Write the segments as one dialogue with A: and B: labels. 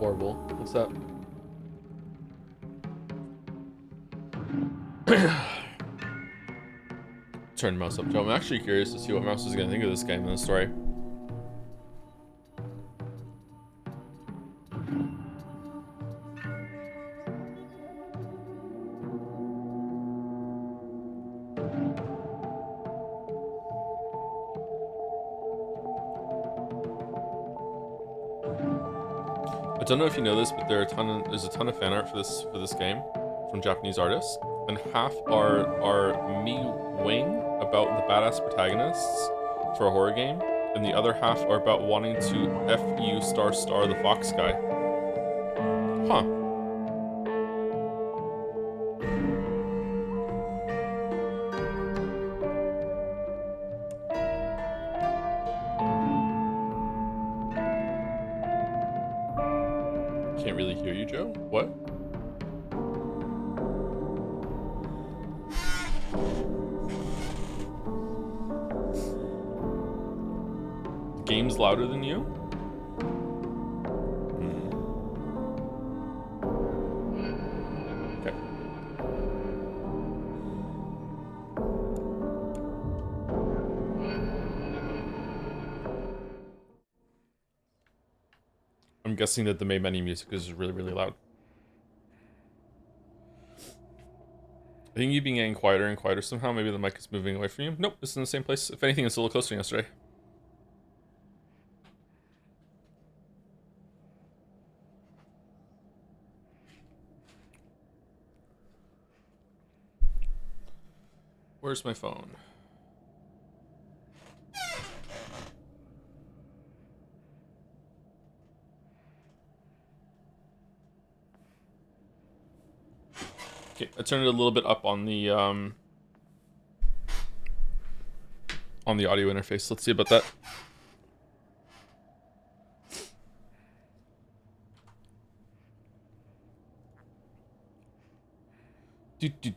A: Horrible. What's up? Turn mouse up, Joe. I'm actually curious to see what Mouse is gonna think of this game and the story. I don't know if you know this, but there's a ton of fan art for this game from Japanese artists, and half are me wing about the badass protagonists for a horror game, and the other half are about wanting to F you star the fox guy. Huh. Can't really hear you, Joe. What? The game's louder than you? Okay. I'm guessing that the main menu music is really, really loud. I think you've been getting quieter and quieter somehow. Maybe the mic is moving away from you. Nope, it's in the same place. If anything, it's a little closer than yesterday. Where's my phone? Okay, I turned it a little bit up on the audio interface. Let's see about that.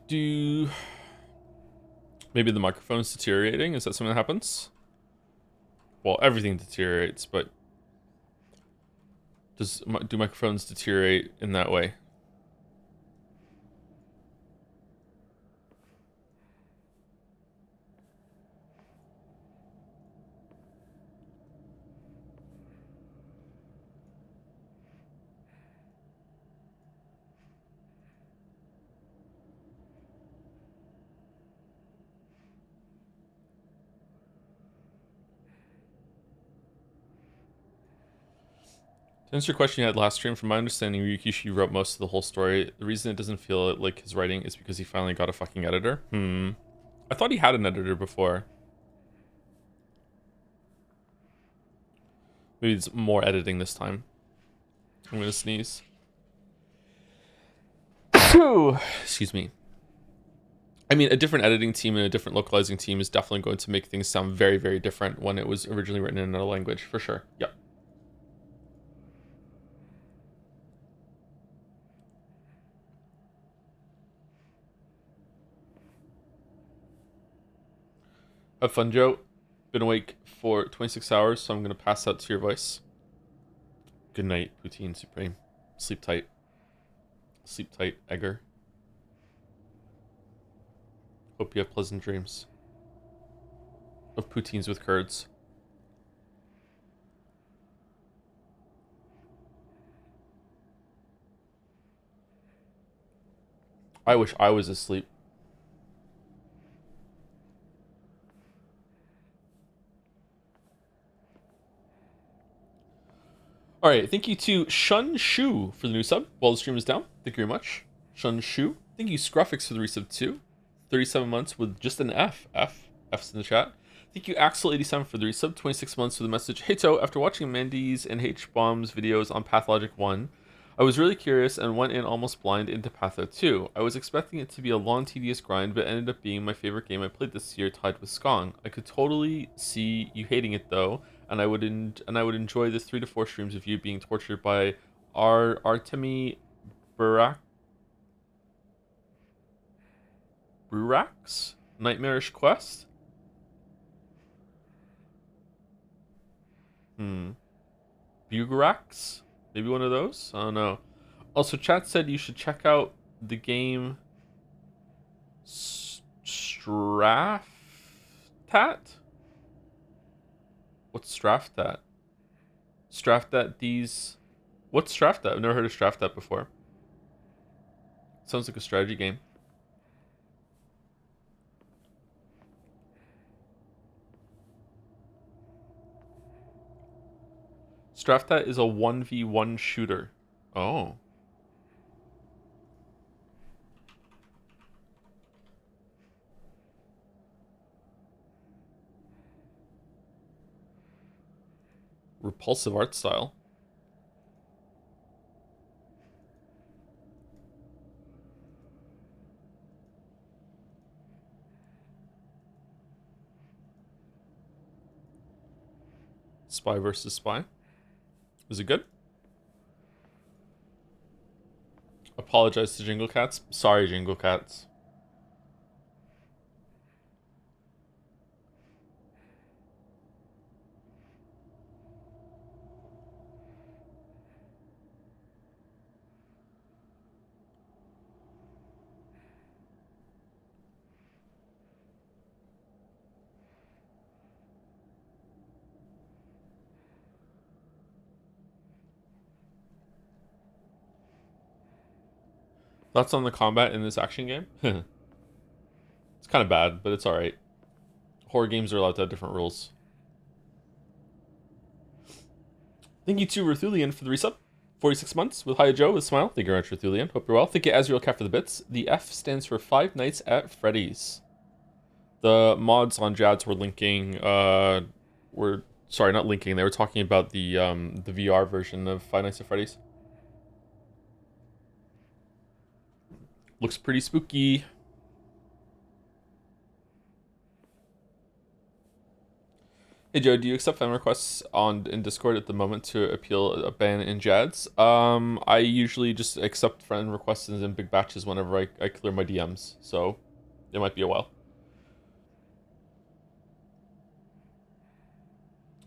A: Do. Maybe the microphone's deteriorating. Is that something that happens? Well, everything deteriorates, but do microphones deteriorate in that way? To answer your question you had last stream, from my understanding, Ryukishi wrote most of the whole story. The reason it doesn't feel like his writing is because he finally got a fucking editor. I thought he had an editor before. Maybe it's more editing this time. I'm gonna sneeze. Excuse me. I mean, a different editing team and a different localizing team is definitely going to make things sound very, very different when it was originally written in another language, for sure. Yep. Have fun, Joe. Been awake for 26 hours, so I'm going to pass out to your voice. Good night, Poutine Supreme. Sleep tight. Sleep tight, Egger. Hope you have pleasant dreams of poutines with curds. I wish I was asleep. Alright, thank you to Shun Shu for the new sub while the stream is down. Thank you very much. Shun Shu. Thank you, Scruffix, for the resub too. 37 months with just an F. F's in the chat. Thank you, Axel87, for the resub. 26 months with the message. Hey, To, after watching Mandy's and H-Bomb's videos on Pathologic 1, I was really curious and went in almost blind into Patho 2. I was expecting it to be a long, tedious grind, but ended up being my favorite game I played this year, tied with Skong. I could totally see you hating it though, and I would enjoy the 3 to 4 streams of you being tortured by Artemi Burak's Nightmarish Quest. Bugarax? Maybe one of those? I don't know. Also, chat said you should check out the game Straftat? What's Straftat? Straftat these... What's Straftat? I've never heard of Straftat before. Sounds like a strategy game. Straftat is a 1v1 shooter. Oh. Repulsive art style. Spy versus spy. Is it good? Apologize to Jingle Cats. Sorry, Jingle Cats. Thoughts on the combat in this action game? It's kind of bad, but it's alright. Horror games are allowed to have different rules. Thank you to Ruthulian for the resub. 46 months with Hi Joe with a smile. Thank you very much, Ruthulian. Hope you're well. Thank you, Azrael Cat, for the bits. The F stands for Five Nights at Freddy's. The mods on Jads were linking, sorry, not linking. They were talking about the VR version of Five Nights at Freddy's. Looks pretty spooky. Hey Joe, do you accept fan requests in Discord at the moment to appeal a ban in Jads? I usually just accept friend requests in big batches whenever I clear my DMs, so it might be a while.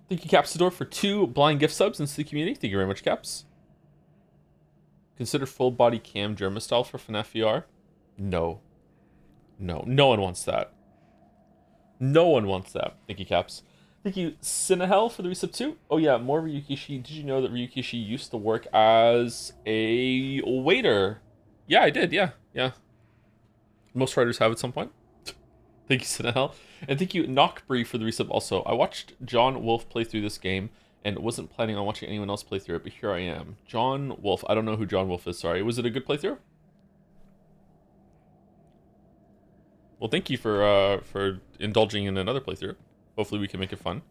A: Thank you, Capsador, for 2 blind gift subs into the community. Thank you very much, Caps. Consider full body cam Germa style for FNAF VR. No. No. No one wants that. No one wants that. Thank you, Caps. Thank you, Sinahel, for the resub too. Oh yeah, more Ryukishi. Did you know that Ryukishi used to work as a waiter? Yeah, I did. Yeah, yeah. Most writers have at some point. Thank you, Sinahel. And thank you, Knockbree, for the resub also. I watched John Wolf play through this game and wasn't planning on watching anyone else play through it, but here I am. John Wolf. I don't know who John Wolf is, sorry. Was it a good playthrough? Well, thank you for indulging in another playthrough. Hopefully we can make it fun.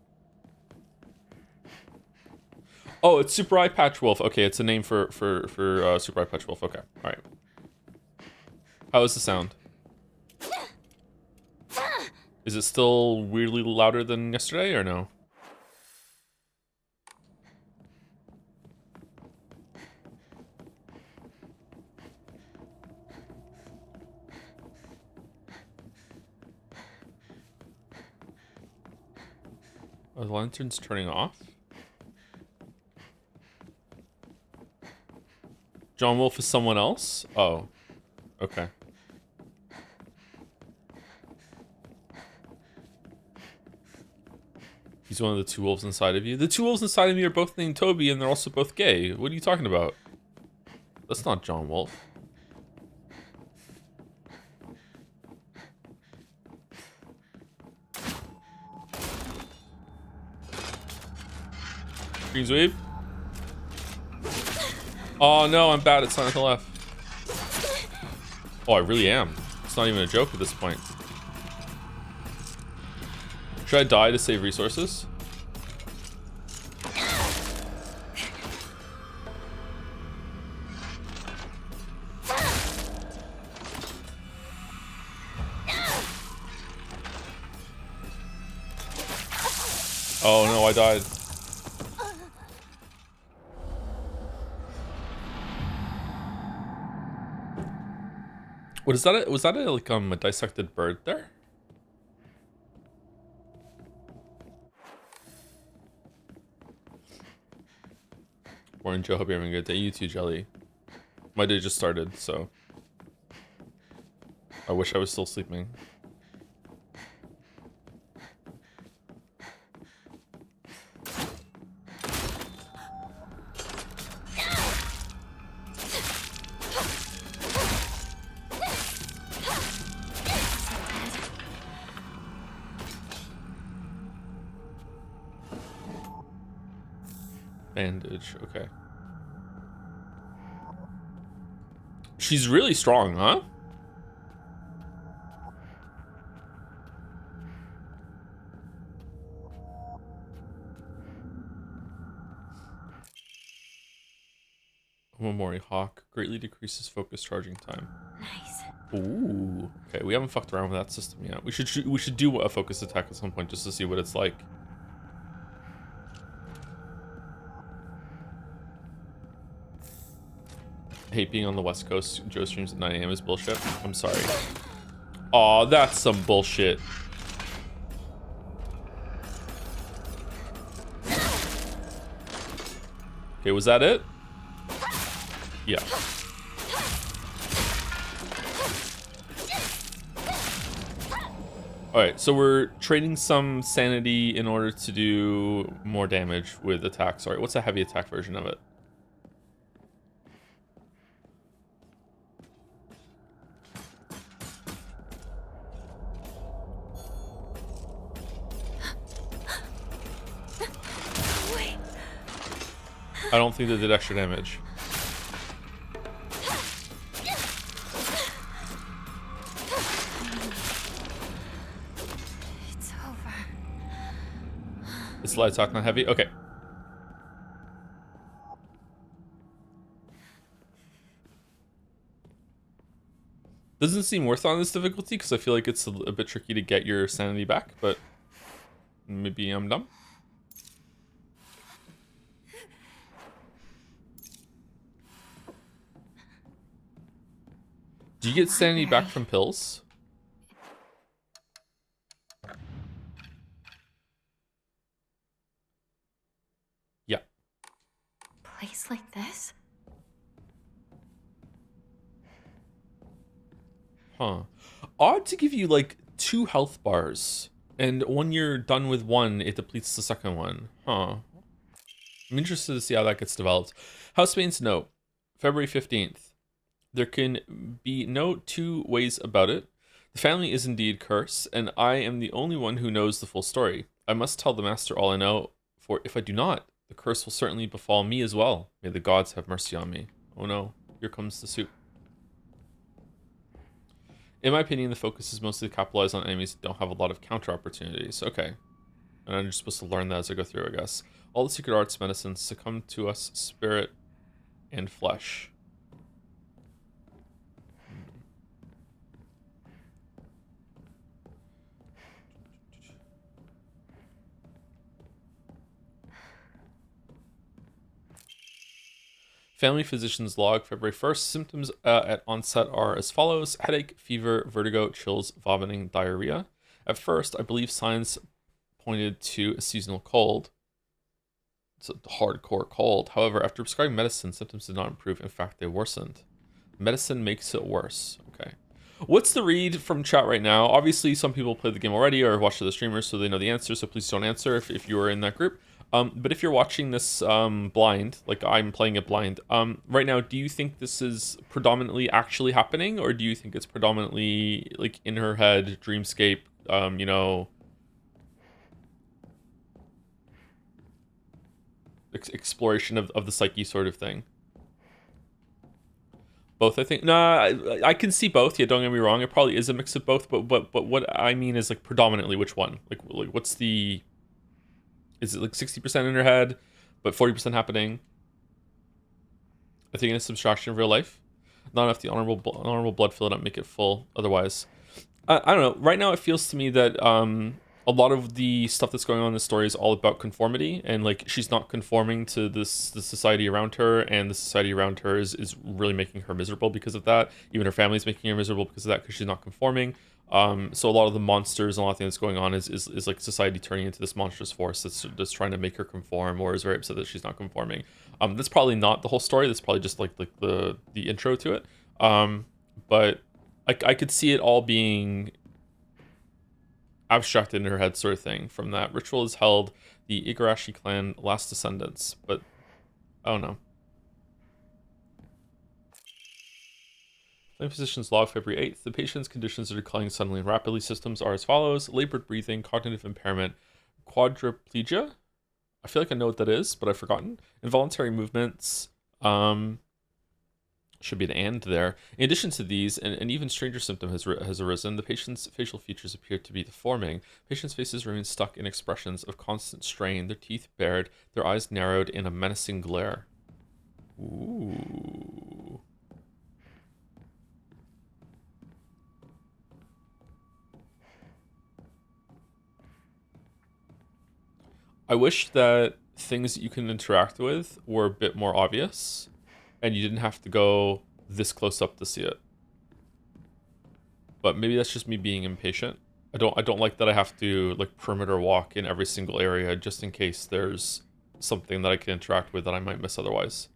A: Oh, it's Super Eye Patch Wolf. Okay, it's a name for Super Eye Patch Wolf. Okay, all right. How is the sound? Is it still weirdly louder than yesterday or no? Are the lanterns turning off? John Wolf is someone else? Oh. Okay. He's one of the 2 wolves inside of you. The 2 wolves inside of me are both named Toby and they're also both gay. What are you talking about? That's not John Wolf. Green Sweep. Oh no, I'm bad at Silent Hill F. Oh, I really am. It's not even a joke at this point. Should I die to save resources? Oh no, I died. What is that? Was that like a dissected bird there? Morning, Joe. Hope you're having a good day. You too, Jelly. My day just started, so I wish I was still sleeping. Bandage, okay. She's really strong, huh? Omamori Hawk greatly decreases focus charging time.
B: Nice.
A: Ooh. Okay, we haven't fucked around with that system yet. We should do a focus attack at some point just to see what it's like. Hate being on the West Coast. Joe streams at 9 AM is bullshit. I'm sorry. Aw, that's some bullshit. Okay, was that it? Yeah. Alright, so we're trading some sanity in order to do more damage with attacks. Sorry, what's a heavy attack version of it? I don't think they did extra damage.
B: It's over.
A: It's light attack, not heavy? Okay. Doesn't seem worth it on this difficulty because I feel like it's a bit tricky to get your sanity back, but maybe I'm dumb. Do you get sanity back from pills? Yeah.
B: Place like this?
A: Huh. Odd to give you like 2 health bars, and when you're done with one, it depletes the second one. Huh. I'm interested to see how that gets developed. Housemaid's note, February 15th. There can be no 2 ways about it. The family is indeed cursed, and I am the only one who knows the full story. I must tell the master all I know, for if I do not, the curse will certainly befall me as well. May the gods have mercy on me. Oh no, here comes the soup. In my opinion, the focus is mostly capitalized on enemies that don't have a lot of counter opportunities. Okay. And I'm just supposed to learn that as I go through, I guess. All the secret arts medicines succumb to us, spirit and flesh. Family physician's log, February 1st. Symptoms at onset are as follows: headache, fever, vertigo, chills, vomiting, diarrhea. At first, I believe signs pointed to a seasonal cold. It's a hardcore cold. However, after prescribing medicine, symptoms did not improve. In fact, they worsened. Medicine makes it worse. Okay. What's the read from chat right now? Obviously, some people played the game already or have watched the streamers, so they know the answer, so please don't answer if you are in that group. But if you're watching this blind, like I'm playing it blind, right now, do you think this is predominantly actually happening, or do you think it's predominantly like in her head, dreamscape, you know, exploration of the psyche sort of thing? Both, I think. Nah, I can see both. Yeah, don't get me wrong. It probably is a mix of both, but what I mean is like predominantly which one? Like what's the? Is it like 60% in her head, but 40% happening? I think it's subtraction of real life. Not enough the honorable blood fill it up, make it full. Otherwise, I don't know. Right now, it feels to me that a lot of the stuff that's going on in the story is all about conformity, and like she's not conforming to the society around her, and the society around her is really making her miserable because of that. Even her family's making her miserable because of that, because she's not conforming. So a lot of the monsters and a lot of things that's going on is like society turning into this monstrous force that's trying to make her conform, or is very upset that she's not conforming. That's probably not the whole story. That's probably just like the intro to it. But I could see it all being abstracted in her head, sort of thing. From that ritual is held the Igarashi clan last descendants, but I don't know. Flame physician's log, February 8th. The patient's conditions are declining suddenly and rapidly. Symptoms are as follows: labored breathing, cognitive impairment, quadriplegia. I feel like I know what that is, but I've forgotten. Involuntary movements. Should be an and there. In addition to these, an even stranger symptom has arisen. The patient's facial features appear to be deforming. Patient's faces remain stuck in expressions of constant strain, their teeth bared, their eyes narrowed in a menacing glare. Ooh. I wish that things that you can interact with were a bit more obvious, and you didn't have to go this close up to see it. But maybe that's just me being impatient. I don't like that I have to like perimeter walk in every single area just in case there's something that I can interact with that I might miss otherwise.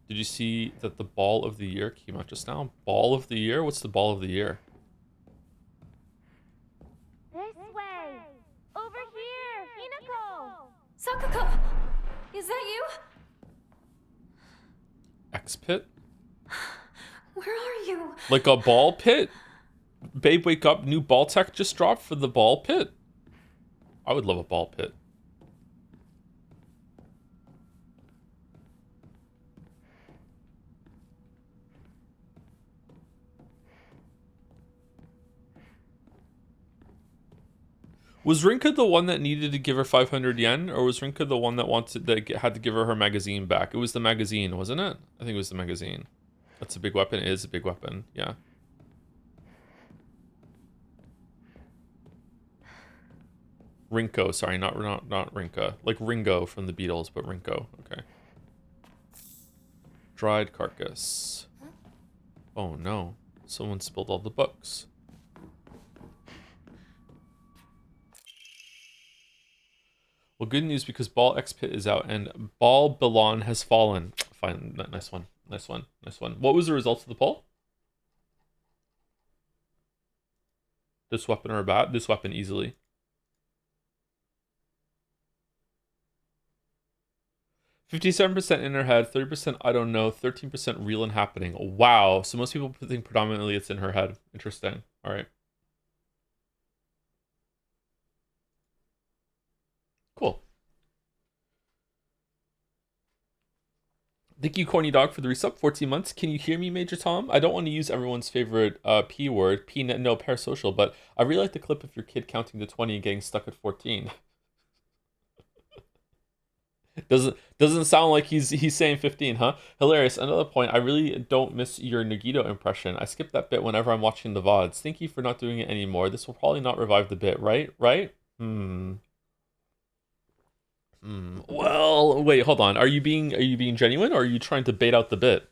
A: Did you see that the ball of the year came out just now? Ball of the year? What's the ball of the year?
C: This way! Over here! Hinako!
B: Sakuko! Is that you?
A: X pit?
B: Where are you?
A: Like a ball pit? Babe, wake up. New ball tech just dropped for the ball pit. I would love a ball pit. Was Rinka the one that needed to give her 500 yen, or was Rinka the one that had to give her magazine back? It was the magazine, wasn't it? I think it was the magazine. That's a big weapon. It is a big weapon. Yeah. Rinko, sorry, not Rinka. Like Ringo from the Beatles, but Rinko. Okay. Dried carcass. Oh no. Someone spilled all the books. Well, good news because Ball X Pit is out and Ball Belon has fallen. Fine, nice one, nice one, nice one. What was the result of the poll? This weapon or bat? This weapon easily. %57% in her head, 30% I don't know, 13% real and happening. Wow. So most people think predominantly it's in her head. Interesting. All right. Cool. Thank you, Corny Dog, for the resub. 14 months. Can you hear me, Major Tom? I don't want to use everyone's favorite P word, no, parasocial, but I really like the clip of your kid counting to 20 and getting stuck at 14. Doesn't sound like he's saying 15, huh? Hilarious. Another point, I really don't miss your Nagito impression. I skip that bit whenever I'm watching the VODs. Thank you for not doing it anymore. This will probably not revive the bit, right? Right? Well, wait, hold on. Are you being genuine, or are you trying to bait out the bit?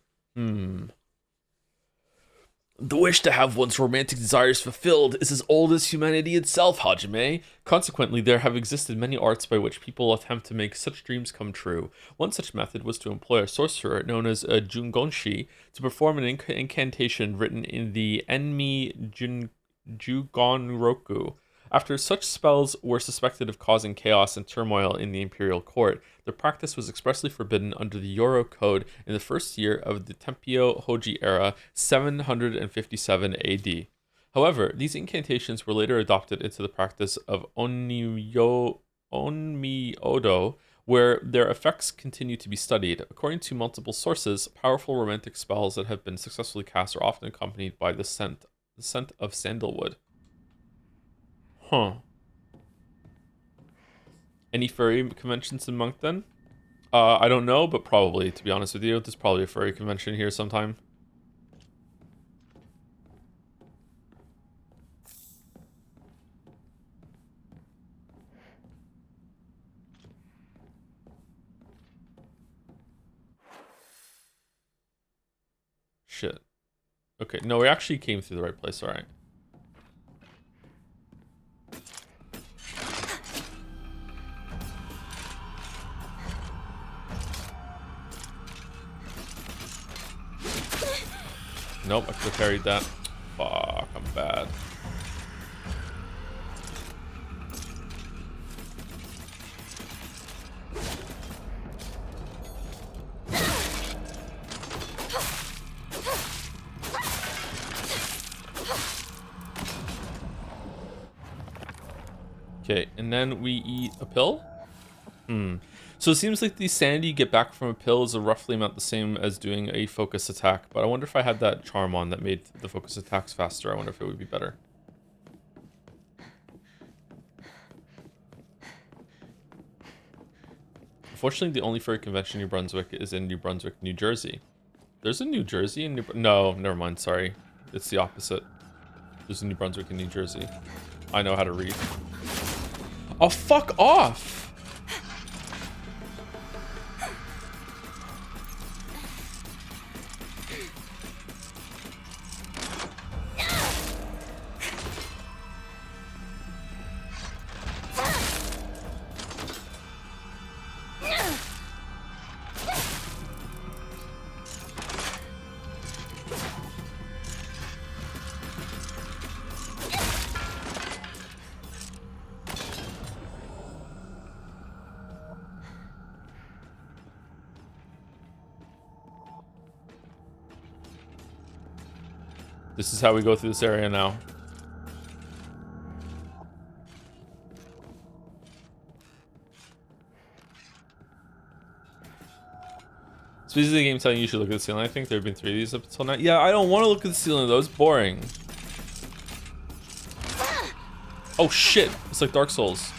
A: The wish to have one's romantic desires fulfilled is as old as humanity itself, Hajime. Consequently, there have existed many arts by which people attempt to make such dreams come true. One such method was to employ a sorcerer known as a Jungonshi to perform an incantation written in the Jugonroku. After such spells were suspected of causing chaos and turmoil in the imperial court, the practice was expressly forbidden under the Yoro Code in the first year of the Tempio Hoji era, 757 AD. However, these incantations were later adopted into the practice of Onmyodo, where their effects continue to be studied. According to multiple sources, powerful romantic spells that have been successfully cast are often accompanied by the scent of sandalwood. Huh. Any furry conventions in Moncton? I don't know, but probably, to be honest with you. There's probably a furry convention here sometime. shit. Okay, no, we actually came through the right place. All right. Nope, I could have carried that. Fuck, I'm bad. Okay, and then we eat a pill? So it seems like the sanity you get back from a pill is a roughly amount the same as doing a focus attack. But I wonder if I had that charm on that made the focus attacks faster. I wonder if it would be better. Unfortunately, the only furry convention in New Brunswick is in New Brunswick, New Jersey. There's a New Jersey in No, never mind, sorry. It's the opposite. There's a New Brunswick in New Jersey. I know how to read. Oh, fuck off! This is how we go through this area now. Speaking of the game telling you should look at the ceiling, I think there have been 3 of these up until now. Yeah, I don't want to look at the ceiling though, it's boring. Oh shit, it's like Dark Souls.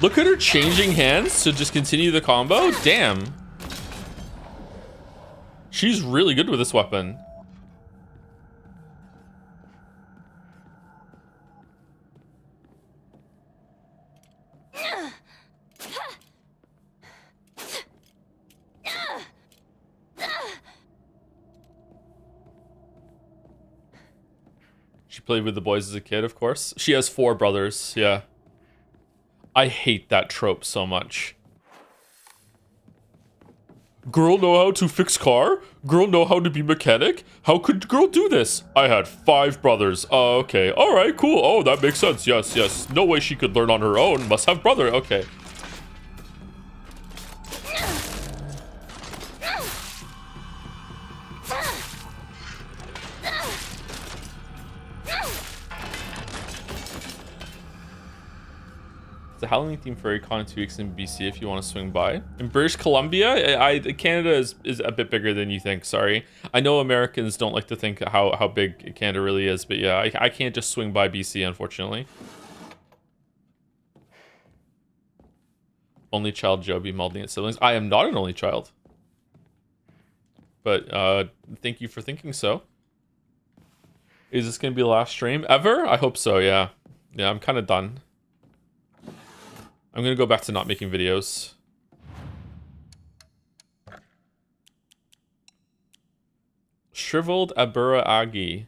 A: Look at her changing hands to just continue the combo. Damn. She's really good with this weapon. She played with the boys as a kid, of course. She has 4 brothers, yeah. I hate that trope so much. Girl know how to fix car? Girl know how to be mechanic? How could girl do this? I had 5 brothers. Oh, okay. All right, cool. Oh, that makes sense. Yes, yes. No way she could learn on her own. Must have brother. Okay. The Halloween theme furry con in 2 weeks in BC if you want to swing by. In British Columbia, Canada is a bit bigger than you think, sorry. I know Americans don't like to think how big Canada really is, but yeah, I can't just swing by BC, unfortunately. Only child Joby molding its siblings. I am not an only child. But thank you for thinking so. Is this going to be the last stream ever? I hope so, yeah. Yeah, I'm kind of done. I'm gonna go back to not making videos. Shriveled Abura Agi.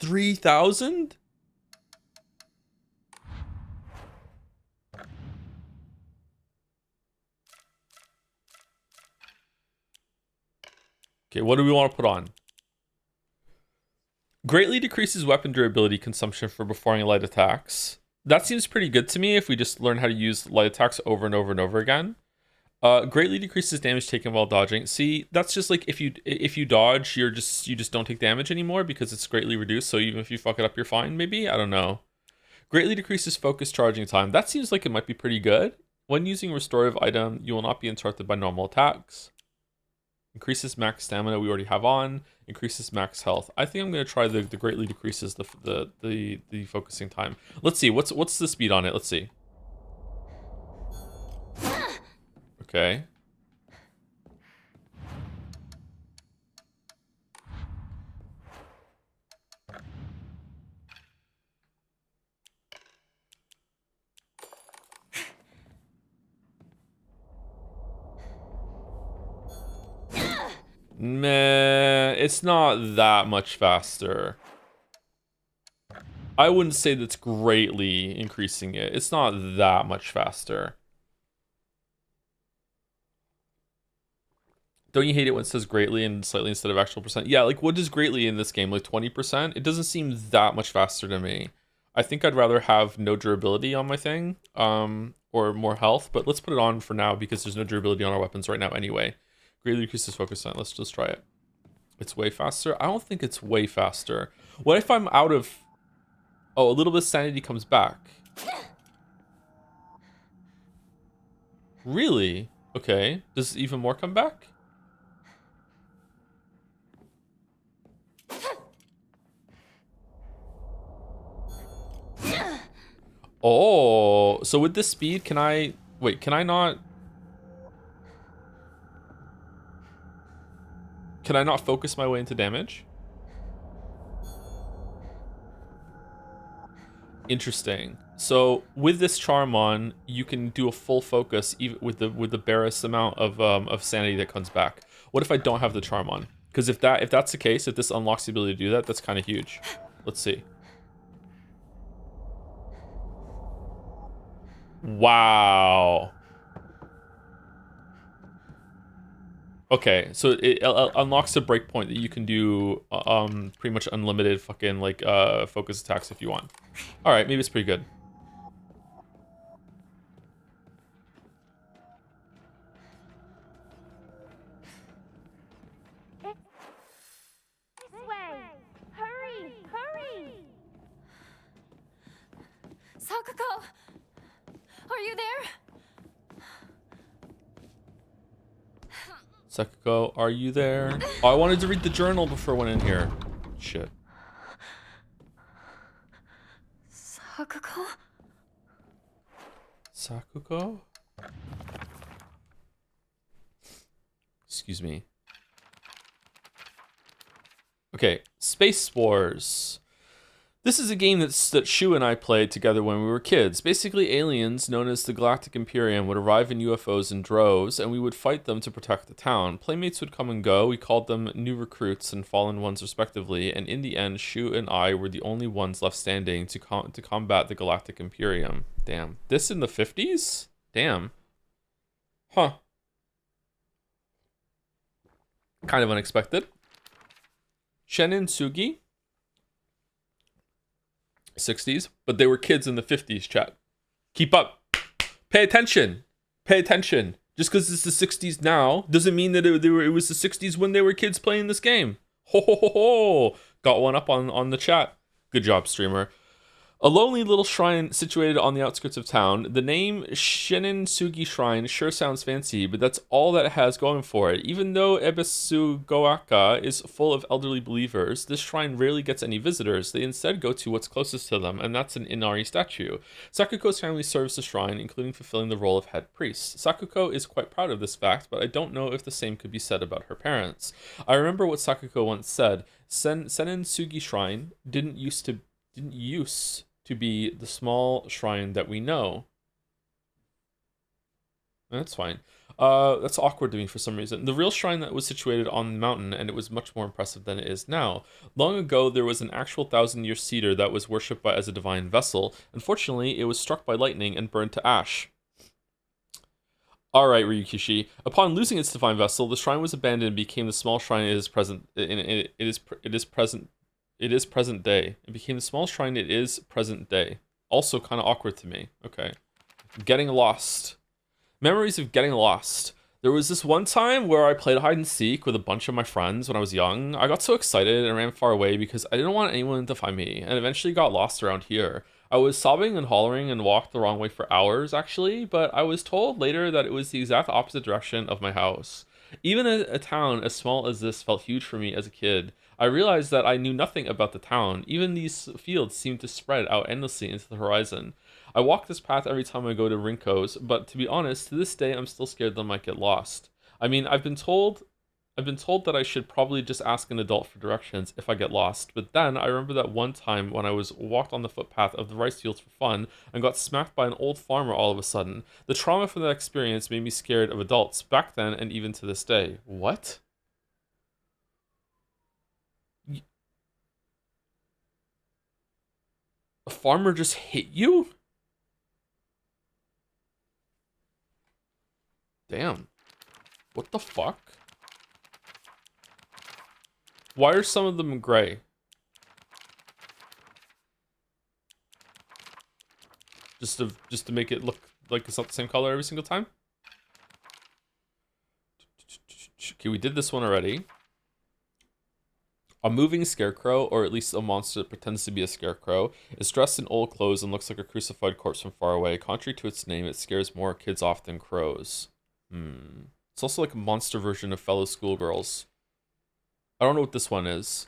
A: 3,000? Okay, what do we want to put on? Greatly decreases weapon durability consumption for performing light attacks. That seems pretty good to me if we just learn how to use light attacks over and over and over again. Greatly decreases damage taken while dodging. See, that's just like if you dodge, you just don't take damage anymore because it's greatly reduced. So even if you fuck it up, you're fine. Maybe, I don't know. Greatly decreases focus charging time. That seems like it might be pretty good. When using restorative item, you will not be interrupted by normal attacks. Increases max stamina we already have on. Increases max health. I think I'm gonna try the greatly decreases the focusing time. Let's see, what's the speed on it? Let's see. Okay. Meh, it's not that much faster. I wouldn't say that's greatly increasing it. It's not that much faster. Don't you hate it when it says greatly and slightly instead of actual percent? Yeah, like what is greatly in this game? Like 20%? It doesn't seem that much faster to me. I think I'd rather have no durability on my thing, or more health, but let's put it on for now because there's no durability on our weapons right now anyway. Greatly decreases focus time. Let's just try it. It's way faster. I don't think it's way faster. What if I'm out of... Oh, a little bit of sanity comes back. Really? Okay. Does even more come back? Oh, so with this speed, can I... Wait, can I not... Can I not focus my way into damage? Interesting. So with this charm on, you can do a full focus even with the barest amount of sanity that comes back. What if I don't have the charm on? Because if that's the case, if this unlocks the ability to do that, that's kind of huge. Let's see. Wow. Okay, so it unlocks a breakpoint that you can do pretty much unlimited fucking like focus attacks if you want. All right, maybe it's pretty good.
C: This way! Hurry! Hurry!
B: Sakuko! Are you there?
A: Sakuko, are you there? Oh, I wanted to read the journal before I went in here. Shit.
B: Sakuko?
A: Sakuko? Excuse me. Okay, Space Wars. This is a game that Shu and I played together when we were kids. Basically, aliens known as the Galactic Imperium would arrive in UFOs in droves, and we would fight them to protect the town. Playmates would come and go. We called them new recruits and fallen ones respectively, and in the end, Shu and I were the only ones left standing to combat the Galactic Imperium. Damn. This in the 50s? Damn. Huh. Kind of unexpected. Shenin Sugi. 60s, but they were kids in the 50s, chat. Keep up. Pay attention. Pay attention. Just because it's the 60s now doesn't mean that it was the 60s when they were kids playing this game. Ho ho ho ho. Got one up on the chat. Good job, streamer. A lonely little shrine situated on the outskirts of town. The name Shinin Sugi Shrine sure sounds fancy, but that's all that it has going for it. Even though Ebisu Goaka is full of elderly believers, this shrine rarely gets any visitors. They instead go to what's closest to them, and that's an Inari statue. Sakuko's family serves the shrine, including fulfilling the role of head priest. Sakuko is quite proud of this fact, but I don't know if the same could be said about her parents. I remember what Sakuko once said. Senin Sugi Shrine didn't use to be the small shrine that we know. That's fine. That's awkward to me for some reason. The real shrine that was situated on the mountain, and it was much more impressive than it is now. Long ago, there was an actual 1,000-year cedar that was worshipped as a divine vessel. Unfortunately, it was struck by lightning and burned to ash. Alright, Ryukishi. Upon losing its divine vessel, the shrine was abandoned and became the small shrine it is present day. It became the small shrine it is present day. Also kind of awkward to me. Okay. Getting lost. Memories of getting lost. There was this one time where I played hide and seek with a bunch of my friends when I was young. I got so excited and ran far away because I didn't want anyone to find me, and eventually got lost around here. I was sobbing and hollering and walked the wrong way for hours, actually, but I was told later that it was the exact opposite direction of my house. Even a town as small as this felt huge for me as a kid. I realized that I knew nothing about the town. Even these fields seemed to spread out endlessly into the horizon. I walk this path every time I go to Rinko's, but to be honest, to this day I'm still scared that I might get lost. I mean, I've been told that I should probably just ask an adult for directions if I get lost, but then I remember that one time when I was walked on the footpath of the rice fields for fun and got smacked by an old farmer all of a sudden. The trauma from that experience made me scared of adults back then and even to this day. What? A farmer just hit you? Damn. What the fuck? Why are some of them gray? Just to make it look like it's not the same color every single time? Okay, we did this one already. A moving scarecrow, or at least a monster that pretends to be a scarecrow, is dressed in old clothes and looks like a crucified corpse from far away. Contrary to its name, it scares more kids off than crows. It's also like a monster version of fellow schoolgirls. I don't know what this one is.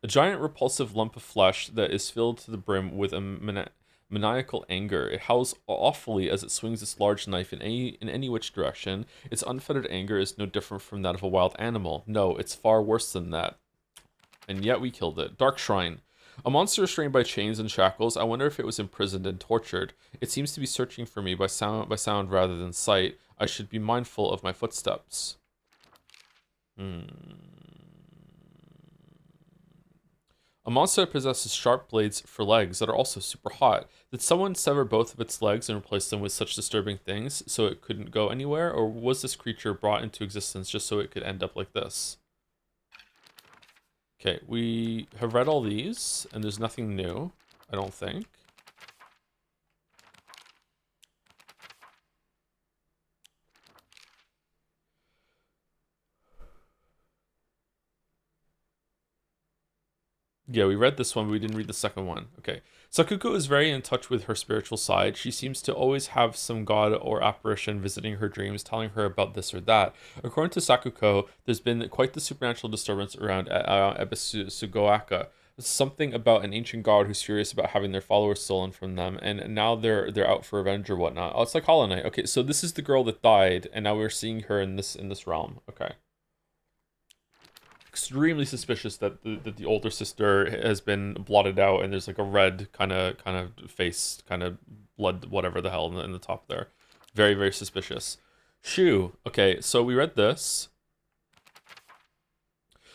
A: A giant repulsive lump of flesh that is filled to the brim with a maniacal anger. It howls awfully as it swings its large knife in any which direction. Its unfettered anger is no different from that of a wild animal. No, it's far worse than that. And yet we killed it. Dark Shrine. A monster restrained by chains and shackles. I wonder if it was imprisoned and tortured. It seems to be searching for me by sound rather than sight. I should be mindful of my footsteps. A monster that possesses sharp blades for legs that are also super hot. Did someone sever both of its legs and replace them with such disturbing things so it couldn't go anywhere? Or was this creature brought into existence just so it could end up like this? Okay, we have read all these, and there's nothing new, I don't think. Yeah, we read this one, but we didn't read the second one. Okay. Sakuko is very in touch with her spiritual side. She seems to always have some god or apparition visiting her dreams, telling her about this or that. According to Sakuko, there's been quite the supernatural disturbance around Ebisugoaka. Something about an ancient god who's furious about having their followers stolen from them, and now they're out for revenge or whatnot. Oh, it's like Hollow Knight. Okay, so this is the girl that died, and now we're seeing her in this realm. Okay. Extremely suspicious that the older sister has been blotted out and there's like a red kind of face, kind of blood, whatever the hell in the top there. Very, very suspicious. Shu. Okay, so we read this.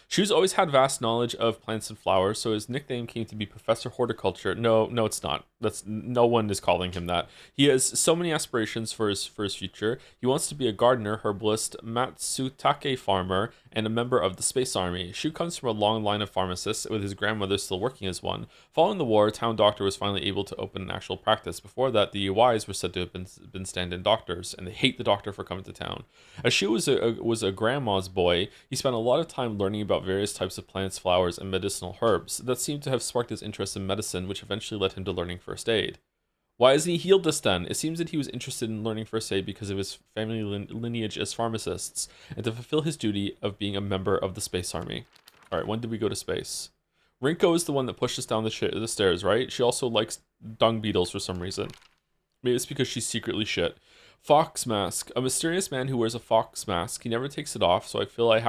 A: Shu's always had vast knowledge of plants and flowers, so his nickname came to be Professor Horticulture. No, it's not. That's no one is calling him that. He has so many aspirations for his future. He wants to be a gardener, herbalist, Matsutake farmer, and a member of the Space Army. Shu comes from a long line of pharmacists, with his grandmother still working as one. Following the war, a town doctor was finally able to open an actual practice. Before that, the UIs were said to have been stand-in doctors, and they hate the doctor for coming to town. As Shu was a grandma's boy, he spent a lot of time learning about various types of plants, flowers, and medicinal herbs that seemed to have sparked his interest in medicine, which eventually led him to learning first aid. Why isn't he healed this then? It seems that he was interested in learning first aid because of his family lineage as pharmacists, and to fulfill his duty of being a member of the Space Army. Alright, when did we go to space? Rinko is the one that pushed us down the stairs, right? She also likes dung beetles for some reason. Maybe it's because she's secretly shit. Fox mask. A mysterious man who wears a fox mask. He never takes it off, so I feel I've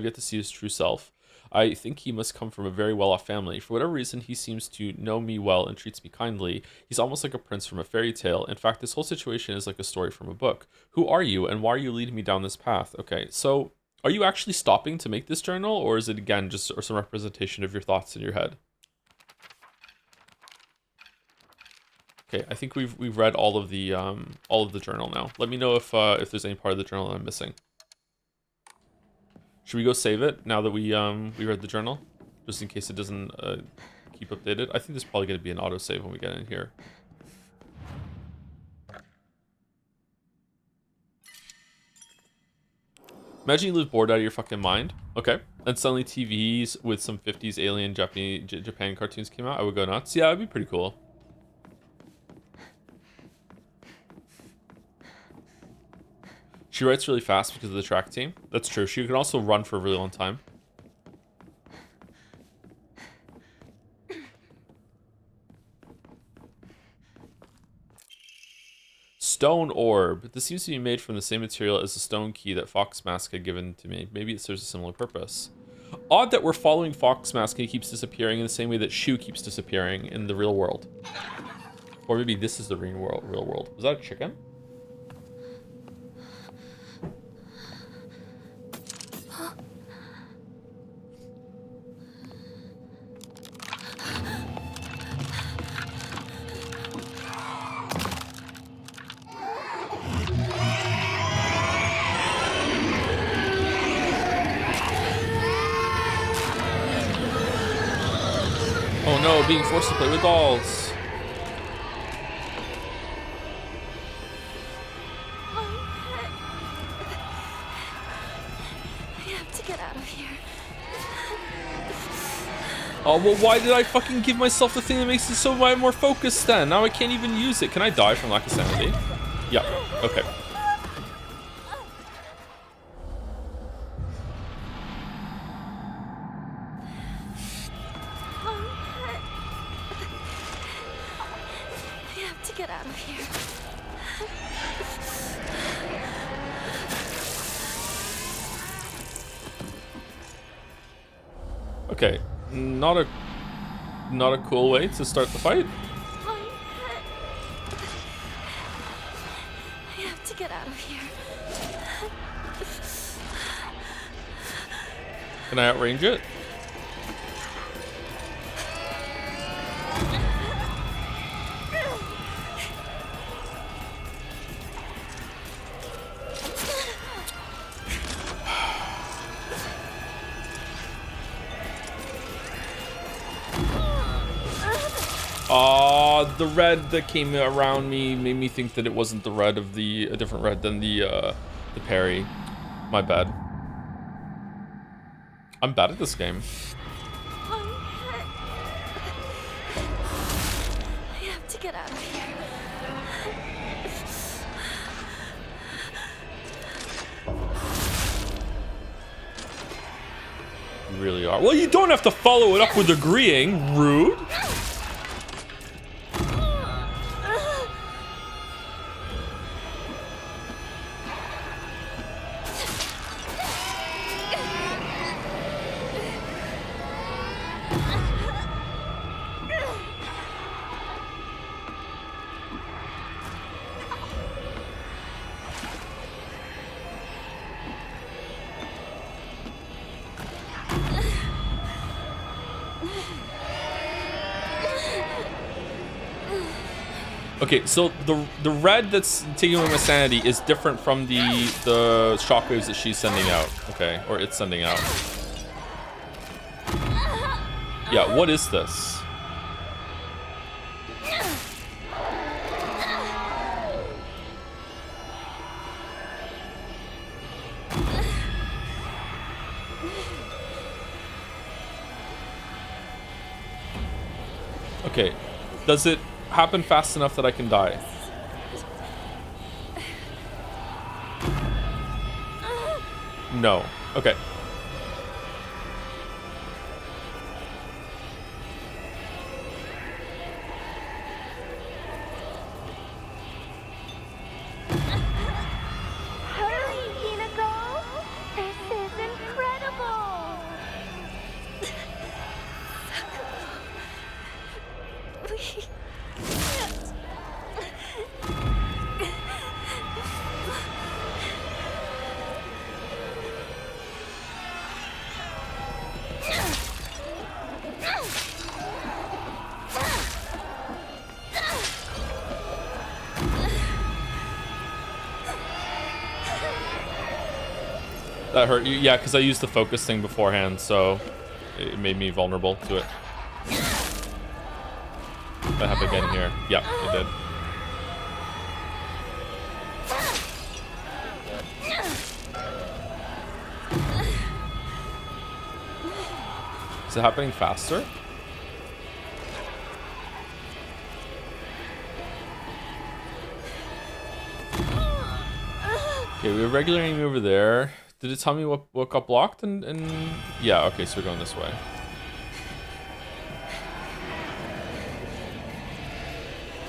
A: yet to see his true self. I think he must come from a very well-off family. For whatever reason, he seems to know me well and treats me kindly. He's almost like a prince from a fairy tale. In fact, this whole situation is like a story from a book. Who are you, and why are you leading me down this path? Okay, so are you actually stopping to make this journal, or is it again just some representation of your thoughts in your head? Okay, I think we've read all of the journal now. Let me know if there's any part of the journal that I'm missing. Should we go save it now that we read the journal, just in case it doesn't keep updated? I think there's probably going to be an autosave when we get in here. Imagine you live bored out of your fucking mind. Okay, and suddenly TVs with some 50s alien Japan cartoons came out. I would go nuts. Yeah, it'd be pretty cool. She writes really fast because of the track team. That's true. She can also run for a really long time. Stone orb. This seems to be made from the same material as the stone key that Fox Mask had given to me. Maybe it serves a similar purpose. Odd that we're following Fox Mask and he keeps disappearing in the same way that Shu keeps disappearing in the real world. Or maybe this is the real world. Was that a chicken? Oh no, being forced to play with dolls.
B: I have to get out of here.
A: Oh, well, why did I fucking give myself the thing that makes it so much more focused then? Now I can't even use it. Can I die from lack of sanity? Yeah, okay.
B: I have to get out of here.
A: Okay, not a cool way to start the fight.
B: I have to get out of here.
A: Can I outrange it? The red that came around me made me think that it wasn't the red of a different red than the parry. My bad. I'm bad at this game.
B: I have to get out of here.
A: You really are. Well, you don't have to follow it up with agreeing. Rude. Okay, so the red that's taking away my sanity is different from the shockwaves that she's sending out. Okay, or it's sending out. Yeah, what is this? Okay, does it happen fast enough that I can die? No. Okay.
C: Hurry, Hinago! This is incredible!
A: That hurt you? Yeah, because I used the focus thing beforehand, so it made me vulnerable to it. That happened again here. Yeah, it did. Is it happening faster? Okay, we have regular enemy over there. Did it tell me what got blocked? And yeah, okay, so we're going this way.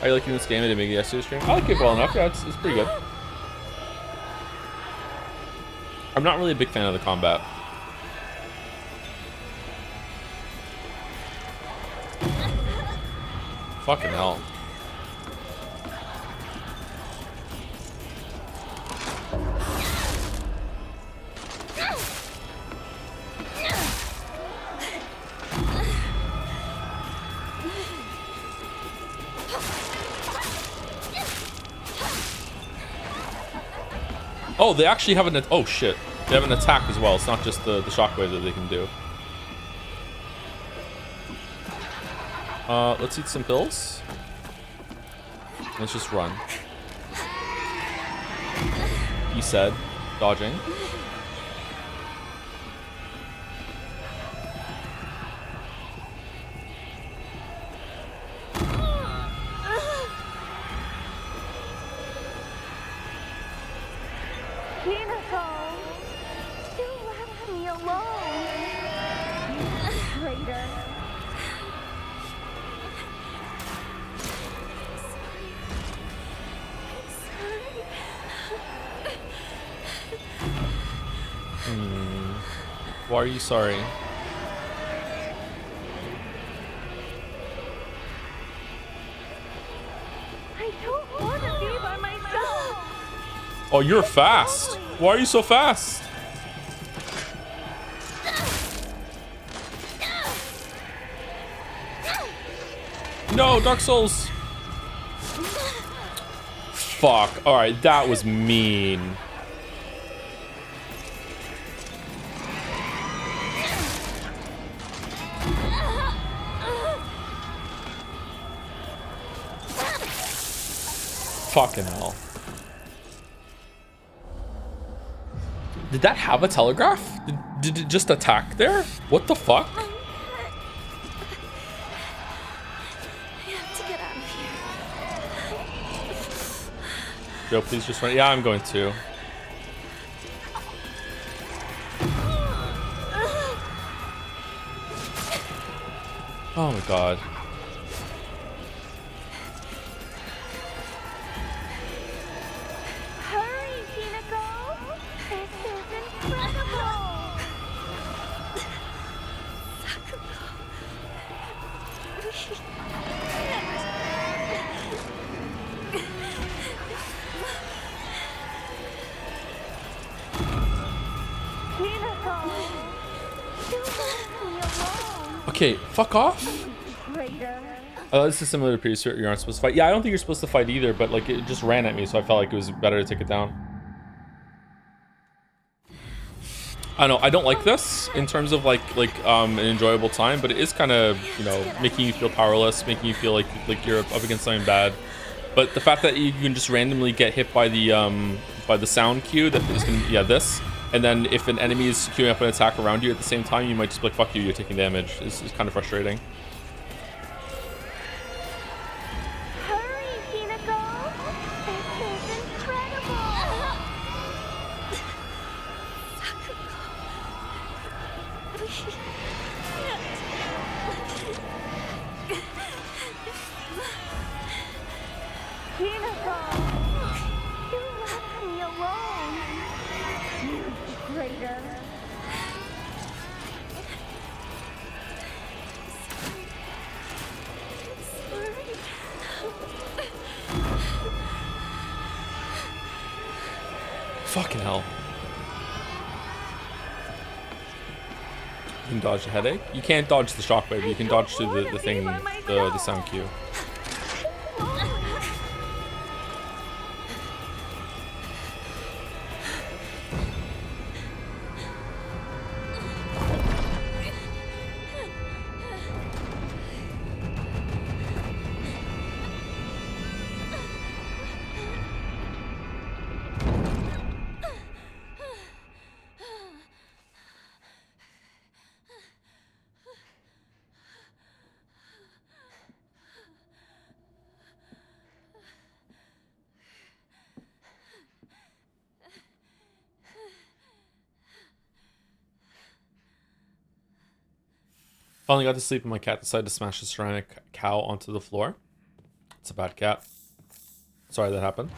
A: Are you liking this game? I didn't make it yesterday stream. I like it well enough. Yeah, it's pretty good. I'm not really a big fan of the combat. Fucking hell. Oh, they actually have an... Oh, shit. They have an attack as well. It's not just the shockwave that they can do. Let's eat some pills. Let's just run. He said, dodging. Why are you sorry?
C: I don't want to be by myself.
A: Oh, you're fast. Why are you so fast? No, Dark Souls. Fuck. All right, that was mean. Fucking hell. Did that have a telegraph? Did it just attack there? What the fuck?
B: I have to get out of here.
A: Joe, please just run. Yeah, I'm going to. Oh my god. Okay, fuck off. This is similar to previous. You aren't supposed to fight. Yeah, I don't think you're supposed to fight either, but like it just ran at me, so I felt like it was better to take it down. I don't know. I don't like this in terms of like an enjoyable time, but it is kind of, you know, making you feel powerless, making you feel like you're up against something bad. But the fact that you can just randomly get hit by the sound cue that is gonna, yeah, this. And then if an enemy is queuing up an attack around you at the same time, you might just be like, fuck you, you're taking damage. It's kind of frustrating.
C: Hurry, Hinago! This is incredible! Hinago! You left me alone! You traitor!
A: Fucking hell. You can dodge the headache. You can't dodge the shockwave. You can dodge through the thing, the sound cue. Finally got to sleep and my cat decided to smash a ceramic cow onto the floor. It's a bad cat. Sorry that happened.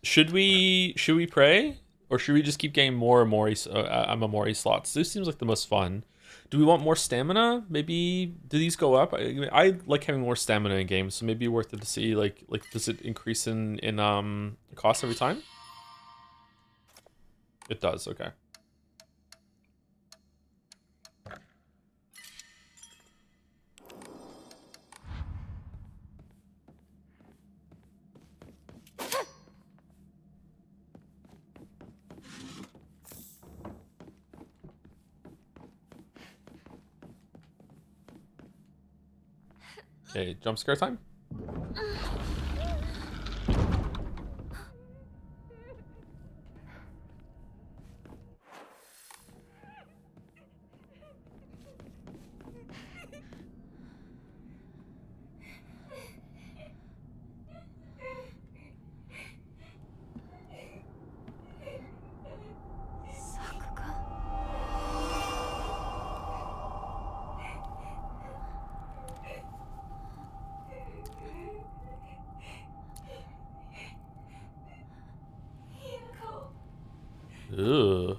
A: Should we pray? Or should we just keep getting more and more Amamori slots? This seems like the most fun. Do we want more stamina? Maybe do these go up? I like having more stamina in games, so maybe worth it to see like does it increase in cost every time? It does, okay. Okay, jump scare time. Ugh.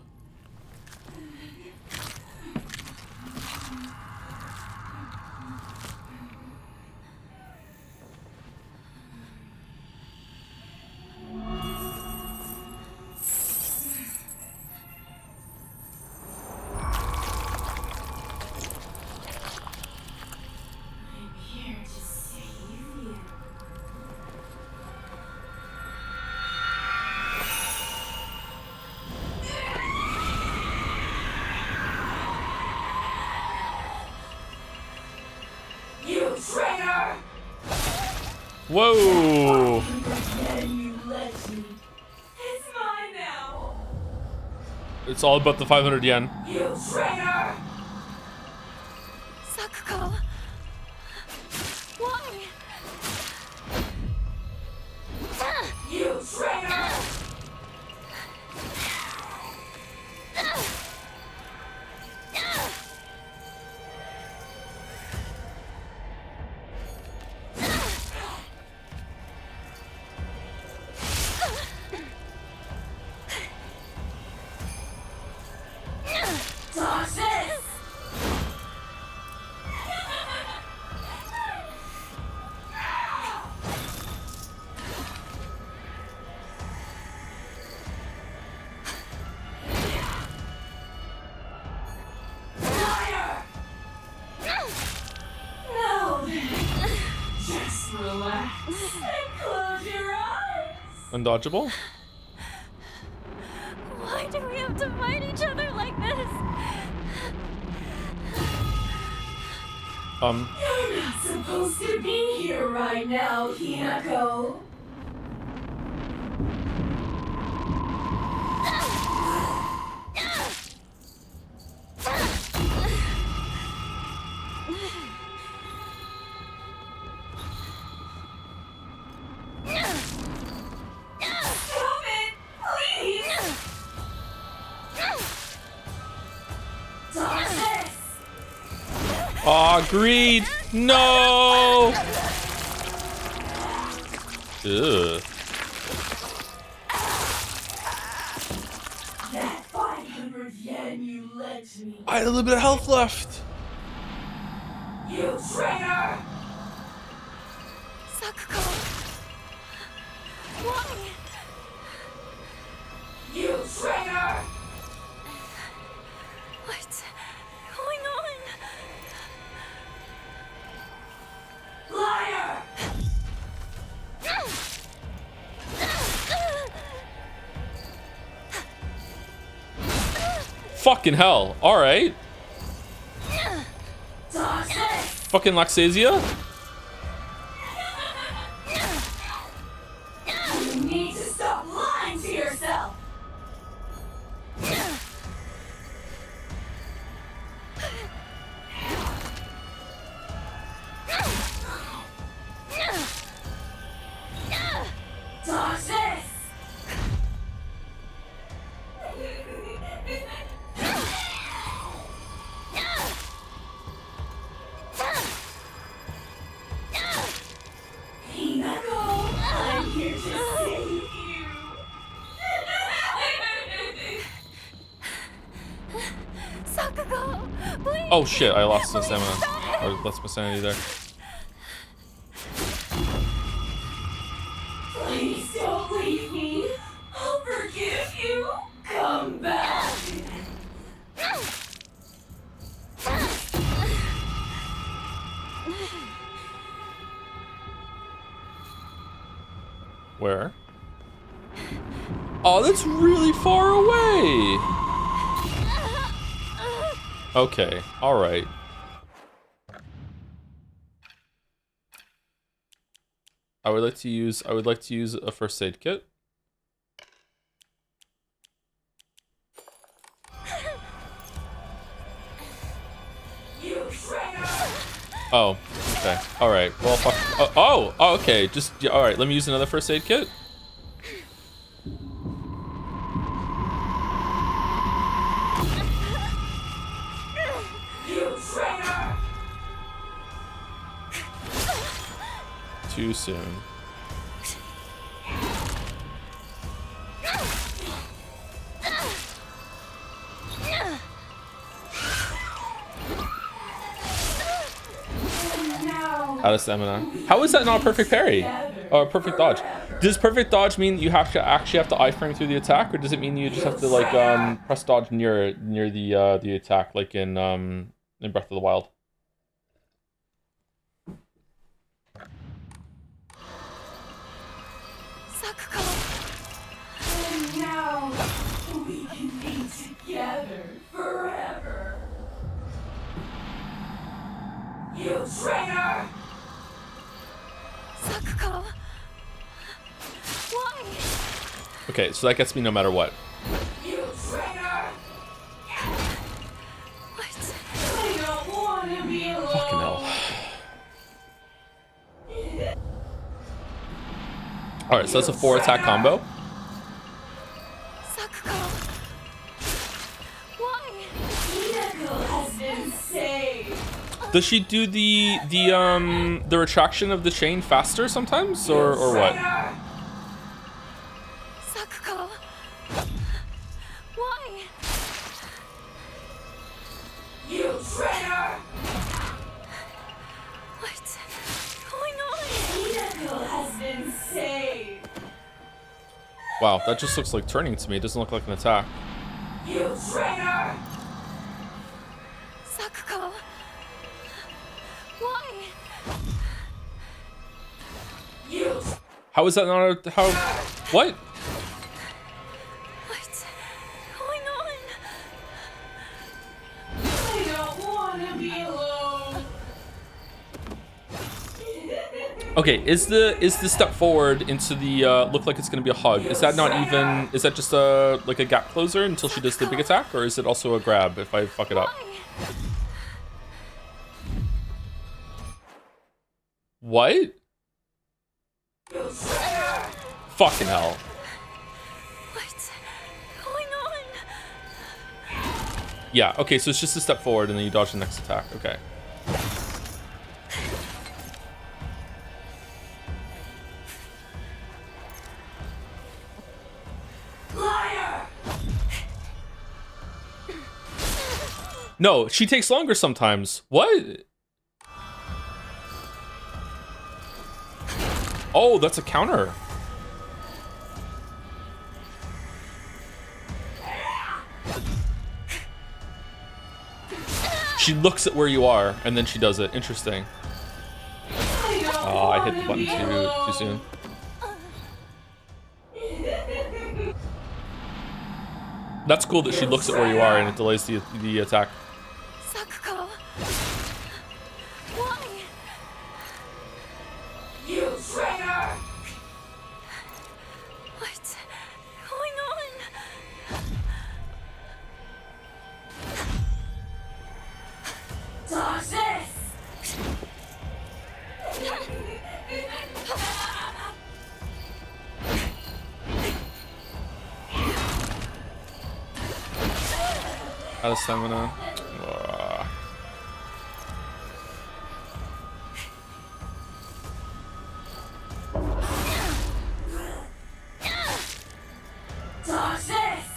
A: Whoa! It's all about the 500 yen.
B: You traitor! Sakuko! Why? You traitor!
A: Undodgeable?
B: Why do we have to fight each other like this?
D: You're not supposed to be here right now, Hinako.
A: Aw, greed! No! Ugh.
D: That 500 yen you lent me.
A: I had a little bit of health left.
D: You traitor!
B: Sakuko! Why?
D: You traitor!
B: What's going on?
D: Liar!
A: Fucking hell. Alright.
D: Toxic!
A: Fucking Laxasia?
D: You need to stop lying to yourself!
A: Oh shit, I lost some stamina. Or lost my sanity there.
D: Please don't leave me. I'll forgive you. Come back.
A: Where? Oh, that's really far away. Okay, alright. I would like to use a first aid kit.
D: You traitor.
A: Oh, okay. Alright. Well, fuck. Oh, okay. Just, yeah, alright. Let me use another first aid kit.
D: You traitor.
A: Too soon. Out of stamina. How is that not a perfect parry? Or a perfect dodge? Does perfect dodge mean you have to actually have to iframe through the attack, or does it mean you just have to like press dodge near the attack, like in Breath of the Wild?
D: And now we can be together forever. You traitor!
B: Sakuko. Why?
A: Okay, so that gets me no matter what.
D: You traitor!
B: What?
D: I don't want to be alone.
A: Fucking hell. Alright, so that's a 4-attack combo.
B: Sakuko. Why?
D: Vehicle has been saved.
A: Does she do the retraction of the chain faster sometimes, or what?
B: Sakuko. Why?
D: You traitor!
B: What's going on?
D: Vehicle has been saved.
A: Wow, that just looks like turning to me. It doesn't look like an attack.
D: You traitor!
B: Sakuko. Why?
D: You
A: How is that not a, how? What?
B: What's going on?
D: I don't want to be alone.
A: Okay, is the step forward into the look like it's gonna be a hug? Is that not even? Is that just a like a gap closer until she does the big attack, or is it also a grab if I fuck it up?
B: Why?
A: What? Fucking hell.
B: What's going on?
A: Yeah, okay, so it's just a step forward and then you dodge the next attack. Okay.
D: Liar!
A: No, she takes longer sometimes. What? Oh, that's a counter. She looks at where you are and then she does it. Interesting. Oh, I hit the button too soon. That's cool that she looks at where you are and it delays the attack.
B: Sakuko. Why?
D: You traitor!
B: What's going on?
D: Dodge this!
A: Out of stamina. Ugh.
D: Dodge this!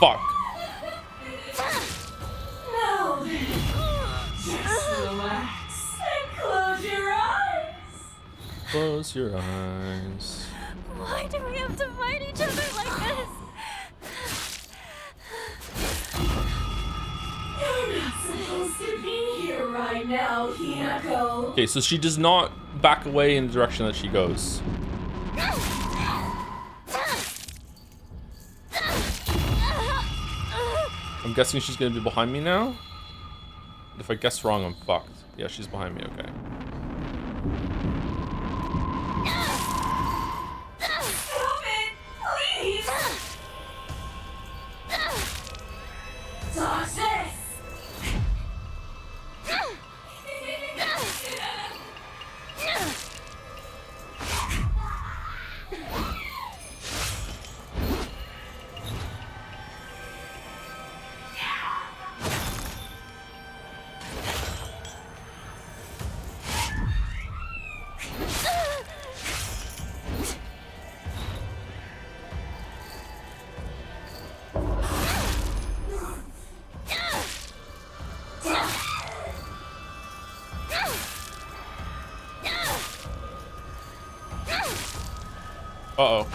A: Fuck.
D: Now then, just relax and close your eyes.
A: Close your eyes.
B: Why do we have to fight each other like this?
D: You're not supposed to be here right now, Hinako.
A: Okay, so she does not back away in the direction that she goes. I'm guessing she's gonna be behind me now. If I guess wrong, I'm fucked. Yeah, she's behind me, okay.
D: Stop it, please. Toxic.
A: Uh-oh.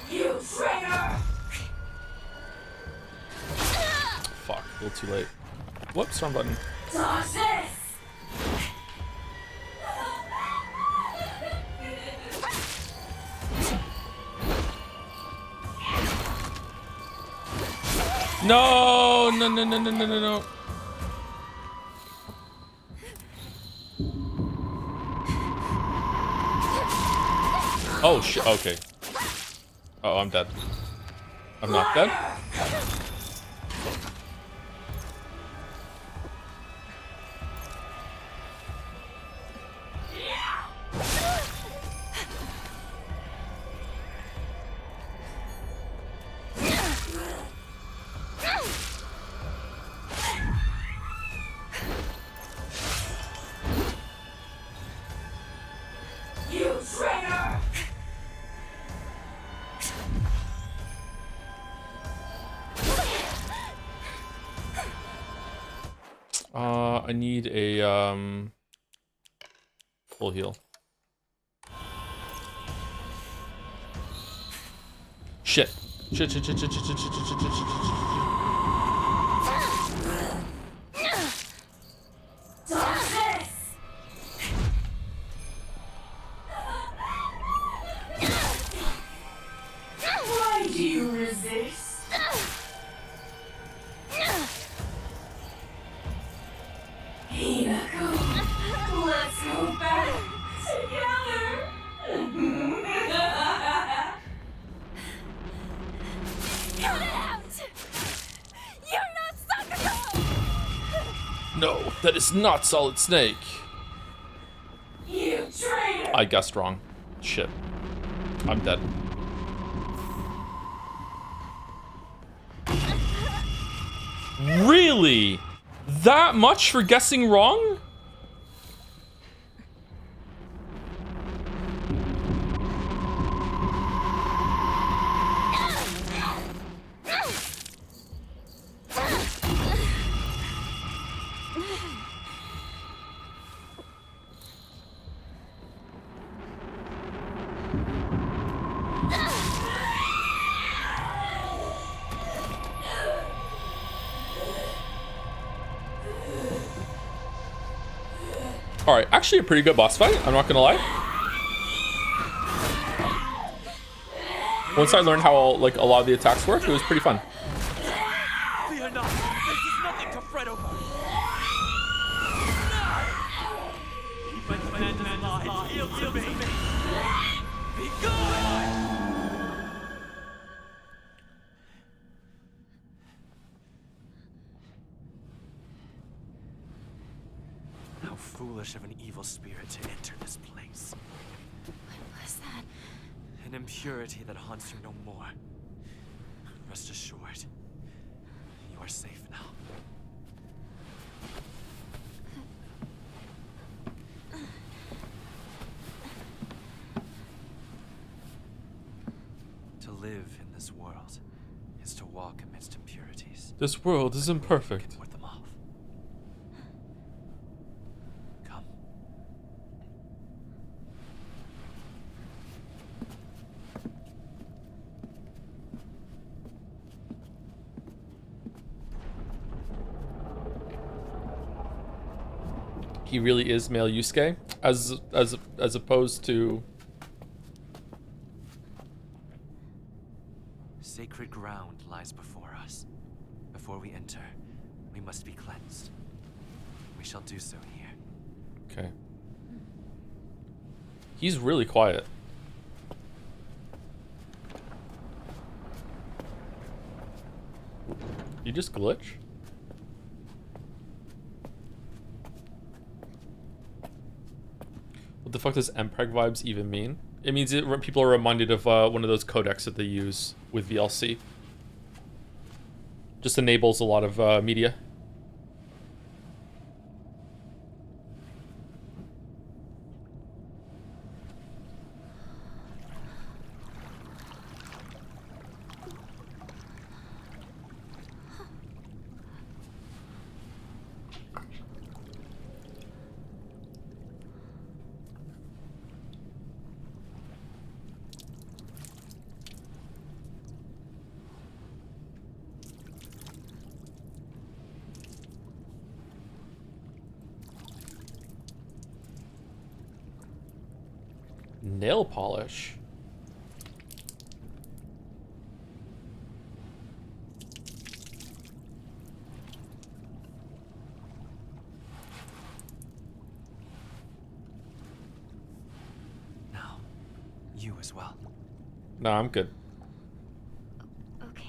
D: You traitor!
A: Fuck, a little too late. Whoops, wrong button.
D: Toxic!
A: No, no, no, no, no, no, no, no. Oh shit, okay. Oh, I'm dead. I'm not dead?
D: You traitor!
A: I need a full heal. Shit. Shit, shit, shit, shit, shit, shit, shit, shit, shit, shit, shit, shit.
D: Toxic! Why do you resist? Hinako, let's go back together.
B: Cut it out! You're not Sakura!
A: No, that is not Solid Snake.
D: You traitor!
A: I guessed wrong. Shit. I'm dead. Really? That much for guessing wrong? Alright, actually a pretty good boss fight, I'm not gonna lie. Once I learned how like a lot of the attacks work, it was pretty fun.
E: Fear not. This is nothing to fret over. Keep my command in line. Yield to me. Be gone. How foolish. foolish of an evil spirit to enter this place.
B: What was that?
E: An impurity that haunts you no more. Rest assured, you are safe now. To live in this world is to walk amidst impurities.
A: This world is imperfect.
E: Ward them off. Come.
A: He really is male Yusuke, as opposed to.
E: Sacred ground lies before us. Before we enter, we must be cleansed. We shall do so here.
A: Okay. He's really quiet. You just glitch? What the fuck does MPEG vibes even mean? It means people are reminded of one of those codecs that they use with VLC. Just enables a lot of media. Nail polish.
E: Now, you as well.
A: No, I'm good.
B: Okay.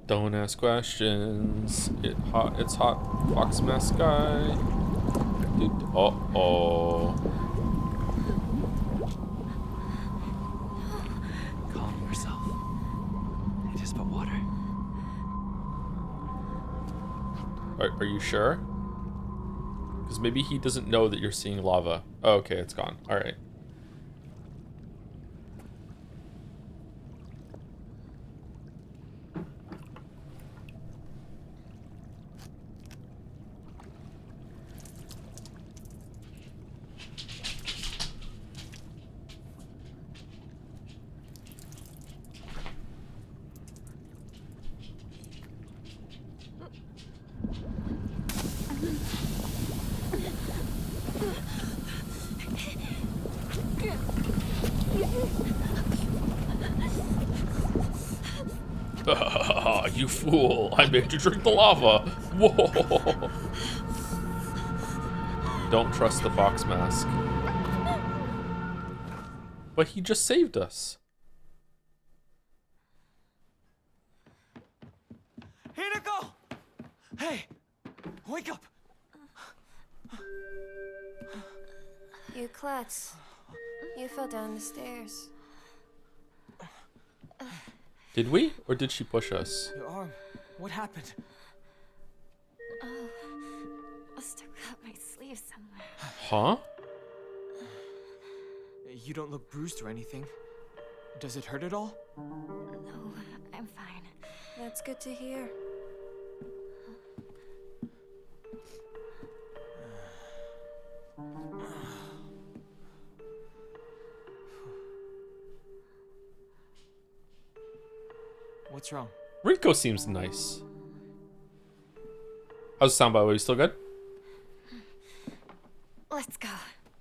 A: Don't ask questions. It's hot. Fox mask guy. Dude, uh-oh.
E: Calm yourself. It is but water.
A: Are you sure? Because maybe he doesn't know that you're seeing lava. Oh, okay, it's gone. All right. You fool! I made you drink the lava! Whoa! Don't trust the fox mask. But he just saved us.
E: Hinako! Hey! Wake up!
B: You klutz. You fell down the stairs.
A: Did we? Or did she push us?
E: Your arm. What happened?
B: Oh, I stuck out my sleeve somewhere.
A: Huh?
E: You don't look bruised or anything. Does it hurt at all?
B: No, I'm fine.
C: That's good to hear.
E: What's wrong?
A: Rico seems nice. How's the sound, by the way? You still good?
B: Let's go.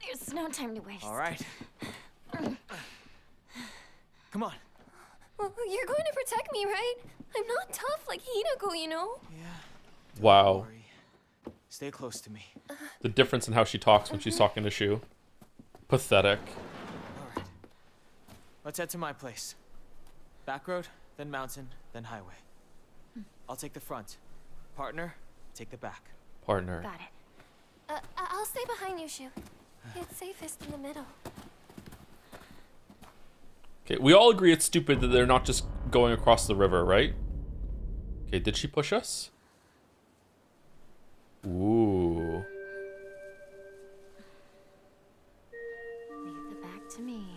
B: There's no time to waste.
E: All right. Come on.
C: Well, you're going to protect me, right? I'm not tough like Hinako, you know?
E: Yeah.
A: Wow.
E: Don't worry. Stay close to me.
A: The difference in how she talks when she's talking to Shu. Pathetic.
E: All right. Let's head to my place. Back road?
F: then mountain, then highway. I'll take the front. Partner, take the back.
A: Partner.
C: Got it. I'll stay behind you, Shu. It's safest in the middle.
A: Okay, we all agree it's stupid that they're not just going across the river, right? Okay, did she push us? Ooh.
C: Leave the back to me.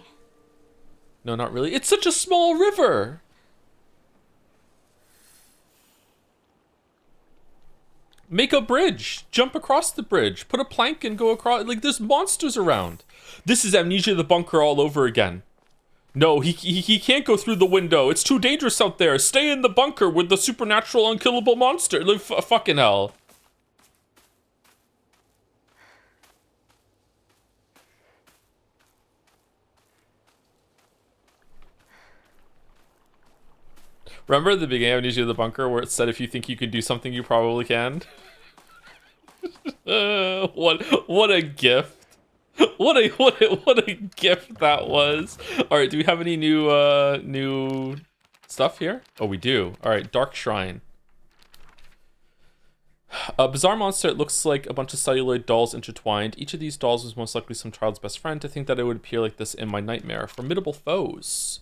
A: No, not really. It's such a small river. Make a bridge. Jump across the bridge. Put a plank and go across. Like, there's monsters around. This is Amnesia the Bunker all over again. No, he can't go through the window. It's too dangerous out there. Stay in the bunker with the supernatural unkillable monster. Like, fucking hell. Remember at the beginning of Amnesia the Bunker where it said if you think you can do something, you probably can? What a gift. What a gift that was. All right, do we have any new stuff here? Oh, we do. All right, Dark Shrine. A bizarre monster. It looks like a bunch of celluloid dolls intertwined. Each of these dolls was most likely some child's best friend. To think that it would appear like this in my nightmare. Formidable foes.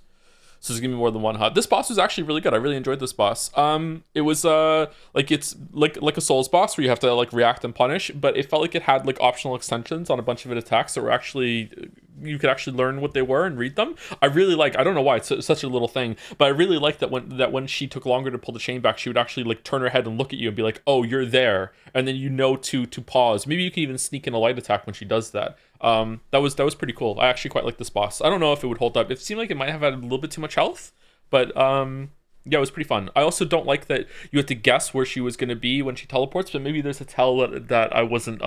A: So there's gonna be more than one hut. This boss was actually really good. I really enjoyed this boss. It was like it's like a Souls boss where you have to like react and punish, but it felt like it had like optional extensions on a bunch of its attacks that were actually you could actually learn what they were and read them. I really like. I don't know why it's such a little thing, but I really liked that when she took longer to pull the chain back, she would actually like turn her head and look at you and be like, "Oh, you're there," and then you know to pause. Maybe you can even sneak in a light attack when she does that. That was pretty cool. I actually quite like this boss. I don't know if it would hold up. It seemed like it might have had a little bit too much health, but yeah, it was pretty fun. I also don't like that you had to guess where she was going to be when she teleports, but maybe there's a tell that I wasn't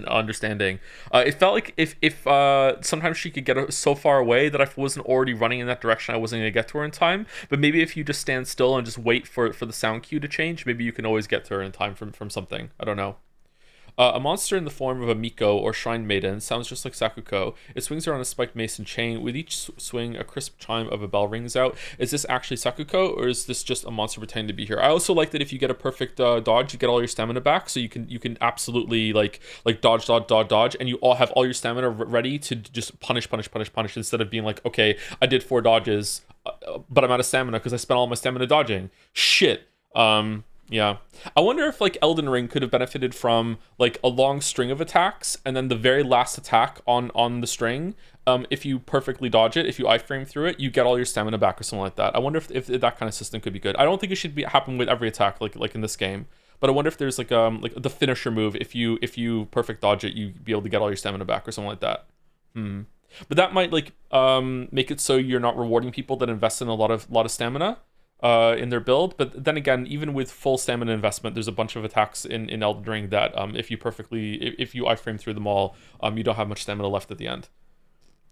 A: understanding. It felt like if sometimes she could get so far away that I wasn't already running in that direction, I wasn't going to get to her in time. But maybe if you just stand still and just wait for the sound cue to change, maybe you can always get to her in time from something. I don't know. A monster in the form of a Miko or Shrine Maiden sounds just like Sakuko. It swings around a spiked mason chain. With each swing, a crisp chime of a bell rings out. Is this actually Sakuko, or is this just a monster pretending to be here? I also like that if you get a perfect dodge, you get all your stamina back, so you can absolutely like dodge, and you all have all your stamina ready to just punish instead of being like, okay, I did 4 dodges, but I'm out of stamina because I spent all my stamina dodging. Shit. Yeah, I wonder if like Elden Ring could have benefited from like a long string of attacks and then the very last attack on the string. If you perfectly dodge it, if you iframe through it, you get all your stamina back or something like that. I wonder if that kind of system could be good. I don't think it should happen with every attack like in this game, but I wonder if there's like the finisher move. If you perfect dodge it, you be able to get all your stamina back or something like that. But that might like make it so you're not rewarding people that invest in a lot of stamina in their build. But then again, even with full stamina investment, there's a bunch of attacks in Elden Ring that if you iframe through them all, you don't have much stamina left at the end.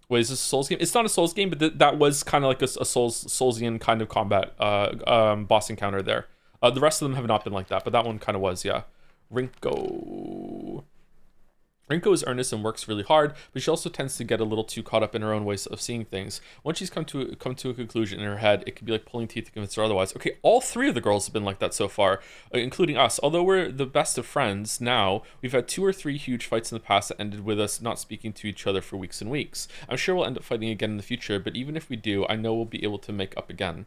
A: Wait, is this a Souls game? It's not a Souls game, but that was kind of like a Soulsian kind of combat boss encounter there. The rest of them have not been like that, but that one kind of was, yeah. Rinko is earnest and works really hard, but she also tends to get a little too caught up in her own ways of seeing things. Once she's come to a conclusion in her head, it can be like pulling teeth to convince her otherwise. Okay, all 3 of the girls have been like that so far, including us. Although we're the best of friends now, we've had 2 or 3 huge fights in the past that ended with us not speaking to each other for weeks and weeks. I'm sure we'll end up fighting again in the future, but even if we do, I know we'll be able to make up again.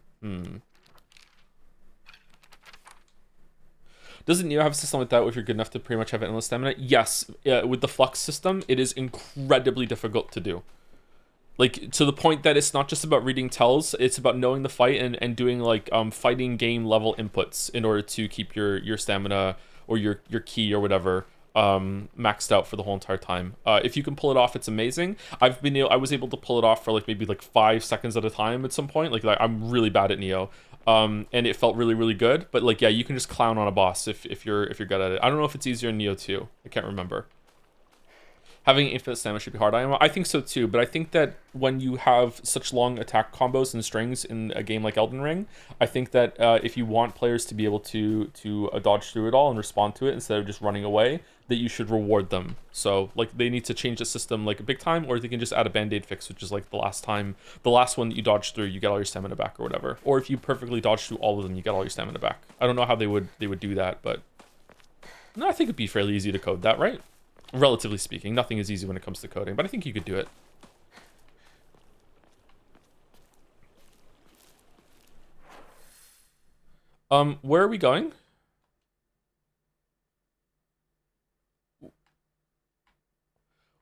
A: Doesn't Neo have a system like that if you're good enough to pretty much have endless stamina? Yes, with the flux system, it is incredibly difficult to do. Like, to the point that it's not just about reading tells, it's about knowing the fight and doing like fighting game level inputs in order to keep your stamina or your ki or whatever maxed out for the whole entire time. If you can pull it off, it's amazing. I was able to pull it off for like maybe like 5 seconds at a time at some point. Like I'm really bad at Neo. And it felt really, really good. But like, yeah, you can just clown on a boss if you're good at it. I don't know if it's easier in Neo 2. I can't remember. Having infinite stamina should be hard. I think so too, but I think that when you have such long attack combos and strings in a game like Elden Ring, I think that if you want players to be able to dodge through it all and respond to it instead of just running away, that you should reward them. So like they need to change the system like big time, or they can just add a band-aid fix, which is like the last one that you dodge through, you get all your stamina back or whatever. Or if you perfectly dodge through all of them, you get all your stamina back. I don't know how they would do that, but no, I think it'd be fairly easy to code that, right? Relatively speaking, nothing is easy when it comes to coding, but I think you could do it. Where are we going?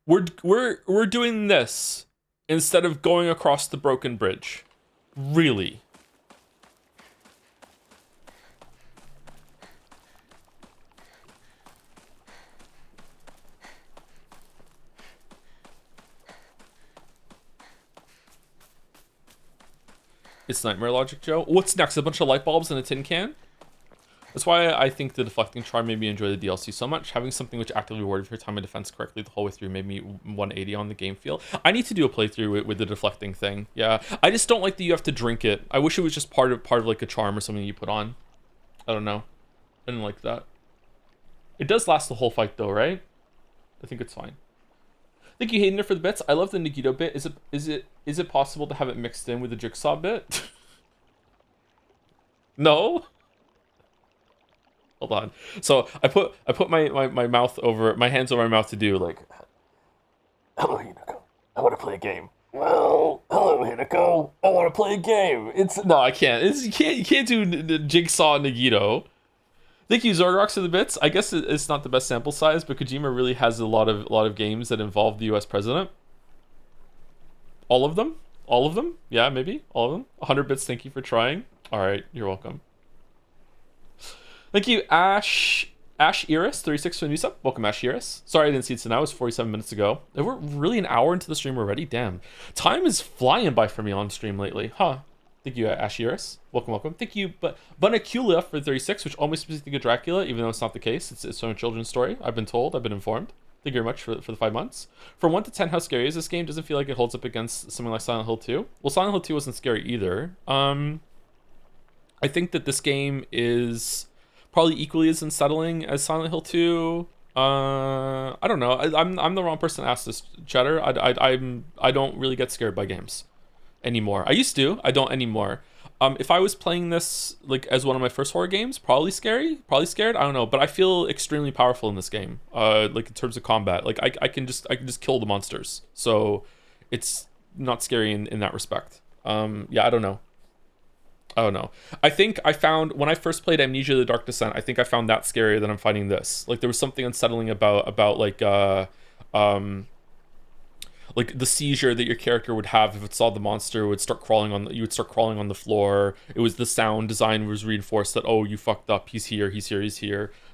A: We're doing this instead of going across the broken bridge. Really? It's nightmare logic, Joe. What's next? A bunch of light bulbs in a tin can? That's why I think the deflecting charm made me enjoy the DLC so much. Having something which actively rewarded for your time of defense correctly the whole way through made me 180 on the game feel. I need to do a playthrough with the deflecting thing. Yeah, I just don't like that you have to drink it. I wish it was just part of like a charm or something you put on. I don't know. I didn't like that. It does last the whole fight though, right? I think it's fine. Thank you, Hayden, for the bits. I love the Nagito bit. Is it possible to have it mixed in with the Jigsaw bit? No? Hold on. So I put my mouth over my hands over my mouth to do like, hello Hinako, I want to play a game. Well, hello Hinako, I want to play a game. No, I can't. You can't do the Jigsaw Nagito. Thank you, Zorgrox, for the bits. I guess it's not the best sample size, but Kojima really has a lot of games that involve the U.S. president. All of them? All of them? Yeah, maybe. All of them. 100 bits, thank you for trying. All right, you're welcome. Thank you, Ash Iris, 36 for the new sub. Welcome, Ash Iris. Sorry I didn't see it now. It was 47 minutes ago. We're really an hour into the stream already. Damn. Time is flying by for me on stream lately. Huh. Thank you, Ash Iris. Welcome, welcome. Thank you, Bunacula for 36, which almost makes me think of Dracula, even though it's not the case. It's from a children's story. I've been told. I've been informed. Thank you very much for the 5 months. From 1 to 10, how scary is this game? Doesn't feel like it holds up against something like Silent Hill 2. Well, Silent Hill 2 wasn't scary either. I think that this game is probably equally as unsettling as Silent Hill 2. I don't know. I'm the wrong person to ask this, Cheddar. I don't really get scared by games anymore. I used to. I don't anymore. If I was playing this like as one of my first horror games, probably scared. I don't know, but I feel extremely powerful in this game. Like in terms of combat, like I can just kill the monsters. So it's not scary in that respect. Yeah, I don't know. I think I found when I first played Amnesia: The Dark Descent, I think I found that scarier than I'm finding this. Like there was something unsettling about like the seizure that your character would have if it saw the monster. You would start crawling on the floor. It was the sound design was reinforced that, oh, you fucked up, he's here,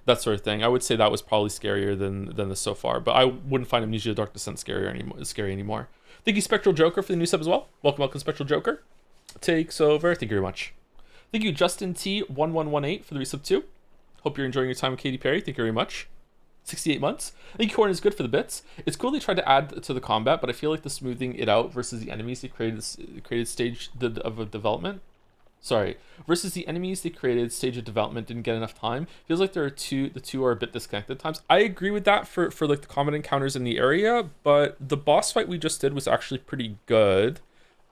A: that sort of thing. I would say that was probably scarier than this so far, but I wouldn't find Amnesia: The Dark Descent scary anymore. Thank you, Spectral Joker, for the new sub as well. Welcome, Spectral Joker. Takes over. Thank you very much. Thank you, Justin T1118, for the resub too. Hope you're enjoying your time with Katy Perry. Thank you very much. 68 months. I think Corn is good for the bits. It's cool they tried to add to the combat, but I feel like the smoothing it out versus the enemies they created stage of development. Sorry, versus the enemies they created stage of development didn't get enough time. Feels like the two are a bit disconnected at times. I agree with that for like the combat encounters in the area, but the boss fight we just did was actually pretty good.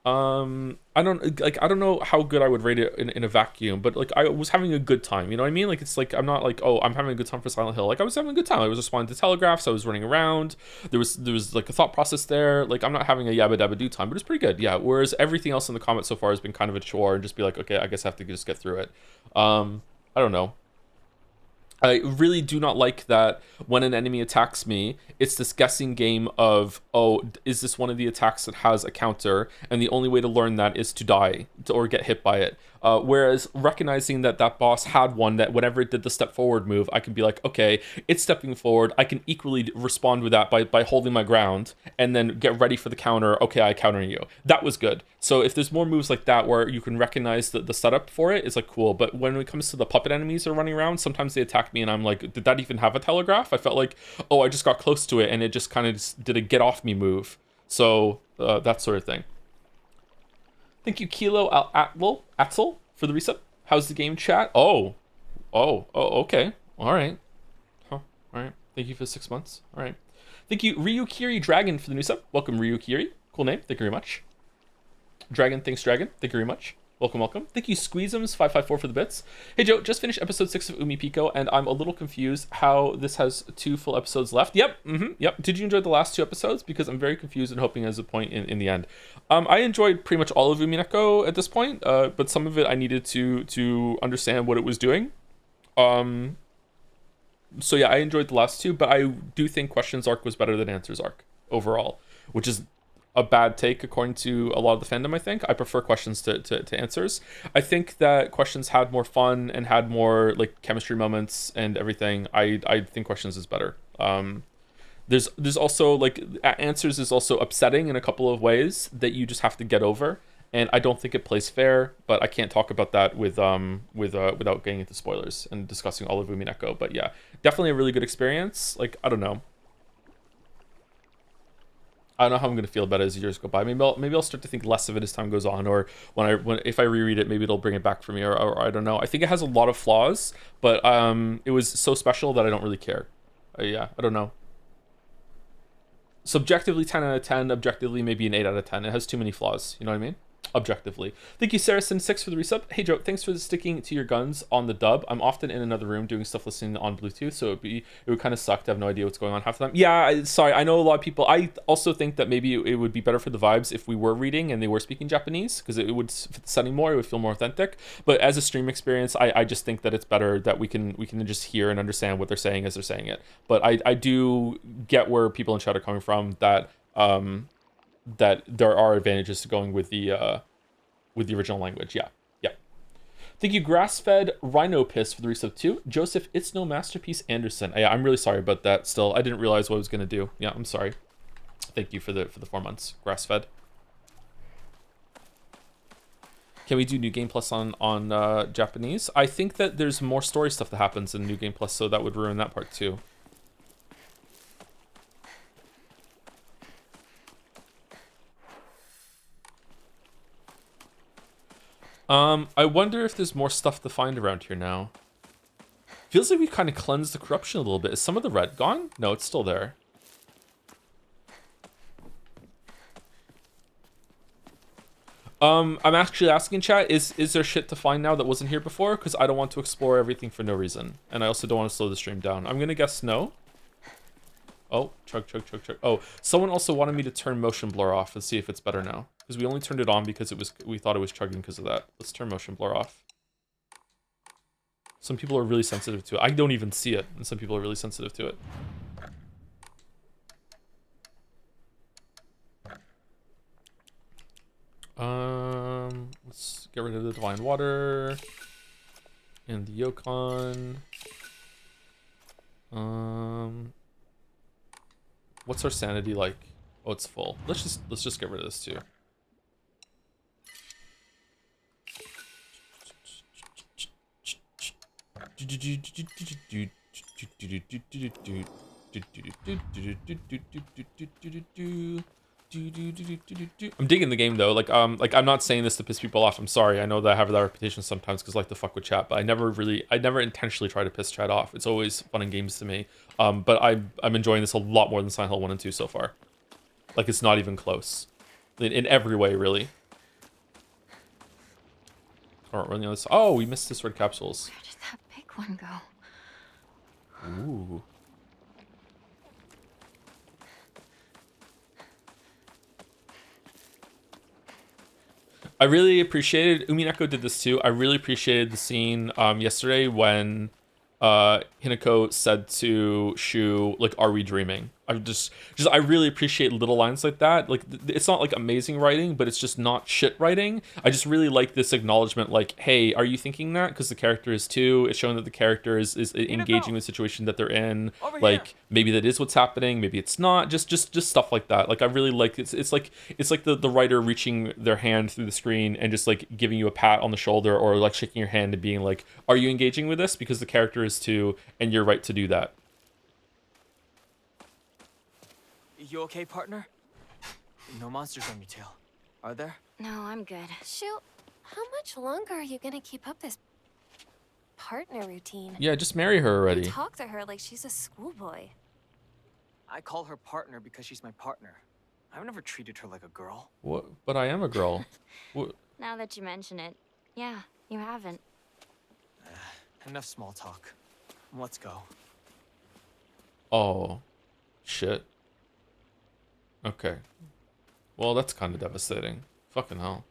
A: I don't know how good I would rate it in a vacuum, but like I was having a good time, you know what I mean? Like it's like I'm not like, oh, I'm having a good time for Silent Hill. Like I was having a good time. I was responding to telegraphs, I was running around, there was like a thought process there. Like I'm not having a yabba dabba do time, but it's pretty good. Yeah, whereas everything else in the combat so far has been kind of a chore and just be like, okay, I guess I have to just get through it. I don't know. I really do not like that when an enemy attacks me, it's this guessing game of, oh, is this one of the attacks that has a counter? And the only way to learn that is to die or get hit by it. Whereas recognizing that boss had one that whenever it did the step forward move, I can be like, okay, it's stepping forward. I can equally respond with that by holding my ground and then get ready for the counter. Okay, I counter you. That was good. So if there's more moves like that where you can recognize the setup for it, it's like cool. But when it comes to the puppet enemies that are running around, sometimes they attack attack me and I'm like, did that even have a telegraph? I felt like, oh, I just got close to it and it just kind of did a get off me move. So that sort of thing. Thank you, Kilo Atzel for the resub. How's the game, chat? Oh, okay. All right. Huh. All right. Thank you for the 6 months. All right. Thank you, Ryukiri Dragon, for the new sub. Welcome, Ryukiri. Cool name. Thank you very much. Dragon, thanks, Dragon. Thank you very much. Welcome, welcome. Thank you, Squeezums554 for the bits. Hey, Joe, just finished episode 6 of Umi Pico, and I'm a little confused how this has 2 full episodes left. Yep, yep. Did you enjoy the last 2 episodes? Because I'm very confused and hoping there's a point in the end. I enjoyed pretty much all of Umineko at this point, but some of it I needed to understand what it was doing. So yeah, I enjoyed the last 2, but I do think Questions arc was better than Answers arc overall, which is a bad take according to a lot of the fandom. I think I prefer Questions to Answers. I think that Questions had more fun and had more like chemistry moments and everything. I think Questions is better. There's also like Answers is also upsetting in a couple of ways that you just have to get over. And I don't think it plays fair, but I can't talk about that without getting into spoilers and discussing all of Umineko. But yeah, definitely a really good experience. Like, I don't know how I'm gonna feel about it as years go by. Maybe I'll start to think less of it as time goes on, or if I reread it, maybe it'll bring it back for me, or I don't know. I think it has a lot of flaws, but it was so special that I don't really care. Yeah, I don't know. Subjectively 10 out of 10, objectively maybe an 8 out of 10. It has too many flaws, you know what I mean? Objectively. Thank you, Saracen6 for the resub. Hey Joe, thanks for sticking to your guns on the dub. I'm often in another room doing stuff listening on Bluetooth, so it would kind of suck to have no idea what's going on half the time. Yeah, sorry, I know a lot of people. I also think that maybe it would be better for the vibes if we were reading and they were speaking Japanese, because it would fit the setting more, it would feel more authentic. But as a stream experience, I just think that it's better that we can just hear and understand what they're saying as they're saying it. But I do get where people in chat are coming from, that that there are advantages to going with the original language. Yeah. Thank you, Grass-Fed Rhino Piss for the resub 2. Joseph, it's no masterpiece Anderson. Yeah, I'm really sorry about that. Still, I didn't realize what I was gonna do. Yeah, I'm sorry. Thank you for the 4 months, Grass-Fed. Can we do New Game Plus on Japanese? I think that there's more story stuff that happens in New Game Plus, so that would ruin that part too. I wonder if there's more stuff to find around here now. Feels like we kind of cleansed the corruption a little bit. Is some of the red gone? No, it's still there. I'm actually asking chat, is there shit to find now that wasn't here before? Because I don't want to explore everything for no reason. And I also don't want to slow the stream down. I'm gonna guess no. Oh, chug. Oh, someone also wanted me to turn motion blur off and see if it's better now. Because we only turned it on because we thought it was chugging because of that. Let's turn motion blur off. Some people are really sensitive to it. I don't even see it, and some people are really sensitive to it. Let's get rid of the divine water and the Yokon. What's our sanity like? Oh, it's full. Let's just get rid of this too. I'm digging the game though. Like I'm not saying this to piss people off. I'm sorry. I know that I have that reputation sometimes because I like to fuck with chat, but I never intentionally try to piss chat off. It's always fun and games to me. But I'm enjoying this a lot more than Silent Hill 1 and 2 so far. Like, it's not even close in every way, really. All right, we're on the other side. Oh, we missed this red capsules.
C: Where did that big one go?
A: Ooh. I really appreciated, Umineko did this too. I really appreciated the scene yesterday when Hinako said to Shu, like, are we dreaming? I really appreciate little lines like that. Like it's not like amazing writing, but it's just not shit writing. I just really like this acknowledgement, like, hey, are you thinking that? Because the character is too. It's showing that the character is engaging with the situation that they're in.
F: Over
A: Like
F: here.
A: maybe that is what's happening, maybe it's not. Just stuff like that. Like I really like it's like the writer reaching their hand through the screen and just like giving you a pat on the shoulder or like shaking your hand and being like, are you engaging with this? Because the character is too, and you're right to do that.
F: You okay, partner? No monsters on your tail, are there?
C: No, I'm good.
B: Shoot, how much longer are you gonna keep up this partner routine?
A: Yeah, just marry her
B: You
A: already.
B: talk to her like she's a schoolboy.
F: I call her partner because she's my partner. I've never treated her like a girl.
A: What? But I am a girl. What?
C: Now that you mention it, yeah, you haven't.
F: Enough small talk. Let's go.
A: Oh, shit. Okay. Well, that's kind of devastating. Fucking hell.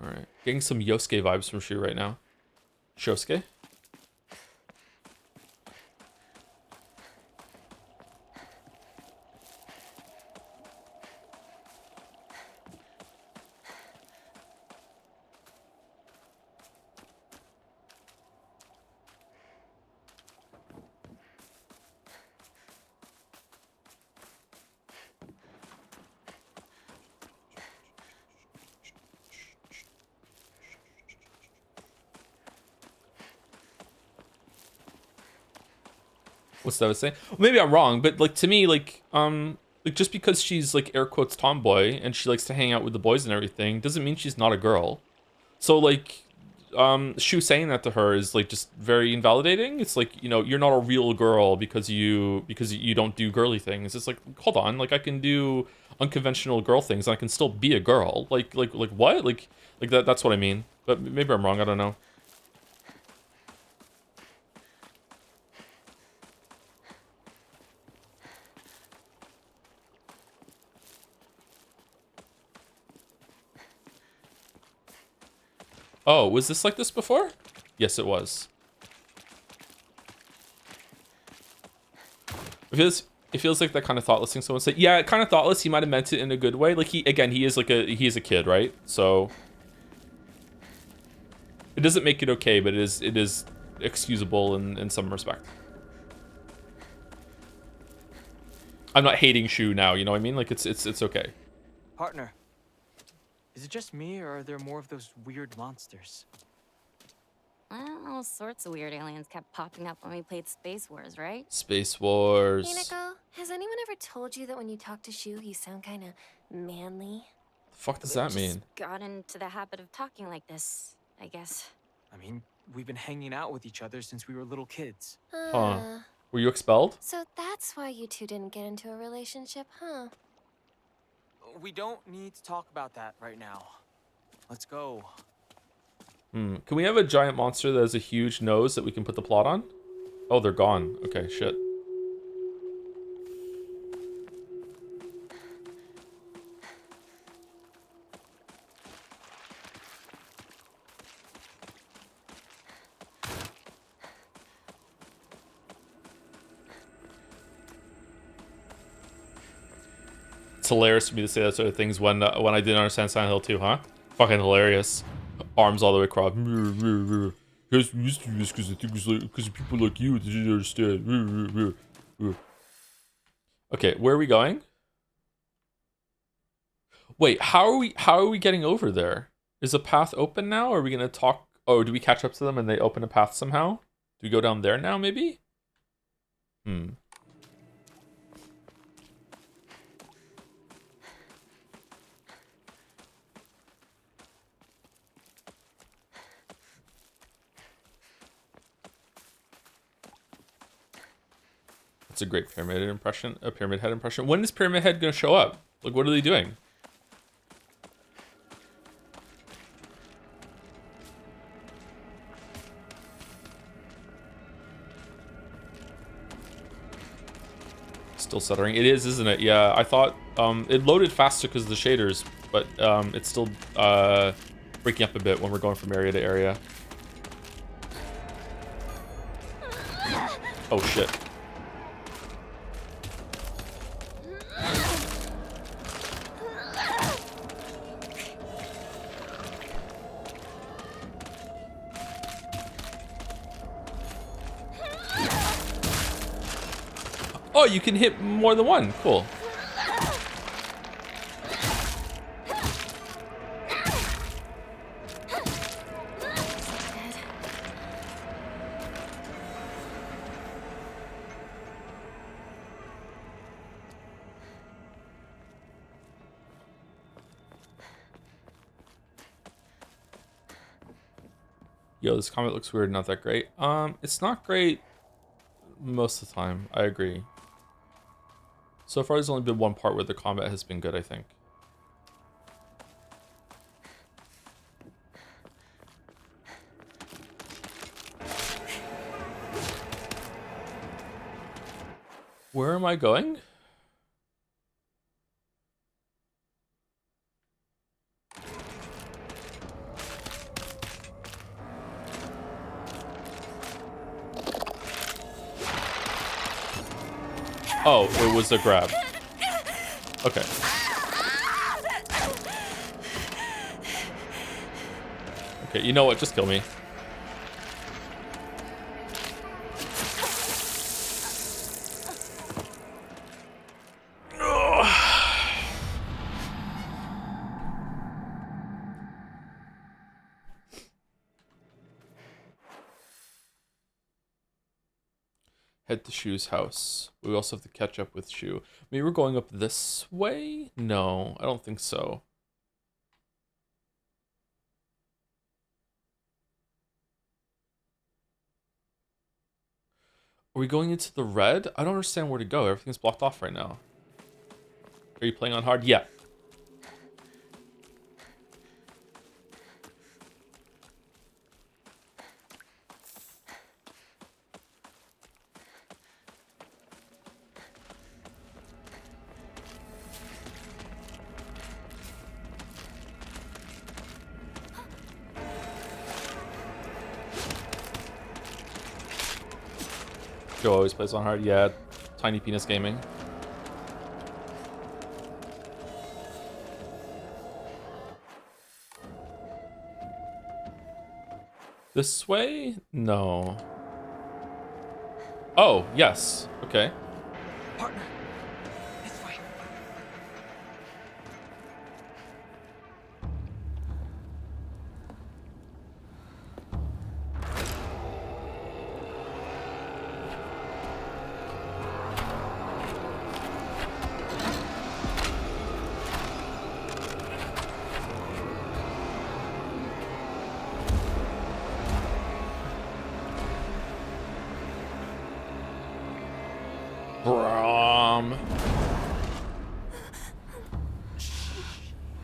A: Alright. Getting some Yosuke vibes from Shu right now. Shosuke? What's that saying? Well, maybe I'm wrong, but like to me, like just because she's like air quotes tomboy and she likes to hang out with the boys and everything doesn't mean she's not a girl. So like Shu saying that to her is like just very invalidating. It's like, you know, you're not a real girl because you don't do girly things. It's like, hold on, like I can do unconventional girl things and I can still be a girl. Like what? Like that's what I mean. But maybe I'm wrong, I don't know. Oh, was this like this before? Yes, it was. It feels like that kind of thoughtless thing someone said. Yeah, kind of thoughtless. He might have meant it in a good way. Like he is a kid, right? So it doesn't make it okay, but it is excusable in some respect. I'm not hating Shu now, you know what I mean? Like it's okay.
F: Partner, is it just me or are there more of those weird monsters?
C: Well, all sorts of weird aliens kept popping up when we played Space Wars, right?
A: Space Wars.
B: Hinako, has anyone ever told you that when you talk to Shu, you sound kind of manly?
A: The fuck does that
C: Just
A: mean?
C: got into the habit of talking like this, I guess.
F: I mean, we've been hanging out with each other since we were little kids.
A: Huh. Were you expelled?
B: So that's why you two didn't get into a relationship, huh?
F: We don't need to talk about that right now. Let's go.
A: Can we have a giant monster that has a huge nose that we can put the plot on? Oh, they're gone. Okay, shit. It's hilarious for me to say that sort of things when I didn't understand Silent Hill 2, huh? Fucking hilarious. Arms all the way across. Guys, we used to do this because I think it's like because of people like you that didn't understand. Okay, where are we going? Wait, how are we getting over there? Is a path open now? Are we gonna talk? Oh, do we catch up to them and they open a path somehow? Do we go down there now, maybe? That's a great pyramid impression. A pyramid head impression. When is Pyramid Head gonna show up? Like, what are they doing? Still stuttering. It is, isn't it? Yeah, I thought it loaded faster because of the shaders, but it's still breaking up a bit when we're going from area to area. Oh shit. Oh, you can hit more than one. Cool. Yo, this comet looks weird, not that great. It's not great most of the time, I agree. So far, there's only been one part where the combat has been good, I think. Where am I going? Oh, it was a grab. Okay. Okay, you know what? Just kill me. Head to Shu's house. We also have to catch up with Shu. Maybe we're going up this way? No, I don't think so. Are we going into the red? I don't understand where to go. Everything's blocked off right now. Are you playing on hard? Yeah. Joe always plays on hard. Yeah, Tiny Penis Gaming. This way? No. Oh, yes. Okay.
F: Partner, this way.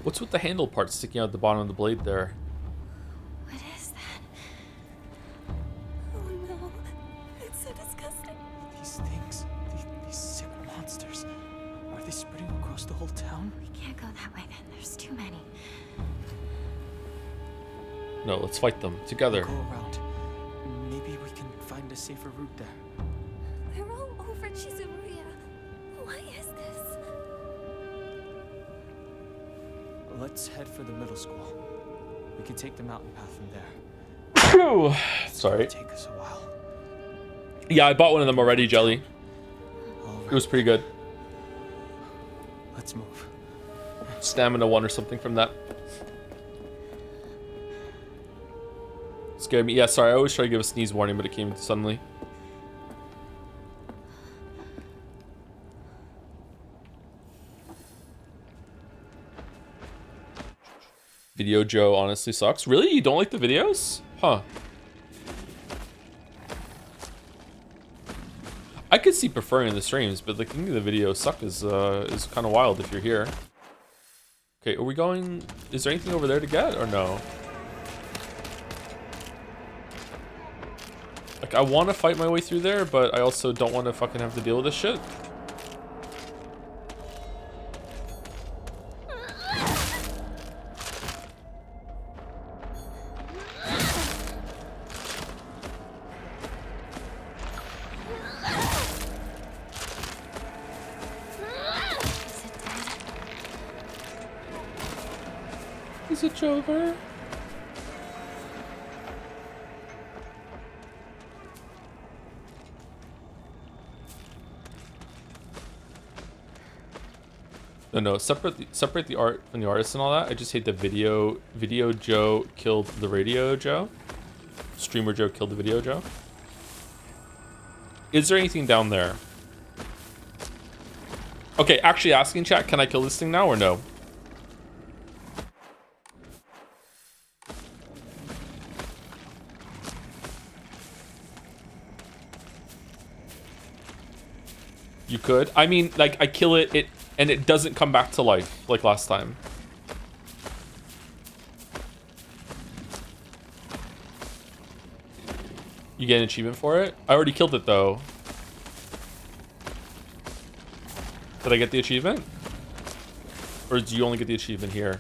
A: What's with the handle part sticking out the bottom of the blade there?
B: What is that? Oh no. It's so disgusting.
F: These things, these sick monsters, are they spreading across the whole town?
B: We can't go that way then. There's too many.
A: No, let's fight them together.
F: Go around. Maybe we can find a safer route there.
B: We're all over Chizuruya. Why is this?
F: Let's head for the middle school. We can take the mountain path from there.
A: Whew. Sorry.
F: It'll take us a while.
A: Yeah, I bought one of them already, Jelly.
F: All right.
A: It was pretty good.
F: Let's move.
A: Stamina 1 or something from that. Scared me. Yeah, sorry, I always try to give a sneeze warning, but it came suddenly. Video Joe honestly sucks. Really? You don't like the videos? Huh. I could see preferring the streams, but like thinking the videos suck is kind of wild if you're here. Okay, are we going... Is there anything over there to get, or no? Like, I want to fight my way through there, but I also don't want to fucking have to deal with this shit. Is it over? No. Separate the art from the artist and all that. I just hate the video Joe killed the radio Joe. Streamer Joe killed the video Joe. Is there anything down there? Okay, actually asking chat, can I kill this thing now or no? You could. I mean, like, I kill it, and it doesn't come back to life like last time. You get an achievement for it? I already killed it, though. Did I get the achievement? Or do you only get the achievement here?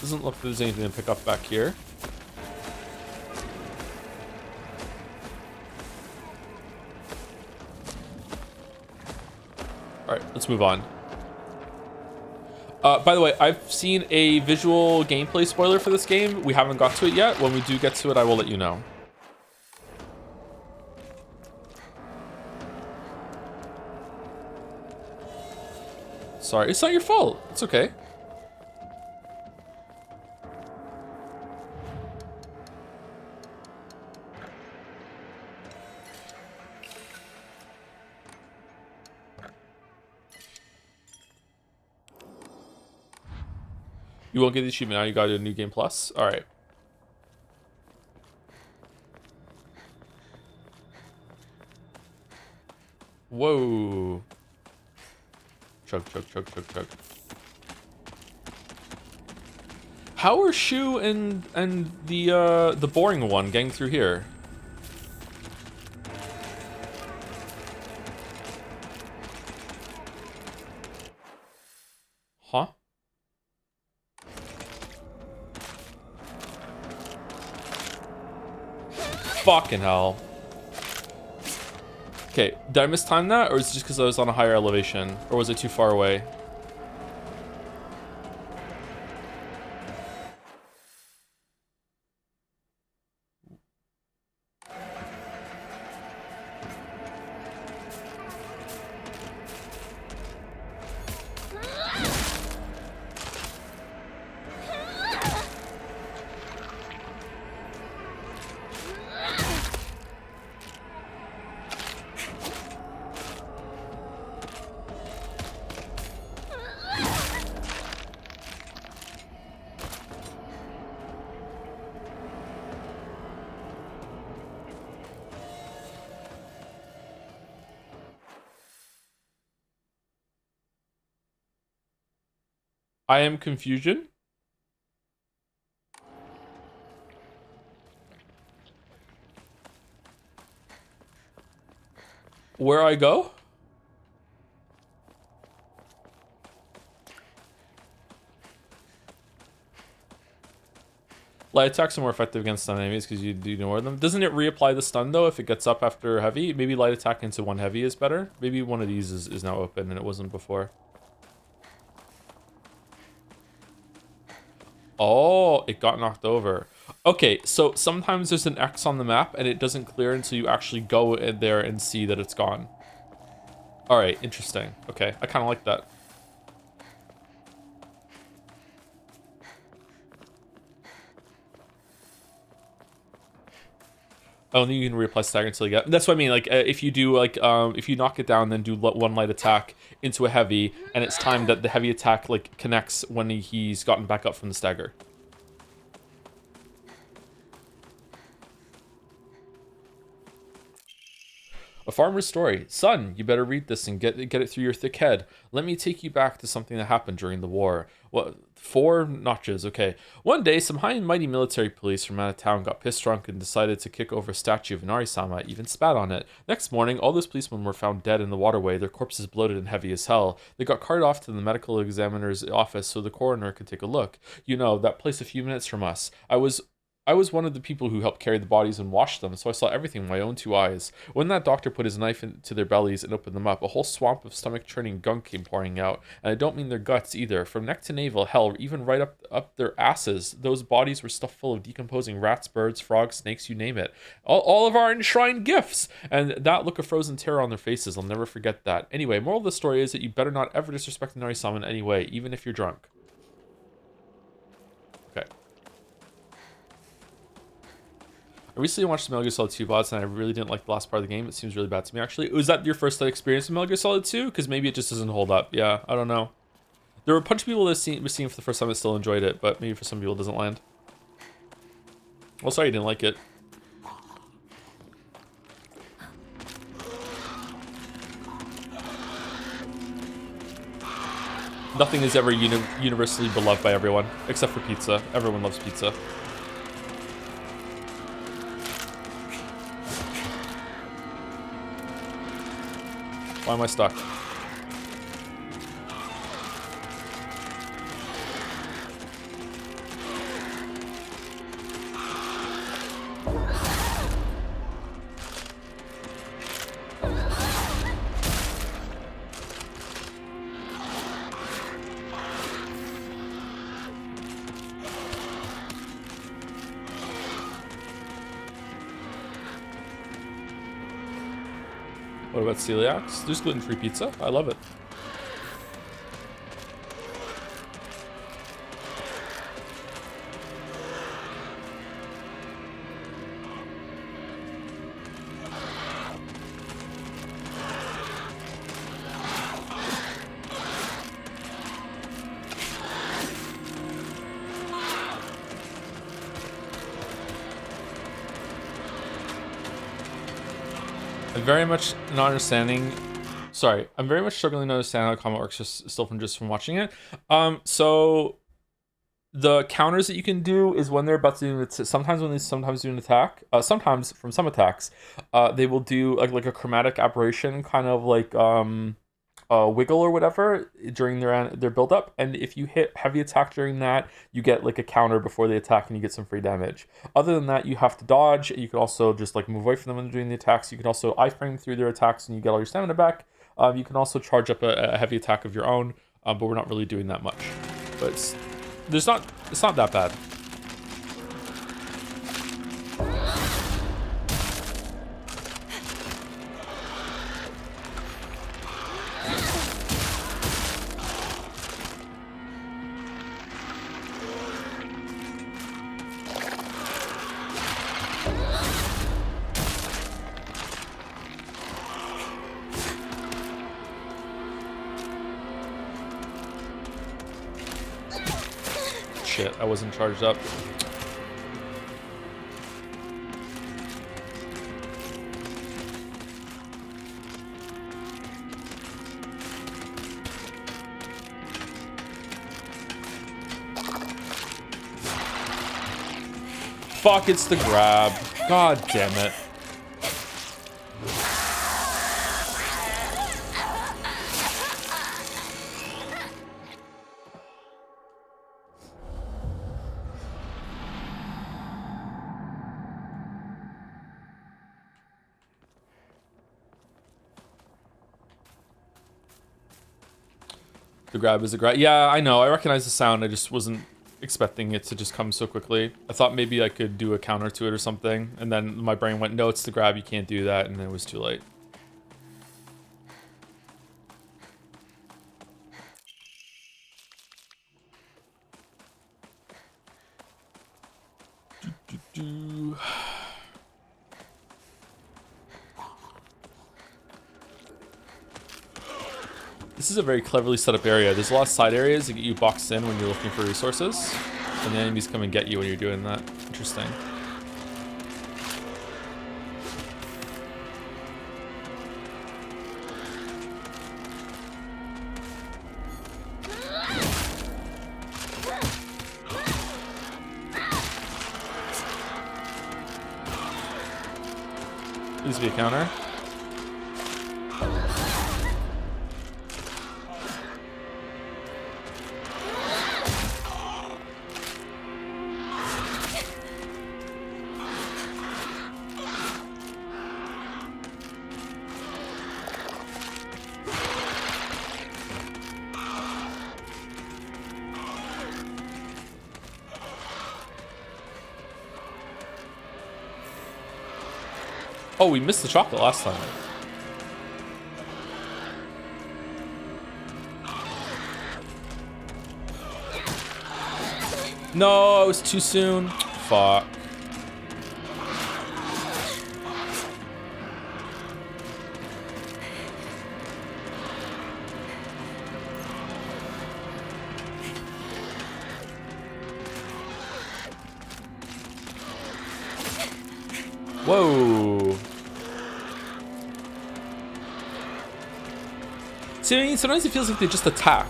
A: Doesn't look like there's anything to pick up back here. Alright, let's move on. By the way, I've seen a visual gameplay spoiler for this game. We haven't got to it yet. When we do get to it, I will let you know. Sorry, it's not your fault. It's okay. You won't get the achievement now. You got a new game plus. All right. Whoa. Chug. How are Shu and the boring one getting through here? Huh? Fucking hell. Okay, did I mistime that, or is it just because I was on a higher elevation? Or was it too far away? I am confusion. Where I go? Light attacks are more effective against stun enemies because you do ignore them. Doesn't it reapply the stun though if it gets up after heavy? Maybe light attack into one heavy is better. Maybe one of these is now open and it wasn't before. Oh, it got knocked over. Okay, so sometimes there's an X on the map and it doesn't clear until you actually go in there and see that it's gone. All right, interesting. Okay, I kind of like that. I don't think you can reapply stagger until you get. That's what I mean. Like, if you do like, if you knock it down, then do one light attack into a heavy, and it's timed that the heavy attack like connects when he's gotten back up from the stagger. A farmer's story. Son, you better read this and get it through your thick head. Let me take you back to something that happened during the war. What? 4 notches, okay. One day, some high and mighty military police from out of town got pissed drunk and decided to kick over a statue of Inari-sama, even spat on it. Next morning, all those policemen were found dead in the waterway, their corpses bloated and heavy as hell. They got carted off to the medical examiner's office so the coroner could take a look. You know, that place a few minutes from us. I was I was one of the people who helped carry the bodies and wash them, so I saw everything with my own 2 eyes. When that doctor put his knife into their bellies and opened them up, a whole swamp of stomach-churning gunk came pouring out. And I don't mean their guts either. From neck to navel, hell, even right up their asses, those bodies were stuffed full of decomposing rats, birds, frogs, snakes, you name it. All of our enshrined gifts! And that look of frozen terror on their faces, I'll never forget that. Anyway, moral of the story is that you better not ever disrespect the Nari-sama in any way, even if you're drunk. Okay. I recently watched Metal Gear Solid 2 bots, and I really didn't like the last part of the game. It seems really bad to me, actually. Was that your first experience with Metal Gear Solid 2? Because maybe it just doesn't hold up. Yeah, I don't know. There were a bunch of people that were seeing it for the first time that still enjoyed it, but maybe for some people it doesn't land. Well, sorry you didn't like it. Nothing is ever universally beloved by everyone, except for pizza. Everyone loves pizza. Why am I stuck? What about celiacs? There's gluten-free pizza. I love it. I'm very much not understanding. Sorry, I'm very much struggling to understand how combat works still from watching it. So the counters that you can do is when they're about to do it. Sometimes do an attack. Sometimes from some attacks, they will do like a chromatic aberration, kind of like wiggle or whatever during their build up. And if you hit heavy attack during that, you get like a counter before they attack, and you get some free damage. Other than that, you have to dodge. You can also just like move away from them when they're doing the attacks. You can also iframe through their attacks, and you get all your stamina back. You can also charge up a heavy attack of your own, but we're not really doing that much. But it's not that bad. Shit, I wasn't charged up. Fuck, it's the grab. God damn it. The grab is a grab. Yeah, I know. I recognize the sound. I just wasn't expecting it to just come so quickly. I thought maybe I could do a counter to it or something. And then my brain went, no, it's the grab. You can't do that. And then it was too late. This is a very cleverly set up area. There's a lot of side areas that get you boxed in when you're looking for resources. And the enemies come and get you when you're doing that. Interesting. Please be a counter. Oh, we missed the chocolate last time. No, it was too soon. Fuck. Whoa. See, I mean, sometimes it feels like they just attack.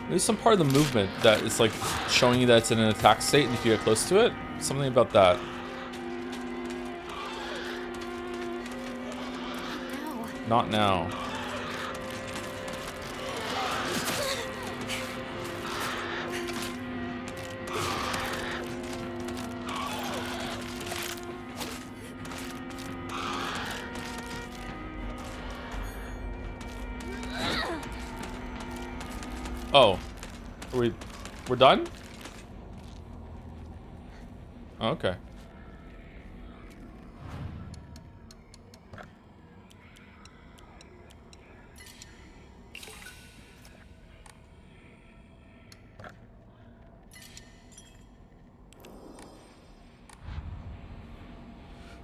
A: There's some part of the movement that is like showing you that it's in an attack state, and if you get close to it, something about that. Not now. Oh, we're done? Oh, okay.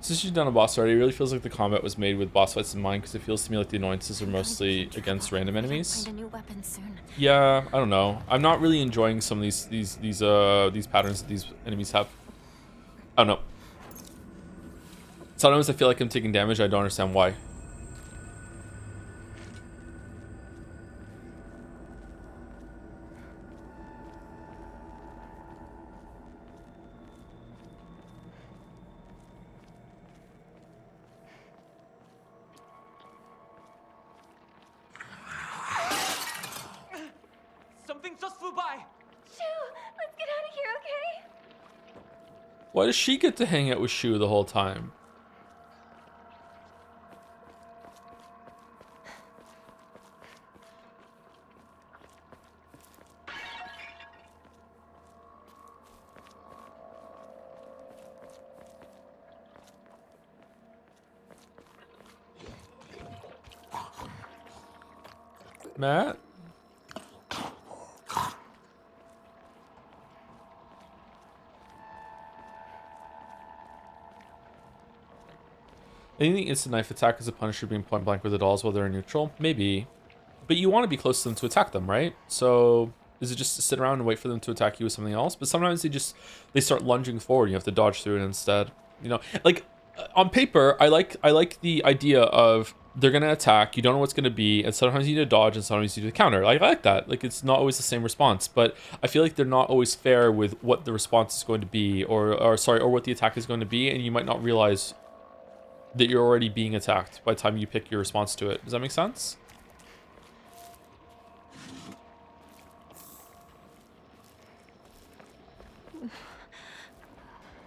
A: Since you've done a boss already, it really feels like the combat was made with boss fights in mind, because it feels to me like the annoyances are mostly against random enemies.
C: Find a new weapon soon.
A: Yeah, I don't know. I'm not really enjoying some of these patterns that these enemies have. I don't know. Sometimes I feel like I'm taking damage. I don't understand why.
F: Something just flew by.
B: Shoo, let's get out of here, okay?
A: Why does she get to hang out with Shu the whole time? Matt? Anything instant knife attack as a punisher being point blank with the dolls while they're neutral? Maybe. But you want to be close to them to attack them, right? So is it just to sit around and wait for them to attack you with something else? But sometimes they start lunging forward and you have to dodge through it instead. You know, like on paper, I like the idea of they're going to attack, you don't know what's going to be, and sometimes you need to dodge and sometimes you need to counter. Like, I like that. Like, it's not always the same response, but I feel like they're not always fair with what the response is going to be, or what the attack is going to be, and you might not realize that you're already being attacked by the time you pick your response to it. Does that make sense?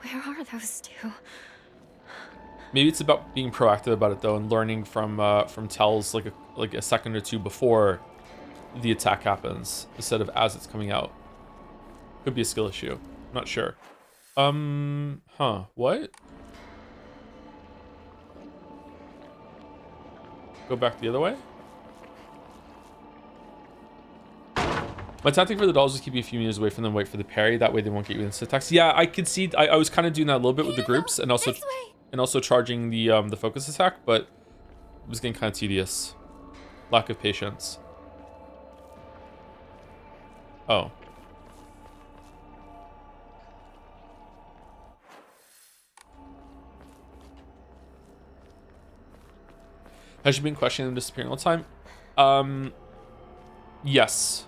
C: Where are those two?
A: Maybe it's about being proactive about it though, and learning from tells like a second or two before the attack happens instead of as it's coming out. Could be a skill issue. I'm not sure. What? Go back the other way? My tactic for the dolls is keep you a few meters away from them, wait for the parry. That way they won't get you instant attacks. Yeah, I could see. I was kind of doing that a little bit with the groups, and also charging the focus attack, but it was getting kind of tedious. Lack of patience. Oh. Has she been questioning them disappearing all the time? Yes.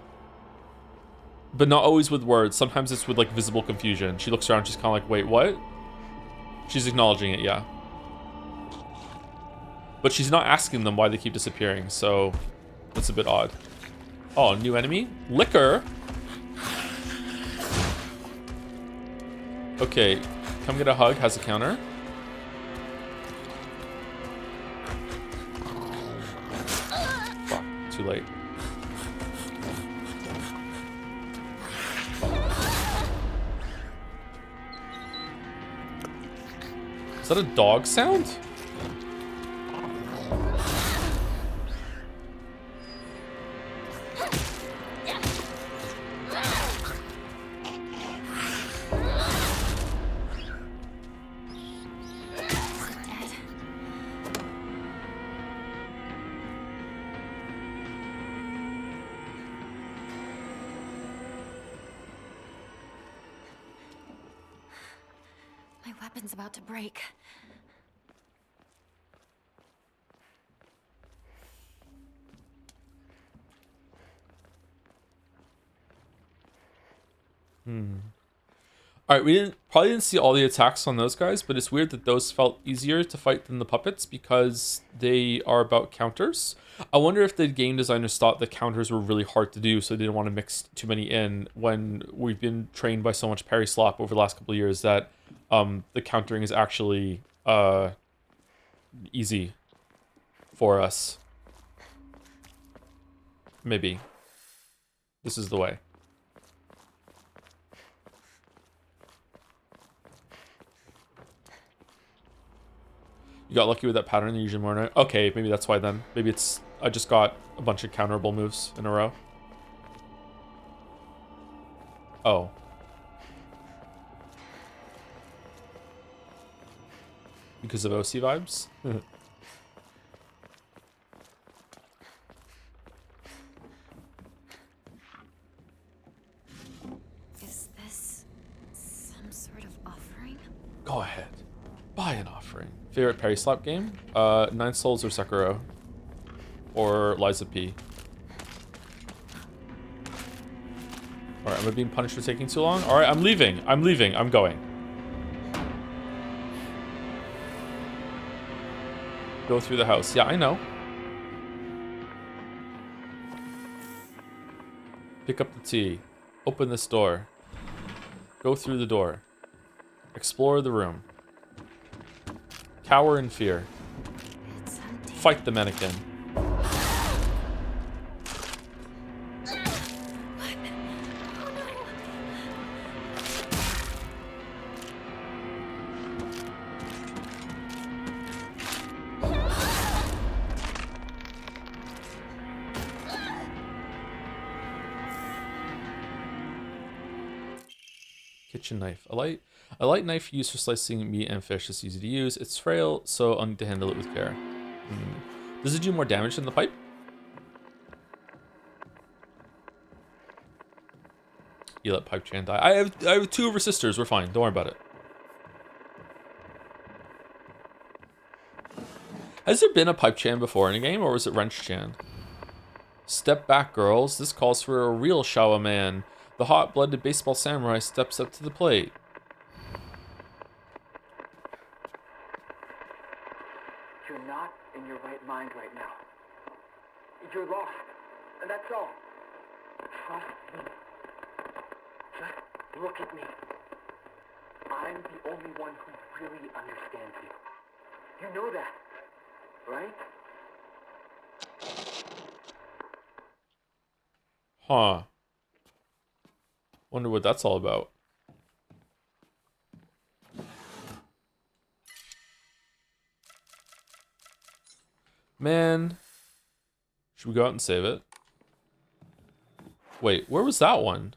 A: But not always with words. Sometimes it's with like visible confusion. She looks around, she's kind of like, wait, what? She's acknowledging it, yeah. But she's not asking them why they keep disappearing, so that's a bit odd. Oh, new enemy? Liquor? Okay, come get a hug, has a counter. Fuck, too late. Is that a dog sound?
C: My weapon's about to break.
A: All right, we probably didn't see all the attacks on those guys, but it's weird that those felt easier to fight than the puppets because they are about counters. I wonder if the game designers thought the counters were really hard to do, so they didn't want to mix too many in when we've been trained by so much parry slap over the last couple of years that the countering is actually easy for us. Maybe. This is the way. You got lucky with that pattern, they're usually more annoying. Okay, maybe that's why then. Maybe it's... I just got a bunch of counterable moves in a row. Oh. Because of OC vibes?
C: Is this some sort of offering?
A: Go ahead. Buy an offering. Favorite parry slap game? Nine Souls or Sekiro. Or Liza P. Alright, am I being punished for taking too long? Alright, I'm leaving. I'm leaving. I'm going. Go through the house. Yeah, I know. Pick up the tea. Open this door. Go through the door. Explore the room. Cower in fear.
C: It's empty.
A: Fight the mannequin. Kitchen knife. A light knife used for slicing meat and fish is easy to use. It's frail, so I'll need to handle it with care. Does it do more damage than the pipe? You let Pipe Chan die. I have two of her sisters. We're fine. Don't worry about it. Has there been a Pipe Chan before in a game, or was it Wrench Chan? Step back, girls. This calls for a real Shawa man. The hot-blooded baseball samurai steps up to the plate.
G: You're not in your right mind right now. You're lost, and that's all. Trust me. Just look at me. I'm the only one who really understands you. You know that, right?
A: Huh. Wonder what that's all about. Man. Should we go out and save it? Wait, where was that one?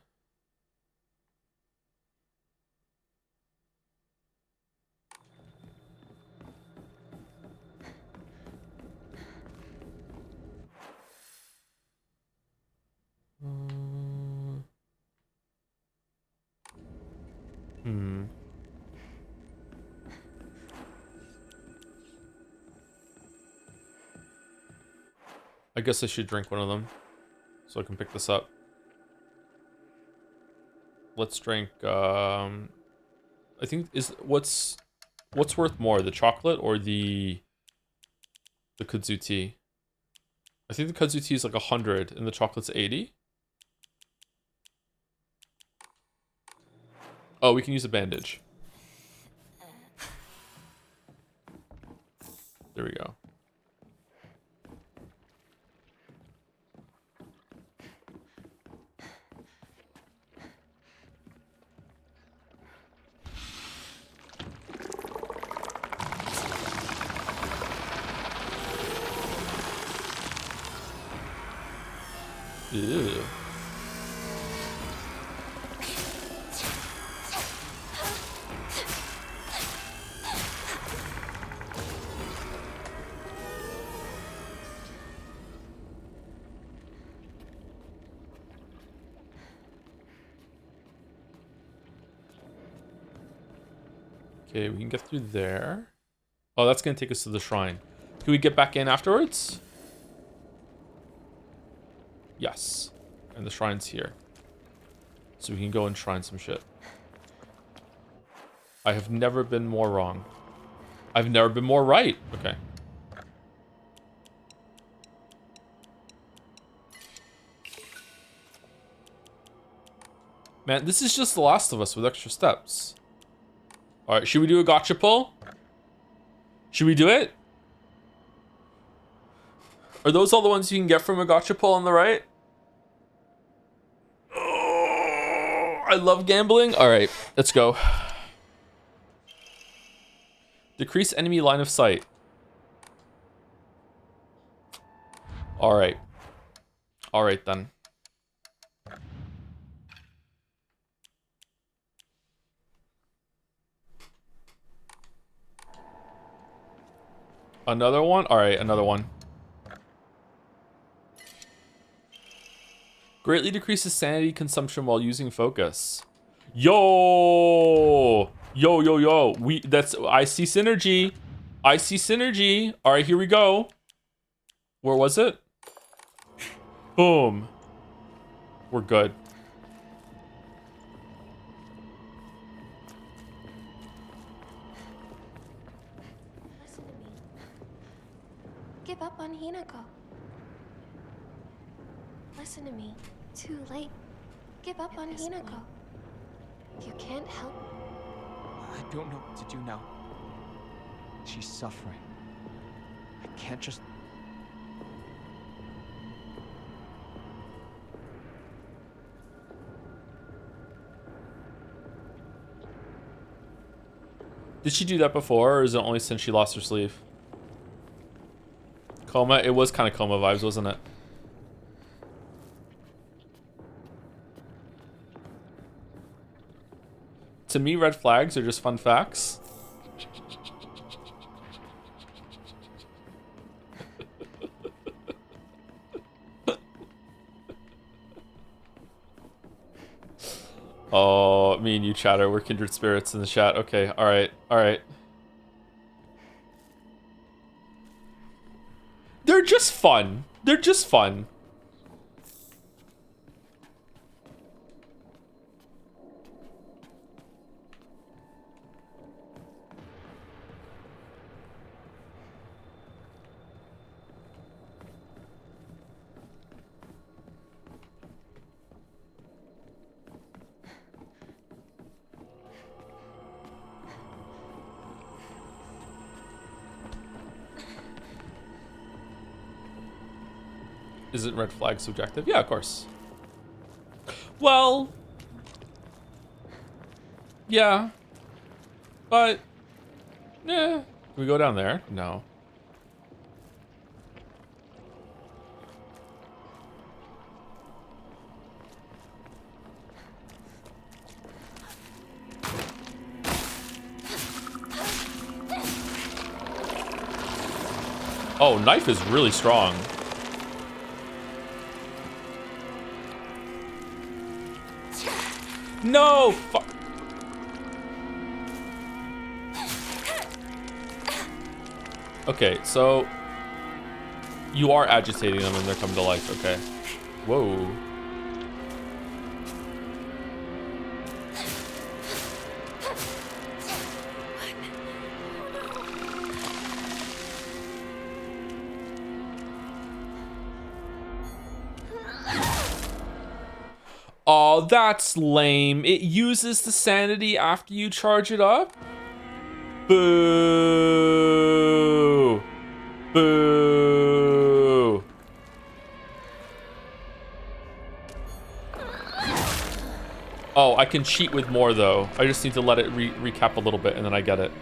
A: I guess I should drink one of them so I can pick this up. Let's drink I think what's worth more, the chocolate or the kudzu tea? I think the kudzu tea is like 100 and the chocolate's 80. Oh, we can use a bandage. There we go. Ew. Okay, we can get through there. Oh, that's going to take us to the shrine. Can we get back in afterwards? Yes. And the shrine's here. So we can go and shrine some shit. I have never been more wrong. I've never been more right. Okay. Man, this is just The Last of Us with extra steps. Alright, should we do a gotcha pull? Should we do it? Are those all the ones you can get from a gotcha pull on the right? Oh, I love gambling. Alright, let's go. Decrease enemy line of sight. Alright. Alright then. Another one? Alright, another one. Greatly decreases sanity consumption while using focus. Yo! Yo, yo, yo. I see synergy. I see synergy. Alright, here we go. Where was it? Boom. We're good.
B: Listen to me. Give up on Hinako. Listen to me. Too late. Give up on Hinako. You can't help.
F: I don't know what to do now. She's suffering. I can't just...
A: Did she do that before, or is it only since she lost her sleeve? Coma? It was kind of coma vibes, wasn't it? To me, red flags are just fun facts. Oh, me and you, chatter. We're kindred spirits in the chat. Okay, alright, alright. They're just fun. They're just fun. Isn't red flag subjective? Yeah, of course. Well, yeah, but yeah. Can we go down there? No. Oh, knife is really strong. No! Fuck. Okay, so you are agitating them and they're coming to life, okay. Whoa. Oh, that's lame. It uses the sanity after you charge it up? Boo. Boo. Oh, I can cheat with more though. I just need to let it recap a little bit and then I get it.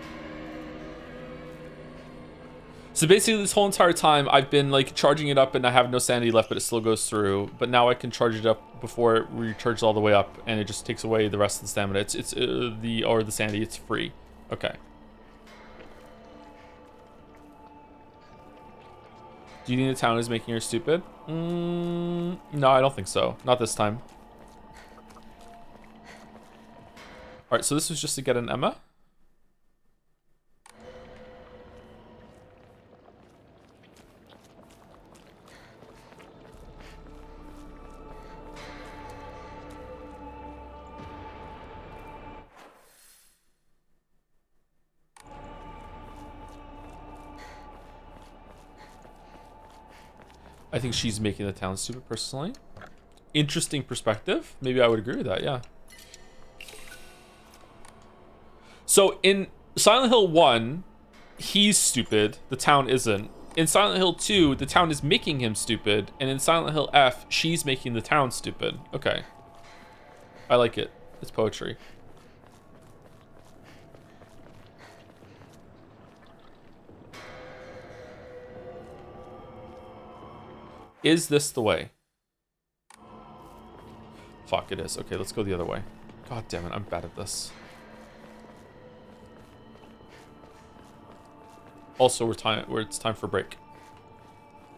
A: So basically this whole entire time I've been like charging it up and I have no sanity left, but it still goes through. But now I can charge it up before it recharges all the way up, and it just takes away the rest of the stamina. It's the sanity. It's free. Okay. Do you think the town is making her stupid? No, I don't think so. Not this time. All right, so this was just to get an Emma. I think she's making the town stupid, personally. Interesting perspective. Maybe I would agree with that, yeah. So in Silent Hill 1, he's stupid. The town isn't. In Silent Hill 2, the town is making him stupid. And in Silent Hill F, she's making the town stupid. Okay. I like it. It's poetry. Is this the way? Fuck, it is. Okay, let's go the other way. God damn it, I'm bad at this. Also, it's time for break.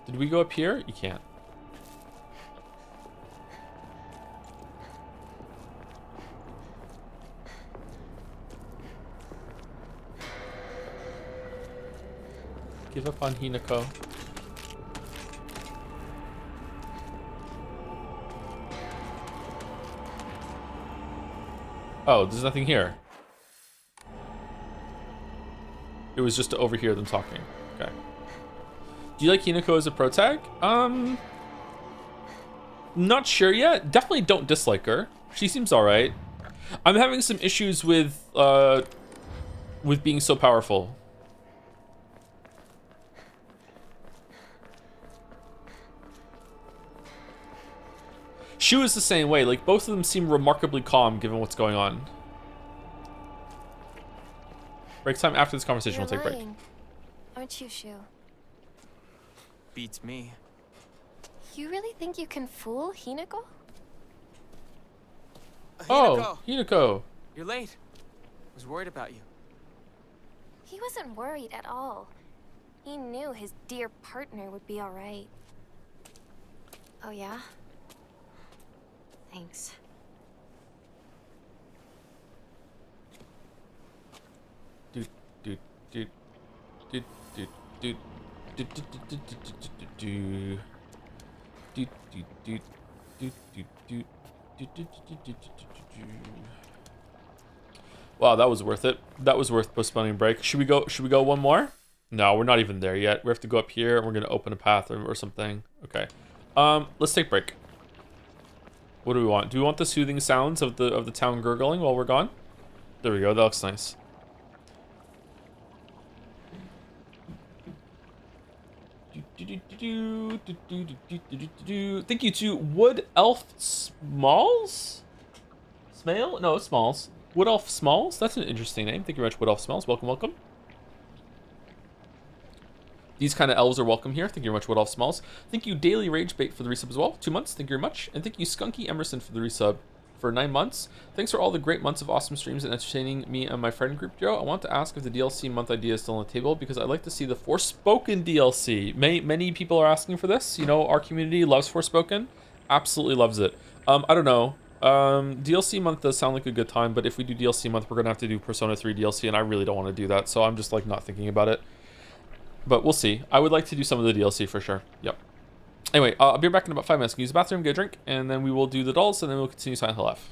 A: Did we go up here? You can't. Give up on Hinako. Oh, there's nothing here. It was just to overhear them talking. Okay. Do you like Hinako as a pro tag? Not sure yet. Definitely don't dislike her. She seems alright. I'm having some issues with being so powerful. Shu is the same way. Like, both of them seem remarkably calm given what's going on. Break time after this conversation.
B: You're
A: We'll take a break.
B: lying, aren't you, Shu?
F: Beats me.
B: You really think you can fool Hinako?
A: Oh, Hinako.
F: You're late. Was worried about you.
B: He wasn't worried at all. He knew his dear partner would be all right.
C: Oh, yeah? Thanks.
A: Dude, dude, dude, dude, dude, dude, dude, dude, dude, dude, dude, dude, dude, dude, dude. Wow, that was worth it. That was worth postponing break. Should we go one more? No, we're not even there yet. We have to go up here and we're gonna open a path or something. Okay. Let's take a break. What do we want? Do we want the soothing sounds of the town gurgling while we're gone? There we go. That looks nice. Thank you to Wood Elf Smalls? Smale? No, it's Smalls. Wood Elf Smalls? That's an interesting name. Thank you very much, Wood Elf Smalls. Welcome, welcome. These kind of elves are welcome here. Thank you very much, Wood Elf Smalls. Thank you, Daily Rage Bait, for the resub as well. 2 months. Thank you very much. And thank you, Skunky Emerson, for the resub for 9 months. Thanks for all the great months of awesome streams and entertaining me and my friend group, Joe. I want to ask if the DLC month idea is still on the table because I'd like to see the Forspoken DLC. Many people are asking for this. You know, our community loves Forspoken. Absolutely loves it. I don't know. DLC month does sound like a good time, but if we do DLC month, we're going to have to do Persona 3 DLC, and I really don't want to do that, so I'm just, like, not thinking about it. But we'll see. I would like to do some of the DLC for sure. Yep. Anyway, I'll be back in about 5 minutes. Use the bathroom, get a drink, and then we will do the dolls, and then we'll continue Silent Hill F.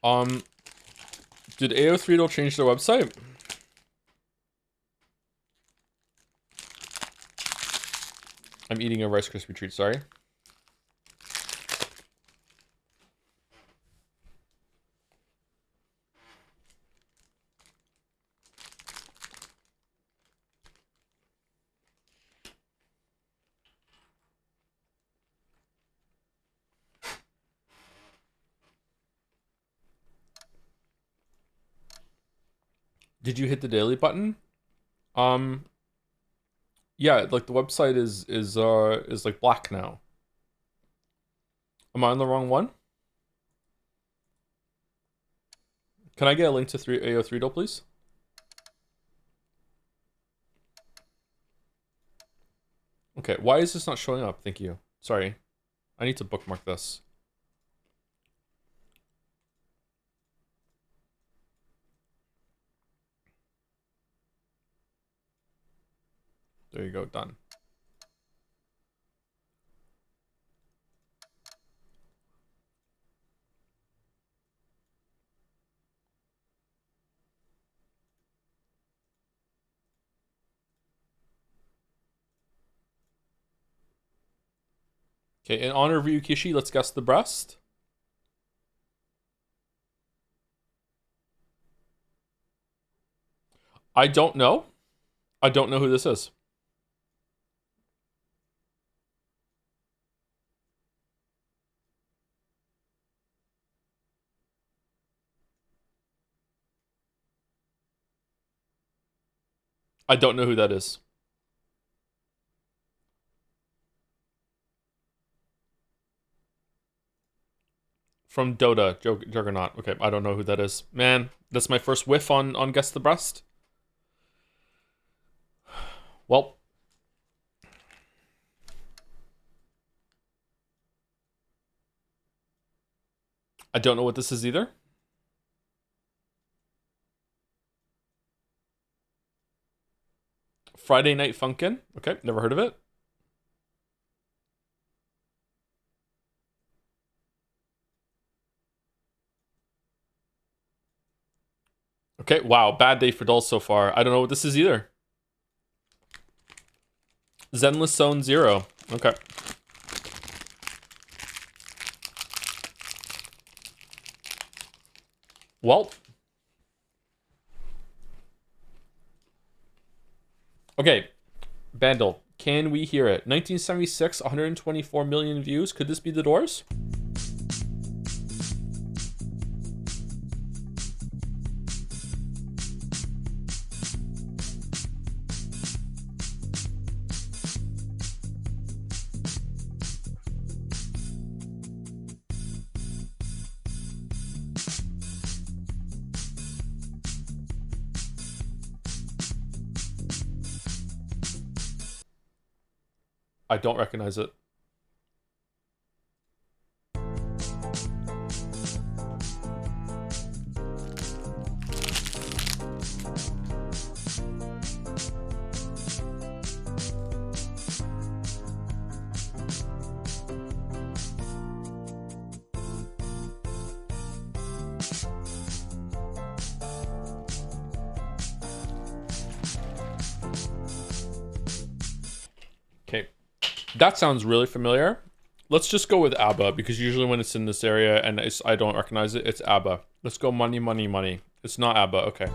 A: Did AO3 change their website? I'm eating a Rice Krispie treat, sorry. Did you hit the daily button? Yeah, like the website is like black now. Am I on the wrong one? Can I get a link to AO3 please? Okay, why is this not showing up? Thank you. Sorry. I need to bookmark this. There you go, done. Okay, in honor of Ryukishi, let's guess the breast. I don't know. I don't know who this is. I don't know who that is. From Dota, Juggernaut. Okay, I don't know who that is. Man, that's my first whiff on Guess the Breast. Well. I don't know what this is either. Friday Night Funkin'. Okay, never heard of it. Okay, wow, bad day for dolls so far. I don't know what this is either. Zenless Zone 0. Okay. Well. Okay. Bandle. Can we hear it? 1976, 124 million views. Could this be The Doors? I don't recognize it. Okay. That sounds really familiar. Let's just go with ABBA, because usually when it's in this area and I don't recognize it, it's ABBA. Let's go money, money, money. It's not ABBA, okay.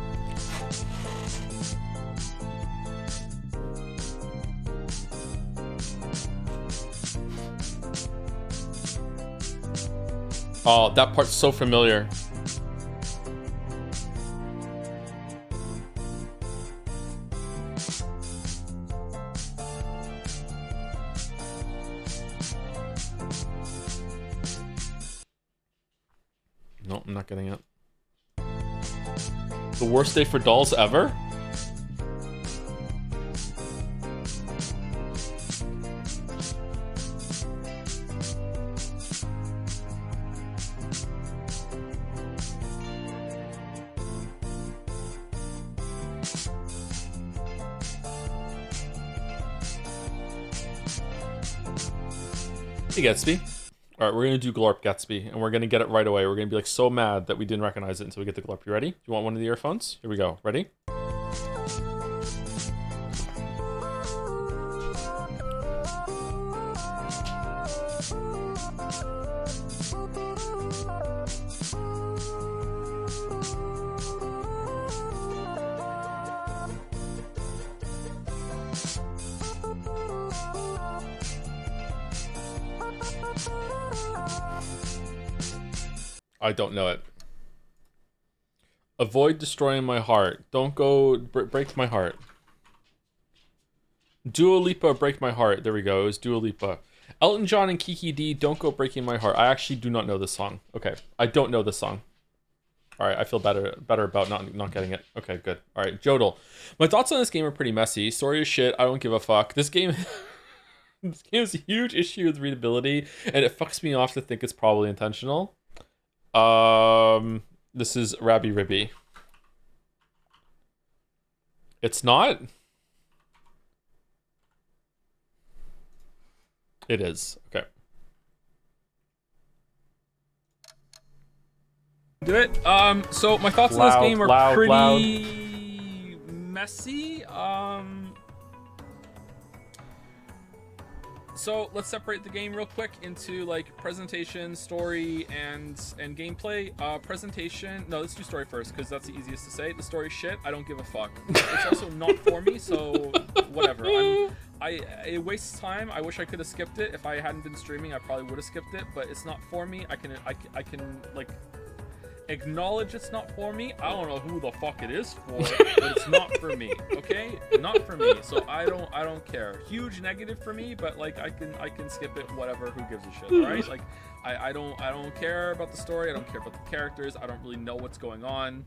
A: Oh, that part's so familiar. No, I'm not getting it. The worst day for dolls ever? He gets me. All right, we're gonna do Glorp Gatsby, and we're gonna get it right away. We're gonna be like so mad that we didn't recognize it until we get the Glorp. You ready? You want one of the earphones? Here we go. Ready? I don't know it. Avoid destroying my heart. Don't go break my heart. Dua Lipa, break my heart. There we go. It was Dua Lipa. Elton John and Kiki D, don't go breaking my heart. I actually do not know this song. Okay, I don't know this song. All right, I feel better about not getting it. Okay, good. All right, Joedle. My thoughts on this game are pretty messy. Story is shit. I don't give a fuck. This game. This game has a huge issue with readability, and it fucks me off to think it's probably intentional. This is Rabby Ribby. It's not? It is. Okay. Do it. So my thoughts on this game are pretty messy. So let's separate the game real quick into like presentation, story, and gameplay. Presentation. No, let's do story first because that's the easiest to say. The story shit. I don't give a fuck. It's also not for me, so whatever. It wastes time. I wish I could have skipped it. If I hadn't been streaming, I probably would have skipped it. But it's not for me. I can like acknowledge it's not for me. I don't know who the fuck it is for, but it's not for me. Okay, not for me. So I don't care. Huge negative for me, but like I can skip it. Whatever. Who gives a shit? All right. Like I don't care about the story. I don't care about the characters. I don't really know what's going on.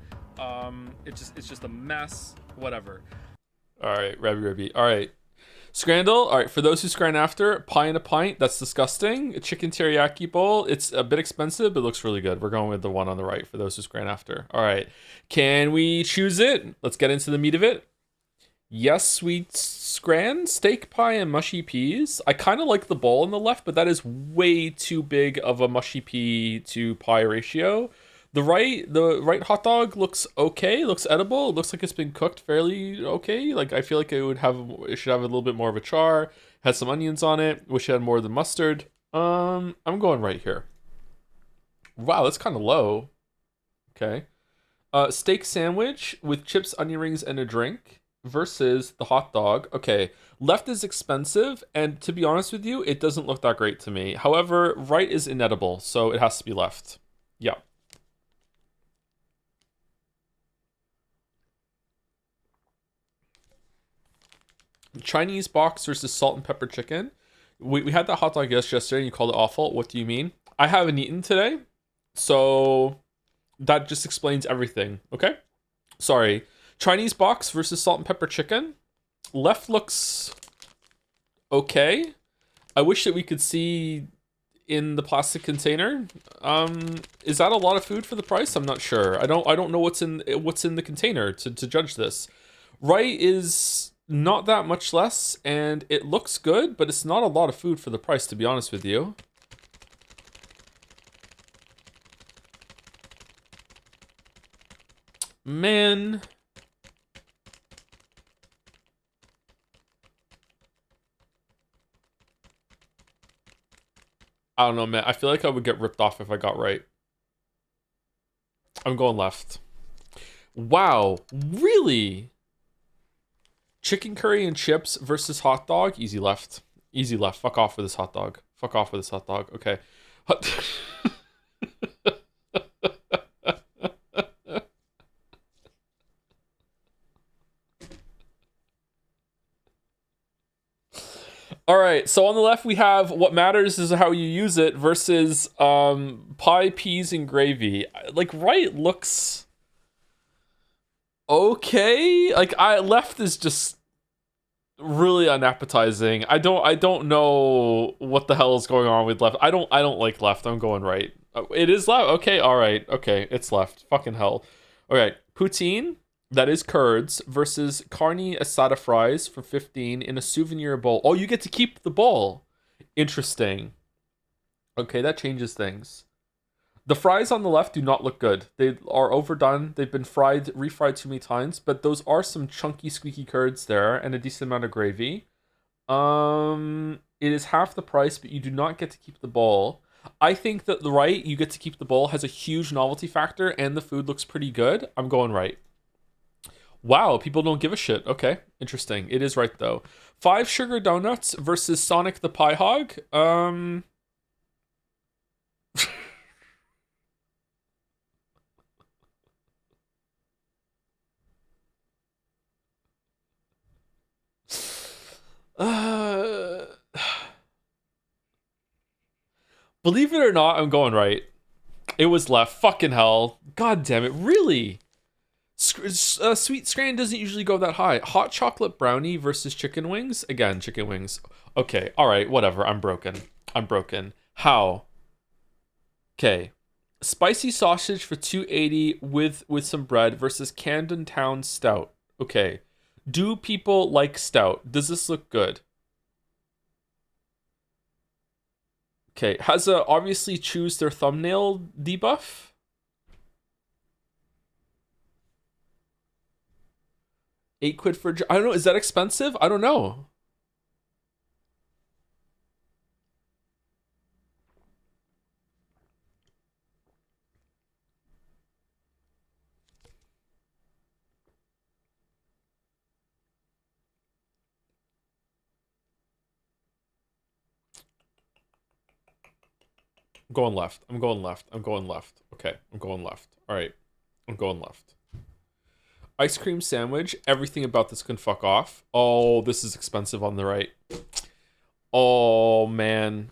A: It's just a mess. Whatever. All right, Rabby. All right. Scrandle, all right, for those who scran after, pie in a pint, that's disgusting. A chicken teriyaki bowl, it's a bit expensive, but it looks really good. We're going with the one on the right for those who scran after. All right, can we choose it? Let's get into the meat of it. Yes, sweet scran, steak pie and mushy peas. I kind of like the bowl on the left, but that is way too big of a mushy pea to pie ratio. The right hot dog looks okay, looks edible. It looks like it's been cooked fairly okay. Like I feel like it should have a little bit more of a char. Has some onions on it. Wish it had more of the mustard. I'm going right here. Wow, that's kind of low. Okay. Steak sandwich with chips, onion rings, and a drink versus the hot dog. Okay, left is expensive, and to be honest with you, it doesn't look that great to me. However, right is inedible, so it has to be left. Yeah. Chinese box versus salt and pepper chicken. We had that hot dog yesterday and you called it awful. What do you mean? I haven't eaten today, so that just explains everything. Okay? Sorry. Chinese box versus salt and pepper chicken. Left looks okay. I wish that we could see in the plastic container. Is that a lot of food for the price? I'm not sure. I don't know what's in the container to judge this. Right is not that much less, and it looks good, but it's not a lot of food for the price, to be honest with you. Man. I don't know, man. I feel like I would get ripped off if I got right. I'm going left. Wow. Really? Chicken curry and chips versus hot dog. Easy left. Easy left. Fuck off with this hot dog. Fuck off with this hot dog. Okay. All right. So on the left we have what matters is how you use it versus pie, peas, and gravy. Like right looks okay. Like left is just really unappetizing. I don't know what the hell is going on with left. I don't like left. I'm going right. It is left. Okay, all right. Okay, it's left. Fucking hell. All right, poutine, that is curds, versus carne asada fries for 15 in a souvenir bowl. Oh, you get to keep the bowl. Interesting. Okay, that changes things. The fries on the left do not look good. They are overdone. They've been refried too many times, but those are some chunky, squeaky curds there and a decent amount of gravy. It is half the price, but you do not get to keep the bowl. I think that the right, you get to keep the bowl, has a huge novelty factor, and the food looks pretty good. I'm going right. Wow, people don't give a shit. Okay, interesting. It is right though. 5 sugar donuts versus Sonic the Pie Hog. Uh, Believe it or not, I'm going right. It was left. Fucking hell. God damn it. Really? Sweet Scrand doesn't usually go that high. Hot chocolate brownie versus chicken wings. Again, chicken wings. Okay, all right, whatever. I'm broken. How? Okay. Spicy sausage for 280 with some bread versus Camden Town stout. Okay. Do people like stout? Does this look good? Okay. Has a obviously choose their thumbnail debuff. £8 for I don't know. Is that expensive? I don't know. I'm going left. I'm going left. I'm going left. Okay, I'm going left. All right, I'm going left. Ice cream sandwich. Everything about this can fuck off. Oh, this is expensive on the right. Oh, man.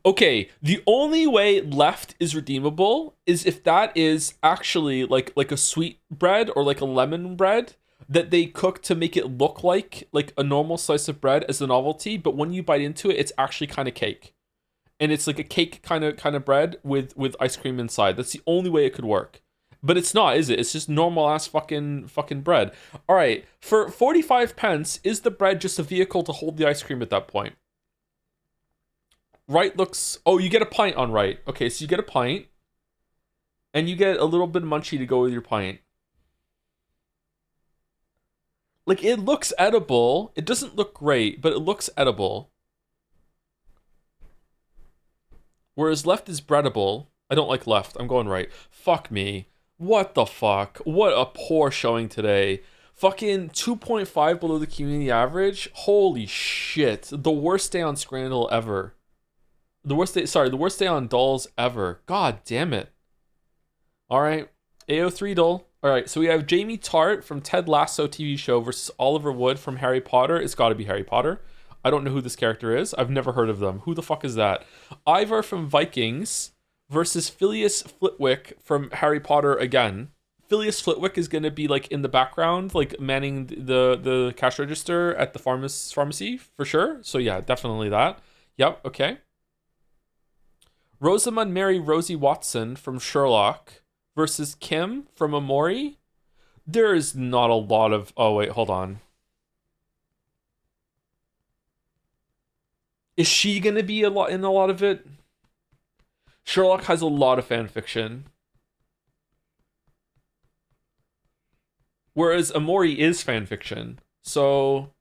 A: Okay, the only way left is redeemable is if that is actually like a sweet bread or like a lemon bread that they cook to make it look like a normal slice of bread as a novelty, but when you bite into it, it's actually kind of cake. And it's like a cake kind of bread with ice cream inside. That's the only way it could work. But it's not, is it? It's just normal ass fucking bread. All right, for 45 pence, is the bread just a vehicle to hold the ice cream at that point? Right looks... Oh, you get a pint on right. Okay, so you get a pint. And you get a little bit of munchie to go with your pint. Like, it looks edible. It doesn't look great, but it looks edible. Whereas left is breadable. I don't like left. I'm going right. Fuck me. What the fuck? What a poor showing today. Fucking 2.5 below the community average. Holy shit. The worst day on Scrandle ever. The worst day on Dolls ever. God damn it. Alright. AO3 Doll. Alright, so we have Jamie Tart from Ted Lasso TV show versus Oliver Wood from Harry Potter. It's gotta be Harry Potter. I don't know who this character is. I've never heard of them. Who the fuck is that? Ivar from Vikings versus Phileas Flitwick from Harry Potter again. Phileas Flitwick is going to be like in the background, like manning the cash register at the pharmacy for sure. So yeah, definitely that. Yep, okay. Rosamund Mary Rosie Watson from Sherlock versus Kim from Amori. There is not a lot of... Oh, wait, hold on. Is she gonna be in a lot of it? Sherlock has a lot of fan fiction. Whereas Amori is fan fiction. So,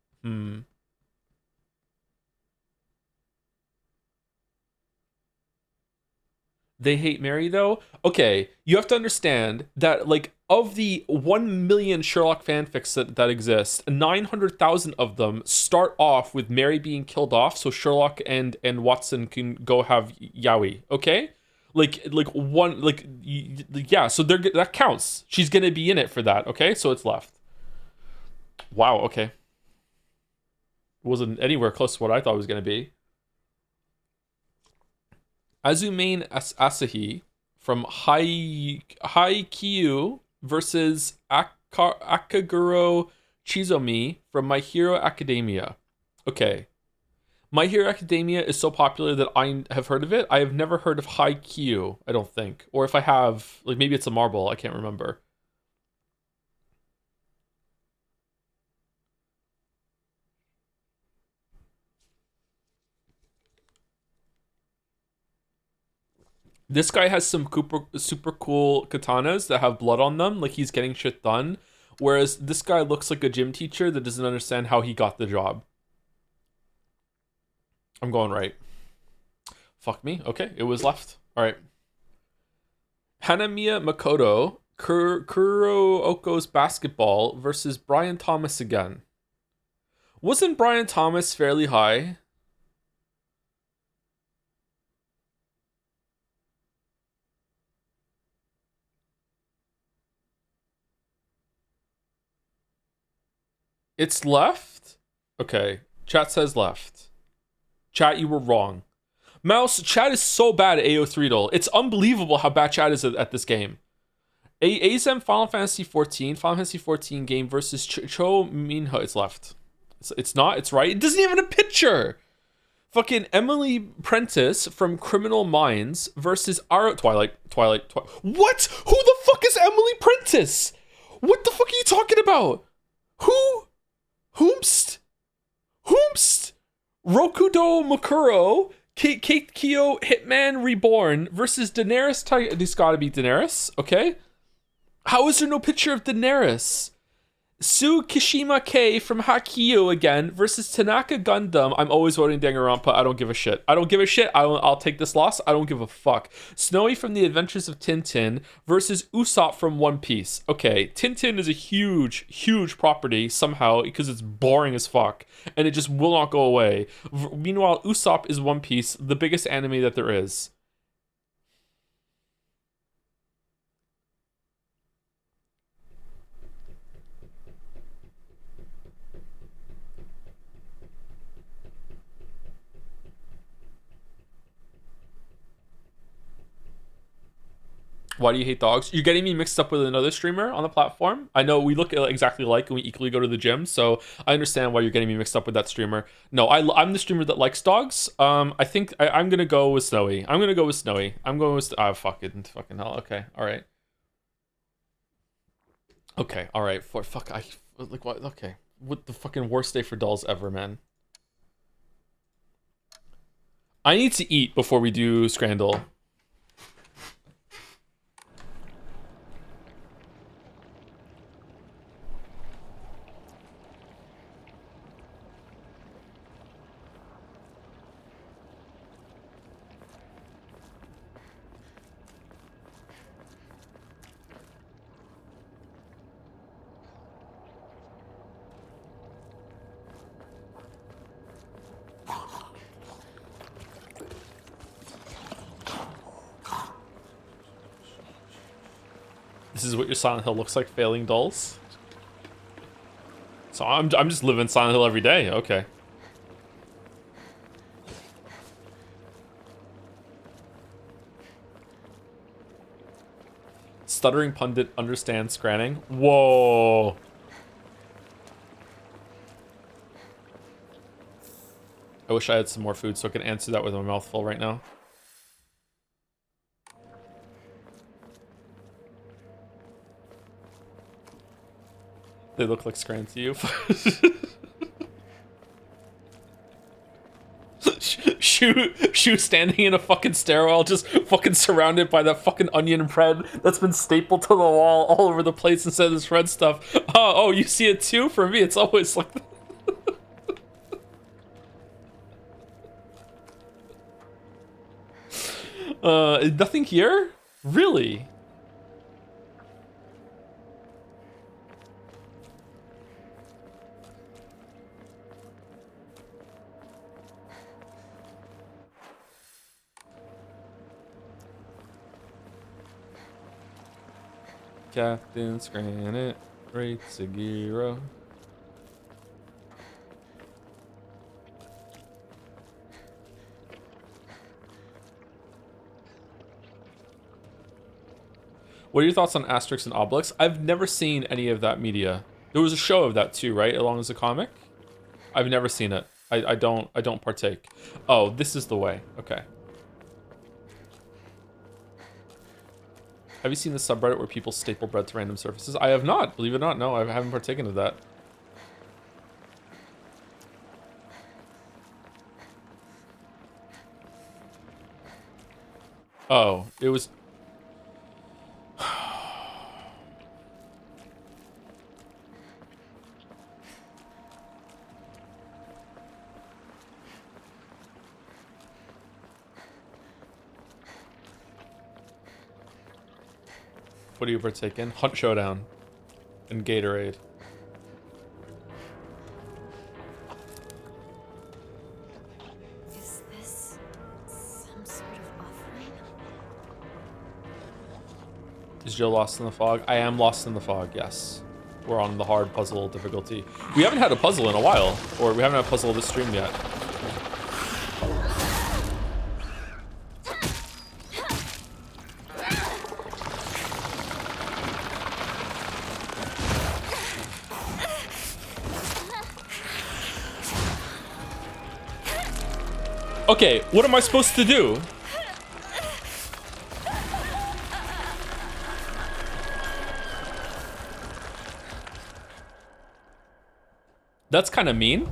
A: They hate Mary though? Okay, you have to understand that like of the 1 million Sherlock fanfics that exist, 900,000 of them start off with Mary being killed off so Sherlock and Watson can go have yaoi, okay? Yeah, so that counts. She's going to be in it for that, okay? So it's left. Wow, okay. Wasn't anywhere close to what I thought it was going to be. Azumane Asahi from Haikyuu versus Akaguro Chizomi from My Hero Academia. Okay. My Hero Academia is so popular that I have heard of it. I have never heard of Haikyuu, I don't think. Or if I have, like maybe it's a marble, I can't remember. This guy has some super cool katanas that have blood on them, like he's getting shit done. Whereas this guy looks like a gym teacher that doesn't understand how he got the job. I'm going right. Fuck me. Okay, it was left. All right. Hanamiya Makoto, Kurooko's basketball versus Brian Thomas again. Wasn't Brian Thomas fairly high? It's left? Okay. Chat says left. Chat, you were wrong. Mouse, chat is so bad at AO3 It's unbelievable how bad chat is at this game. ASM Final Fantasy 14 game versus Cho Minho. It's left. It's not, it's right. It doesn't even have a picture. Fucking Emily Prentice from Criminal Minds versus Twilight. What? Who the fuck is Emily Prentice? What the fuck are you talking about? Who? Whomst? Rokudo Mukuro, Kate Kyo Hitman Reborn versus Daenerys. This gotta be Daenerys, okay? How is there no picture of Daenerys? Sue Kishima K from Hakio again versus Tanaka Gundam. I'm always voting Danganronpa. I don't give a shit. I'll take this loss. I don't give a fuck. Snowy from The Adventures of Tintin versus Usopp from One Piece. Okay, Tintin is a huge property somehow because it's boring as fuck and it just will not go away. Meanwhile, Usopp is One Piece, the biggest anime that there is. Why do you hate dogs? You're getting me mixed up with another streamer on the platform. I know we look exactly alike and we equally go to the gym, so I understand why you're getting me mixed up with that streamer. No, I'm the streamer that likes dogs. I think I'm gonna go with Snowy. I'm going with fucking hell. Okay, all right. Okay, all right. What? Okay, what the fucking worst day for dolls ever, man. I need to eat before we do Scrandle. This is what your Silent Hill looks like, failing dolls. So I'm just living Silent Hill every day. Okay. Stuttering pundit understands Scranning. Whoa. I wish I had some more food so I could answer that with my mouth full right now. They look like Scran to you. Shoe standing in a fucking stairwell, just fucking surrounded by that fucking onion bread that's been stapled to the wall all over the place instead of this red stuff. Oh, you see it too? For me, it's always like nothing here? Really? Captain Scranit, Great Sagiro. What are your thoughts on Asterix and Obelix? I've never seen any of that media. There was a show of that too, right? Along as a comic? I've never seen it. I don't partake. Oh, this is the way. Okay. Have you seen the subreddit where people staple bread to random surfaces? I have not, believe it or not. No, I haven't partaken of that. Oh, it was... What do you partake in? Hunt Showdown and Gatorade.
C: Is this some sort of offering?
A: Is Joe lost in the fog? I am lost in the fog, yes. We're on the hard puzzle difficulty. We haven't had a puzzle in a while, or we haven't had a puzzle this stream yet. Okay, what am I supposed to do? That's kind of mean.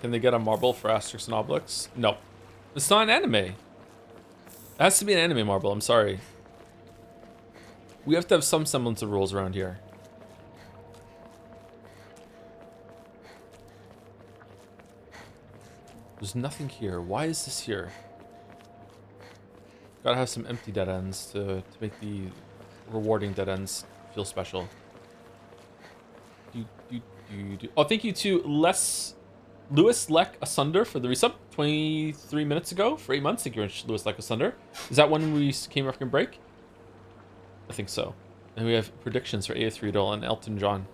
A: Can they get a marble for Asterix and Obelix? No. It's not an anime. It has to be an anime marble, I'm sorry. We have to have some semblance of rules around here. There's nothing here. Why is this here? Gotta have some empty dead ends to make the rewarding dead ends feel special. Oh, thank you to Lewis Leck Asunder for the resub 23 minutes ago for 8 months. Thank you very much, Lewis Leck Asunder. Is that when we came after break? I think so. And we have predictions for A3 Joedle and Elton John.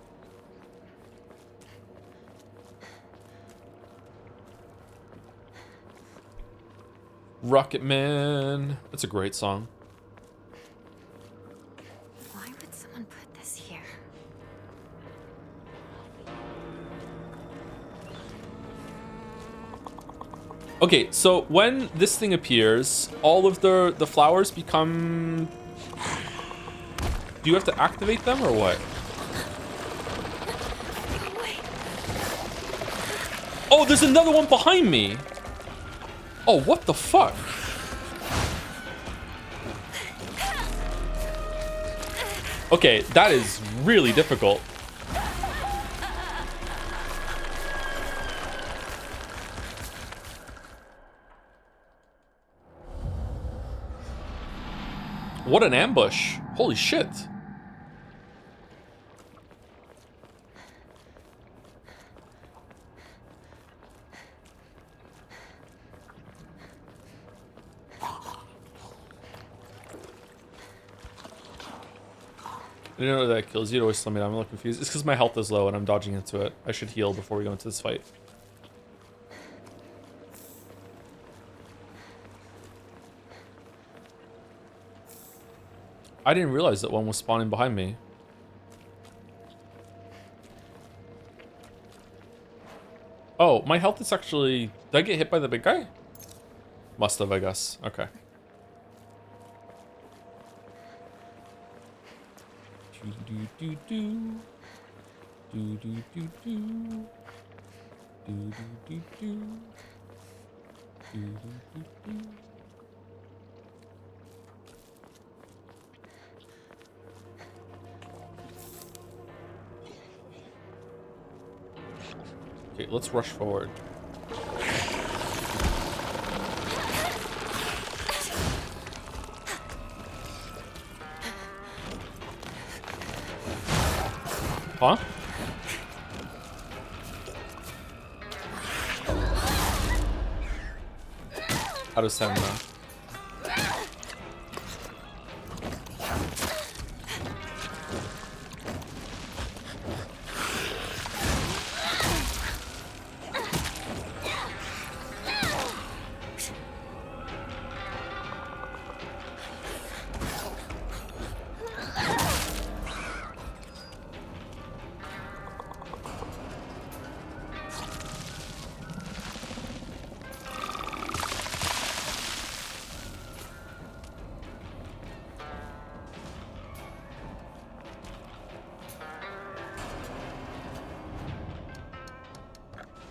A: Rocket Man. That's a great song.
C: Why would someone put this here?
A: Okay, so when this thing appears, all of the flowers become... Do you have to activate them or what? Oh, there's another one behind me! Oh, what the fuck? Okay, that is really difficult. What an ambush. Holy shit. I didn't know that kills you. It always slow me down. I'm a little confused. It's because my health is low and I'm dodging into it. I should heal before we go into this fight. I didn't realize that one was spawning behind me. Oh, my health is actually... Did I get hit by the big guy? Must have, I guess. Okay. Okay, let's rush forward. Huh? Out of stamina.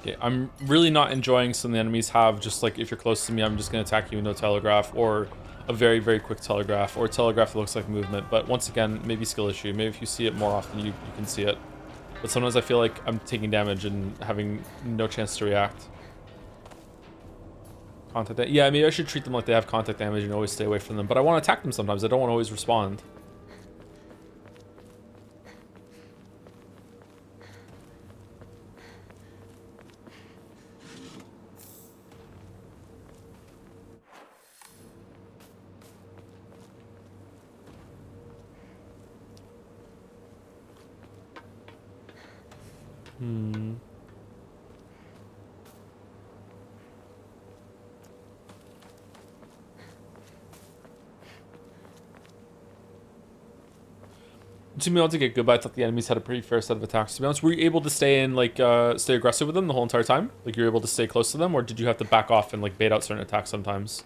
A: Okay, I'm really not enjoying some of the enemies have just like, if you're close to me, I'm just going to attack you with no telegraph, or a very, very quick telegraph, or a telegraph that looks like movement. But once again, maybe skill issue. Maybe if you see it more often, you can see it. But sometimes I feel like I'm taking damage and having no chance to react. Contact, yeah, maybe I should treat them like they have contact damage and always stay away from them. But I want to attack them sometimes. I don't want to always respond. It took me a while to get good, but I thought the enemies had a pretty fair set of attacks. To be honest, were you able to stay in, like, stay aggressive with them the whole entire time? Like, you were able to stay close to them, or did you have to back off and, like, bait out certain attacks sometimes?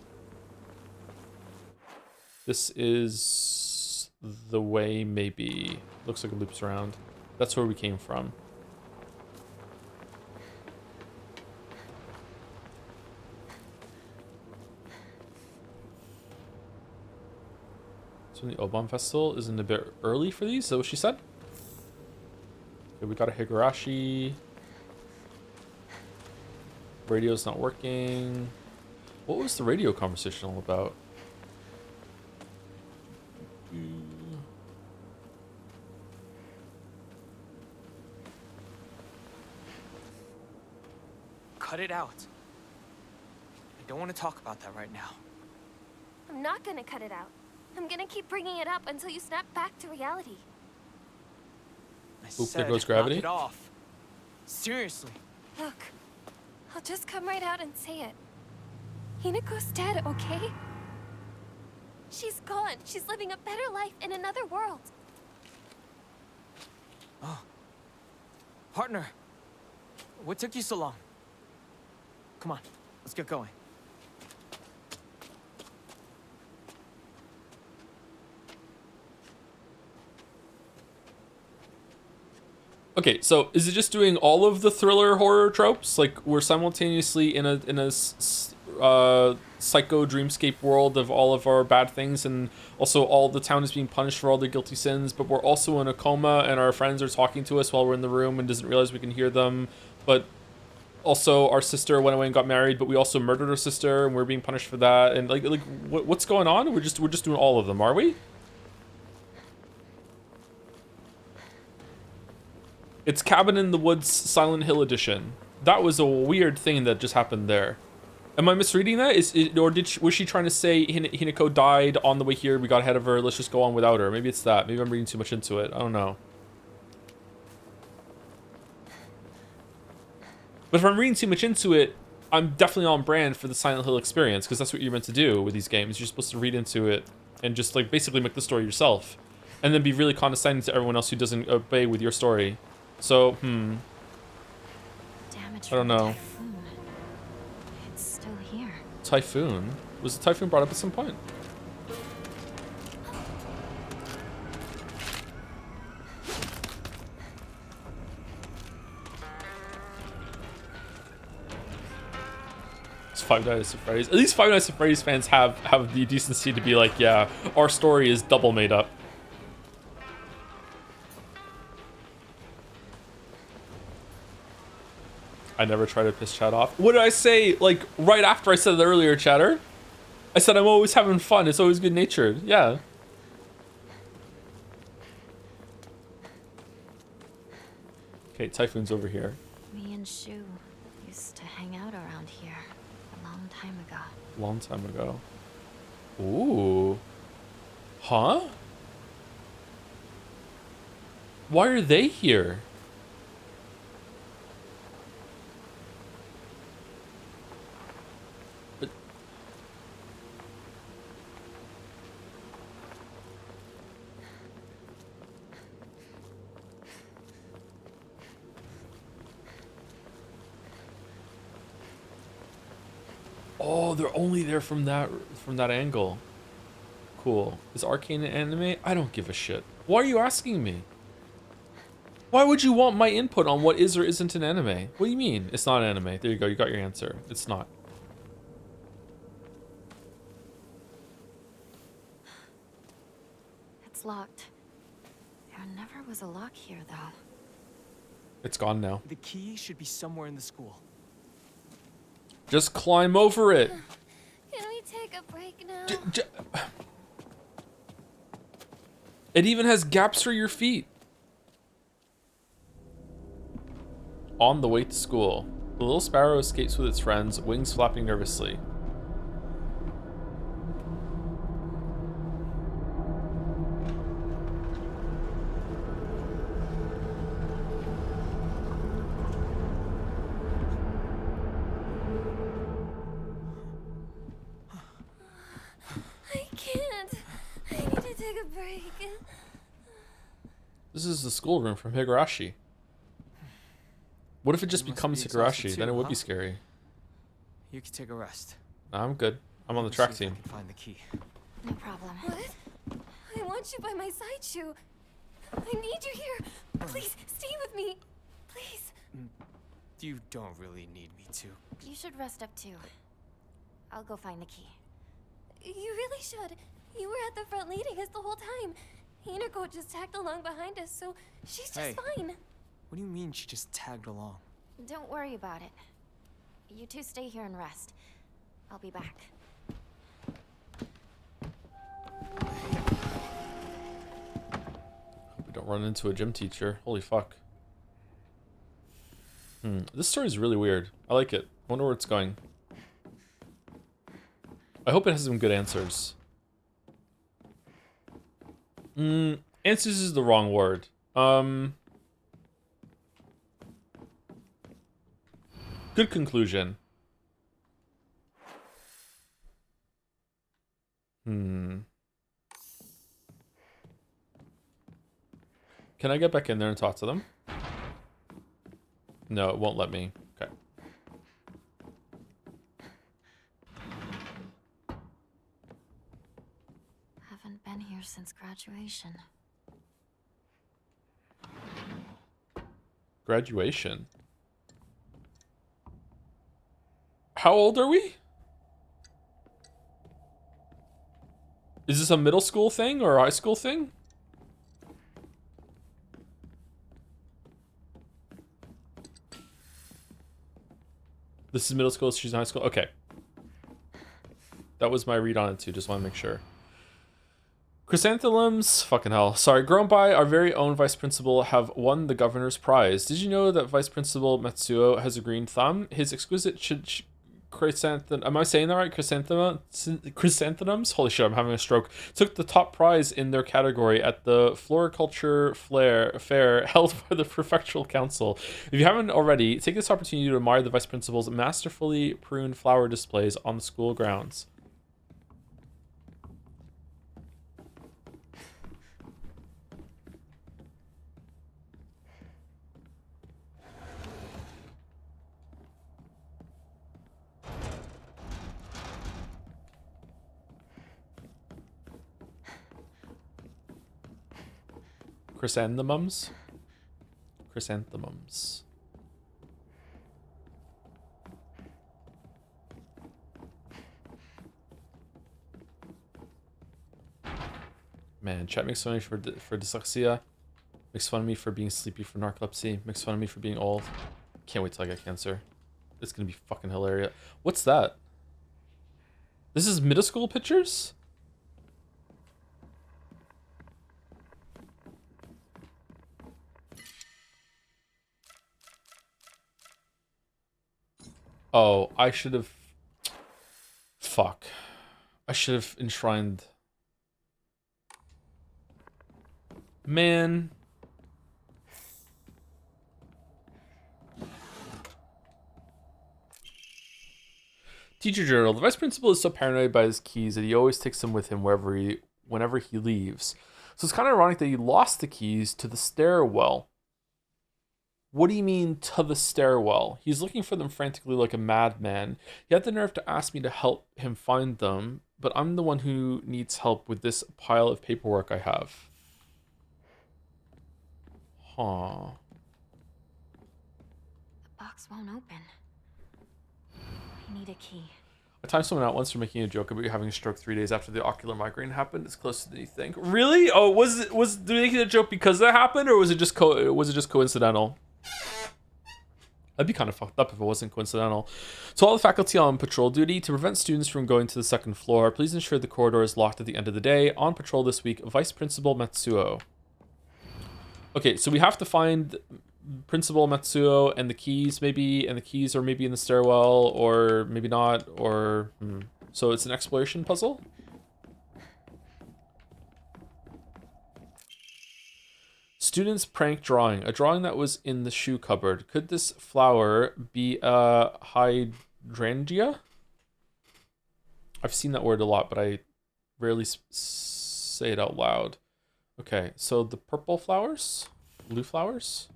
A: This is the way, maybe. Looks like it loops around. That's where we came from. So the Obon Festival isn't a bit early for these, is that what she said? Okay, we got a Higurashi. Radio's not working. What was the radio conversation all about?
F: Cut it out. I don't want to talk about that right now.
B: I'm not gonna cut it out. I'm gonna keep bringing it up until you snap back to reality.
F: I
A: Oop, there
F: said,
A: goes gravity.
F: knock it off. Seriously.
B: Look, I'll just come right out and say it. Hinako's dead, okay? She's gone. She's living a better life in another world.
F: Oh. Partner. What took you so long? Come on, let's get going.
A: Okay, so is it just doing all of the thriller horror tropes? Like, we're simultaneously in a psycho dreamscape world of all of our bad things, and also all the town is being punished for all their guilty sins, but we're also in a coma and our friends are talking to us while we're in the room and doesn't realize we can hear them. But also our sister went away and got married, but we also murdered her sister and we're being punished for that. And like what's going on? We're just doing all of them, are we? It's Cabin in the Woods Silent Hill edition. That was a weird thing that just happened there. Am I misreading that? Was she trying to say Hinako died on the way here? We got ahead of her. Let's just go on without her. Maybe it's that. Maybe I'm reading too much into it. I don't know. But if I'm reading too much into it, I'm definitely on brand for the Silent Hill experience, because that's what you're meant to do with these games. You're supposed to read into it and just like basically make the story yourself, and then be really condescending to everyone else who doesn't obey with your story. So,
C: Damage
A: I don't know.
C: Typhoon. It's still here.
A: Typhoon? Was the typhoon brought up at some point? It's Five Nights at Freddy's. At least Five Nights at Freddy's fans have the decency to be like, yeah, our story is double made up. I never try to piss chat off. What did I say, like, right after I said it earlier, chatter? I said I'm always having fun. It's always good-natured. Yeah. Okay, Typhoon's over here.
C: Me and Shu used to hang out around here a long time ago.
A: Long time ago. Ooh. Huh? Why are they here? Oh, they're only there from that angle. Cool. Is Arcane an anime? I don't give a shit. Why are you asking me? Why would you want my input on what is or isn't an anime? What do you mean? It's not an anime. There you go. You got your answer. It's not.
C: It's locked. There never was a lock here, though.
A: It's gone now.
F: The key should be somewhere in the school.
A: Just climb over it.
B: Can we take a break now?
A: It even has gaps for your feet. On the way to school, the little sparrow escapes with its friends, wings flapping nervously.
B: I can't. I need to take a break.
A: This is the schoolroom from Higurashi. What if it just
F: You must
A: becomes
F: be exhausted
A: Higurashi?
F: too,
A: Then it would
F: huh?
A: be scary.
F: You can take a rest.
A: Nah, I'm good. I'm on the
F: Let me
A: track
F: see if I
A: team.
F: can find the key.
C: No problem.
B: What? I want you by my side, Shu. I need you here. Please, stay with me. Please.
F: You don't really need me to.
C: You should rest up too. I'll go find the key.
B: You really should. You were at the front leading us the whole time. Hinako just tagged along behind us, so she's just
F: Hey.
B: fine.
F: What do you mean she just tagged along?
C: Don't worry about it. You two stay here and rest. I'll be back.
A: Hope we don't run into a gym teacher. Holy fuck. This story is really weird. I like it. I wonder where it's going. I hope it has some good answers. Answers is the wrong word. Good conclusion. Can I get back in there and talk to them? No, it won't let me. Okay.
C: Haven't been here since graduation.
A: Graduation. How old are we? Is this a middle school thing or a high school thing? This is middle school, she's in high school. Okay. That was my read on it too, just want to make sure. Chrysanthemums, fucking hell. Sorry, grown by our very own vice principal have won the governor's prize. Did you know that Vice Principal Matsuo has a green thumb? His exquisite chrysanthemum, am I saying that right? Chrysanthemums? Holy shit, I'm having a stroke. Took the top prize in their category at the Floriculture Fair held by the Prefectural Council. If you haven't already, take this opportunity to admire the Vice Principal's masterfully pruned flower displays on the school grounds. Chrysanthemums? Chrysanthemums. Man, chat makes fun of me for dyslexia. Makes fun of me for being sleepy for narcolepsy. Makes fun of me for being old. Can't wait till I get cancer. It's gonna be fucking hilarious. What's that? This is middle school pictures? Oh, I should have... Fuck. I should have enshrined... Man. Teacher Joedle. The vice principal is so paranoid by his keys that he always takes them with him whenever he leaves. So it's kind of ironic that he lost the keys to the stairwell. What do you mean, to the stairwell? He's looking for them frantically like a madman. He had the nerve to ask me to help him find them, but I'm the one who needs help with this pile of paperwork I have. Huh.
C: box won't open. I need a key.
A: I timed someone out once for making a joke about you having a stroke 3 days after the ocular migraine happened. It's closer than you think. Really? Oh, was did they make a joke because that happened, or was it just coincidental? That'd be kind of fucked up if it wasn't coincidental. To all the faculty on patrol duty, to prevent students from going to the second floor, please ensure the corridor is locked at the end of the day. On patrol this week, Vice Principal Matsuo. Okay, so we have to find Principal Matsuo and the keys, maybe, and the keys are maybe in the stairwell, or maybe not, or... So it's an exploration puzzle? Students prank drawing. A drawing that was in the shoe cupboard. Could this flower be a hydrangea? I've seen that word a lot, but I rarely say it out loud. Okay, so the purple flowers? Blue flowers?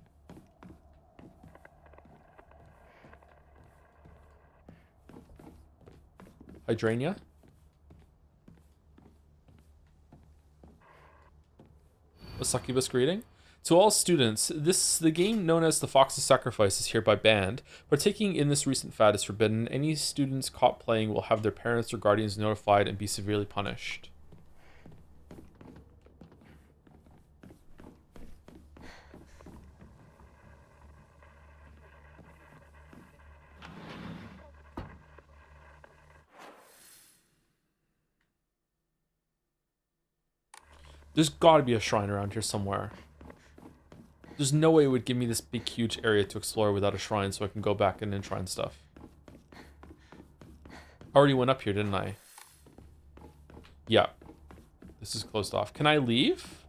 A: Hydrangea? A succubus greeting? To all students, the game known as the Fox's Sacrifice is hereby banned. Partaking in this recent fad is forbidden. Any students caught playing will have their parents or guardians notified and be severely punished. There's gotta be a shrine around here somewhere. There's no way it would give me this big, huge area to explore without a shrine so I can go back and enshrine stuff. I already went up here, didn't I? Yeah. This is closed off. Can I leave?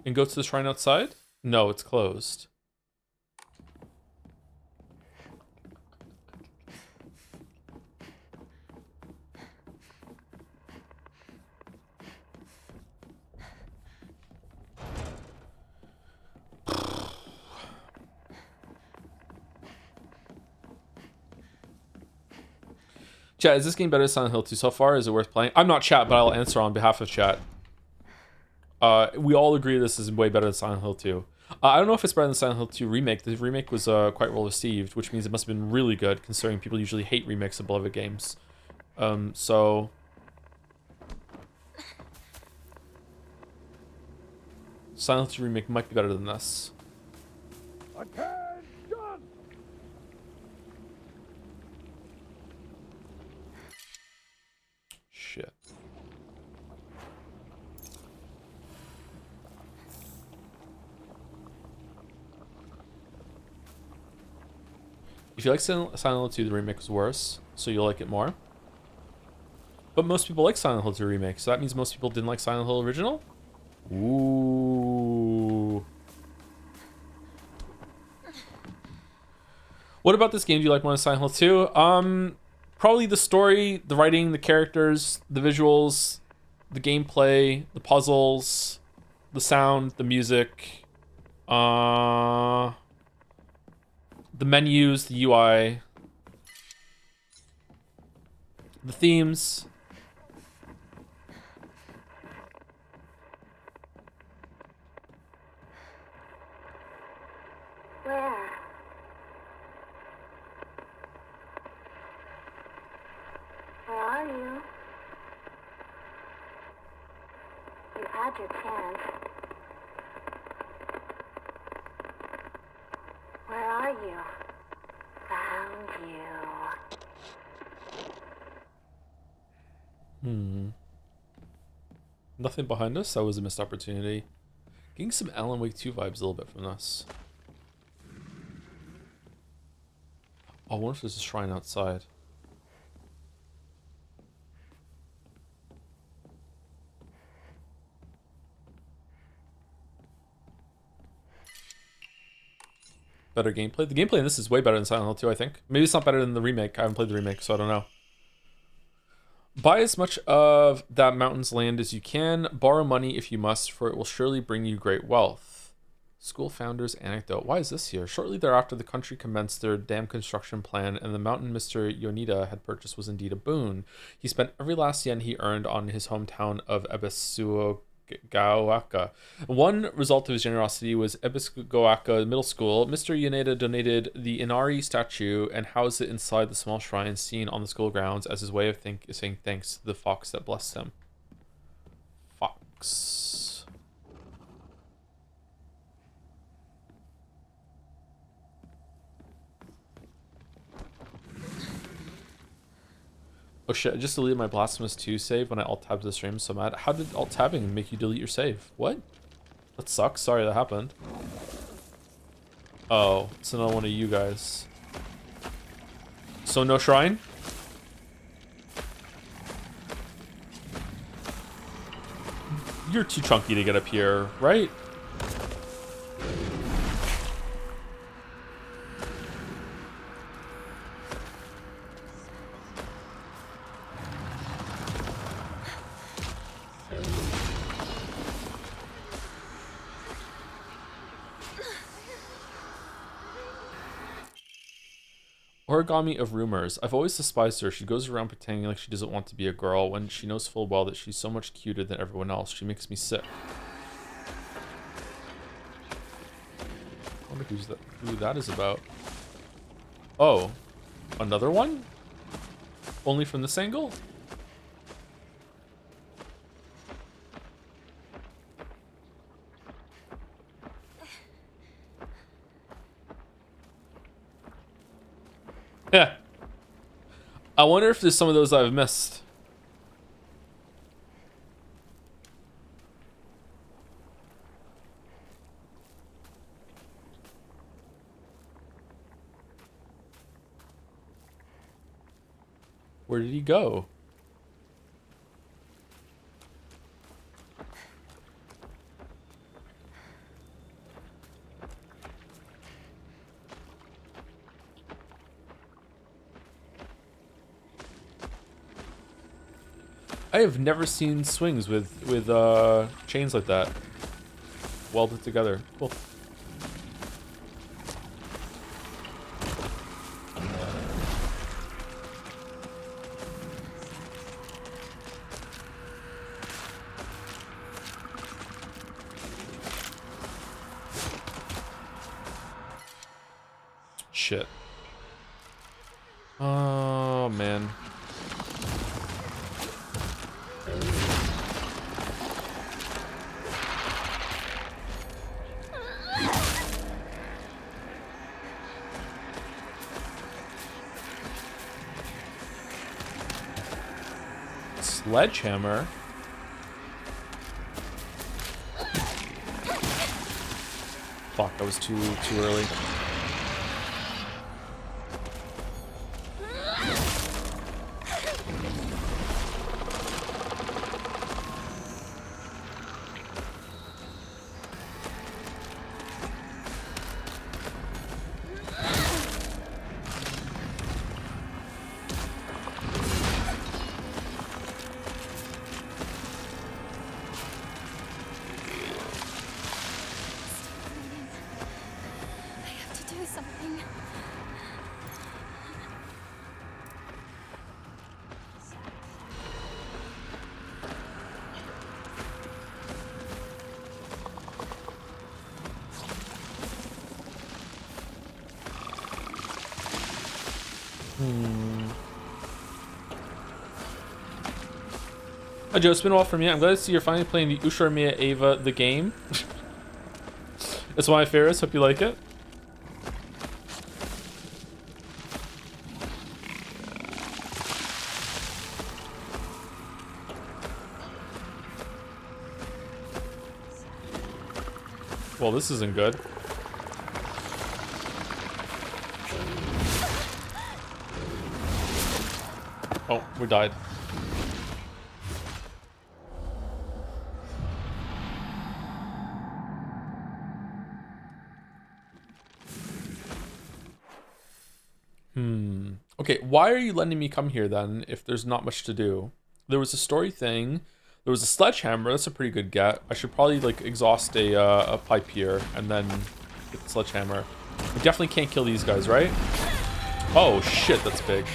A: And go to the shrine outside? No, it's closed. Chat, is this game better than Silent Hill 2 so far? Is it worth playing? I'm not chat, but I'll answer on behalf of chat. We all agree this is way better than Silent Hill 2. I don't know if it's better than Silent Hill 2 remake. The remake was quite well received, which means it must have been really good, considering people usually hate remakes of beloved games. So... Silent Hill 2 remake might be better than this. Shit. If you like Silent Hill 2, the remake was worse, so you'll like it more. But most people like Silent Hill 2 remake, so that means most people didn't like Silent Hill original? Ooh. What about this game do you like more than Silent Hill 2? Probably the story, the writing, the characters, the visuals, the gameplay, the puzzles, the sound, the music, the menus, the UI, the themes.
B: Where? Where are you? You had your chance. Where are you? Found you.
A: Nothing behind us? That was a missed opportunity. Getting some Alan Wake 2 vibes a little bit from this. Oh, I wonder if there's a shrine outside. Better gameplay? The gameplay in this is way better than Silent Hill 2, I think. Maybe it's not better than the remake. I haven't played the remake, so I don't know. Buy as much of that mountain's land as you can. Borrow money if you must, for it will surely bring you great wealth. School founder's anecdote. Why is this here? Shortly thereafter, the country commenced their dam construction plan, and the mountain Mr. Yonida had purchased was indeed a boon. He spent every last yen he earned on his hometown of Ebisuo Gawaka. One result of his generosity was Ebiskawaka Middle School. Mr. Yaneda donated the Inari statue and housed it inside the small shrine seen on the school grounds as his way of saying thanks to the fox that blessed him. Fox. Oh shit, I just deleted my Blasphemous 2 save when I alt-tabbed the stream, so mad. How did alt-tabbing make you delete your save? What? That sucks, sorry that happened. Oh, it's another one of you guys. So no shrine? You're too chunky to get up here, right? Origami of rumors. I've always despised her. She goes around pretending like she doesn't want to be a girl when she knows full well that she's so much cuter than everyone else. She makes me sick. I wonder who that is about. Oh, another one? Only from this angle? Yeah. I wonder if there's some of those I've missed. Where did he go? I have never seen swings with chains like that welded together. Cool. Shit. Oh man. Sledgehammer. Fuck, that was too early. Hi Joe, it's been a while for me. I'm glad to see you're finally playing the Usharmiya Ava the game. It's one of my favorites. Hope you like it. Well, this isn't good. Oh, we died. Okay, why are you letting me come here then if there's not much to do? There was a story thing. There was a sledgehammer. That's a pretty good get. I should probably like exhaust a pipe here and then get the sledgehammer. We definitely can't kill these guys, right? Oh shit, that's big.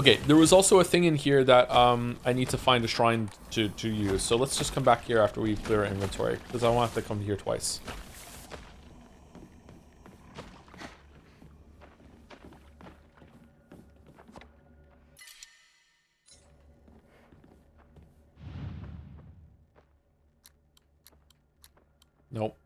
A: Okay, there was also a thing in here that I need to find a shrine to use. So let's just come back here after we clear our inventory, because I won't have to come here twice. Nope.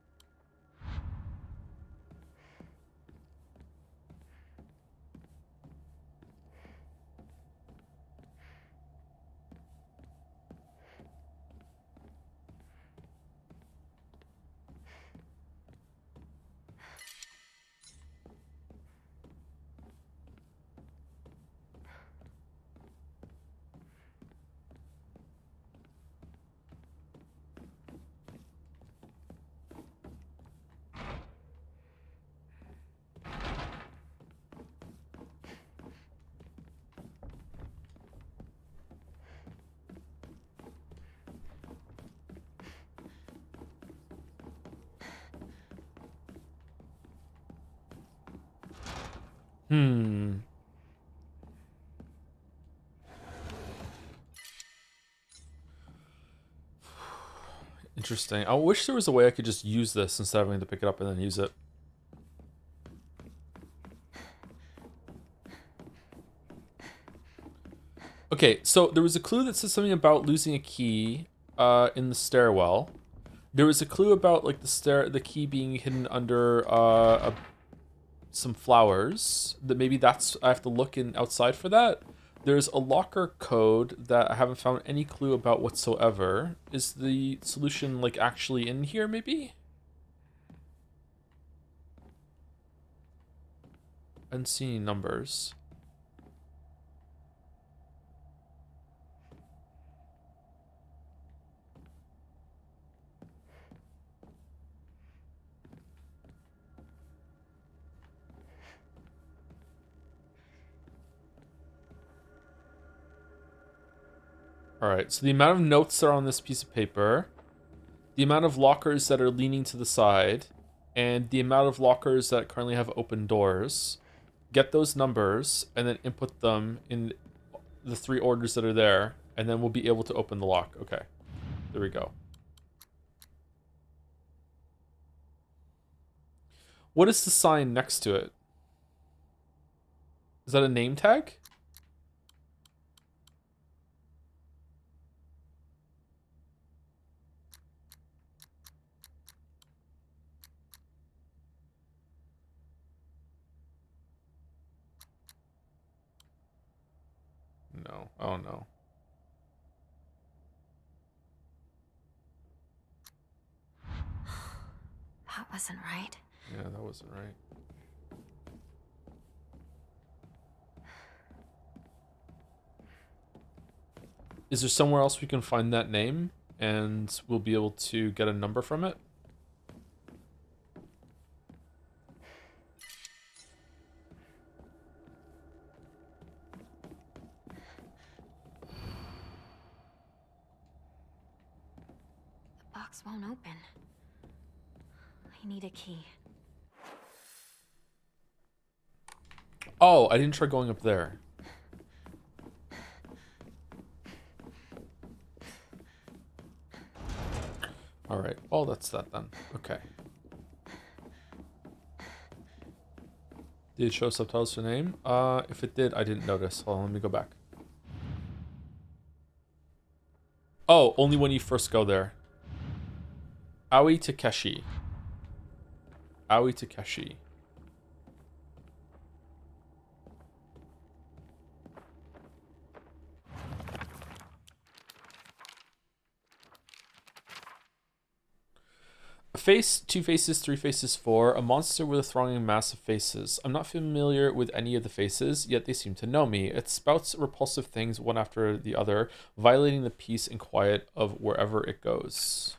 A: Interesting. I wish there was a way I could just use this instead of having to pick it up and then use it. Okay, so there was a clue that said something about losing a key in the stairwell. There was a clue about like the key being hidden under some flowers. That maybe that's I have to look in outside for that. There's a locker code that I haven't found any clue about whatsoever. Is the solution like actually in here maybe? Unseen numbers. Alright, so the amount of notes that are on this piece of paper, the amount of lockers that are leaning to the side, and the amount of lockers that currently have open doors. Get those numbers, and then input them in the 3 orders that are there, and then we'll be able to open the lock. Okay, there we go. What is the sign next to it? Is that a name tag? No. Oh no.
C: That wasn't right.
A: Yeah, that wasn't right. Is there somewhere else we can find that name and we'll be able to get a number from it?
C: The box won't open. I need a key.
A: Oh, I didn't try going up there. Alright, well that's that then. Okay. Did it show subtitles for name? If it did, I didn't notice. Hold on, let me go back. Oh, only when you first go there. Aoi Takeshi. Aoi Takeshi. A face, 2 faces, 3 faces, 4. A monster with a thronging mass of faces. I'm not familiar with any of the faces, yet they seem to know me. It spouts repulsive things one after the other, violating the peace and quiet of wherever it goes.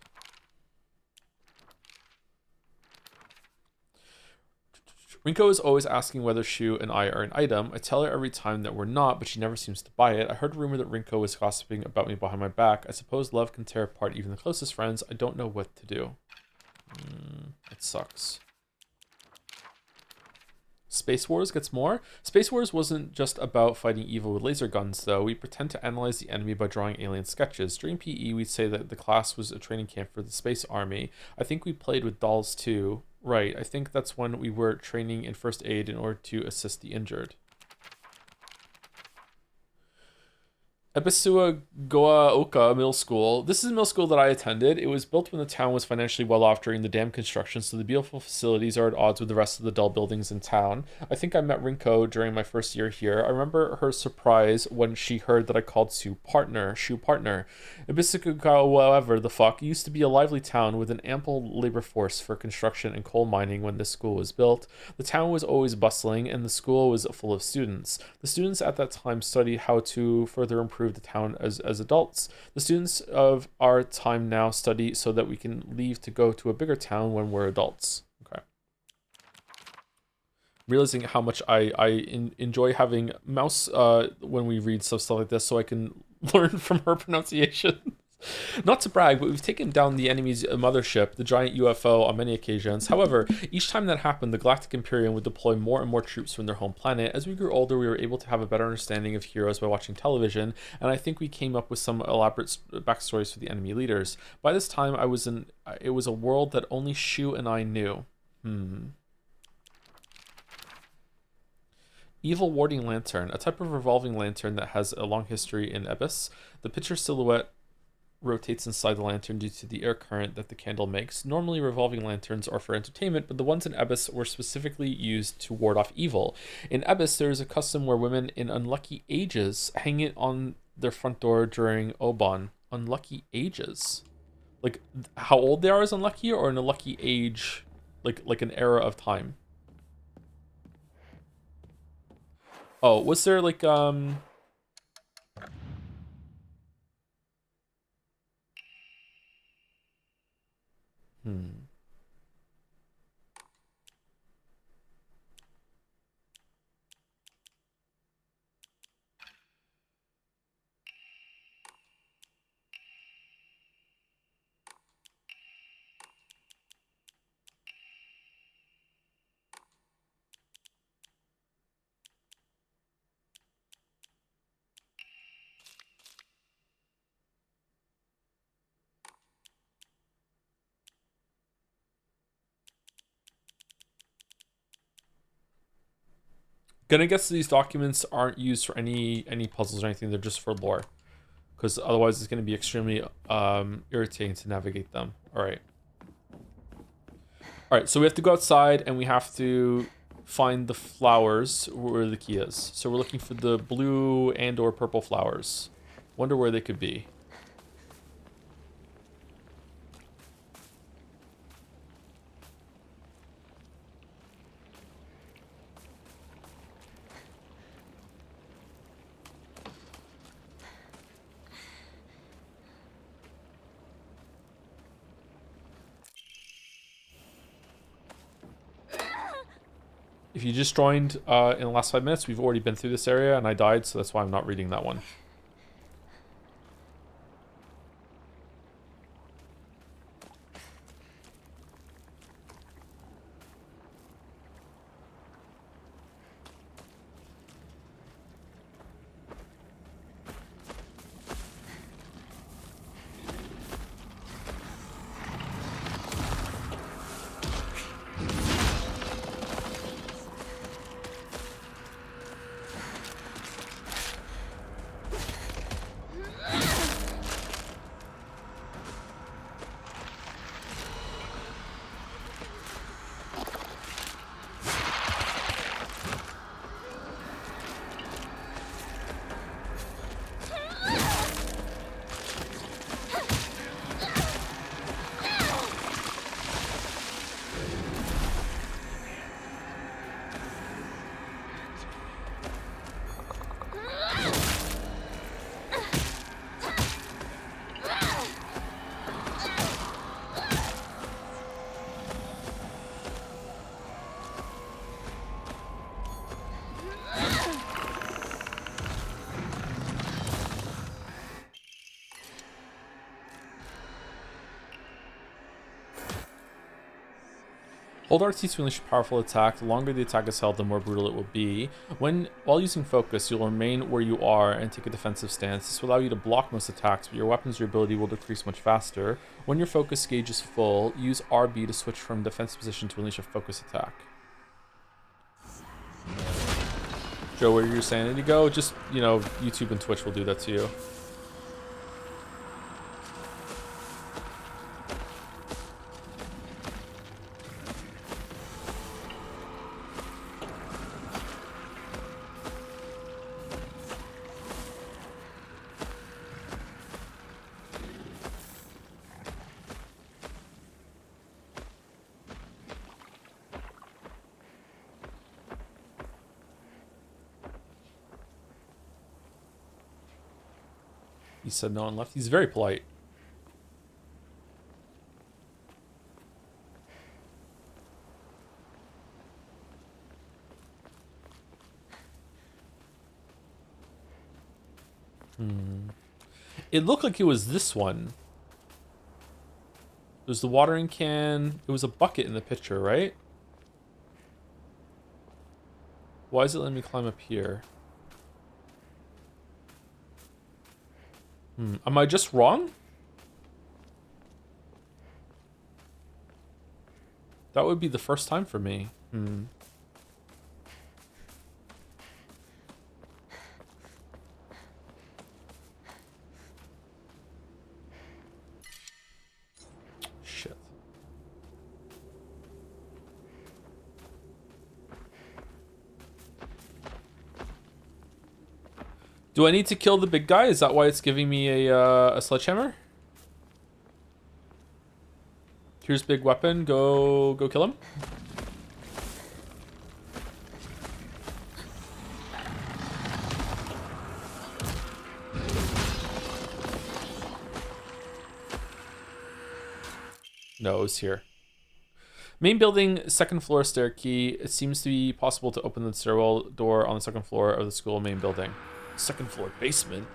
A: Rinko is always asking whether Shu and I are an item. I tell her every time that we're not, but she never seems to buy it. I heard a rumor that Rinko was gossiping about me behind my back. I suppose love can tear apart even the closest friends. I don't know what to do. It sucks. Space Wars gets more. Space Wars wasn't just about fighting evil with laser guns, though. We pretend to analyze the enemy by drawing alien sketches. During PE, we'd say that the class was a training camp for the space army. I think we played with dolls too. Right, I think that's when we were training in first aid in order to assist the injured. Ebisua Goaoka Middle School. This is a middle school that I attended. It was built when the town was financially well off during the dam construction, so the beautiful facilities are at odds with the rest of the dull buildings in town. I think I met Rinko during my first year here. I remember her surprise when she heard that I called Sue partner. Ebisua, however, the fuck, used to be a lively town with an ample labor force for construction and coal mining when this school was built. The town was always bustling, and the school was full of students. The students at that time studied how to further improve the town as adults. The students of our time now study so that we can leave to go to a bigger town when we're adults. Okay. Realizing how much I enjoy having Mouse when we read stuff like this, so I can learn from her pronunciation. Not to brag, but we've taken down the enemy's mothership, the giant UFO, on many occasions. However, each time that happened, the Galactic Imperium would deploy more and more troops from their home planet. As we grew older, we were able to have a better understanding of heroes by watching television, and I think we came up with some elaborate backstories for the enemy leaders. By this time, it was a world that only Shu and I knew. Evil Warding Lantern, a type of revolving lantern that has a long history in Abyss. The picture silhouette rotates inside the lantern due to the air current that the candle makes. Normally, revolving lanterns are for entertainment, but the ones in Abyss were specifically used to ward off evil. In Abyss, there is a custom where women in unlucky ages hang it on their front door during Oban. Unlucky ages? Like, how old they are is unlucky, or an unlucky age, like an era of time? Oh, was there like, gonna guess these documents aren't used for any puzzles or anything. They're just for lore, because otherwise it's gonna be extremely irritating to navigate them. All right. So we have to go outside and we have to find the flowers where the key is. So we're looking for the blue and/or purple flowers. Wonder where they could be. If you just joined in the last 5 minutes, we've already been through this area and I died, so that's why I'm not reading that one. Hold RT to unleash a powerful attack. The longer the attack is held, the more brutal it will be. While using focus, you'll remain where you are and take a defensive stance. This will allow you to block most attacks, but your weapon's durability will decrease much faster. When your focus gauge is full, use RB to switch from defensive position to unleash a focus attack. Joe, where did your sanity go? Just, you know, YouTube and Twitch will do that to you. He said no one left. He's very polite. It looked like it was this one. It was the watering can. It was a bucket in the picture, right? Why is it letting me climb up here? Am I just wrong? That would be the first time for me. Shit. Do I need to kill the big guy? Is that why it's giving me a sledgehammer? Here's big weapon. Go kill him. No, it's here. Main building, second floor stair key. It seems to be possible to open the stairwell door on the second floor of the school main building. Second floor basement.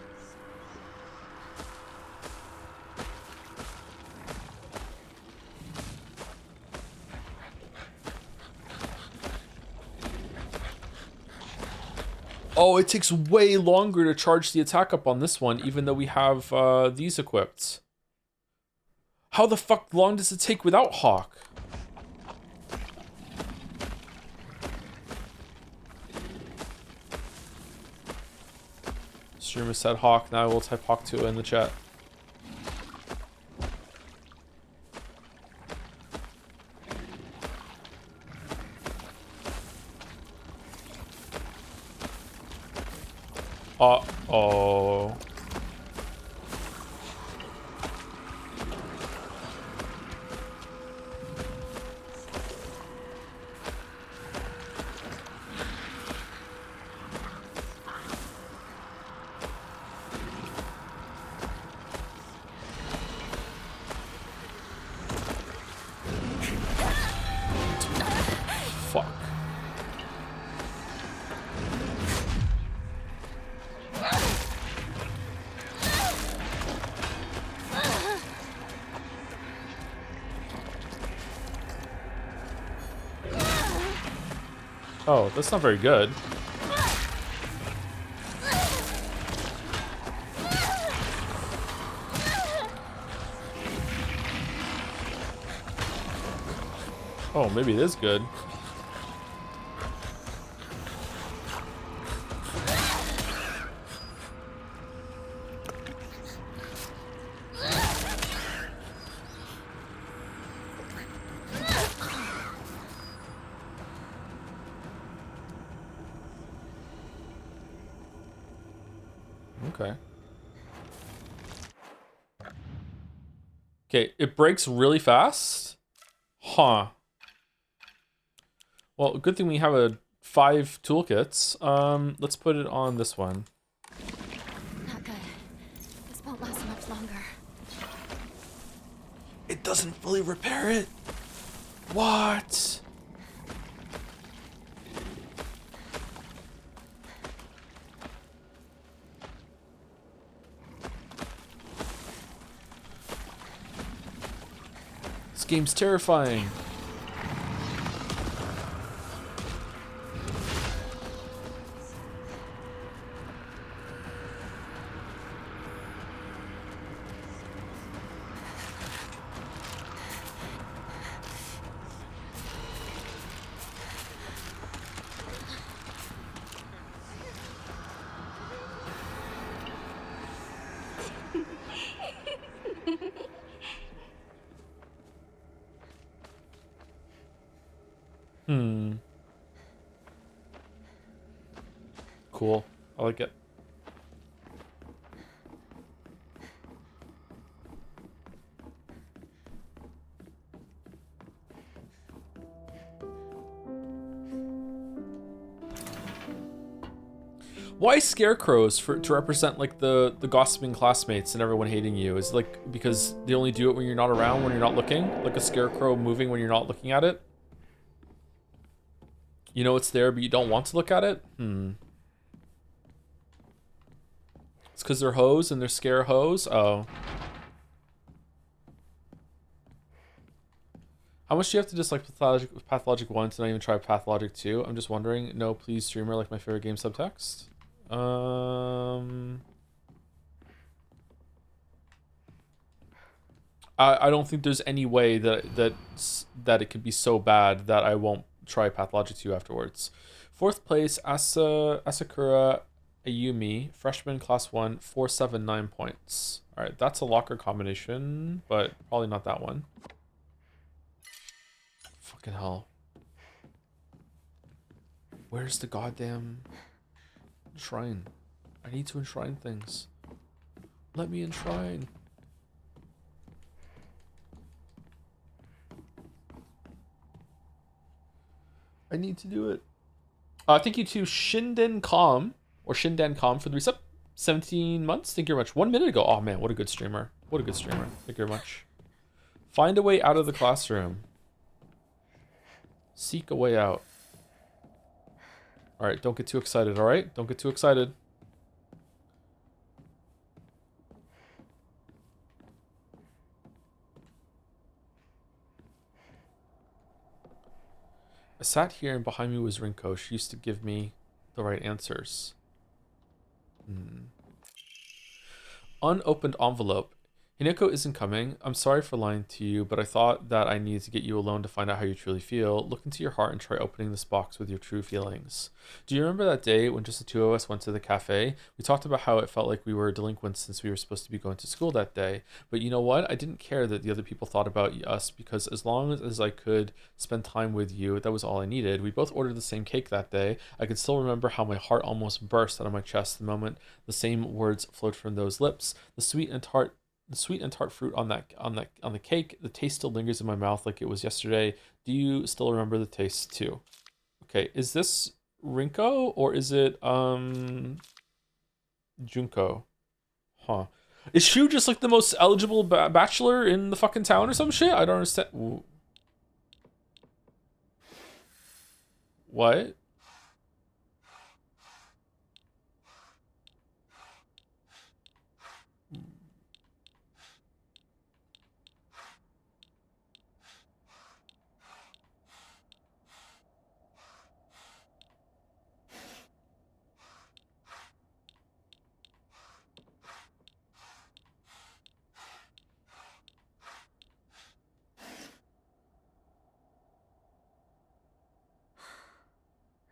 A: Oh, it takes way longer to charge the attack up on this one, even though we have these equipped. How the fuck long does it take without Hawk? Streamer said Hawk. Now I will type Hawk 2 in the chat. Uh-oh. Fuck. Oh, that's not very good. Oh, maybe it is good. Okay. Okay, it breaks really fast? Huh. Well, good thing we have 5 toolkits. Let's put it on this one.
C: Not good. This won't last much longer.
A: It doesn't fully repair it? What? This game's terrifying. Cool. I like it. Why scarecrows to represent like the gossiping classmates and everyone hating you? Is it like because they only do it when you're not around, when you're not looking? Like a scarecrow moving when you're not looking at it? You know it's there, but you don't want to look at it? It's because they're hoes and they're scare hoes? Oh. How much do you have to dislike Pathologic 1 to not even try Pathologic 2? I'm just wondering. No, please, streamer, like my favorite game subtext. I don't think there's any way that it could be so bad that I won't try Pathologic 2 afterwards. 4th place, Asakura Ayumi, freshman class 1, 479 points. Alright, that's a locker combination, but probably not that one. Fucking hell. Where's the goddamn shrine? I need to enshrine things. Let me enshrine. I need to do it. Thank you to Shinden Com, or Shindan Com for the resub. 17 months. Thank you very much. 1 minute ago. Oh man, what a good streamer. What a good streamer. Thank you very much. Find a way out of the classroom. Seek a way out. Alright, don't get too excited, alright? Don't get too excited. I sat here and behind me was Rinko. She used to give me the right answers. Unopened envelope. Hineko isn't coming. I'm sorry for lying to you, but I thought that I needed to get you alone to find out how you truly feel. Look into your heart and try opening this box with your true feelings. Do you remember that day when just the two of us went to the cafe? We talked about how it felt like we were delinquents since we were supposed to be going to school that day. But you know what? I didn't care that the other people thought about us because as long as I could spend time with you, that was all I needed. We both ordered the same cake that day. I can still remember how my heart almost burst out of my chest the moment the same words flowed from those lips. The sweet and tart fruit on the cake. The taste still lingers in my mouth like it was yesterday. Do you still remember the taste too? Okay, is this Rinko or is it Junko? Huh. Is Shu just like the most eligible bachelor in the fucking town or some shit? I don't understand. Ooh. What?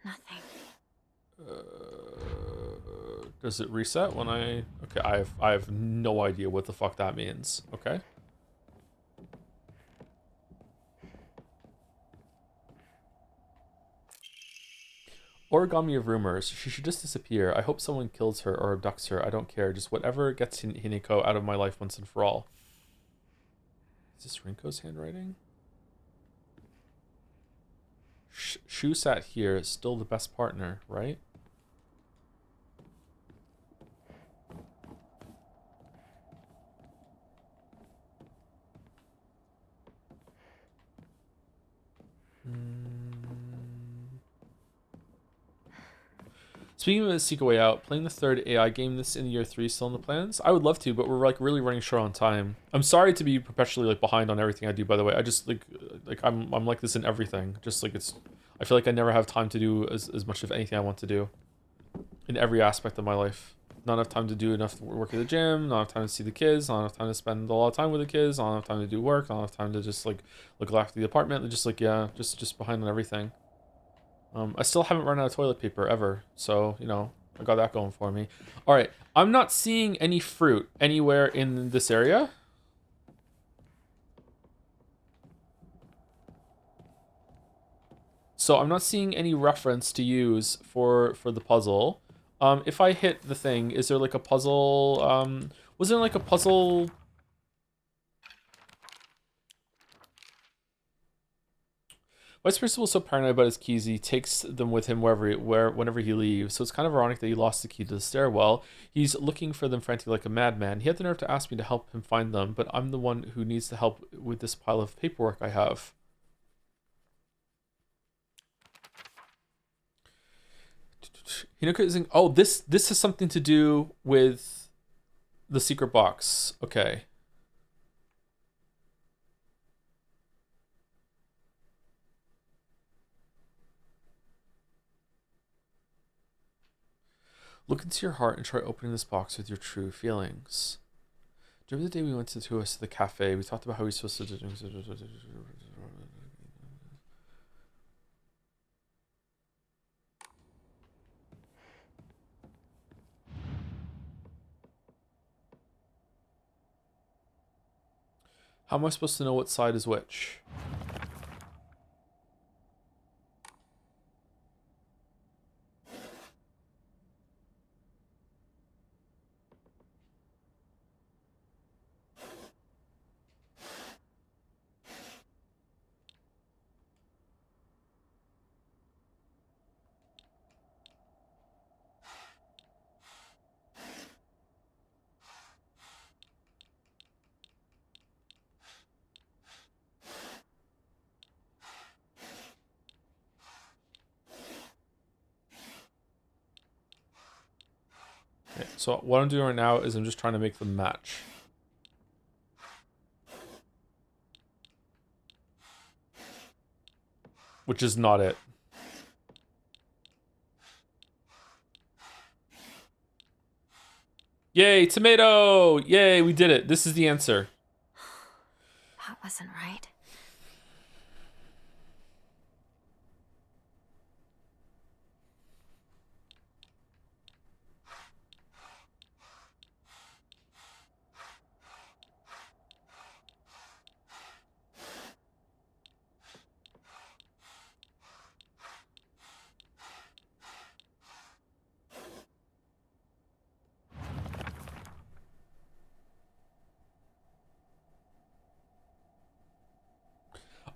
C: Nothing.
A: Does it reset when I... Okay, I have no idea what the fuck that means. Okay. Origami of rumors. She should just disappear. I hope someone kills her or abducts her. I don't care. Just whatever gets Hineko out of my life once and for all. Is this Rinko's handwriting? Shu sat here. Still the best partner, right? Speaking of the Seek a Way Out, playing the 3rd AI game this in year 3 still in the plans? I would love to, but we're like really running short on time. I'm sorry to be perpetually like behind on everything I do, by the way. I just like I'm like this in everything. Just like I feel like I never have time to do as much of anything I want to do in every aspect of my life. Not enough time to do enough work at the gym, not enough time to see the kids, not enough time to spend a lot of time with the kids, not enough time to do work, not enough time to just like look after the apartment. Just like, yeah, just behind on everything. I still haven't run out of toilet paper ever, so, you know, I got that going for me. All right, I'm not seeing any fruit anywhere in this area. So I'm not seeing any reference to use for the puzzle. If I hit the thing, is there like a puzzle? Was there like a puzzle? Vice Principal is so paranoid about his keys, he takes them with him whenever he leaves. So it's kind of ironic that he lost the key to the stairwell. He's looking for them frantically like a madman. He had the nerve to ask me to help him find them, but I'm the one who needs the help with this pile of paperwork I have. Hinako isn't. Oh, this has something to do with the secret box. Okay. Look into your heart and try opening this box with your true feelings. Do you remember the day we went to the cafe? We talked about how we're supposed to do. How am I supposed to know what side is which? Okay, so what I'm doing right now is I'm just trying to make them match. Which is not it. Yay, tomato! Yay, we did it. This is the answer.
C: That wasn't right.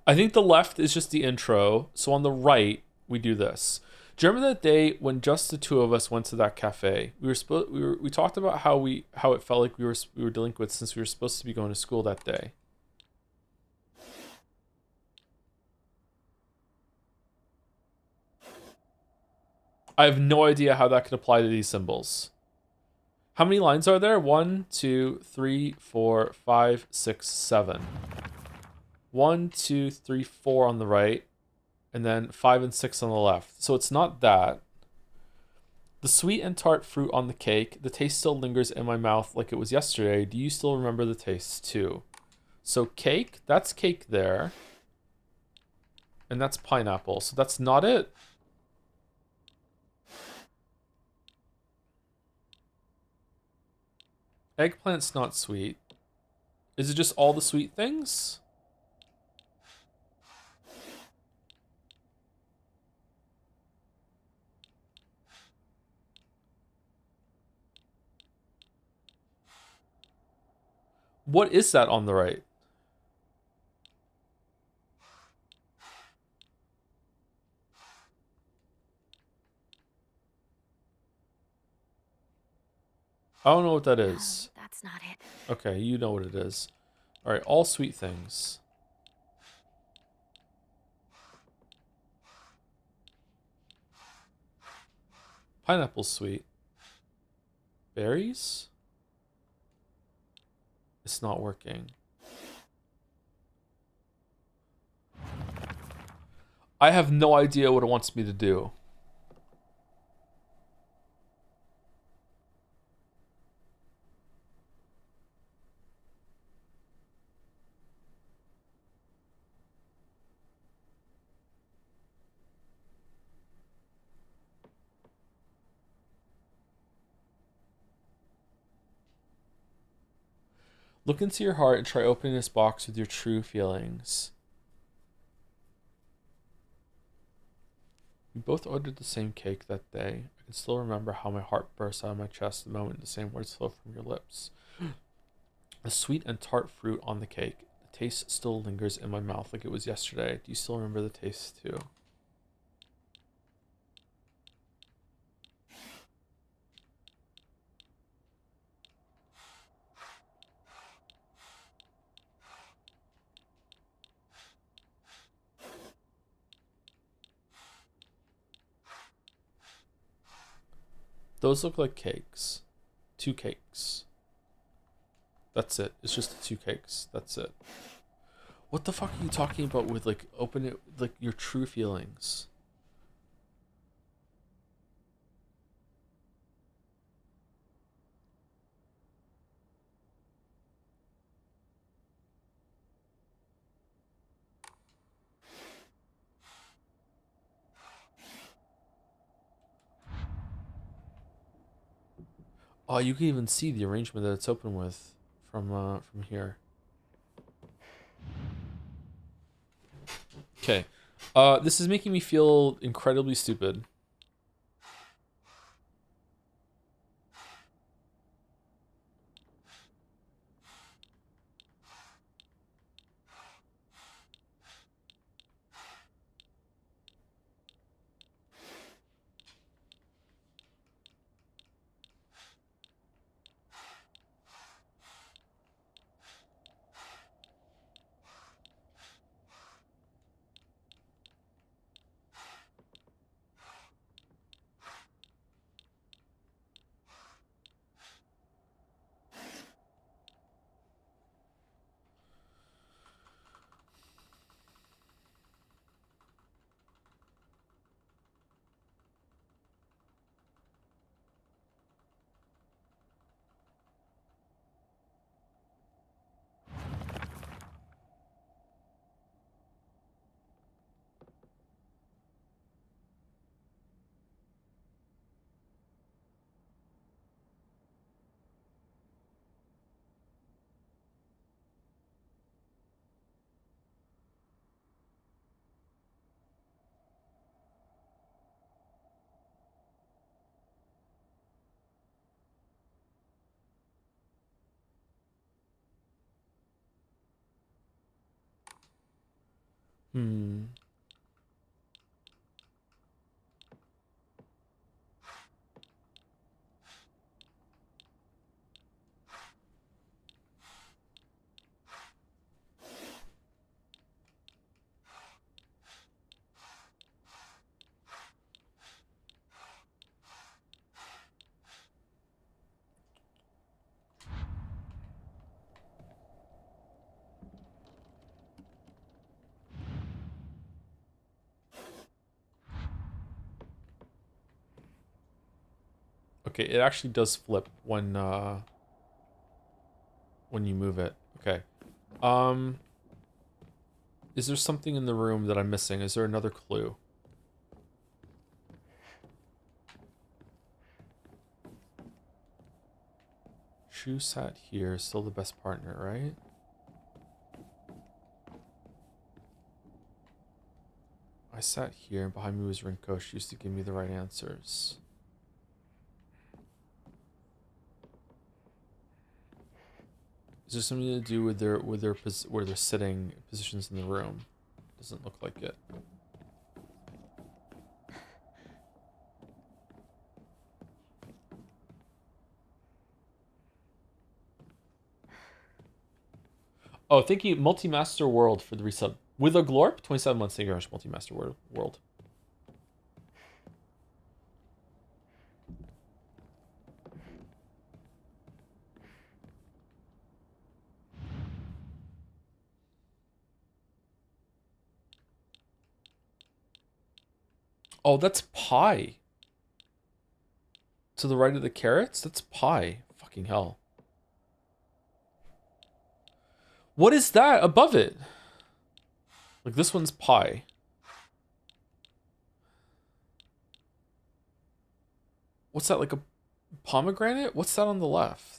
A: I think the left is just the intro. So on the right, we do this. Do you remember that day when just the two of us went to that cafe? We talked about how it felt like we were delinquents since we were supposed to be going to school that day. I have no idea how that could apply to these symbols. How many lines are there? 1, 2, 3, 4, 5, 6, 7. 1, 2, 3, 4 on the right, and then 5 and 6 on the left. So it's not that. The sweet and tart fruit on the cake. The taste still lingers in my mouth like it was yesterday. Do you still remember the taste too? So cake, that's cake there. And that's pineapple. So that's not it. Eggplant's not sweet. Is it just all the sweet things? What is that on the right? I don't know what that is.
C: That's not it.
A: Okay, you know what it is. All right, all sweet things. Pineapple's sweet. Berries? It's not working. I have no idea what it wants me to do. Look into your heart and try opening this box with your true feelings. We both ordered the same cake that day. I can still remember how my heart burst out of my chest the moment the same words fell from your lips. The sweet and tart fruit on the cake. The taste still lingers in my mouth like it was yesterday. Do you still remember the taste too? Those look like cakes. 2 cakes. That's it. It's just the 2 cakes. That's it. What the fuck are you talking about with like open it like your true feelings? Oh, you can even see the arrangement that it's open with from here. Okay. This is making me feel incredibly stupid. Hmm. Okay, it actually does flip when you move it. Okay. Is there something in the room that I'm missing? Is there another clue? Shu sat here, still the best partner, right? I sat here, and behind me was Rinko. She used to give me the right answers. Is there something to do with where they're sitting positions in the room? Doesn't look like it. Oh, thank you, Multi-Master World, for the resub. With a glorp, 27 months. Thank you very much, Multi-Master World. Oh, that's pie. To the right of the carrots? That's pie. Fucking hell. What is that above it? Like, this one's pie. What's that, like a pomegranate? What's that on the left?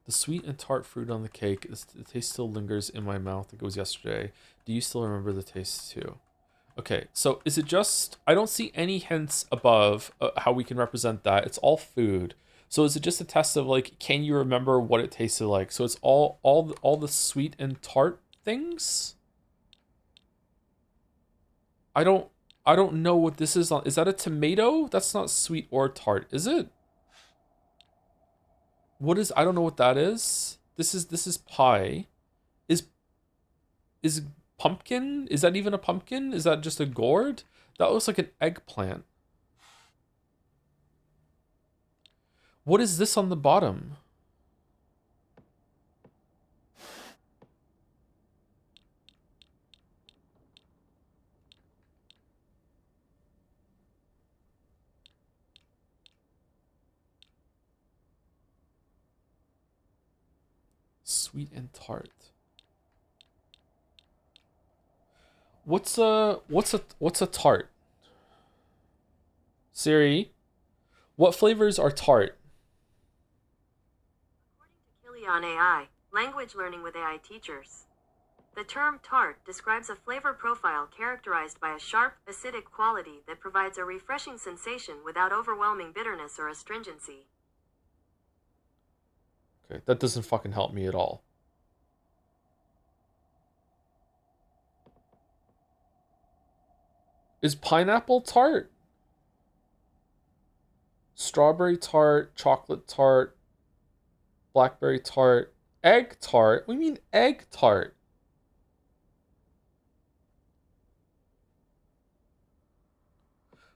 A: The sweet and tart fruit on the cake. The taste still lingers in my mouth like it was yesterday. Do you still remember the taste too? Okay, so is it just... I don't see any hints above how we can represent that. It's all food. So is it just a test of like, can you remember what it tasted like? So it's all the sweet and tart things? I don't know what this is on. Is that a tomato? That's not sweet or tart, is it? What is... I don't know what that is. This is pie. Is pumpkin? Is that even a pumpkin? Is that just a gourd? That looks like an eggplant. What is this on the bottom? Sweet and tart. What's a tart? Siri, what flavors are tart?
H: According to Kilian AI, language learning with AI teachers. The term tart describes a flavor profile characterized by a sharp, acidic quality that provides a refreshing sensation without overwhelming bitterness or astringency.
A: Okay, that doesn't fucking help me at all. Is pineapple tart? Strawberry tart, chocolate tart, blackberry tart, egg tart? What do you mean egg tart?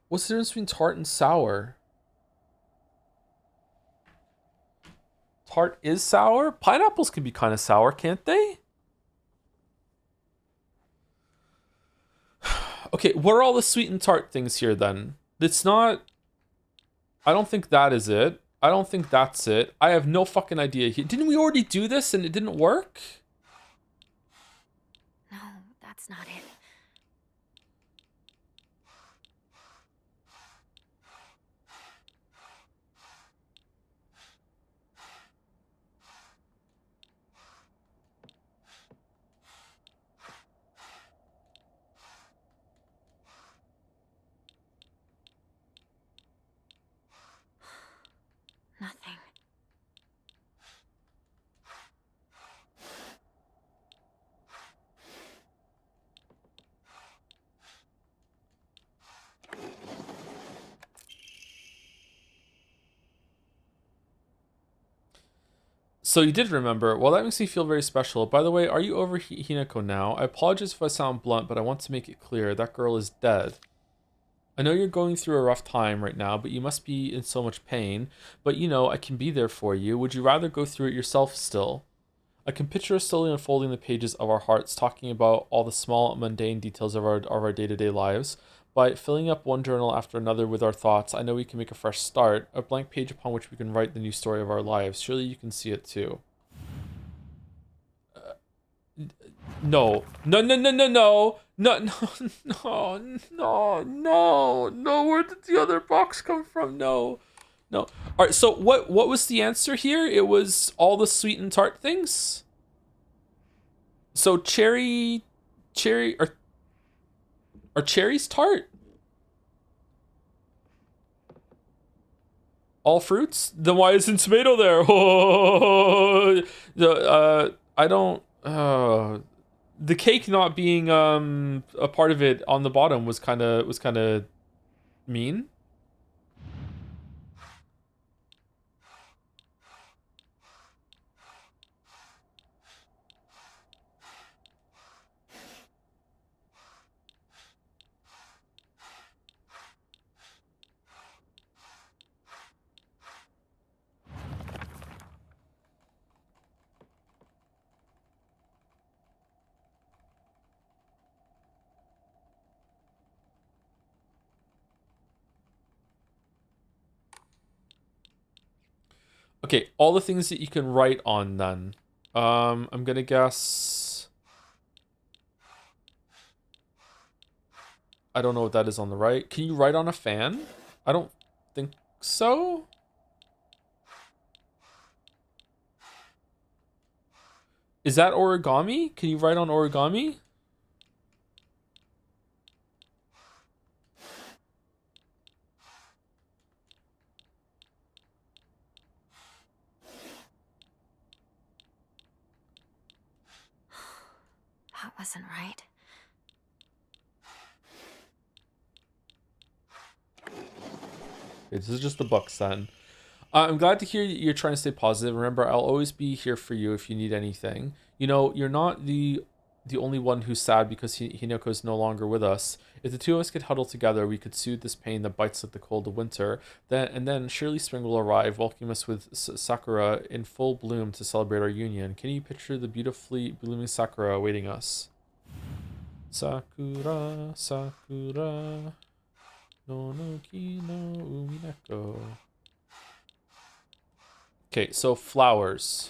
A: What's the difference between tart and sour? Tart is sour? Pineapples can be kind of sour, can't they? Okay, what are all the sweet and tart things here then? It's not... I don't think that is it. I don't think that's it. I have no fucking idea. Didn't we already do this and it didn't work?
C: No, that's not it. Nothing.
A: So you did remember. Well, that makes me feel very special. By the way, are you over Hinako now? I apologize if I sound blunt, but I want to make it clear. That girl is dead. I know you're going through a rough time right now, but you must be in so much pain. But you know, I can be there for you. Would you rather go through it yourself still? I can picture us slowly unfolding the pages of our hearts, talking about all the small, mundane details of our day-to-day lives. By filling up one journal after another with our thoughts, I know we can make a fresh start, a blank page upon which we can write the new story of our lives. Surely you can see it too. No. No, no, no, no, no. No, no, no, no, no, no. Where did the other box come from? No. No. All right, so what was the answer here? It was all the sweet and tart things? So cherry are cherries tart? All fruits? Then why isn't tomato there? I don't the cake not being a part of it on the bottom was kind of mean. Okay, all the things that you can write on then. I'm gonna guess. I don't know what that is on the right. Can you write on a fan? I don't think so. Is that origami? Can you write on origami?
C: That wasn't right.
A: This is just the books then. I'm glad to hear you're trying to stay positive. Remember, I'll always be here for you if you need anything. You know, you're not the only one who's sad because Hinako is no longer with us. If the two of us could huddle together, we could soothe this pain that bites like the cold of winter. Then surely spring will arrive, welcoming us with sakura in full bloom to celebrate our union. Can you picture the beautifully blooming sakura awaiting us? Sakura, sakura, no no ki no umineko. Okay, so flowers.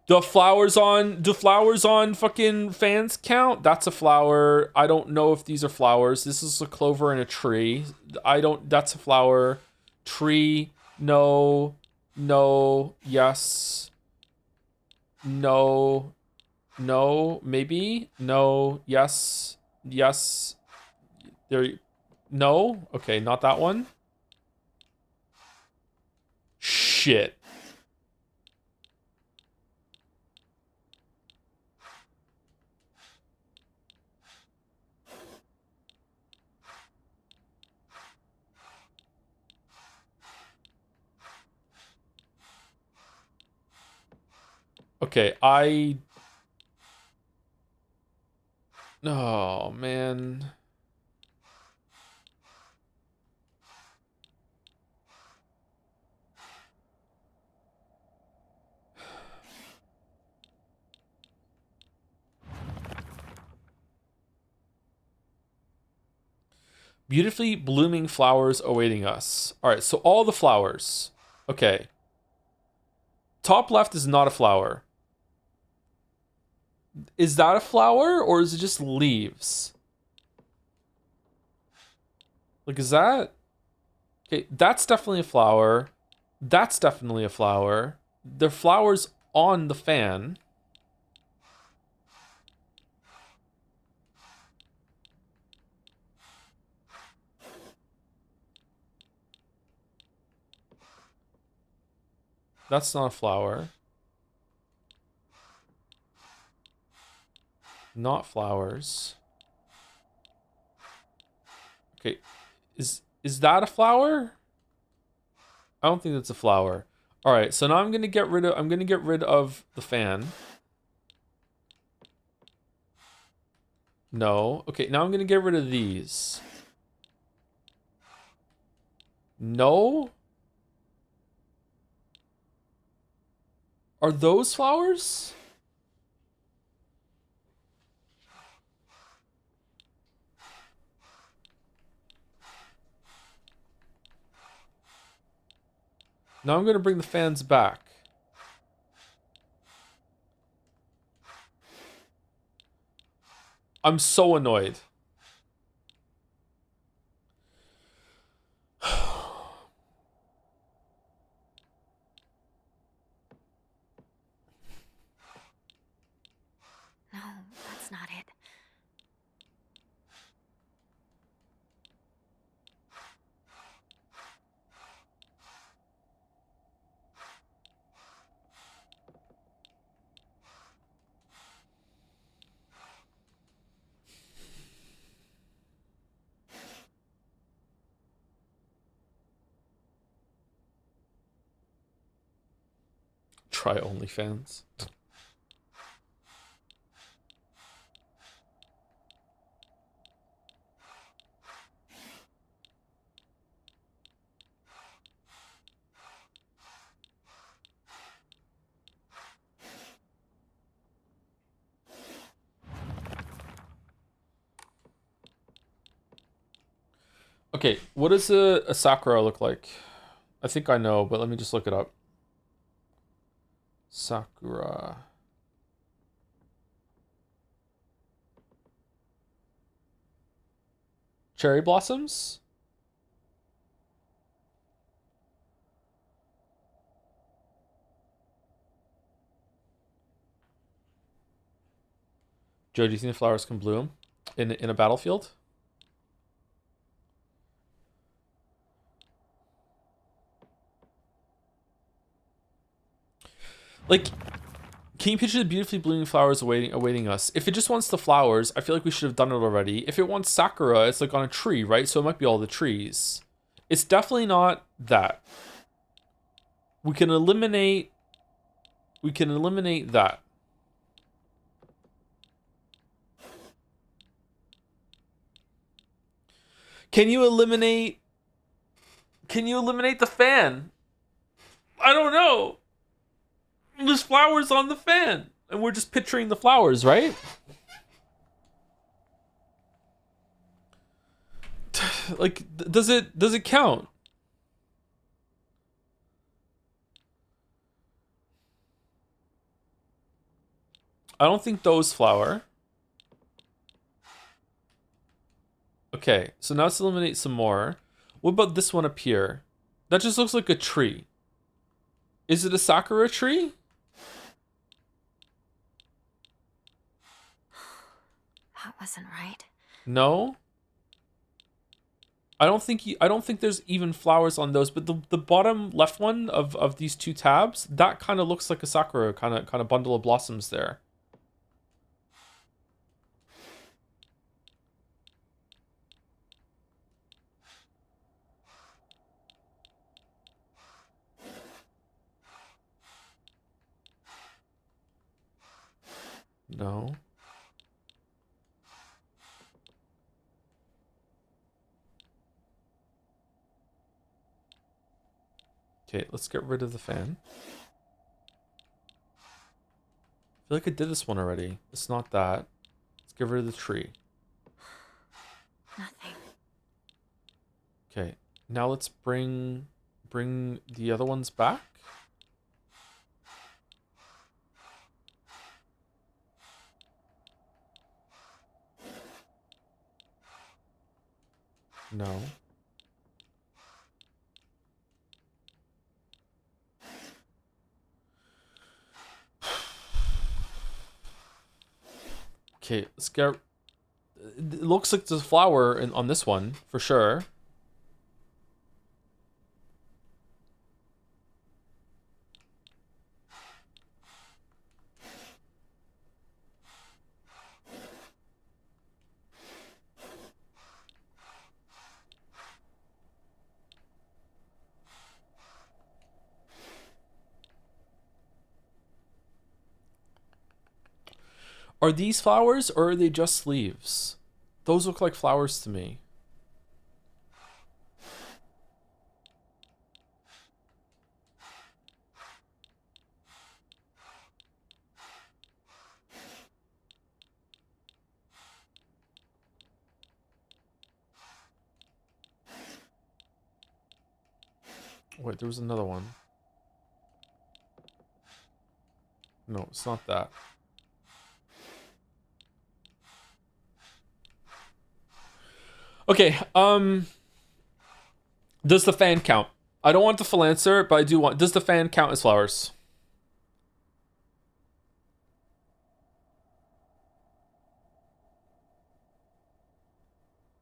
A: Do flowers on fucking fans count? That's a flower. I don't know if these are flowers. This is a clover and a tree. That's a flower. Tree, no, no, yes, no, no, maybe, no, yes, yes, there, no, okay, not that one. Shit. Okay, oh man. Beautifully blooming flowers awaiting us. All right, so all the flowers. Okay. Top left is not a flower. Is that a flower or is it just leaves? Like, is that... Okay, that's definitely a flower. That's definitely a flower. The flowers on the fan. That's not a flower. Not flowers. Okay, is that a flower? I don't think that's a flower. All right, so now I'm gonna get rid of the fan. No. Okay, now I'm gonna get rid of these. No. Are those flowers? Now I'm gonna bring the fans back. I'm so annoyed.
C: No, that's not it.
A: Try OnlyFans. Okay, what does a Sakura look like? I think I know, but let me just look it up. Sakura. Cherry blossoms? Joe, do you think the flowers can bloom in a battlefield? Like, can you picture the beautifully blooming flowers awaiting us? If it just wants the flowers, I feel like we should have done it already. If it wants sakura, it's like on a tree, right? So it might be all the trees. It's definitely not that. We can eliminate that. Can you eliminate the fan? I don't know. There's flowers on the fan, and we're just picturing the flowers, right? Like, does it count? I don't think those flower. Okay, so now let's eliminate some more. What about this one up here? That just looks like a tree. Is it a sakura tree?
C: That wasn't right.
A: No. I don't think there's even flowers on those, but the bottom left one of these two tabs, that kind of looks like a sakura kind of bundle of blossoms there. No. Okay, let's get rid of the fan. I feel like I did this one already. It's not that. Let's get rid of the tree.
C: Nothing.
A: Okay, now let's bring the other ones back. No. Okay, let's get... It looks like there's a flower on this one, for sure. Are these flowers, or are they just leaves? Those look like flowers to me. Wait, there was another one. No, it's not that. Okay, does the fan count? I don't want the Phalancer, but I do want... Does the fan count as flowers?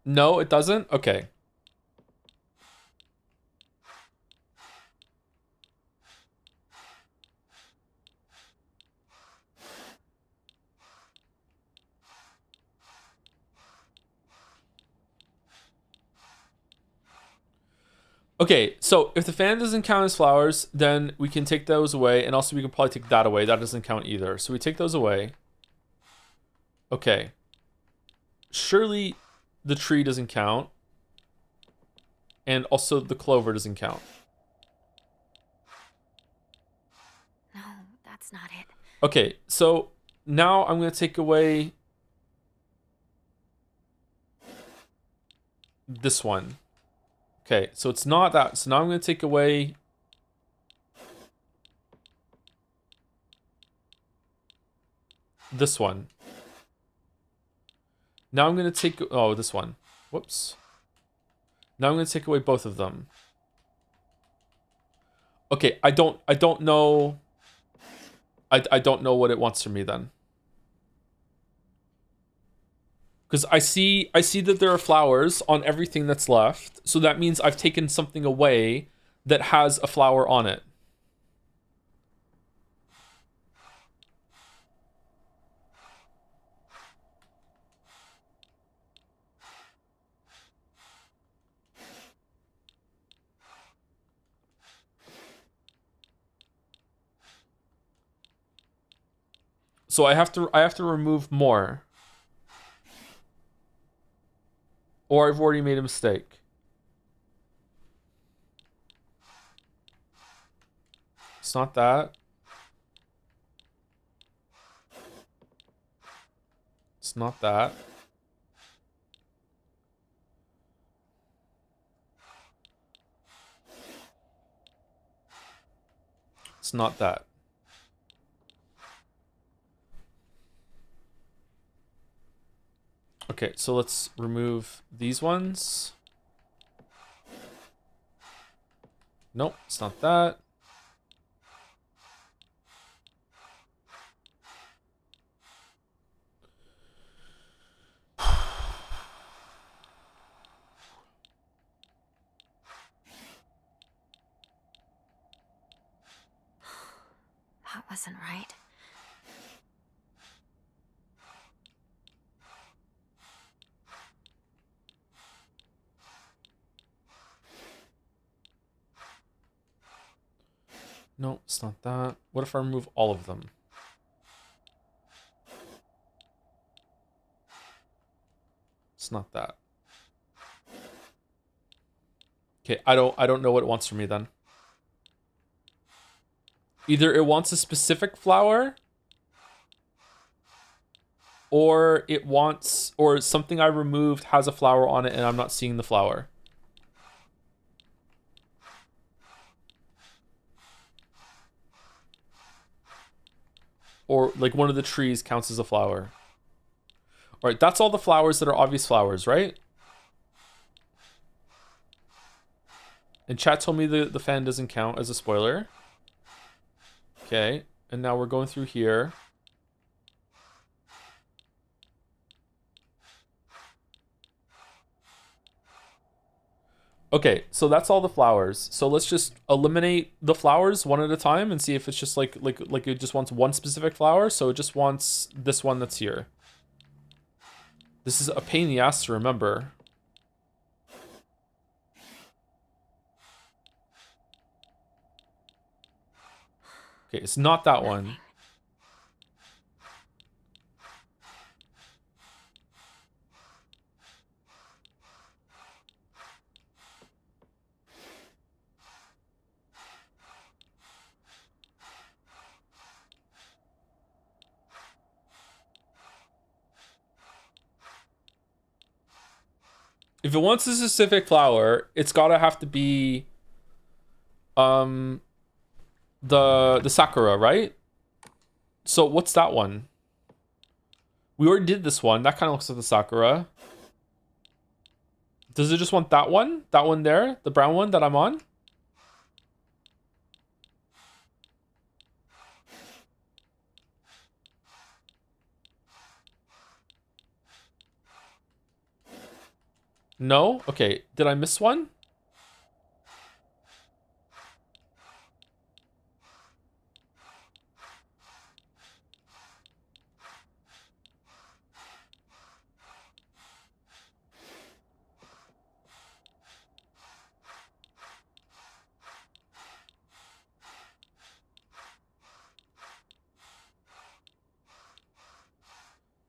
A: No, it doesn't? Okay. Okay, so if the fan doesn't count as flowers, then we can take those away, and also we can probably take that away. That doesn't count either. So we take those away. Okay. Surely the tree doesn't count. And also the clover doesn't count.
C: No, that's not it.
A: Okay, so now I'm going to take away this one. Okay, so it's not that. So now I'm going to take away this one. Now I'm going to take... Oh, this one. Whoops. Now I'm going to take away both of them. Okay, I don't know... I don't know what it wants from me then. Because I see that there are flowers on everything that's left. So that means I've taken something away that has a flower on it. So I have to remove more. Or I've already made a mistake. It's not that. It's not that. It's not that. Okay, so let's remove these ones. Nope, it's not that.
C: That wasn't right.
A: No, it's not that. What if I remove all of them? It's not that. Okay, I don't know what it wants from me then. Either it wants a specific flower, or it wants, or something I removed has a flower on it and I'm not seeing the flower. Or like one of the trees counts as a flower. All right, that's all the flowers that are obvious flowers, right? And chat told me the fan doesn't count as a spoiler. Okay, and now we're going through here. Okay, so that's all the flowers. So let's just eliminate the flowers one at a time and see if it's just like it just wants one specific flower. So it just wants this one that's here. This is a pain in the ass to remember. Okay, it's not that one. If it wants a specific flower, it's gotta have to be the Sakura, right? So what's that one? We already did this one. That kind of looks like the Sakura. Does it just want that one? That one there? The brown one that I'm on? No? Okay. Did I miss one?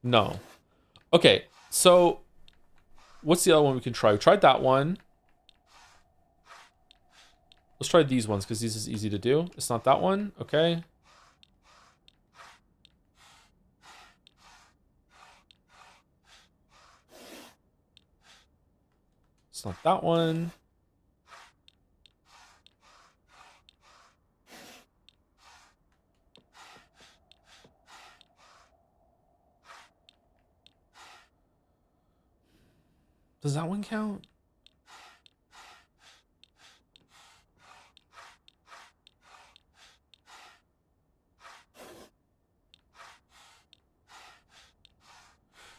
A: No. Okay. So what's the other one we can try? We tried that one. Let's try these ones because these is easy to do. It's not that one. Okay. It's not that one. Does that one count?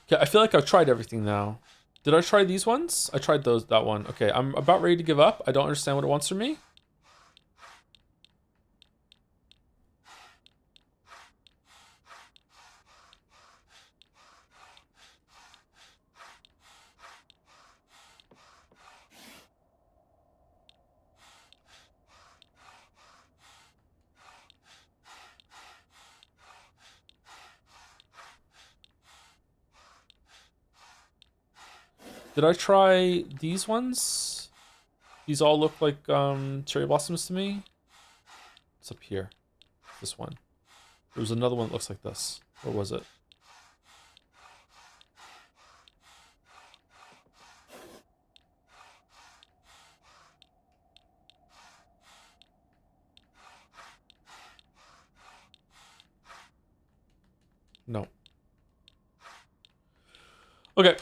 A: Okay, I feel like I've tried everything now. Did I try these ones? I tried that one. Okay, I'm about ready to give up. I don't understand what it wants from me. Did I try these ones? These all look like cherry blossoms to me. What's up here? This one. There was another one that looks like this. What was it? No. Okay.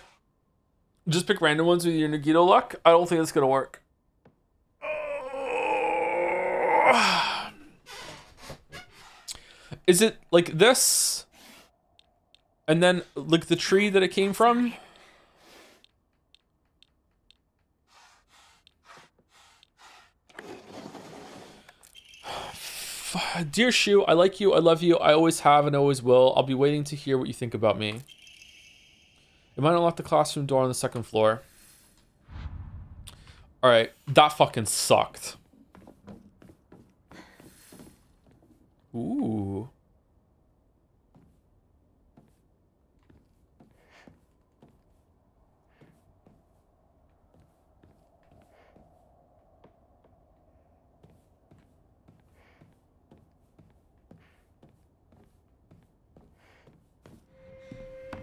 A: Just pick random ones with your Nagito luck. I don't think it's gonna work. Is it like this? And then like the tree that it came from? Dear Shu, I like you, I love you, I always have and always will. I'll be waiting to hear what you think about me. It might unlock the classroom door on the second floor. Alright, that fucking sucked. Ooh.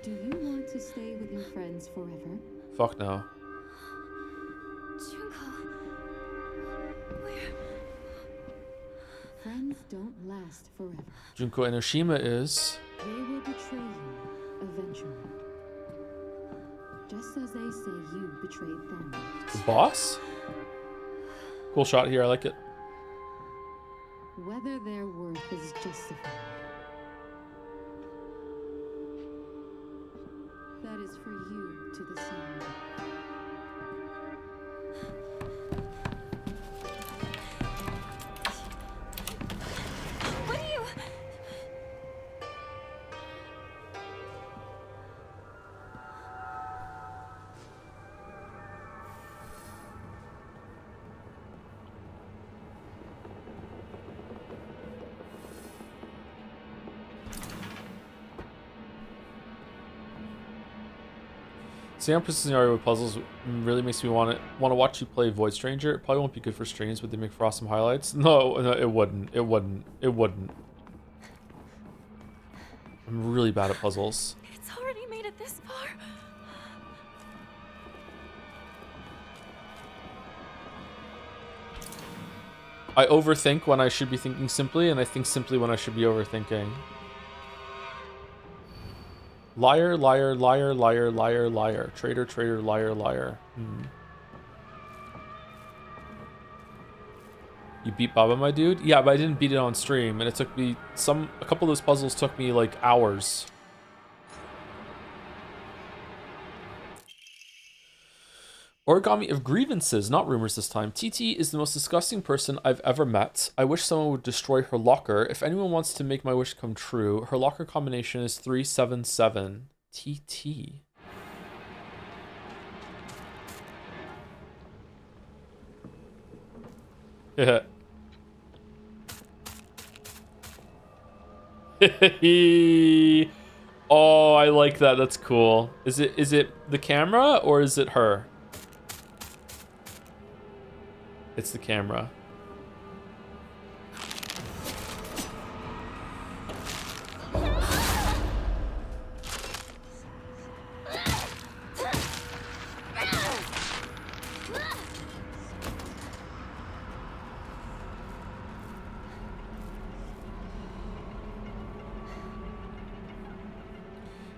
I: Do you want to stay with your friends forever?
A: Fuck no.
B: Junko, where?
I: Friends don't last forever.
A: Junko Enoshima is...
I: They will betray you eventually. Just as they say you betrayed them.
A: The boss? Cool shot here, I like it.
I: Whether their worth is justified. That is for you to decide.
B: What are you?
A: Sam scenario with puzzles really makes me want to watch you play Void Stranger. It probably won't be good for streams, but they make for awesome highlights. No, it wouldn't. It wouldn't. It wouldn't. I'm really bad at puzzles.
B: It's already made it this far.
A: I overthink when I should be thinking simply, and I think simply when I should be overthinking. Liar, liar, liar, liar, liar, liar. Traitor, traitor, liar, liar. You beat Baba, my dude? Yeah, but I didn't beat it on stream, and it took me a couple of those puzzles took me like hours. Origami of grievances, not rumors this time. TT is the most disgusting person I've ever met. I wish someone would destroy her locker. If anyone wants to make my wish come true, her locker combination is 377. TT. Yeah. Oh, I like that. That's cool. Is it the camera or is it her? It's the camera.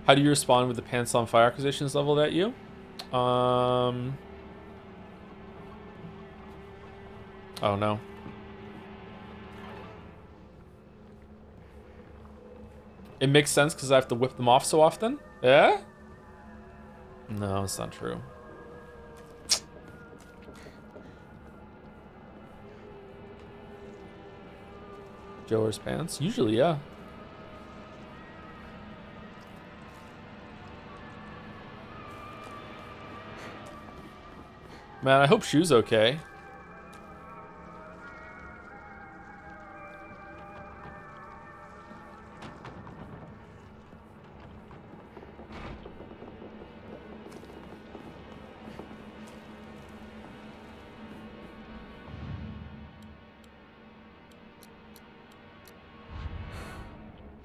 A: How do you respond with the pants on fire accusations leveled at you? Oh no. It makes sense because I have to whip them off so often. Yeah? No, it's not true. Joe wears pants? Usually, yeah. Man, I hope Shu's okay.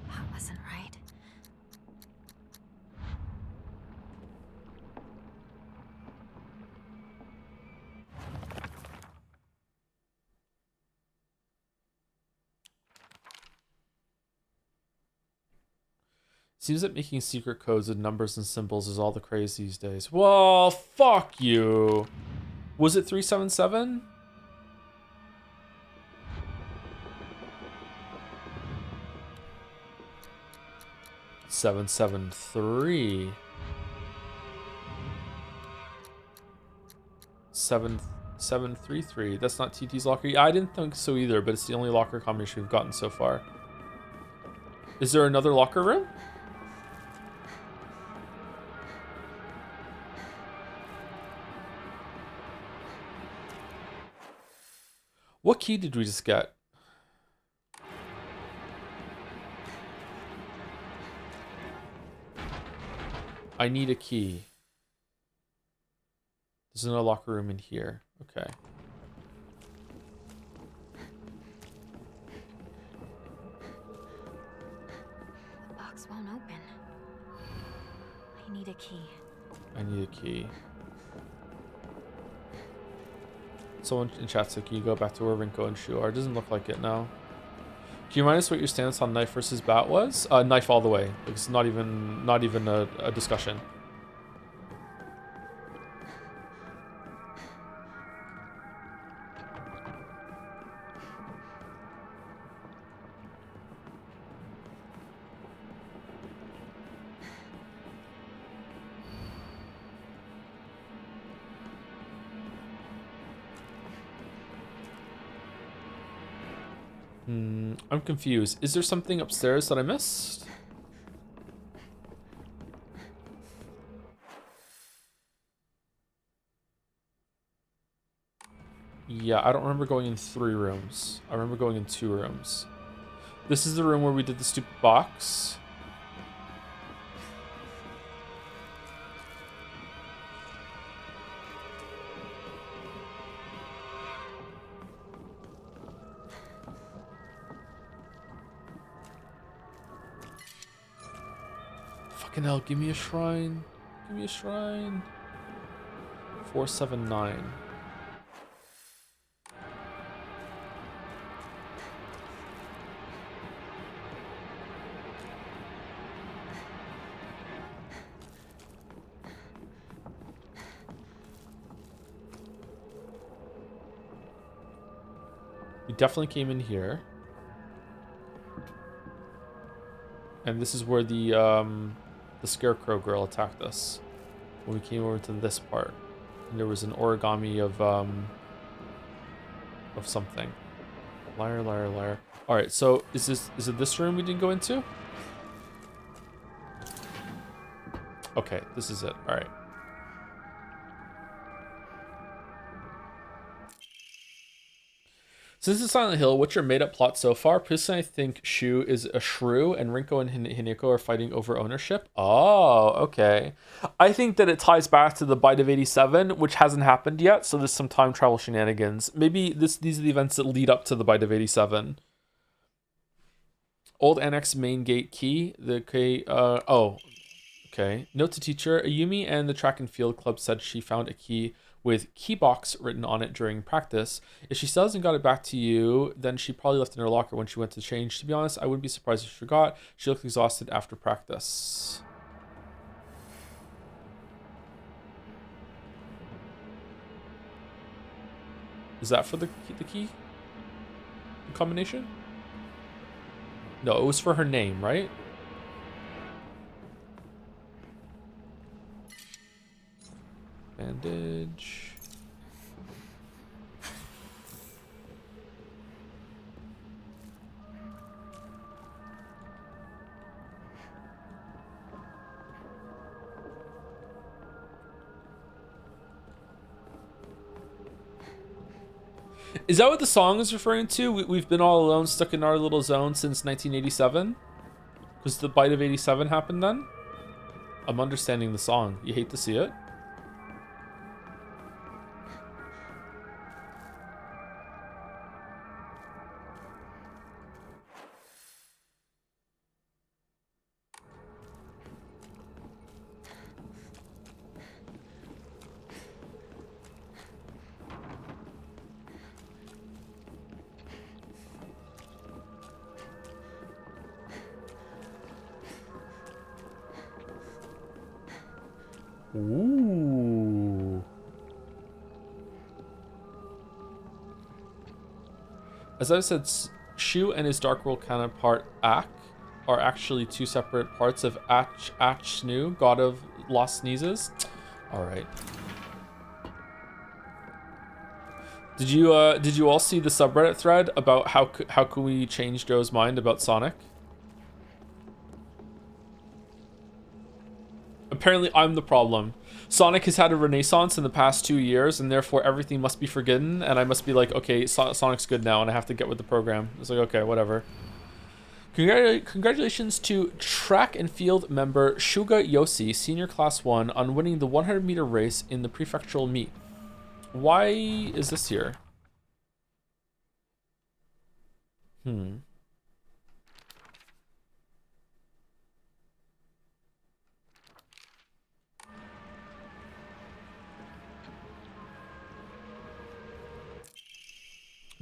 C: That wasn't right.
A: Seems that making secret codes with numbers and symbols is all the craze these days. Well, fuck you. Was it 377? Seven 773. 7733. That's not TT's locker. Yeah, I didn't think so either, but it's the only locker combination we've gotten so far. Is there another locker room? What key did we just get? I need a key. There's another locker room in here. Okay.
C: The box won't open. I need a key.
A: I need a key. Someone in chat said, can you go back to where Rinko and Shu are? It doesn't look like it now. Can you remind us what your stance on knife versus bat was? Knife all the way. It's not even a discussion. I'm confused. Is there something upstairs that I missed? Yeah, I don't remember going in 3 rooms. I remember going in 2 rooms. This is the room where we did the stupid box. Fucking hell, give me a shrine. Give me a shrine. 479. We definitely came in here. And this is where the scarecrow girl attacked us when we came over to this part, and there was an origami of something. Liar, liar, liar. All right, so is it this room we didn't go into? Okay, this is it. All right. Since it's Silent Hill, what's your made-up plot so far? Personally, I think Shu is a shrew, and Rinko and Hineko are fighting over ownership. Oh, okay. I think that it ties back to the Bite of 87, which hasn't happened yet, so there's some time travel shenanigans. Maybe these are the events that lead up to the Bite of 87. Old Annex main gate key. Okay. Note to teacher, Ayumi and the track and field club said she found a key with keybox written on it during practice. If she still hasn't got it back to you, then she probably left it in her locker when she went to change. To be honest, I wouldn't be surprised if she forgot. She looked exhausted after practice. Is that for the key? The combination? No, it was for her name, right? Bandage. Is that what the song is referring to? We've been all alone, stuck in our little zone since 1987? Because the bite of 87 happened then? I'm understanding the song. You hate to see it? Ooh. As I said, Shu and his Dark World counterpart Ak are actually two separate parts of Ach Snu, god of lost sneezes. All right. Did you all see the subreddit thread about how can we change Joe's mind about Sonic? Apparently, I'm the problem. Sonic has had a renaissance in the past 2 years, and therefore everything must be forgiven, and I must be like, okay, Sonic's good now, and I have to get with the program. It's like, okay, whatever. Congratulations to track and field member Shuga Yoshi, Senior Class 1, on winning the 100-meter race in the prefectural meet. Why is this here?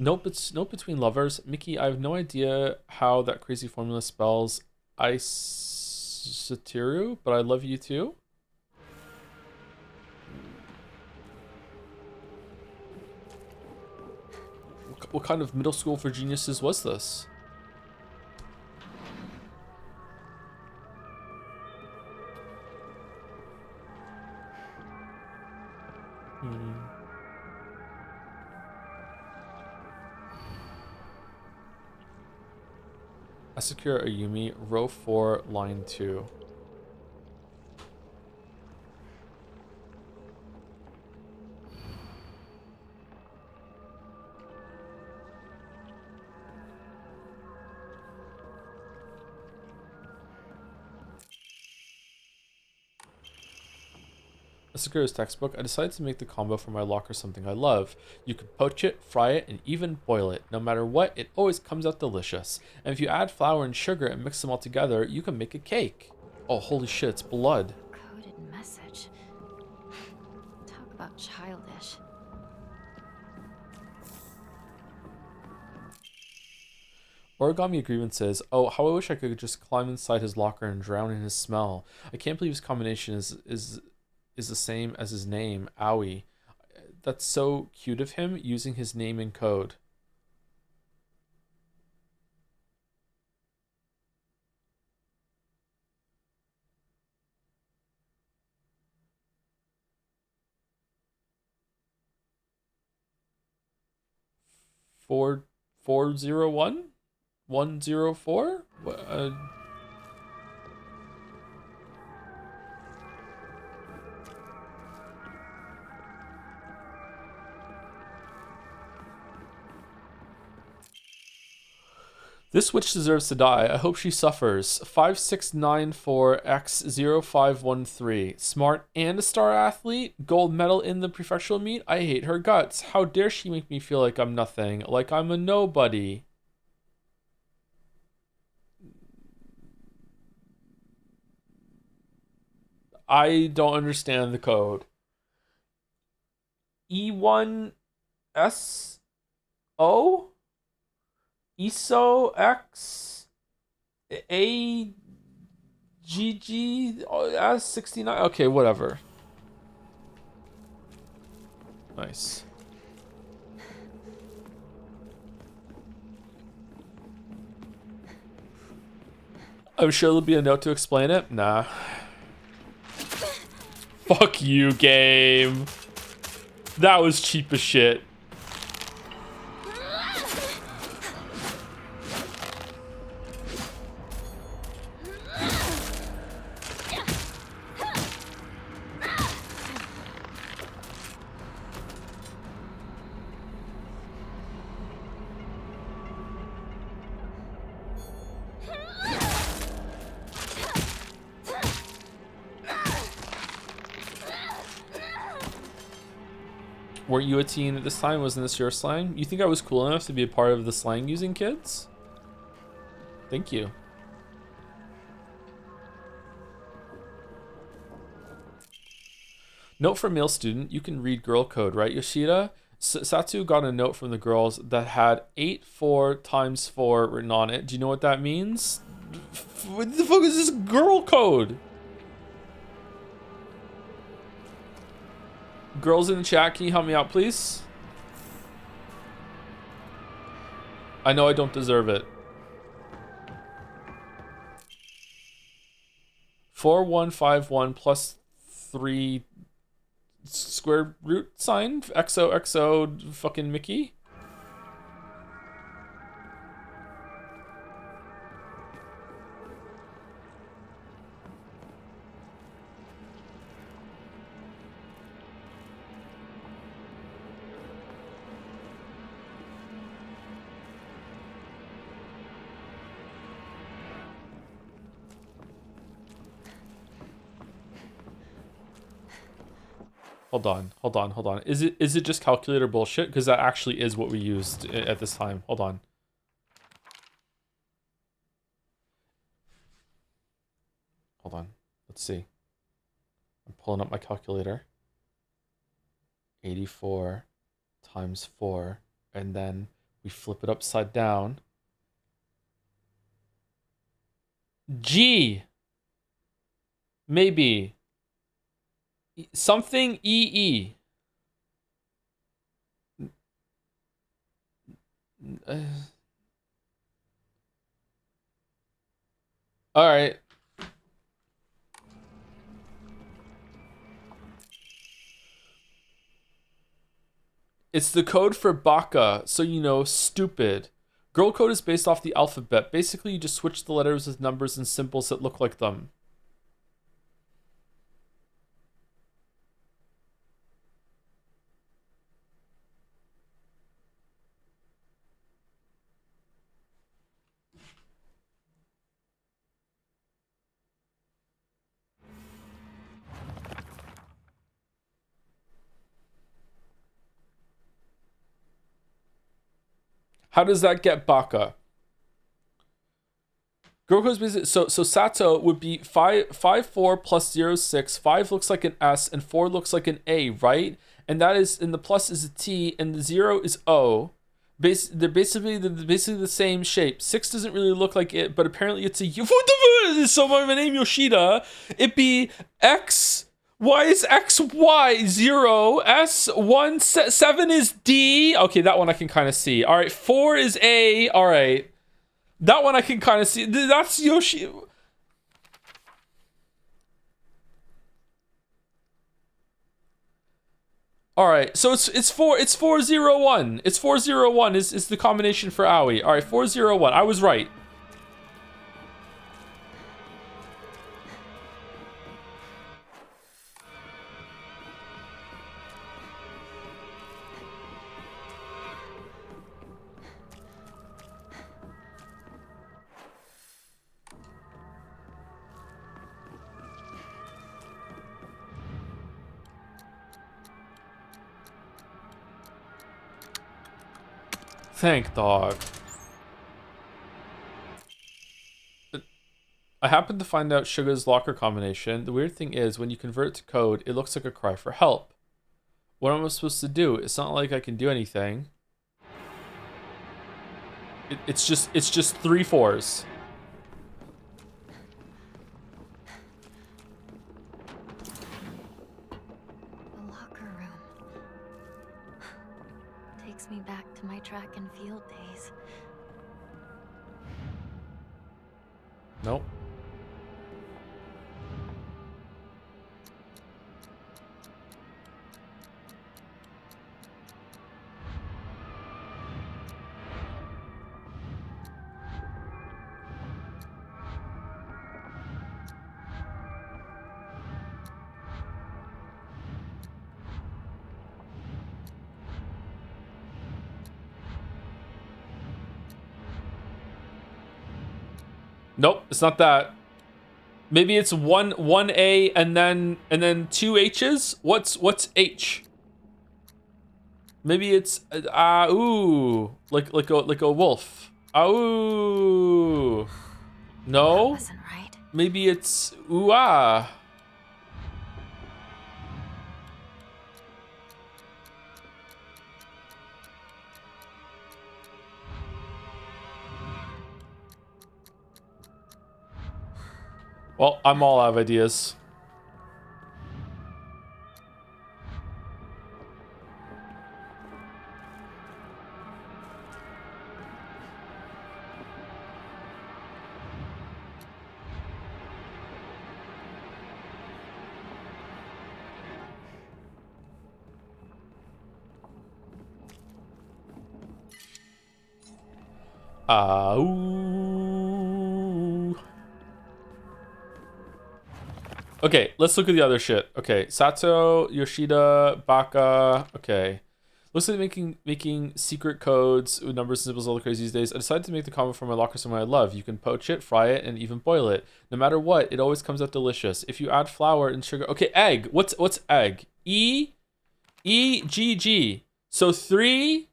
A: Note between lovers. Mickey, I have no idea how that crazy formula spells Isatiru, but I love you too. What kind of middle school for geniuses was this? Asakura Ayumi, row 4, line 2. Asakura's textbook. I decided to make the combo for my locker something I love. You can poach it, fry it, and even boil it. No matter what, it always comes out delicious. And if you add flour and sugar and mix them all together, you can make a cake. Oh, holy shit, it's blood.
C: Coded message. Talk about childish.
A: Origami Agreement says, oh, how I wish I could just climb inside his locker and drown in his smell. I can't believe his combination is the same as his name, Owie. That's so cute of him, using his name in code. Four 401 104. This witch deserves to die. I hope she suffers. 5694X0513. Smart and a star athlete. Gold medal in the prefectural meet. I hate her guts. How dare she make me feel like I'm nothing. Like I'm a nobody. I don't understand the code. E1SO? ESO X AGG S69. Okay, whatever. Nice. I'm sure there'll be a note to explain it. Nah. Fuck you, game. That was cheap as shit. Weren't you a teen at this time? Wasn't this your slang? You think I was cool enough to be a part of the slang using kids? Thank you. Note for male student, you can read girl code, right, Yoshida? Satu got a note from the girls that had 8-4 times 4 written on it. Do you know what that means? What the fuck is this girl code? Girls in the chat, can you help me out, please? I know I don't deserve it. 4151 plus 3 square root sign? XOXO fucking Mickey? Hold on. Is it just calculator bullshit? Because that actually is what we used at this time. Hold on. Let's see. I'm pulling up my calculator. 84 times 4. And then we flip it upside down. G. Maybe. Something EE. All right. It's the code for baka, so you know, stupid. Girl code is based off the alphabet. Basically, you just switch the letters with numbers and symbols that look like them. How does that get baka? Girlco's basically so Sato would be 4 plus 0 6. 5 looks like an S and 4 looks like an A, right? And that is, and the plus is a T and the 0 is O. They're basically the same shape. 6 doesn't really look like it, but apparently it's a U. What the fuck? So my name Yoshida. It be X. Y is X, Y, 0, S, 1, 7 is D. Okay, that one I can kind of see. All right, 4 is A. All right. That one I can kind of see. That's Yoshi. All right, so it's 401. It's 401 is the combination for Aoi. All right, 401. I was right. Thank dog. I happened to find out Suga's locker combination. The weird thing is, when you convert it to code, it looks like a cry for help. What am I supposed to do? It's not like I can do anything. It's just 3 4s.
C: The locker room. Takes me back to my track and field days.
A: Nope. Nope, it's not that. Maybe it's one A and then two H's. What's H? Maybe it's ooh, like a wolf. Ooh. No.
C: That wasn't right.
A: Maybe it's ooh ah. Well, I'm all out of ideas. Ooh. Okay, let's look at the other shit. Okay, Sato, Yoshida, Baka. Okay. Looks like making secret codes with numbers and symbols all the crazy these days. I decided to make the comment from my locker somewhere I love. You can poach it, fry it, and even boil it. No matter what, it always comes out delicious. If you add flour and sugar. Okay, egg. What's egg? E G G. So three.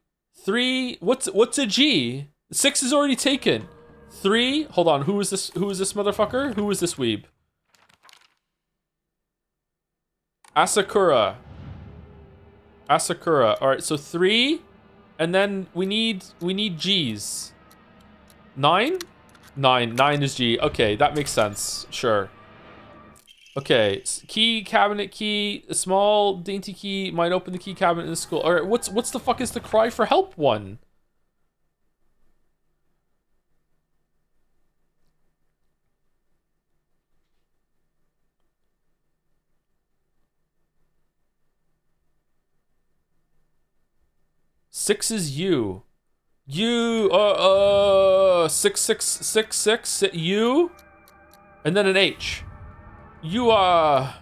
A: What's a G? 6 is already taken. 3. Hold on. Who is this? Who is this motherfucker? Who is this weeb? Asakura. All right. So 3, and then we need G's. 9. 9 is G. Okay, that makes sense. Sure. Okay. Key, cabinet key, a small dainty key might open the key cabinet in the school. All right. What's the fuck is the cry for help one? Six is you. You 6666 you, and then an H. You whoa.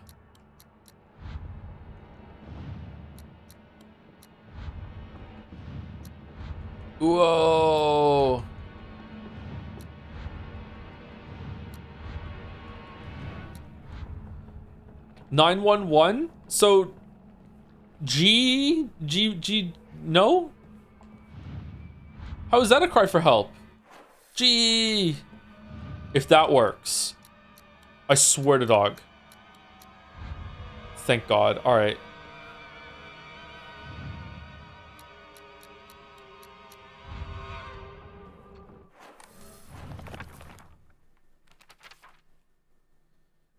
A: $911. So G. No? How is that a cry for help? Gee. If that works. I swear to dog. Thank God. All right.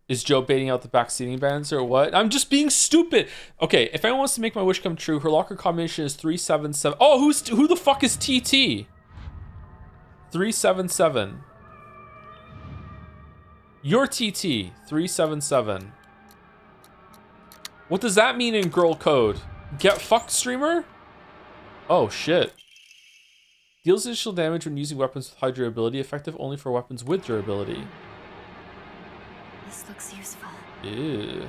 A: Is Joe baiting out the back seating bands or what? I'm just being stupid. Okay, if anyone wants to make my wish come true, her locker combination is 377. Oh, who the fuck is TT? 377. Your TT, 377. What does that mean in girl code? Get fucked, streamer? Oh, shit. Deals additional damage when using weapons with high durability, effective only for weapons with durability.
C: This looks useful.
A: Ew.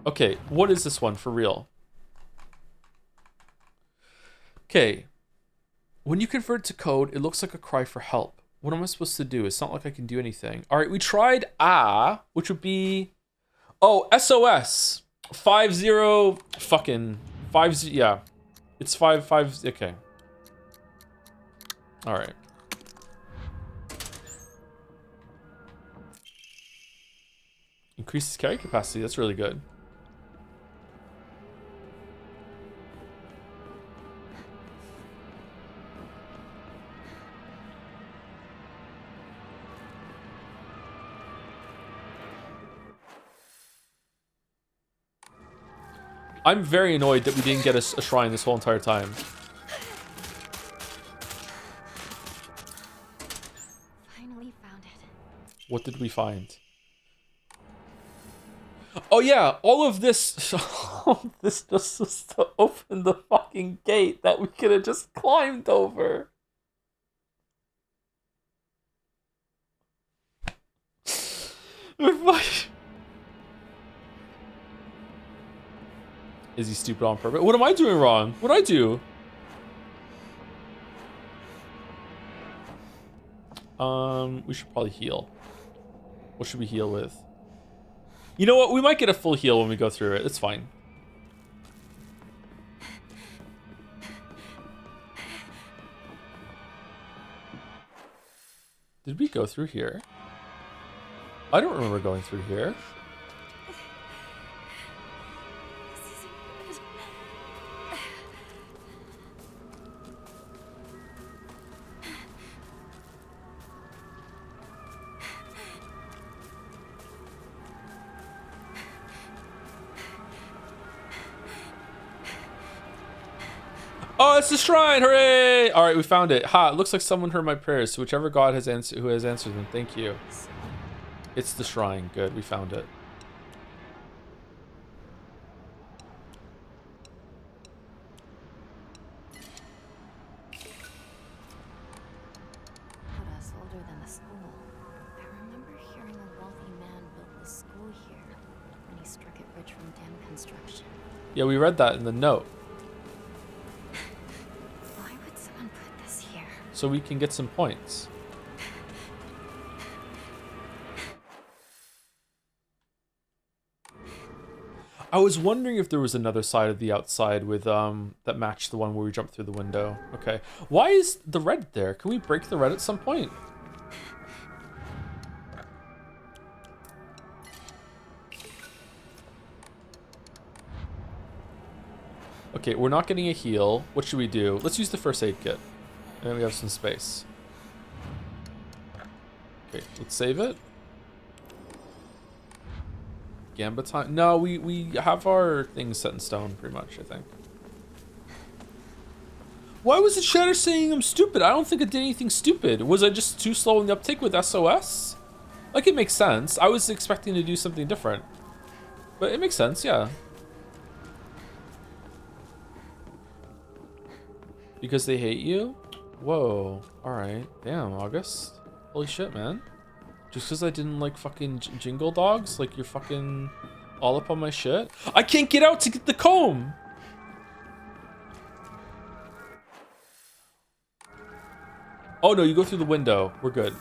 A: Okay, what is this one for real? Okay. When you convert to code, it looks like a cry for help. What am I supposed to do? It's not like I can do anything. All right, we tried which would be SOS 50 fucking 50. Yeah, it's 55. Okay. All right. Increases carry capacity. That's really good. I'm very annoyed that we didn't get a shrine this whole entire time.
C: Finally found it.
A: What did we find? Oh yeah, all of this just was to open the fucking gate that we could have just climbed over. Is he stupid on purpose? What am I doing wrong? What'd I do? We should probably heal. What should we heal with? You know what? We might get a full heal when we go through it. It's fine. Did we go through here? I don't remember going through here. Oh, it's the shrine! Hooray! All right, we found it. Ha! It looks like someone heard my prayers. So whichever God has answered, who has answered them, thank you. It's the shrine. Good, we found it.
C: Put us older than the school. I remember hearing a wealthy man built the school here when he struck it rich from dam construction.
A: Yeah, we read that in the note.
C: Why would someone put this here?
A: So we can get some points. I was wondering if there was another side of the outside with that matched the one where we jumped through the window. Okay. Why is the red there? Can we break the red at some point? Okay, we're not getting a heal. What should we do? Let's use the first aid kit. And we have some space. Okay, let's save it. Gambit time? No, we have our things set in stone pretty much, I think. Why was the chatter saying I'm stupid? I don't think I did anything stupid. Was I just too slow in the uptake with SOS? Like, it makes sense. I was expecting to do something different. But it makes sense, yeah. Because they hate you? Whoa. Alright. Damn, August. Holy shit, man. Just because I didn't like fucking jingle dogs? Like, you're fucking all up on my shit? I can't get out to get the comb! Oh no, you go through the window. We're good.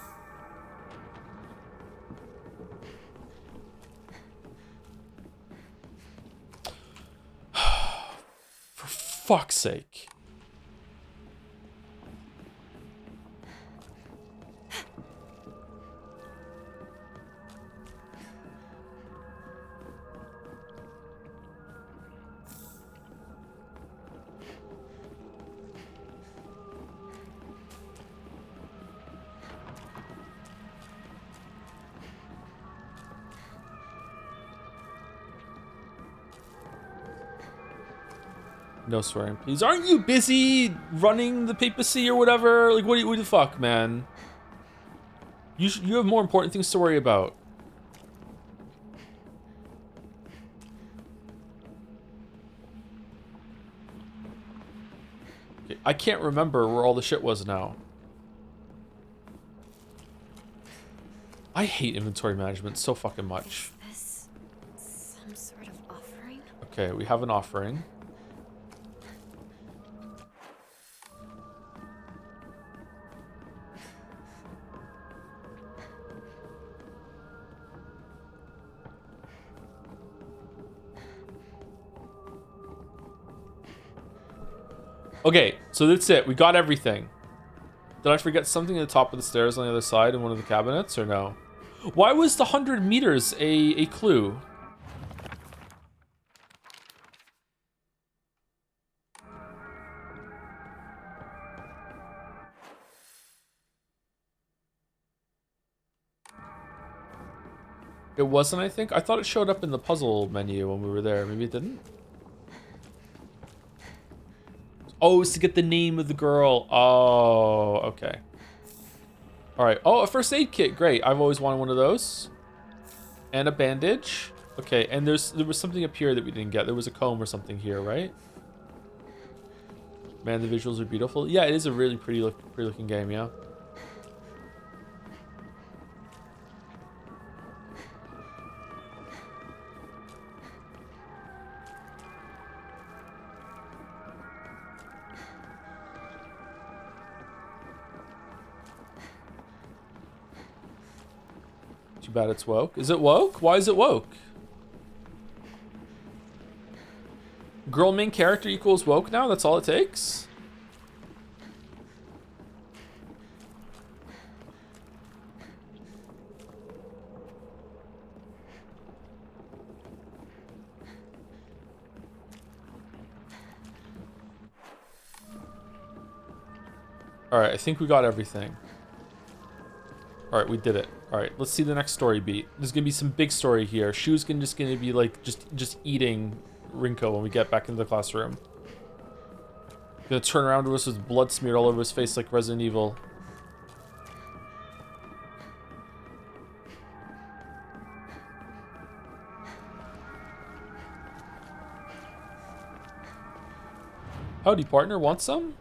A: For fuck's sake. No swearing, please. Aren't you busy running the papacy or whatever? Like, what the fuck, man? You have more important things to worry about. Okay, I can't remember where all the shit was now. I hate inventory management so fucking much.
C: Is this some sort of offering?
A: Okay, we have an offering. Okay, so that's it. We got everything. Did I forget something at the top of the stairs on the other side in one of the cabinets, or no? Why was the 100 meters a clue? It wasn't, I think? I thought it showed up in the puzzle menu when we were there. Maybe it didn't? Oh, it's to get the name of the girl. Oh, okay. All right. Oh, a first aid kit. Great. I've always wanted one of those. And a bandage. Okay, and there was something up here that we didn't get. There was a comb or something here, right? Man, the visuals are beautiful. Yeah, it is a really pretty looking game, yeah. bad it's woke. Is it woke? Why is it woke? Girl main character equals woke now? That's all it takes? Alright, I think we got everything. Alright, we did it. Alright, let's see the next story beat. There's gonna be some big story here. Shu's just gonna be like just eating Rinko when we get back into the classroom. Gonna turn around to us with blood smeared all over his face like Resident Evil. Howdy, partner. Want some?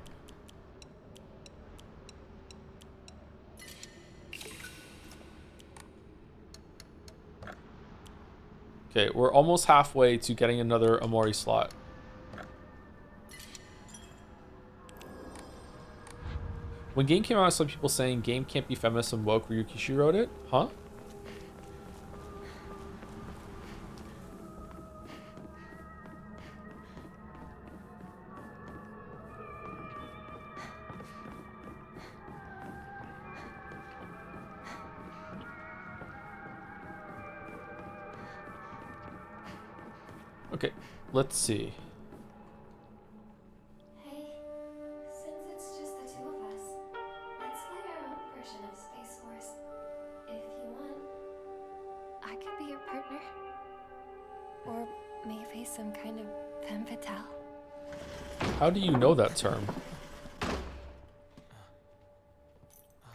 A: Okay, we're almost halfway to getting another Amori slot. When Game came out, I saw people saying Game can't be feminist and woke. Ryukishi wrote it? Huh? Okay, let's see.
B: Hey, since it's just the two of us, let's play our own version of Space Force. If you want, I could be your partner. Or maybe some kind of femme fatale.
A: How do you know that term?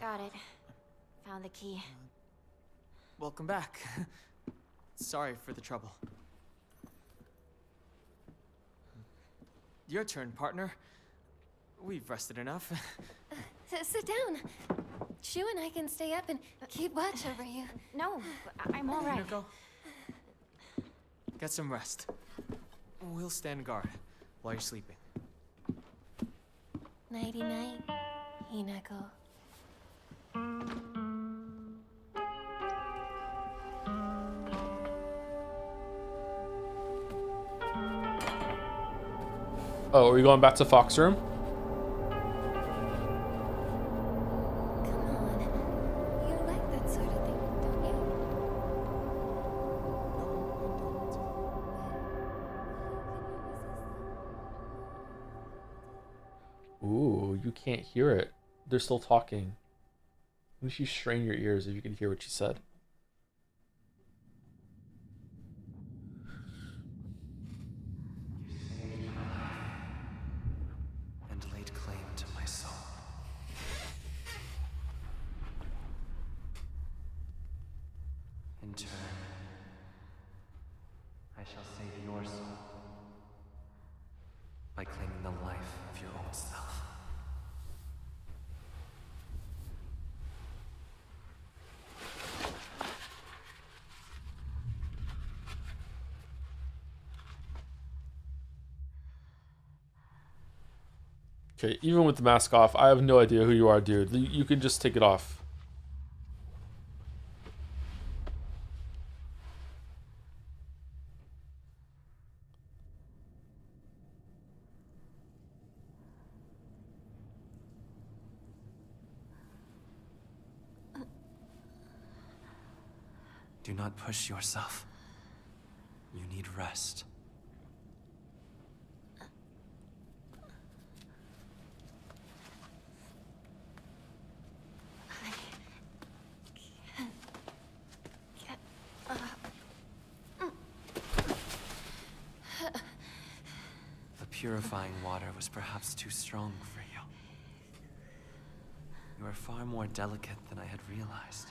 C: Got it. Found the key.
F: Welcome back. Sorry for the trouble. Your turn, partner. We've rested enough.
B: Sit down. Shu and I can stay up and keep watch over you.
C: No, I'm all right.
F: Go. Get some rest. We'll stand guard while you're sleeping.
B: Nighty night, Hinako.
A: Oh, are we going back to Fox room?
B: Come on. You like that sort of thing, don't you?
A: Ooh, you can't hear it. They're still talking. What if you strain your ears if you can hear what she said?
E: And laid claim to my soul. In turn, I shall save your soul by claiming the life of your own self.
A: Okay, even with the mask off, I have no idea who you are, dude. You can just take it off.
E: Do not push yourself. You need rest. The purifying water was perhaps too strong for you. You are far more delicate than I had realized.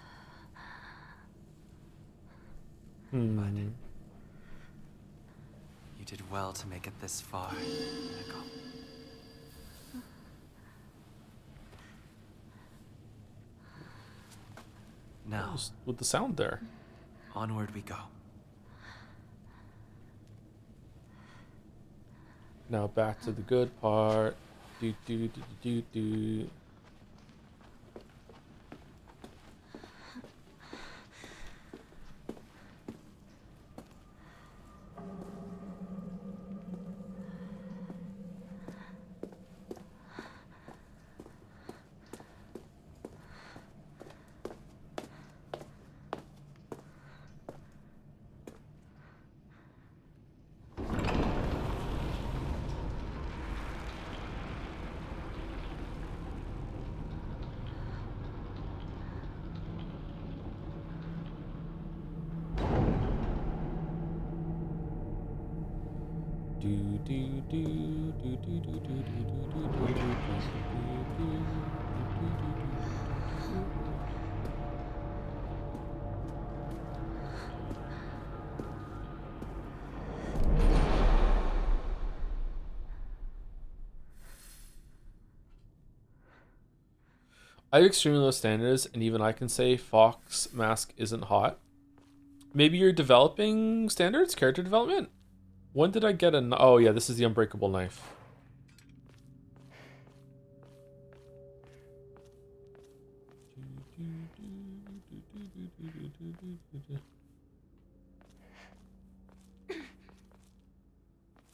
E: But you did well to make it this far, Nico. Now,
A: Just with the sound there.
E: onward we go.
A: Now back to the good part. Do do do do do. I have extremely low standards, and even I can say Fox Mask isn't hot. Maybe you're developing standards, character development. When did I get a? Oh yeah, this is the unbreakable knife.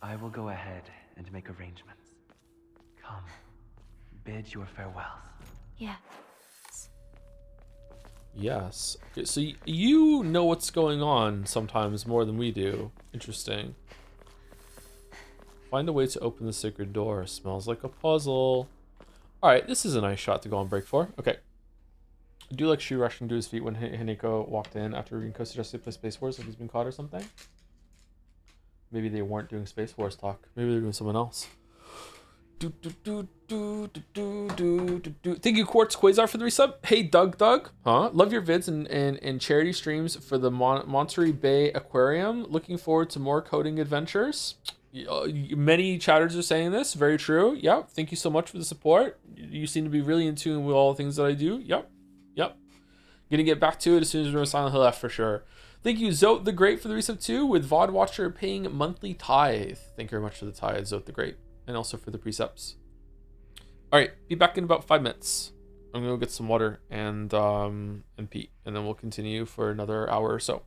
E: I will go ahead and make arrangements. Come, bid your farewells.
C: Yeah.
A: Yes. Okay, so you know what's going on sometimes more than we do. Interesting. Find a way to open the sacred door. Smells like a puzzle. Alright, this is a nice shot to go on break for. Okay. I do like Shu rushing to his feet when Hineko walked in after Rinko suggested play Space Wars like he's been caught or something. Maybe they weren't doing Space Wars talk. Maybe they're doing someone else. Thank you, Quartz Quasar, for the resub. Hey, Doug. Huh? Love your vids and charity streams for the Monterey Bay Aquarium. Looking forward to more coding adventures. Many chatters are saying this. Very true. Yep. Thank you so much for the support. You seem to be really in tune with all the things that I do. Yep. Gonna get back to it as soon as we're on Silent Hill F for sure. Thank you, Zote the Great, for the resub too, with VOD Watcher paying monthly tithe. Thank you very much for the tithe, Zote the Great, and also for the precepts. All right, be back in about 5 minutes. I'm gonna go get some water and pee, and then we'll continue for another hour or so.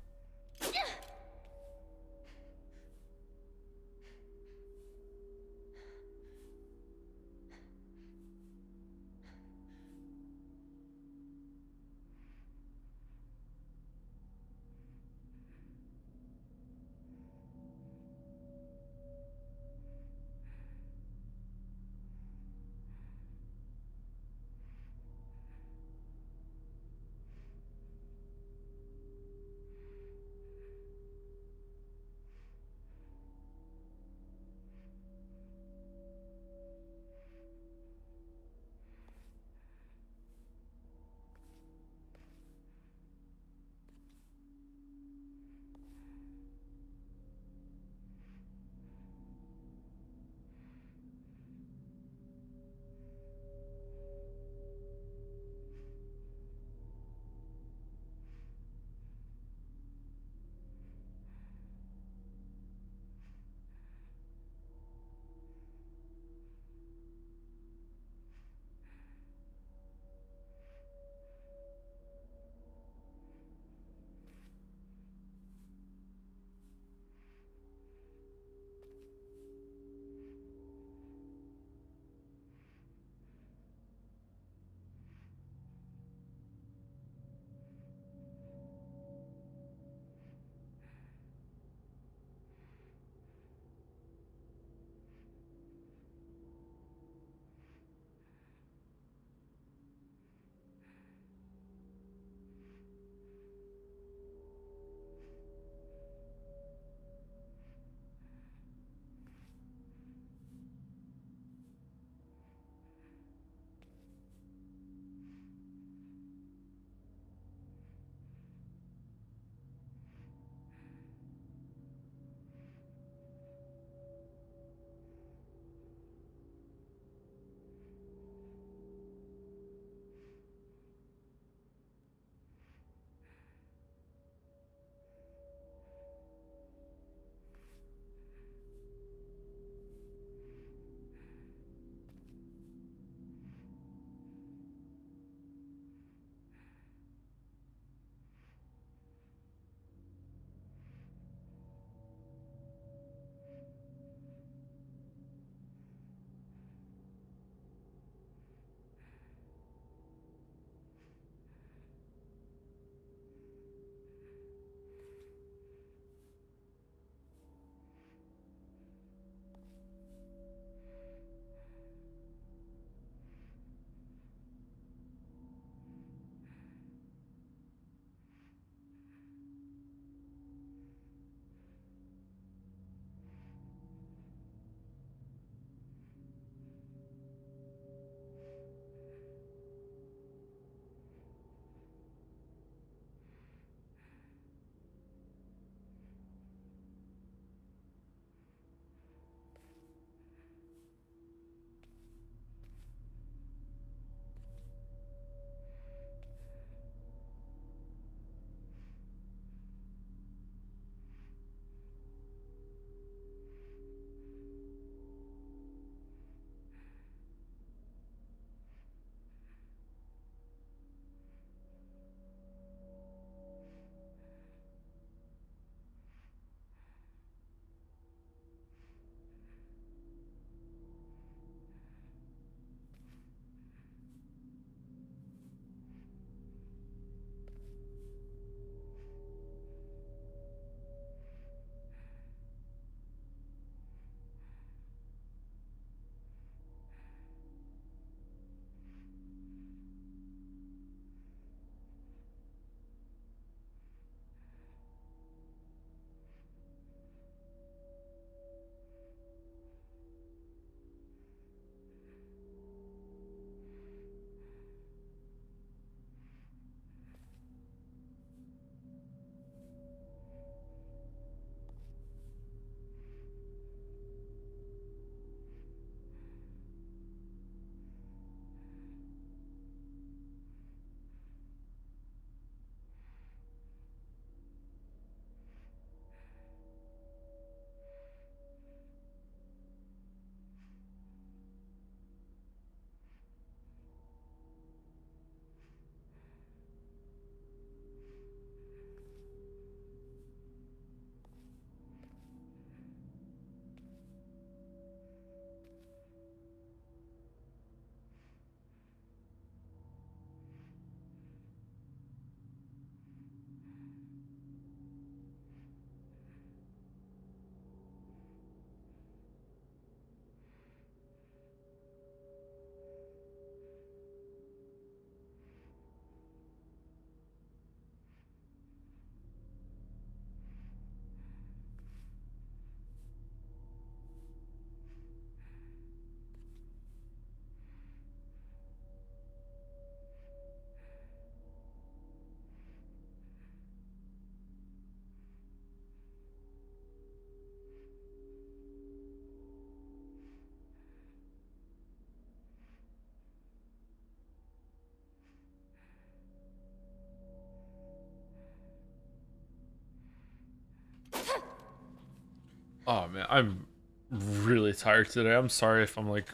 A: Oh man, I'm really tired today. I'm sorry if I'm like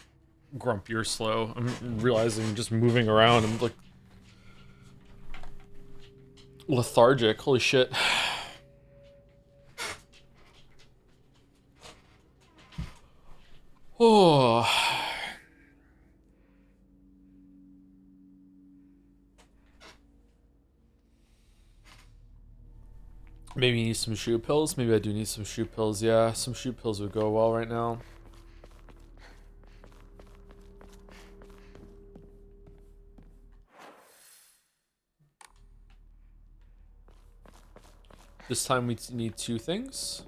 A: grumpy or slow. I'm realizing just moving around, I'm like lethargic. Holy shit. Oh. Maybe you need some shoe pills. Maybe I do need some shoe pills. Yeah, some shoe pills would go well right now. This time we need two things.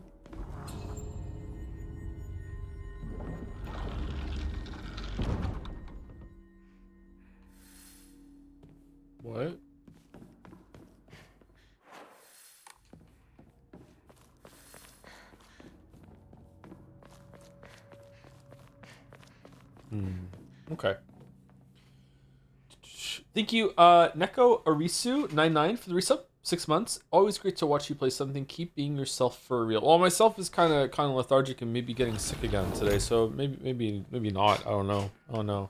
A: What? Okay. Thank you, Neko Arisu99 for the resub. 6 months. Always great to watch you play something. Keep being yourself for real. Well, myself is kind of lethargic and maybe getting sick again today. So maybe not. I don't know.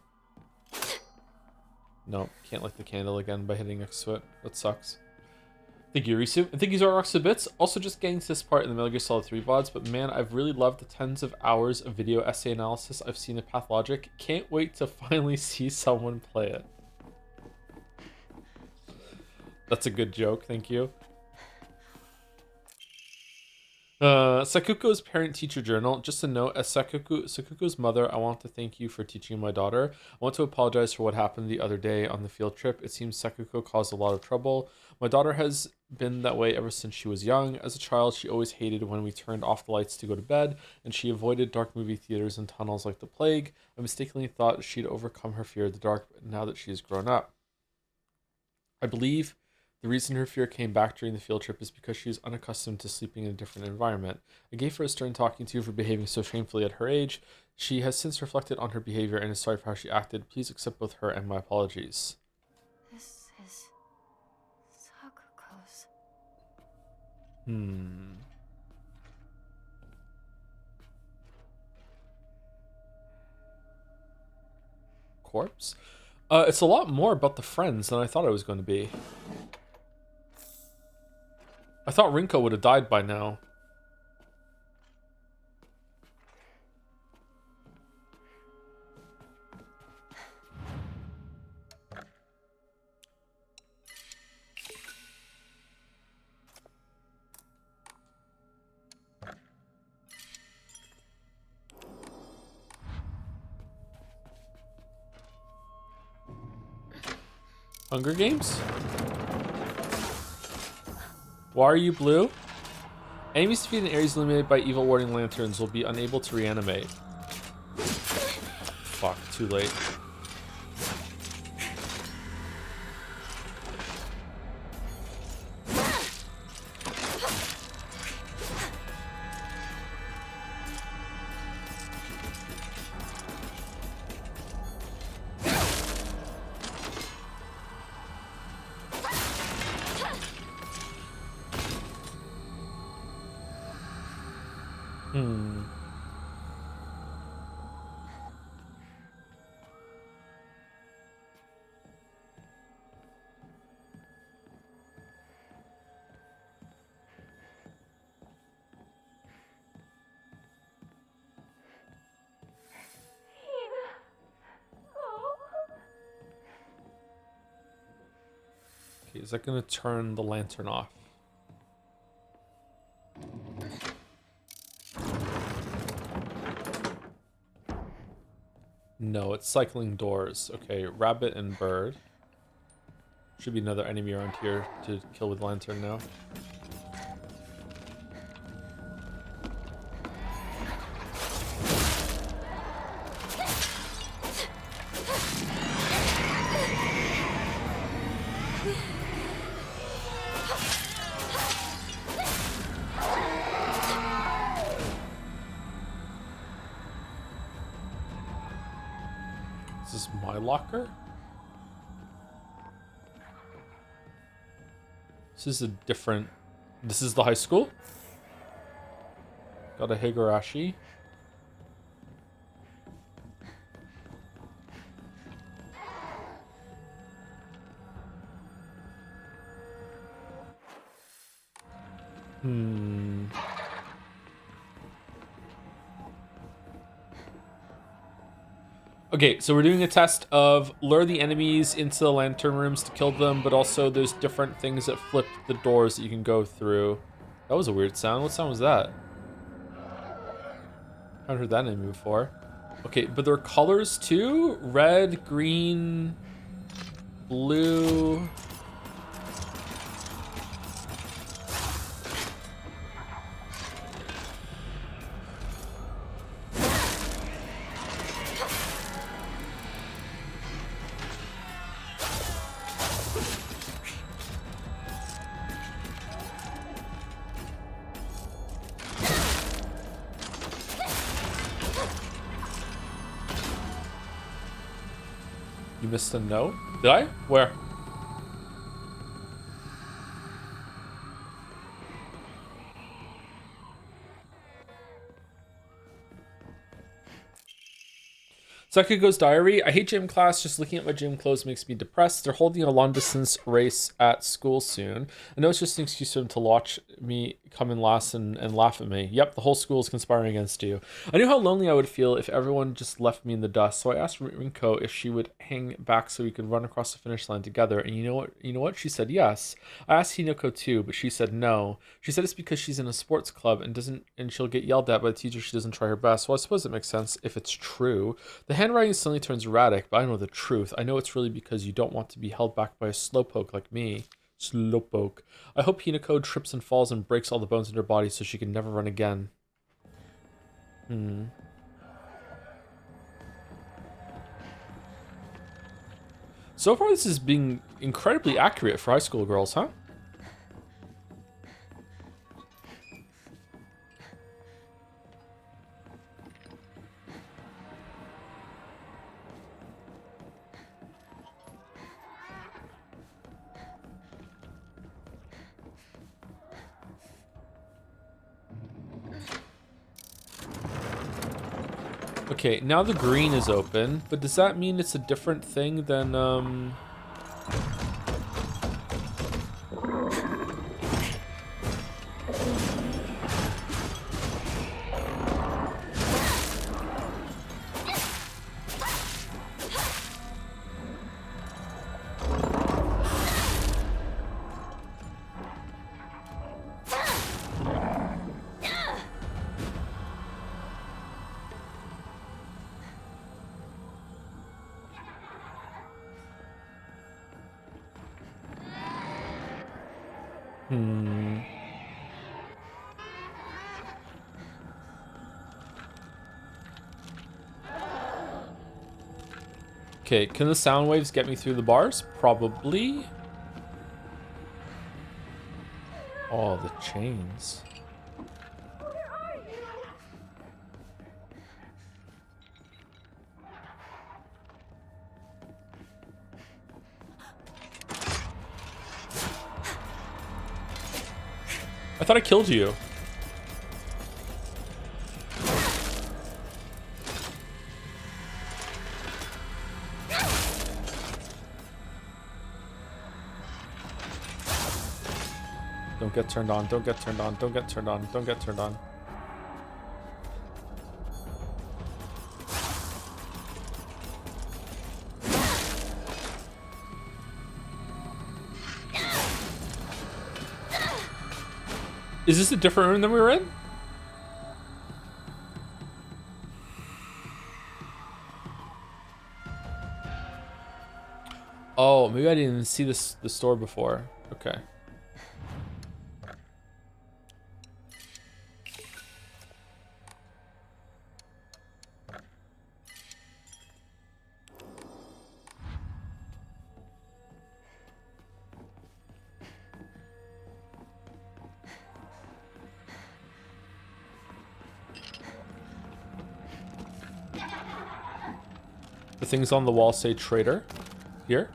A: No, can't light the candle again by hitting next to it. That sucks. Thank you, Risu. And thank you, Zorrox to bits. Also just getting to this part in the Metal Gear Solid 3 VODs, but man, I've really loved the tens of hours of video essay analysis I've seen of Pathologic. Can't wait to finally see someone play it. That's a good joke, thank you. Sakuko's parent-teacher journal. Just a note, as Sakuko's mother, I want to thank you for teaching my daughter. I want to apologize for what happened the other day on the field trip. It seems Sakuko caused a lot of trouble. My daughter has been that way ever since she was young. As a child, she always hated when we turned off the lights to go to bed, and she avoided dark movie theaters and tunnels like the plague. I mistakenly thought she'd overcome her fear of the dark, but now that she has grown up, I believe the reason her fear came back during the field trip is because she was unaccustomed to sleeping in a different environment. I gave her a stern talking to for behaving so shamefully at her age. She has since reflected on her behavior and is sorry for how she acted. Please accept both her and my apologies.
C: This is Sakuko's.
A: Corpse? It's a lot more about the friends than I thought it was going to be. I thought Rinko would have died by now. Hunger Games? Why are you blue? Enemies defeated in areas illuminated by evil warding lanterns will be unable to reanimate. Fuck, too late. Is that going to turn the lantern off? No, it's cycling doors. Okay, rabbit and bird. Should be another enemy around here to kill with lantern now. Is this my locker? This is a different... This is the high school? Got a Higurashi. Okay, so we're doing a test of lure the enemies into the lantern rooms to kill them, but also there's different things that flip the doors that you can go through. That was a weird sound. What sound was that? I haven't heard that name before. Okay, but there are colors too? Red, green, blue. You missed a note? Did I? Where? Sakago's diary. I hate gym class. Just looking at my gym clothes makes me depressed. They're holding a long distance race at school soon. I know it's just an excuse for them to watch me come in last and laugh at me. Yep, the whole school is conspiring against you. I knew how lonely I would feel if everyone just left me in the dust, so I asked Rinko if she would hang back so we could run across the finish line together. And you know what? She said yes. I asked Hinako too, but she said no. She said it's because she's in a sports club and she'll get yelled at by the teacher if she doesn't try her best. Well, I suppose it makes sense if it's true. The handwriting suddenly turns erratic, but I know the truth. I know it's really because you don't want to be held back by a slowpoke like me. Slowpoke. I hope Hinako trips and falls and breaks all the bones in her body so she can never run again. So far, this is being incredibly accurate for high school girls, huh? Okay, now the green is open, but does that mean it's a different thing than, Okay, can the sound waves get me through the bars? Probably. Oh, the chains. I thought I killed you. Don't get turned on, don't get turned on, don't get turned on, don't get turned on. Is this a different room than we were in? Oh, maybe I didn't see the store before. Okay. The things on the wall say traitor. Here.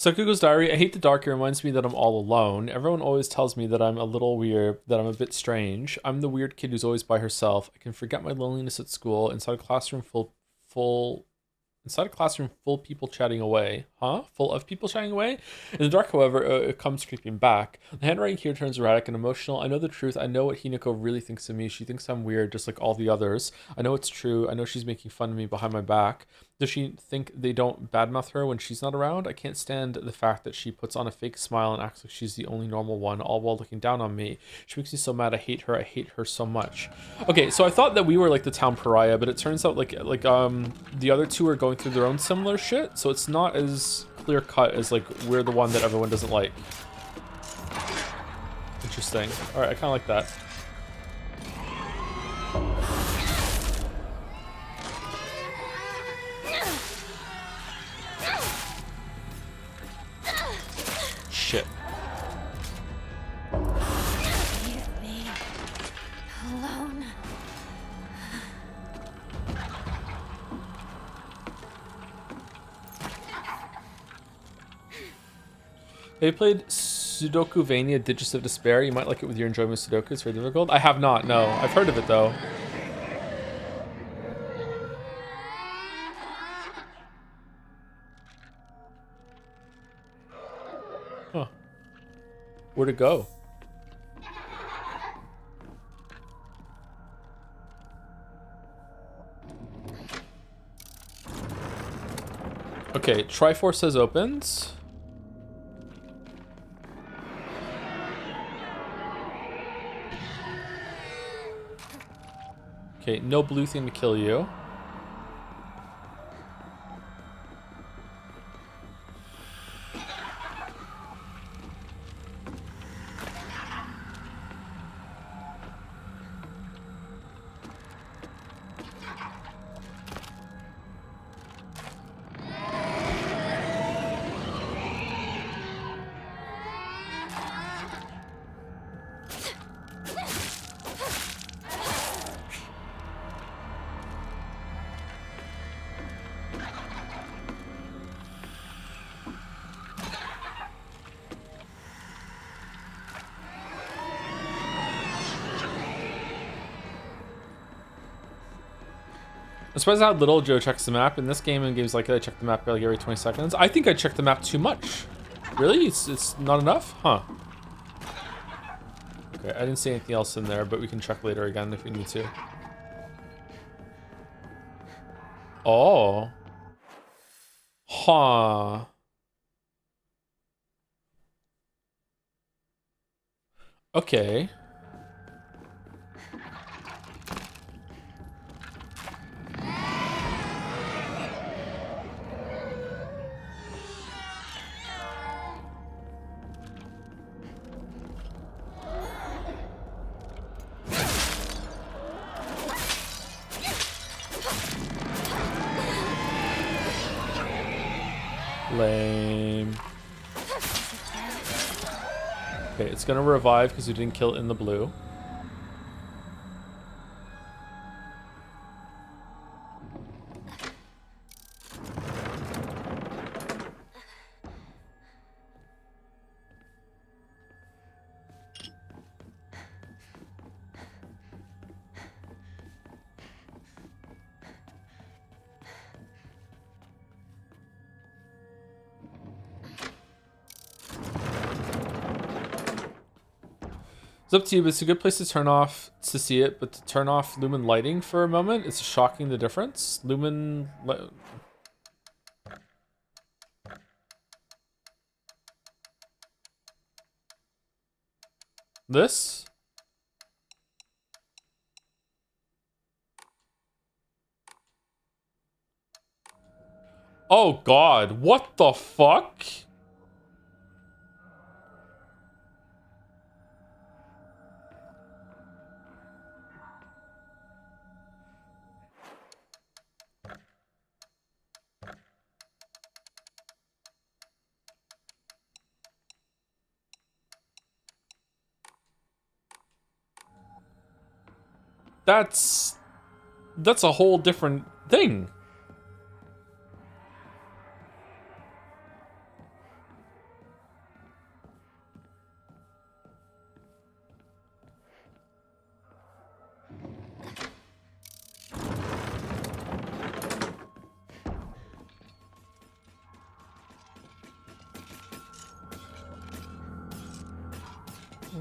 A: Sakugo's diary. I hate the dark. It reminds me that I'm all alone. Everyone always tells me that I'm a little weird, that I'm a bit strange. I'm the weird kid who's always by herself. I can forget my loneliness at school inside a classroom full people chatting away. Huh? Full of people chatting away? In the dark, however, it comes creeping back. The handwriting here turns erratic and emotional. I know the truth. I know what Hinako really thinks of me. She thinks I'm weird, just like all the others. I know it's true. I know she's making fun of me behind my back. Does she think they don't badmouth her when she's not around? I can't stand the fact that she puts on a fake smile and acts like she's the only normal one, all while looking down on me. She makes me so mad. I hate her. I hate her so much. Okay, so I thought that we were like the town pariah, but it turns out like the other two are going through their own similar shit, so it's not as clear cut as like we're the one that everyone doesn't like. Interesting. All right, I kind of like that. Shit.
C: Leave me alone.
A: Have you played Sudoku Vania Digits of Despair? You might like it with your enjoyment of Sudoku. It's very difficult. I have not, no. I've heard of it though. Huh. Where'd it go? Okay, Triforce has opened. Okay, no blue thing to kill you. I'm surprised how little Joe checks the map. In this game, in games like that, I check the map like every 20 seconds. I think I check the map too much. Really? It's not enough? Huh. Okay, I didn't see anything else in there, but we can check later again if we need to. Oh. Huh. Okay. Lame. Okay, it's gonna revive because you didn't kill it in the blue. It's up to you, but it's a good place to turn off to see it, but to turn off lumen lighting for a moment, it's shocking the difference. This? Oh god, what the fuck? That's a whole different thing.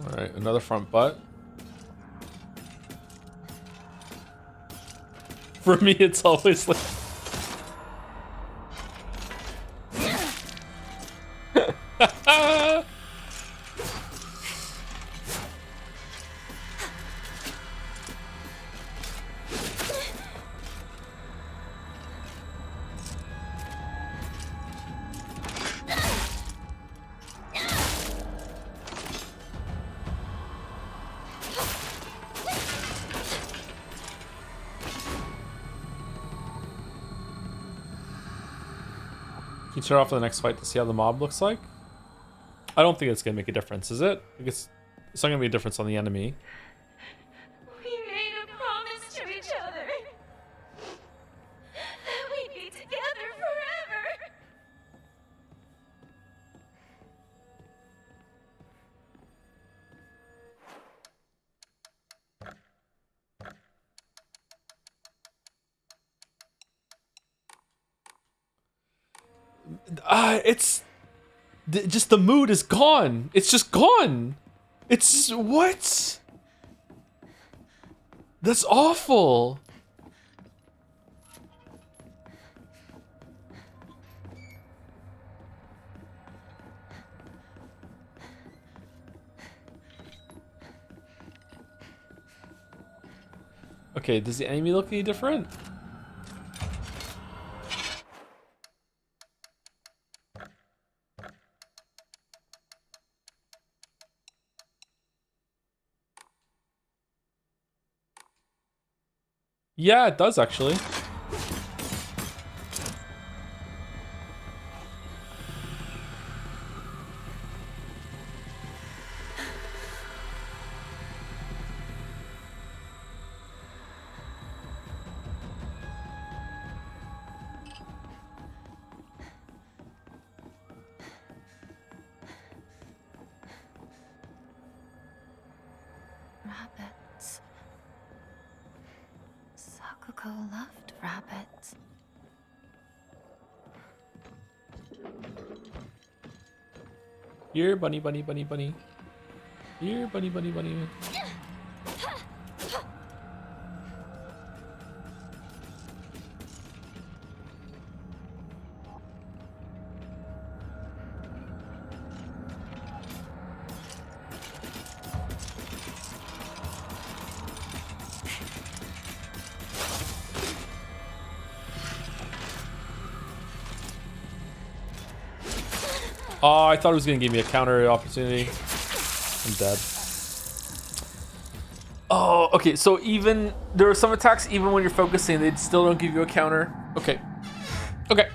A: Alright, another front butt. For me, it's always like... Can you turn off the next fight to see how the mob looks like? I don't think it's gonna make a difference, is it? I guess it's not gonna be a difference on the enemy.
D: We made a promise to each other that we'd be together forever.
A: It's just the mood is gone. It's just gone. It's just, what? That's awful. Okay, does the enemy look any different? Yeah, it does actually.
C: Rabbits. Sakuko loved rabbits.
A: Here, bunny, bunny, bunny, bunny. Here, bunny, bunny, bunny. Oh, I thought it was gonna give me a counter opportunity. I'm dead. Oh, okay. So even there are some attacks, even when you're focusing, they still don't give you a counter. Okay. Okay.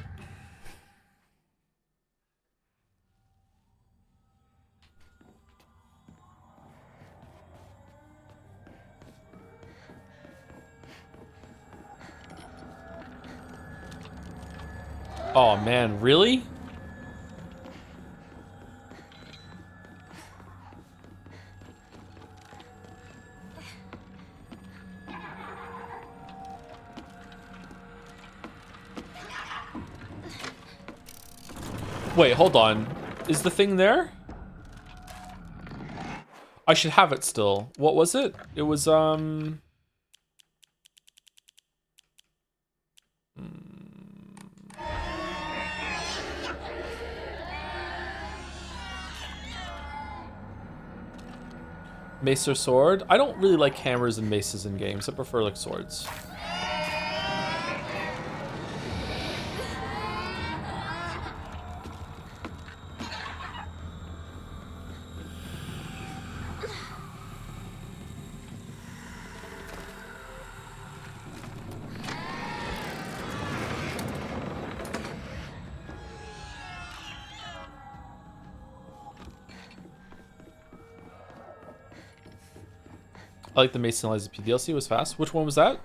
A: Oh man, really? Wait, hold on. Is the thing there? I should have it still. What was it? It was, mace or sword? I don't really like hammers and maces in games. I prefer, like, swords. I like the Mason Liza P DLC. It was fast. Which one was that?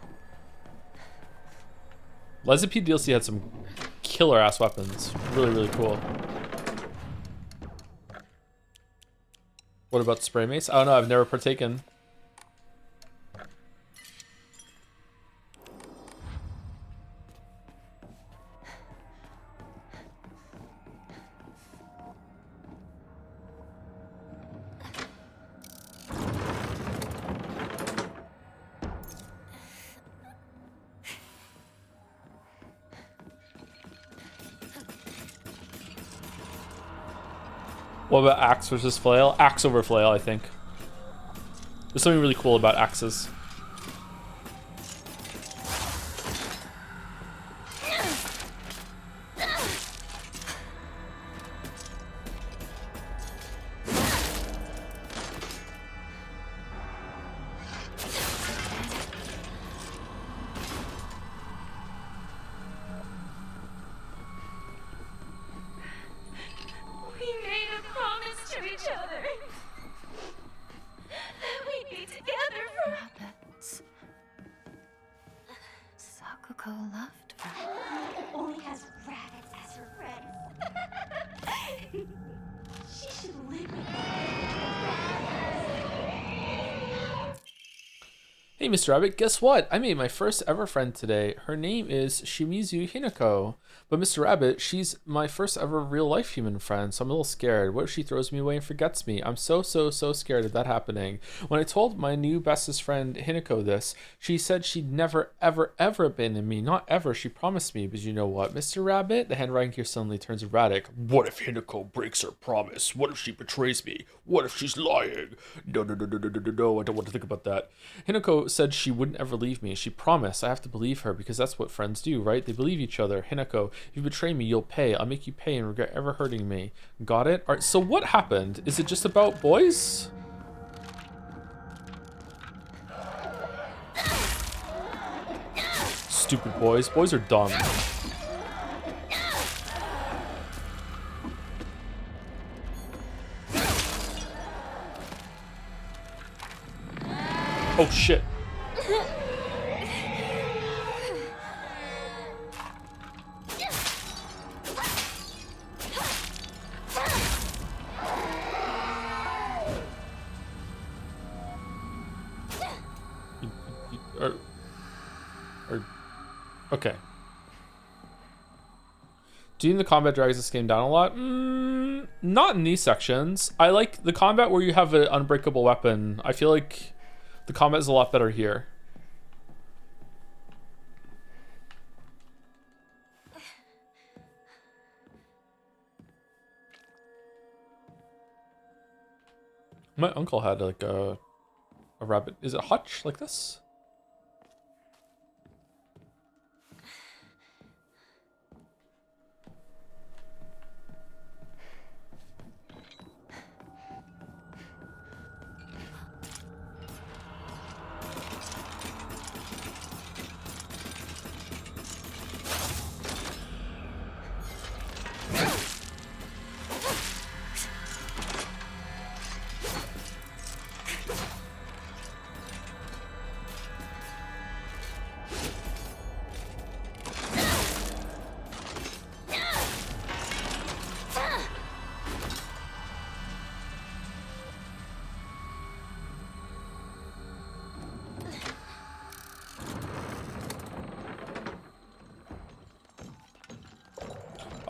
A: Liza P DLC had some killer ass weapons. Really, really cool. What about spray mace? I don't know. I've never partaken. What about axe versus flail? Axe over flail, I think. There's something really cool about axes.
D: We made a promise to each other that we'd be together for.
C: Rabbits. Sakuko loved rabbits.
D: Only has rabbits as her friends. She should live with
A: Hey, Mr. Rabbit, guess what? I made my first ever friend today. Her name is Shimizu Hinako. But Mr. Rabbit, she's my first ever real life human friend, so I'm a little scared. What if she throws me away and forgets me? I'm so scared of that happening. When I told my new bestest friend Hinako this, she said she'd never ever abandon me. Not ever, she promised me. But you know what, Mr. Rabbit? The handwriting here suddenly turns erratic. What if Hinako breaks her promise? What if she betrays me? What if she's lying? No, I don't want to think about that. Hinako said she wouldn't ever leave me. She promised. I have to believe her because that's what friends do, right? They believe each other. Hinako, if you betray me, you'll pay. I'll make you pay and regret ever hurting me. Got it? All right, so what happened? Is it just about boys? Stupid boys. Boys are dumb. Oh shit. Okay. Do you think the combat drags this game down a lot? Not in these sections. I like the combat where you have an unbreakable weapon. I feel like the combat is a lot better here. My uncle had like a rabbit. Is it hutch like this?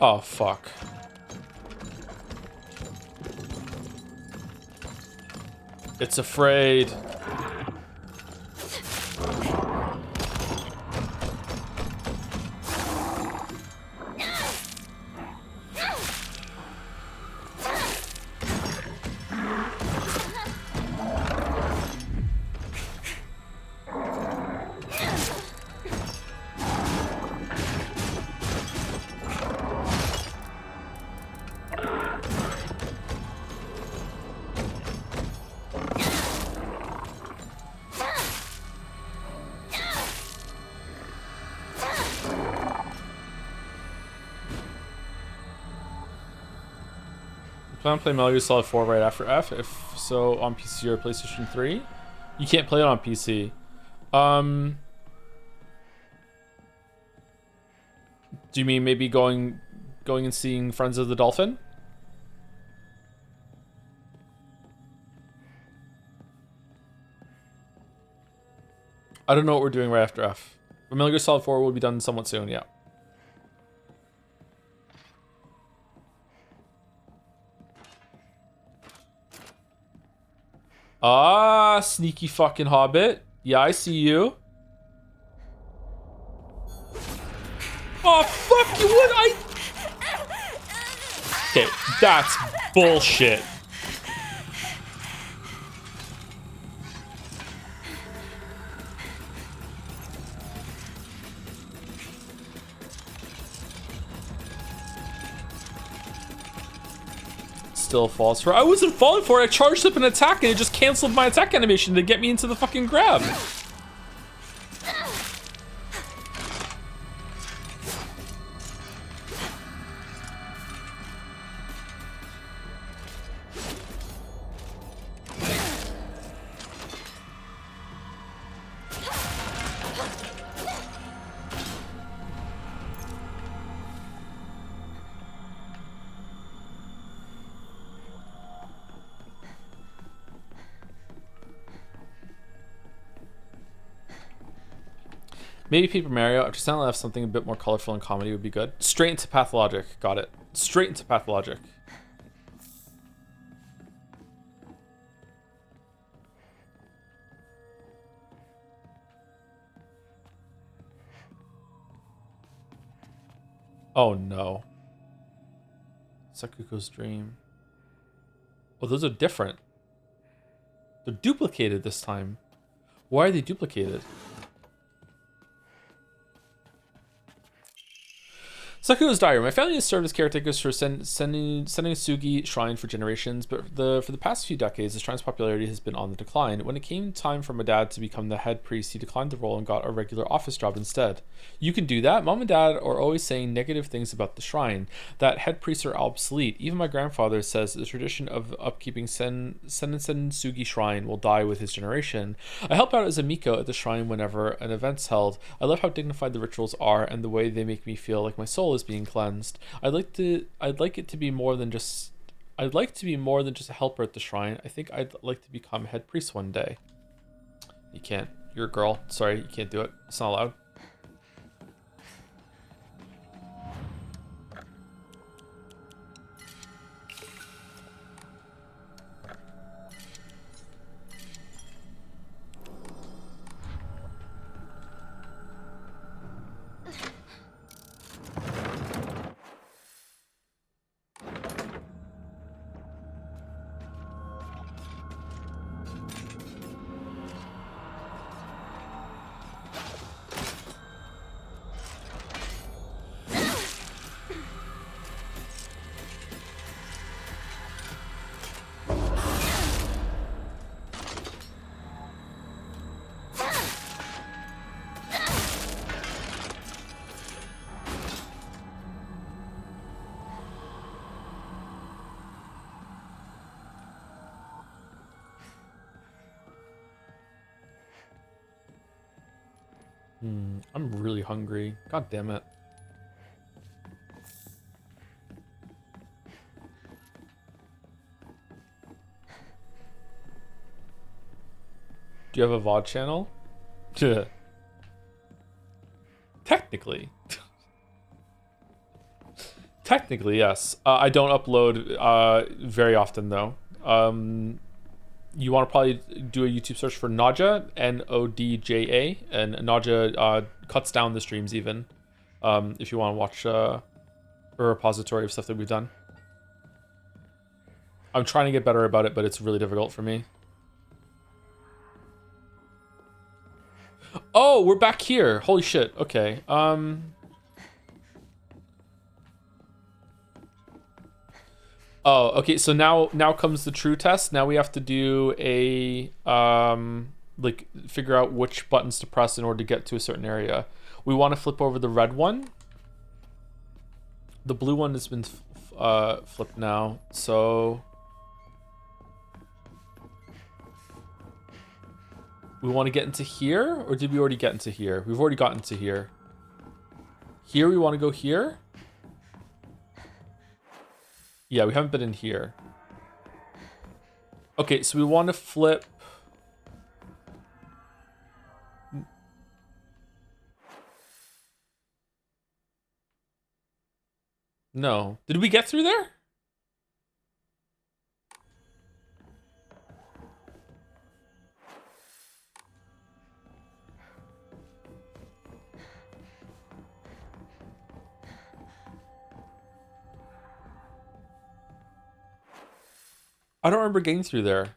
A: Oh, fuck. It's afraid. Plan to play Metal Gear Solid 4 right after F? If so, on PC or PlayStation 3? You can't play it on PC. Do you mean maybe going and seeing Friends of the Dolphin? I don't know what we're doing right after F. But Metal Gear Solid 4 will be done somewhat soon, yeah. Ah, sneaky fucking hobbit. Yeah, I see you. Oh, fuck you, what? Okay, that's Bullshit. Still falls for. I wasn't falling for it. I charged up an attack and it just canceled my attack animation to get me into the fucking grab. Maybe Paper Mario, after Silent F, something a bit more colorful and comedy would be good. Straight into Pathologic. Got it. Straight into Pathologic. Oh no. Sakuko's Dream. Oh, those are different. They're duplicated this time. Why are they duplicated? Sakuga's Diary. My family has served as caretakers for Sugi Shrine for generations, but for the past few decades, the shrine's popularity has been on the decline. When it came time for my dad to become the head priest, he declined the role and got a regular office job instead. You can do that? Mom and dad are always saying negative things about the shrine, that head priests are obsolete. Even my grandfather says the tradition of upkeeping Sugi Shrine will die with his generation. I help out as a Miko at the shrine whenever an event's held. I love how dignified the rituals are and the way they make me feel like my soul is being cleansed. I'd like it to be more than just a helper at the shrine. I think I'd like to become head priest one day. You can't. You're a girl. Sorry, you can't do it. It's not allowed. I'm really hungry. God damn it. Do you have a VOD channel? Technically. Technically, yes. I don't upload very often, though. You want to probably do a YouTube search for Nadja, Nodja, and Nadja cuts down the streams even, if you want to watch a repository of stuff that we've done. I'm trying to get better about it, but it's really difficult for me. Oh, we're back here. Holy shit. Okay. Oh, okay. So now comes the true test. Now we have to do a like figure out which buttons to press in order to get to a certain area. We want to flip over the red one. The blue one has been flipped now. So we want to get into here, or did we already get into here? We've already gotten to here. Here we want to go here. Yeah, we haven't been in here. Okay, so we want to flip. No. Did we get through there? I don't remember getting through there.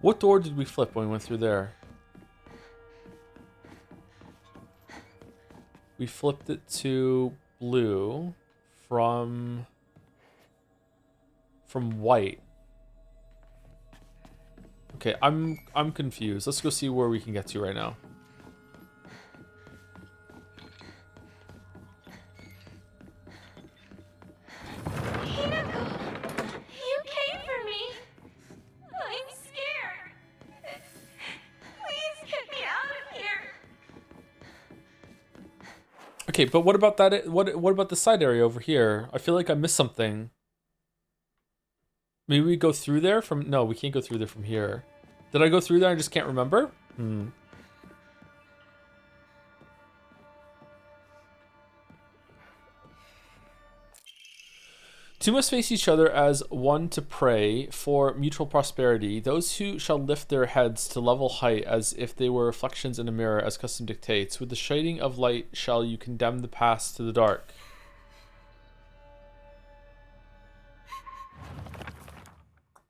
A: What door did we flip when we went through there? We flipped it to blue from white. Okay, I'm confused. Let's go see where we can get to right now.
D: Hinako, you came for me. I'm scared. Please get me out of here.
A: Okay, but what about that? What about the side area over here? I feel like I missed something. Maybe we go through there from... No, we can't go through there from here. Did I go through there? I just can't remember? Two must face each other as one to pray for mutual prosperity. Those who shall lift their heads to level height as if they were reflections in a mirror as custom dictates. With the shading of light shall you condemn the past to the dark.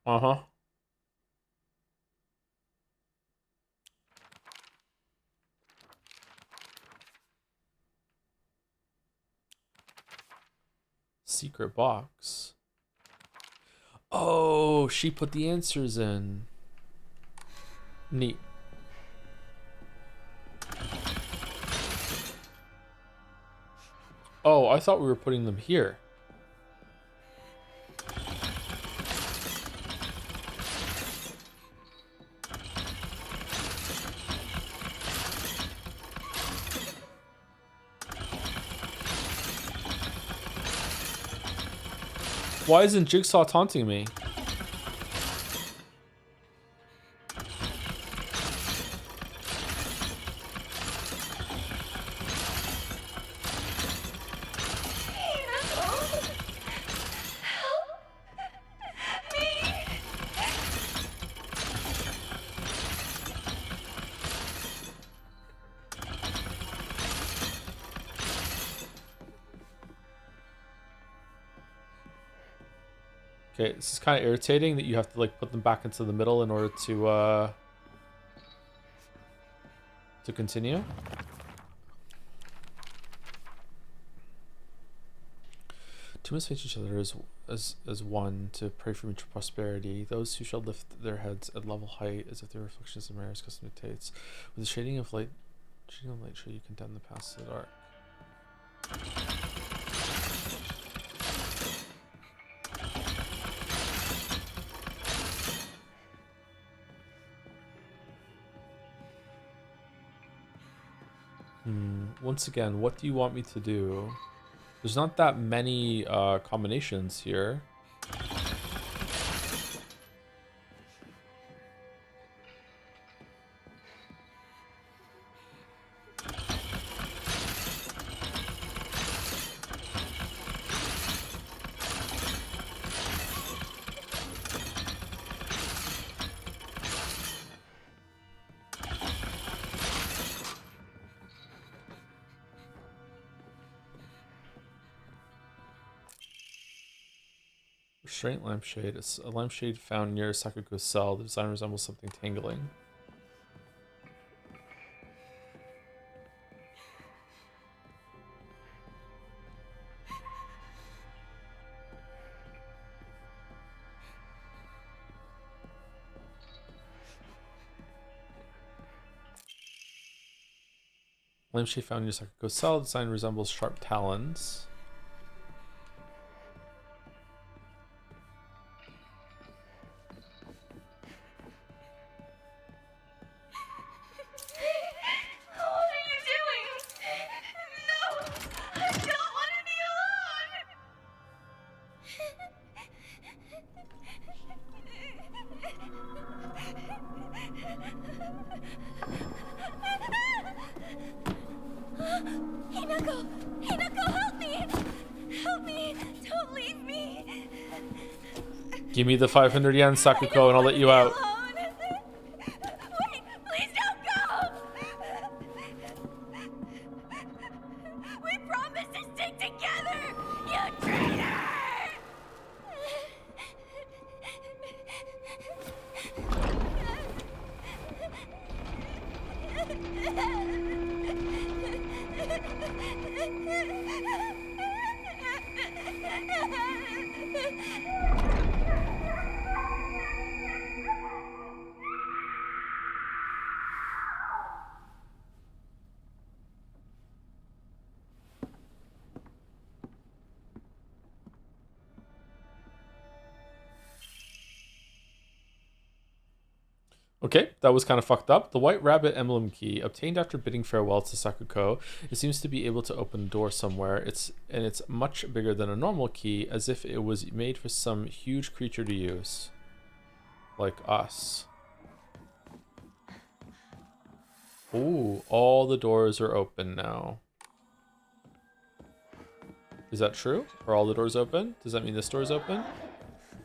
A: Uh-huh. Secret box. Oh, she put the answers in. Neat. Oh, I thought we were putting them here. Why isn't Jigsaw taunting me? Okay, this is kind of irritating that you have to like put them back into the middle in order to continue. Two must face each other as one to pray for mutual prosperity. Those who shall lift their heads at level height as if their reflections of mirrors custom dictates. With the shading of light shall you condemn the past to the dark. Once again, what do you want me to do? There's not that many combinations here. Restraint lampshade. It's a lampshade found near Sakuko's cell. The design resembles something tangling. Lampshade found near Sakuko's cell. The design resembles sharp talons. Give me the 500 yen, Sakuko, and I'll let you out.
D: Wait, please don't go!
A: Okay, that was kind of fucked up. The White Rabbit emblem key, obtained after bidding farewell to Sakuko. It seems to be able to open a door somewhere. It's much bigger than a normal key, as if it was made for some huge creature to use. Like us. Ooh, all the doors are open now. Is that true? Are all the doors open? Does that mean this door is open?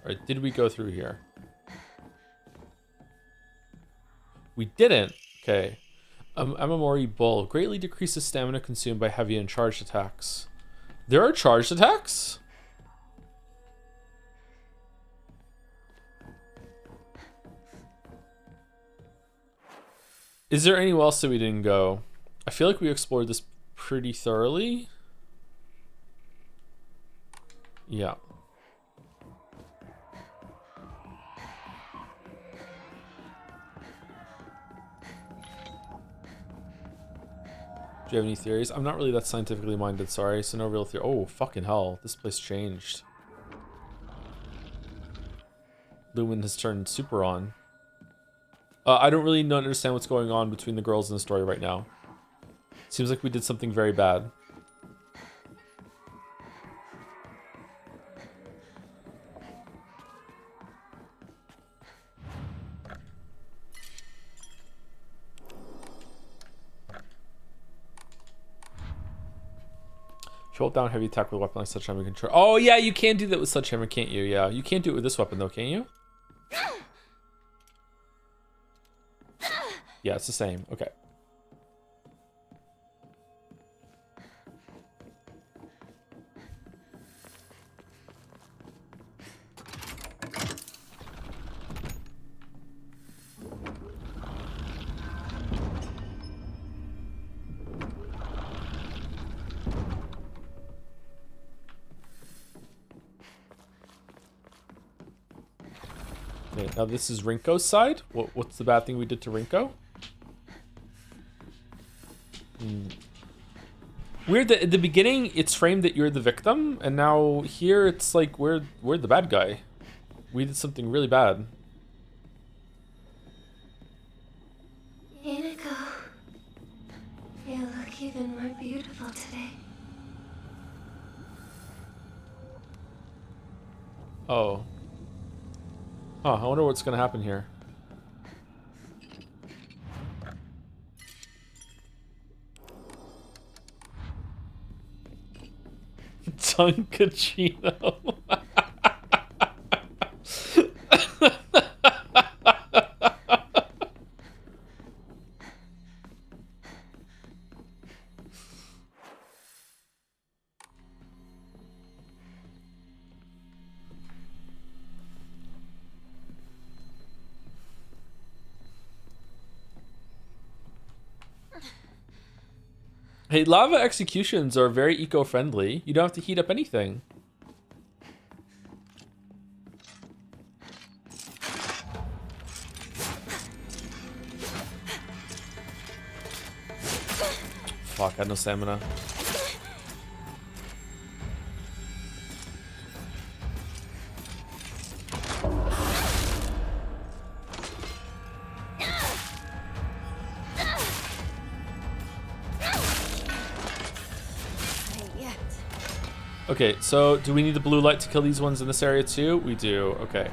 A: Alright, did we go through here? We didn't. Okay. Amamori Bull. Greatly decreases stamina consumed by heavy and charged attacks. There are charged attacks? Is there anywhere else that we didn't go? I feel like we explored this pretty thoroughly. Yeah. Do you have any theories? I'm not really that scientifically minded, sorry, so no real theory. Oh, fucking hell. This place changed. Lumen has turned super on. I don't really understand what's going on between the girls in the story right now. Seems like we did something very bad. If you hold down heavy attack with a weapon like sledgehammer control. Oh yeah, you can do that with sledgehammer, can't you? Yeah, you can't do it with this weapon though, can you? Yeah, it's the same. Okay. Okay, now this is Rinko's side. What's the bad thing we did to Rinko? Weird that at the beginning it's framed that you're the victim, and now here it's like we're the bad guy. We did something really bad.
B: Inako, you look even more beautiful today.
A: Oh. Huh, I wonder what's gonna happen here. Tunkachino. Hey, lava executions are very eco-friendly. You don't have to heat up anything. Fuck, I had no stamina. Okay, so do we need the blue light to kill these ones in this area too? We do, okay.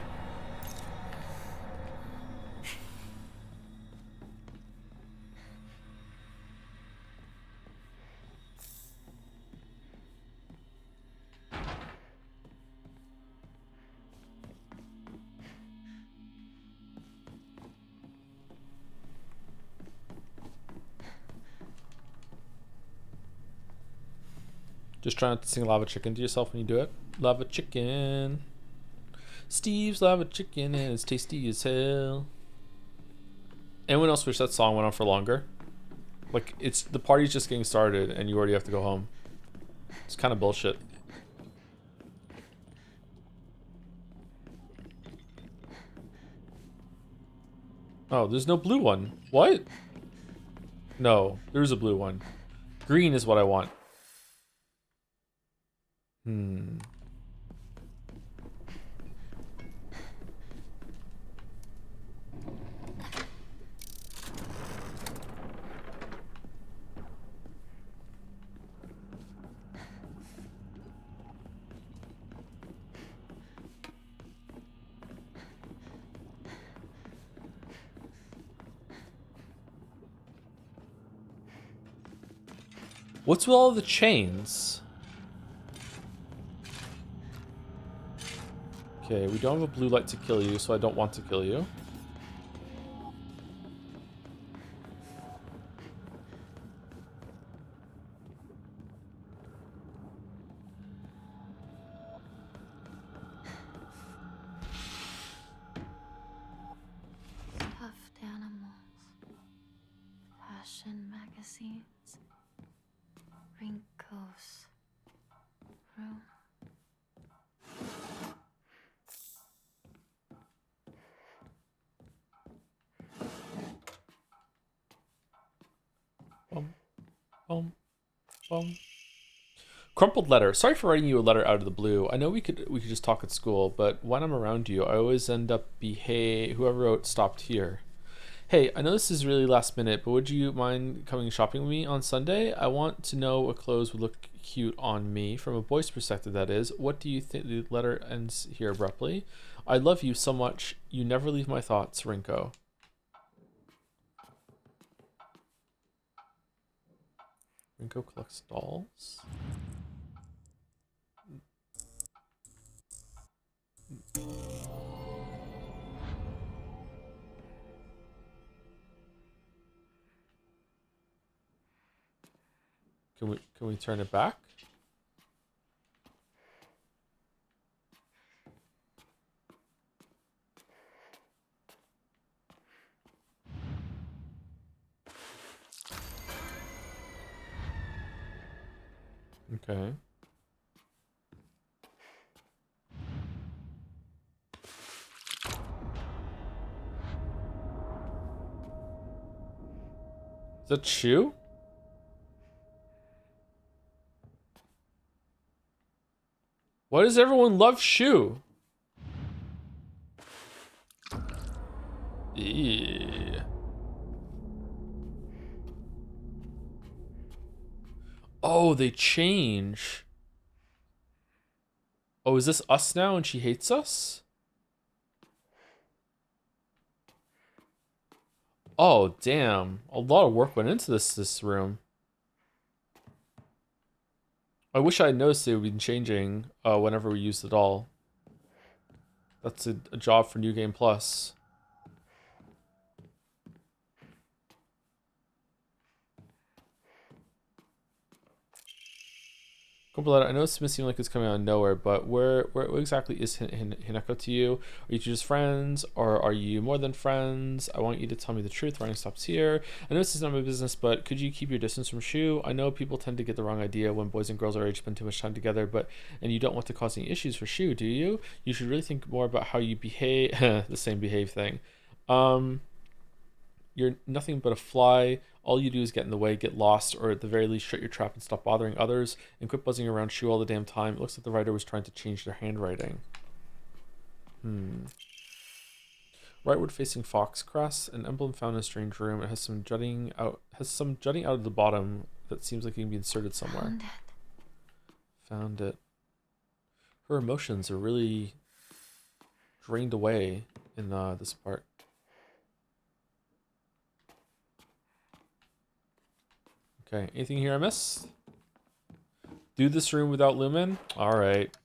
A: Just try not to sing Lava Chicken to yourself when you do it. Lava Chicken. Steve's Lava Chicken and it's tasty as hell. Anyone else wish that song went on for longer? Like, it's the party's just getting started and you already have to go home. It's kind of bullshit. Oh, there's no blue one. What? No, there's a blue one. Green is what I want. What's with all the chains? Okay, we don't have a blue light to kill you, so I don't want to kill you.
C: Stuffed animals. Fashion magazines. Rinkos. Room.
A: Bum, bum, bum. Crumpled letter. Sorry for writing you a letter out of the blue. I know we could just talk at school, but when I'm around you, I always end up whoever wrote stopped here. Hey, I know this is really last minute, but would you mind coming shopping with me on Sunday? I want to know what clothes would look cute on me, from a boy's perspective, that is. What do you think? The letter ends here abruptly. I love you so much. You never leave my thoughts, Rinko. Rinko collects dolls. Can we turn it back? Okay. Is that Shu? Why does everyone love Shu? Yeah. Oh, they change. Oh, is this us now and she hates us? Oh, damn. A lot of work went into this room. I wish I had noticed they would be changing whenever we use the doll. That's a job for New Game Plus. I know this may seem like it's coming out of nowhere, but where exactly is Hinako to you? Are you two just friends, or are you more than friends? I want you to tell me the truth. Writing stops here. I know this is not my business, but could you keep your distance from Shu? I know people tend to get the wrong idea when boys and girls our age spend too much time together, and you don't want to cause any issues for Shu, do you? You should really think more about how you behave. The same behave thing. You're nothing but a fly. All you do is get in the way, get lost, or at the very least shut your trap and stop bothering others, and quit buzzing around Shu all the damn time. It looks like the writer was trying to change their handwriting. Rightward facing fox crest, an emblem found in a strange room. It has some jutting out of the bottom that seems like it can be inserted somewhere. Found it. Her emotions are really drained away in this part. Okay, anything here I missed? Do this room without Lumen? Alright.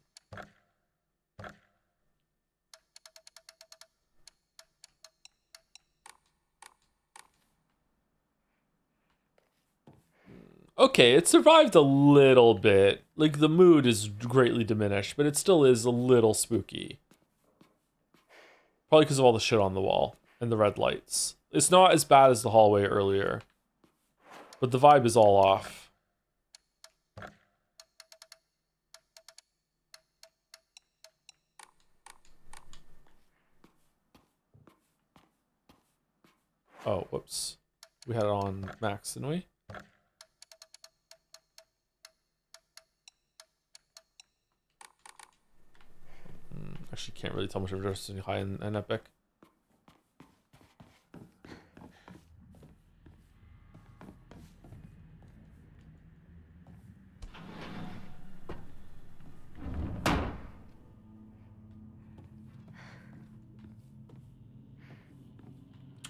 A: Okay, it survived a little bit. Like, the mood is greatly diminished, but it still is a little spooky. Probably because of all the shit on the wall and the red lights. It's not as bad as the hallway earlier, but the vibe is all off. Oh, whoops. We had it on max, didn't we? Actually, can't really tell much of a difference between high and epic.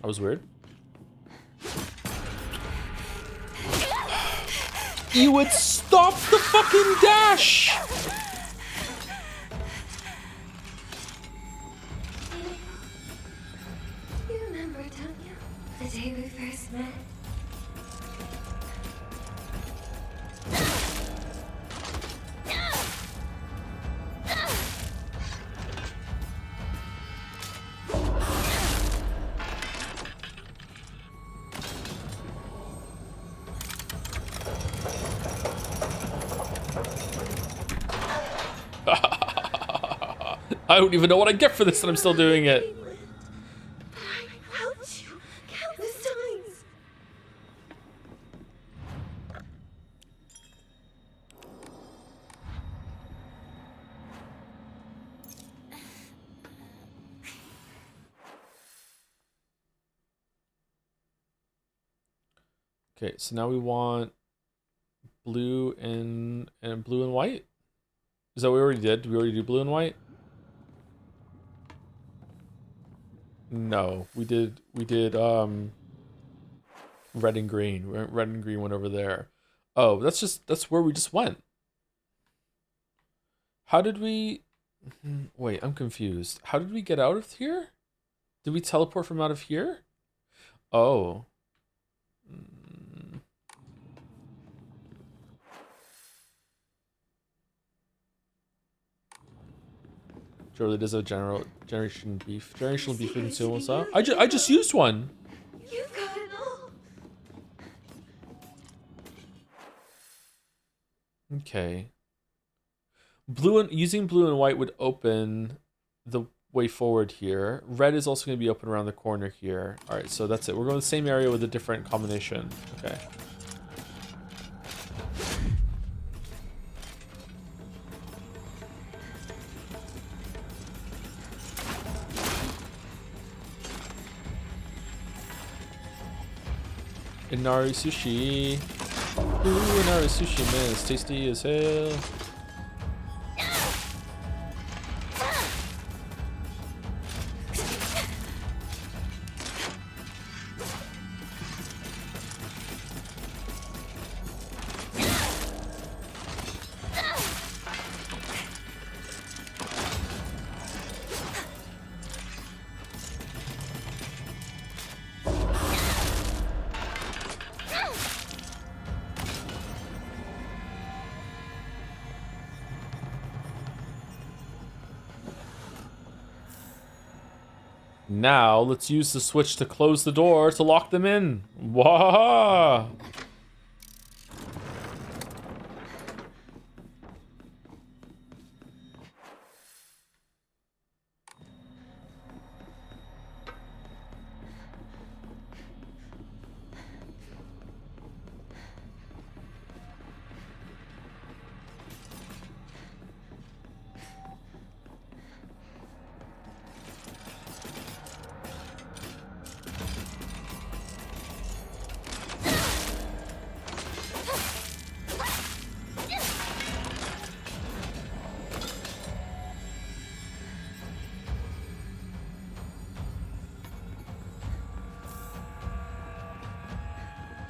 A: That was weird. You would stop the fucking dash!
B: You remember, don't you? The day we first met.
A: I don't even know what I get for this, and I'm still doing it.
B: I helped you countless times.
A: Okay, so now we want blue and blue and white. Is that what we already did? Did we already do blue and white? No, we did red and green. Red and green went over there. Oh, that's where we just went. How did we wait, I'm confused. How did we get out of here? Did we teleport from out of here? Oh. Joedle does a generational beef with consumable stuff. I just used one.
B: You've got it all.
A: Okay. Using blue and white would open the way forward here. Red is also going to be open around the corner here. All right, so that's it. We're going to the same area with a different combination. Okay. Inari sushi. Ooh, Inari sushi, man, it's tasty as hell. Now, let's use the switch to close the door to lock them in. Wahaha!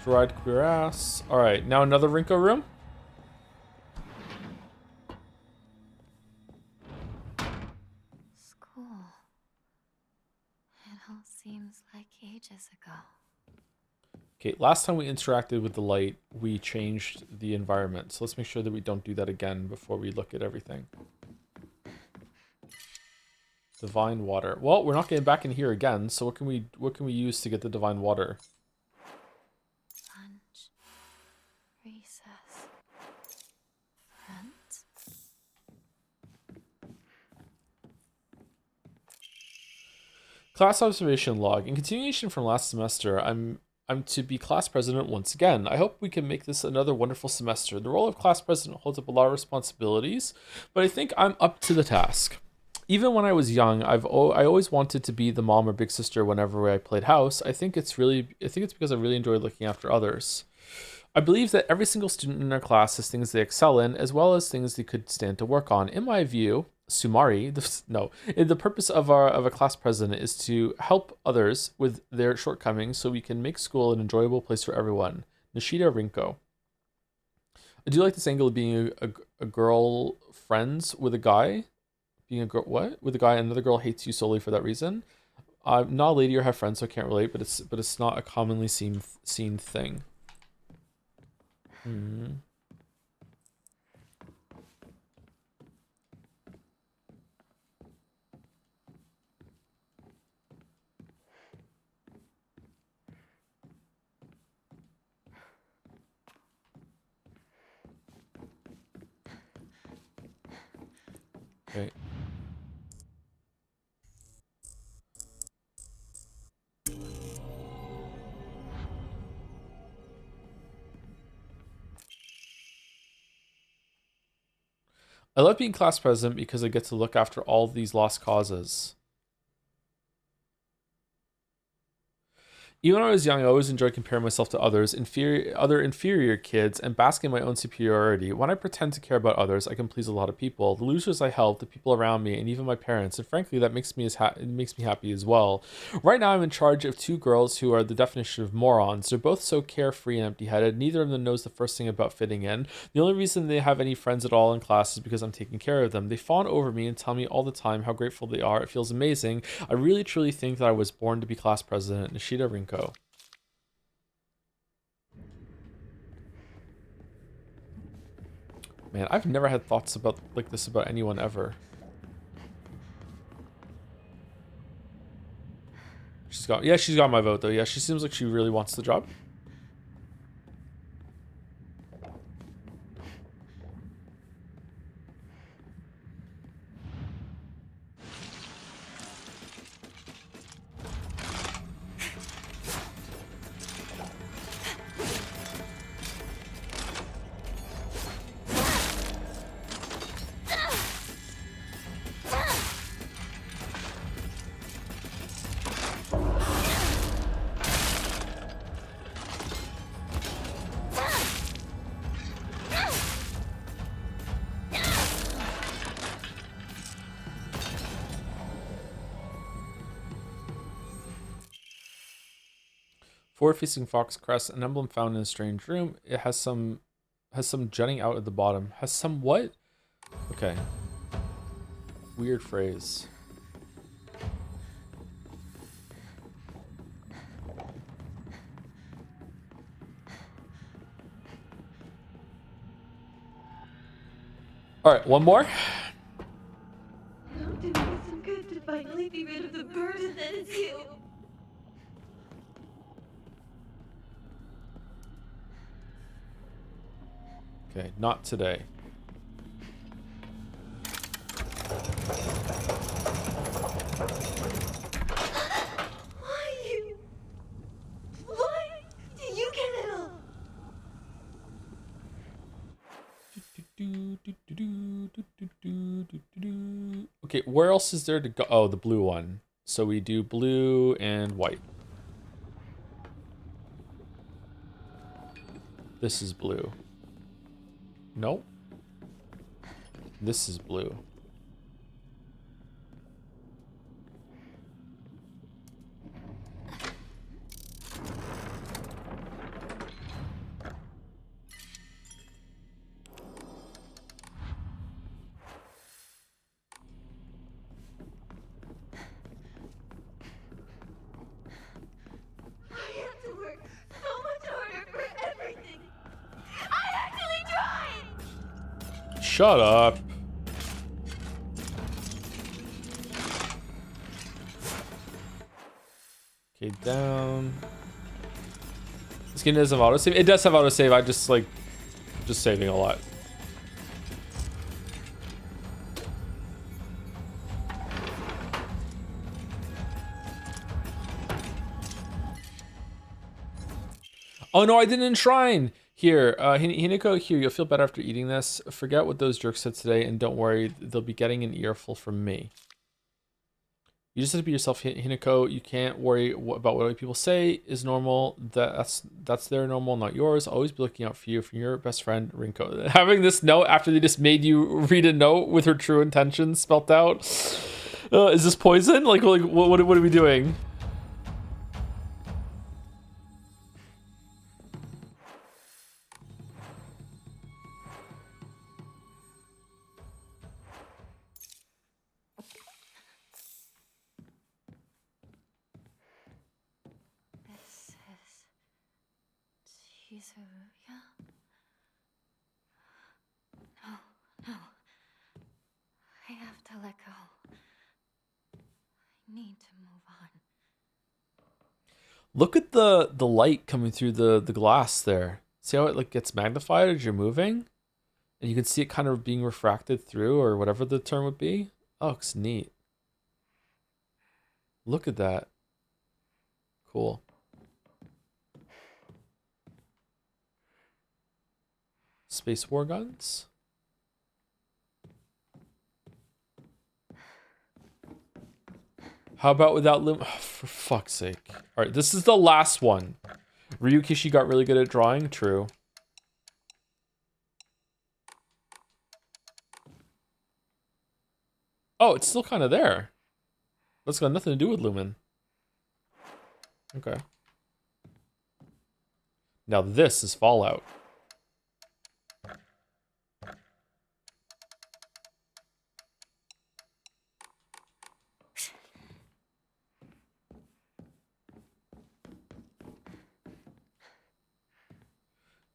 A: Dried queer ass. Alright, now another Rinko room?
C: School. It all seems like ages ago.
A: Okay, last time we interacted with the light, we changed the environment. So let's make sure that we don't do that again before we look at everything. Divine water. Well, we're not getting back in here again, so what can we use to get the divine water?
C: Lunch. Recess. Friends.
A: Class observation log. In continuation from last semester, I'm to be class president once again. I hope we can make this another wonderful semester. The role of class president holds up a lot of responsibilities, but I think I'm up to the task. Even when I was young, I always wanted to be the mom or big sister whenever I played house. I think it's because I really enjoy looking after others. I believe that every single student in our class has things they excel in, as well as things they could stand to work on. In my view, the purpose of a class president is to help others with their shortcomings so we can make school an enjoyable place for everyone. Nishida Rinko. I do like this angle of being a girl friends with a guy. Being a girl, what? With a guy, another girl hates you solely for that reason. I'm not a lady or have friends, so I can't relate. But it's not a commonly seen thing. Hmm. Okay. I love being class president because I get to look after all of these lost causes. Even when I was young, I always enjoyed comparing myself to other inferior kids and basking in my own superiority. When I pretend to care about others, I can please a lot of people. The losers I help, the people around me, and even my parents. And frankly, that makes me happy as well. Right now, I'm in charge of 2 girls who are the definition of morons. They're both so carefree and empty-headed. Neither of them knows the first thing about fitting in. The only reason they have any friends at all in class is because I'm taking care of them. They fawn over me and tell me all the time how grateful they are. It feels amazing. I really truly think that I was born to be class president. Nishida Rinko. Man, I've never had thoughts about like this about anyone ever. She's got my vote though. Yeah, she seems like she really wants the job. Forward-facing fox crest, an emblem found in a strange room. It has some jutting out at the bottom. Has some what? Okay. Weird phrase. All right, one more.
D: Don't do me some good to finally be rid of the burden that is you.
A: Okay, not today.
D: Why do you get it all?
A: Okay, where else is there to go? Oh, the blue one. So we do blue and white. This is blue. Nope. This is blue.
D: I have to work so much harder for everything. I actually tried!
A: Shut up. Okay, down. This game doesn't have autosave. It does have autosave. I just saving a lot. Oh no, I didn't enshrine. Here, Hinako, here, you'll feel better after eating this. Forget what those jerks said today, and don't worry, they'll be getting an earful from me. You just have to be yourself, Hinako. You can't worry about what other people say is normal. That's their normal, not yours. Always be looking out for you, from your best friend, Rinko. Having this note after they just made you read a note with her true intentions spelt out. Is this poison? Like what are we doing?
C: Chisuya? No, no. I have to let go. I need to move on.
A: Look at the light coming through the glass there. See how it like gets magnified as you're moving? And you can see it kind of being refracted through, or whatever the term would be. Oh, it's neat. Look at that. Cool. Space war guns. How about without lim? Oh, for fuck's sake. All right, this is the last one. Ryukishi got really good at drawing. True. Oh, it's still kind of there. That's got nothing to do with Lumen. Okay. Now this is Fallout.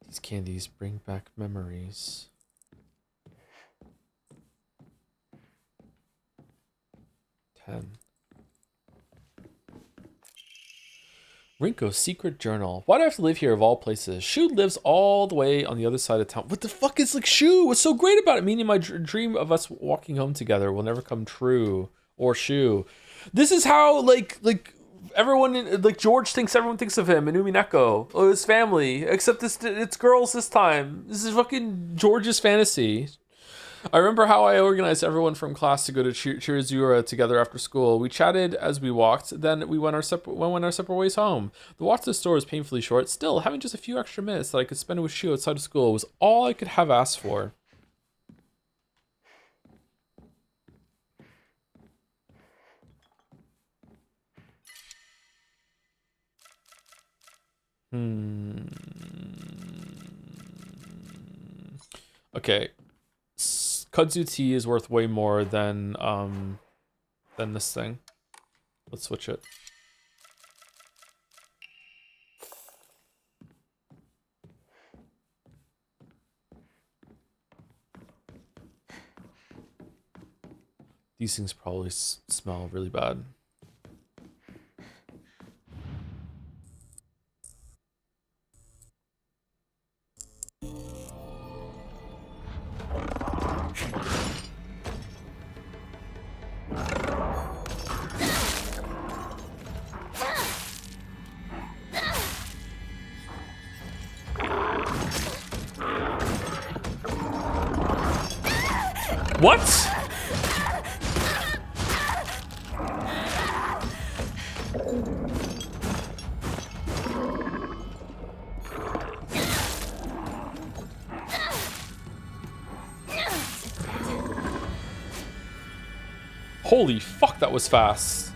A: These candies bring back memories. Rinko's secret journal. Why do I have to live here of all places? Shu lives all the way on the other side of town. What the fuck is like Shu? What's so great about it? Meaning my dream of us walking home together will never come true. Or Shu. This is how like everyone, like George thinks everyone thinks of him and Umineko. Or his family. Except it's girls this time. This is fucking George's fantasy. I remember how I organized everyone from class to go to Chirizura together after school. We chatted as we walked, then we went our separate ways home. The walk to the store was painfully short. Still, having just a few extra minutes that I could spend with Shu outside of school was all I could have asked for. Okay. Kudzu tea is worth way more than this thing. Let's switch it. These things probably smell really bad. What? Holy fuck, that was fast.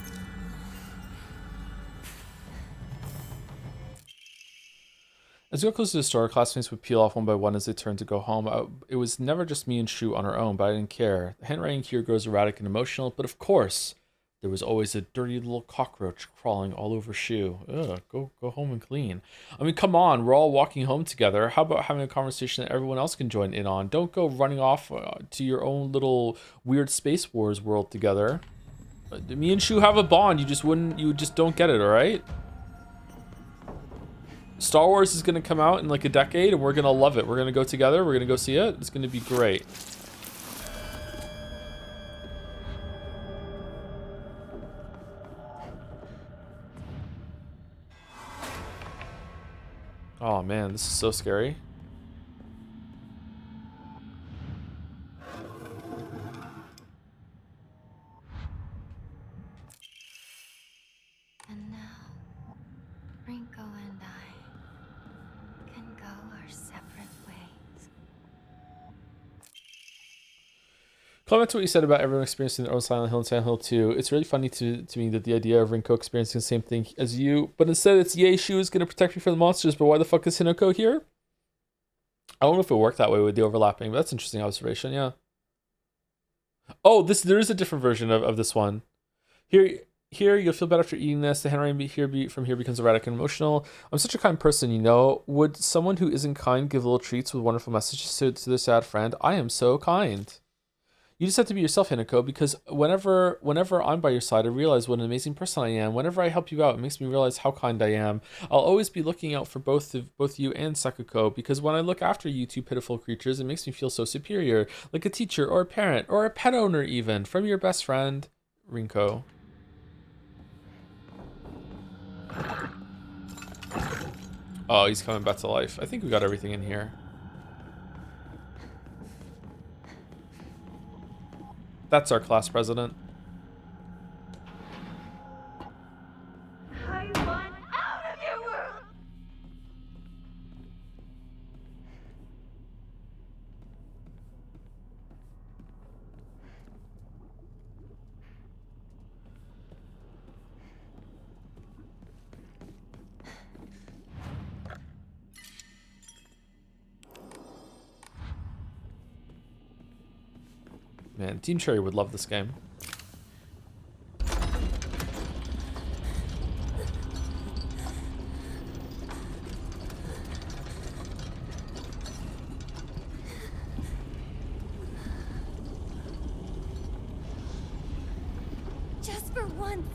A: As we got closer to the store, classmates would peel off one by one as they turned to go home. It was never just me and Shu on our own, but I didn't care. The handwriting here grows erratic and emotional, but of course, there was always a dirty little cockroach crawling all over Shu. Ugh, go home and clean. I mean, come on, we're all walking home together. How about having a conversation that everyone else can join in on? Don't go running off to your own little weird Space Wars world together. Me and Shu have a bond. You just don't get it, all right? Star Wars is going to come out in like a decade and we're going to love it. We're going to go together. We're going to go see it. It's going to be great. Oh man, this is so scary.
C: And now, Rinko and I can go our separate ways.
A: Comment to what you said about everyone experiencing their own Silent Hill and Silent Hill 2. It's really funny to me that the idea of Rinko experiencing the same thing as you, but instead it's yay, Shu is going to protect me from the monsters, but why the fuck is Hinako here? I don't know if it worked that way with the overlapping, but that's an interesting observation, yeah. Oh, there is a different version of this one. Here here. You'll feel better after eating this. The handwriting from here becomes erratic and emotional. I'm such a kind person, you know. Would someone who isn't kind give little treats with wonderful messages to their sad friend? I am so kind. You just have to be yourself, Hinako, because whenever I'm by your side, I realize what an amazing person I am. Whenever I help you out, it makes me realize how kind I am. I'll always be looking out for both you and Sakuko, because when I look after you two pitiful creatures, it makes me feel so superior, like a teacher or a parent or a pet owner even. From your best friend, Rinko. Oh, he's coming back to life. I think we got everything in here. That's our class president.
D: I want out of your world!
A: Man, Team Cherry would love this game.
B: Just for once.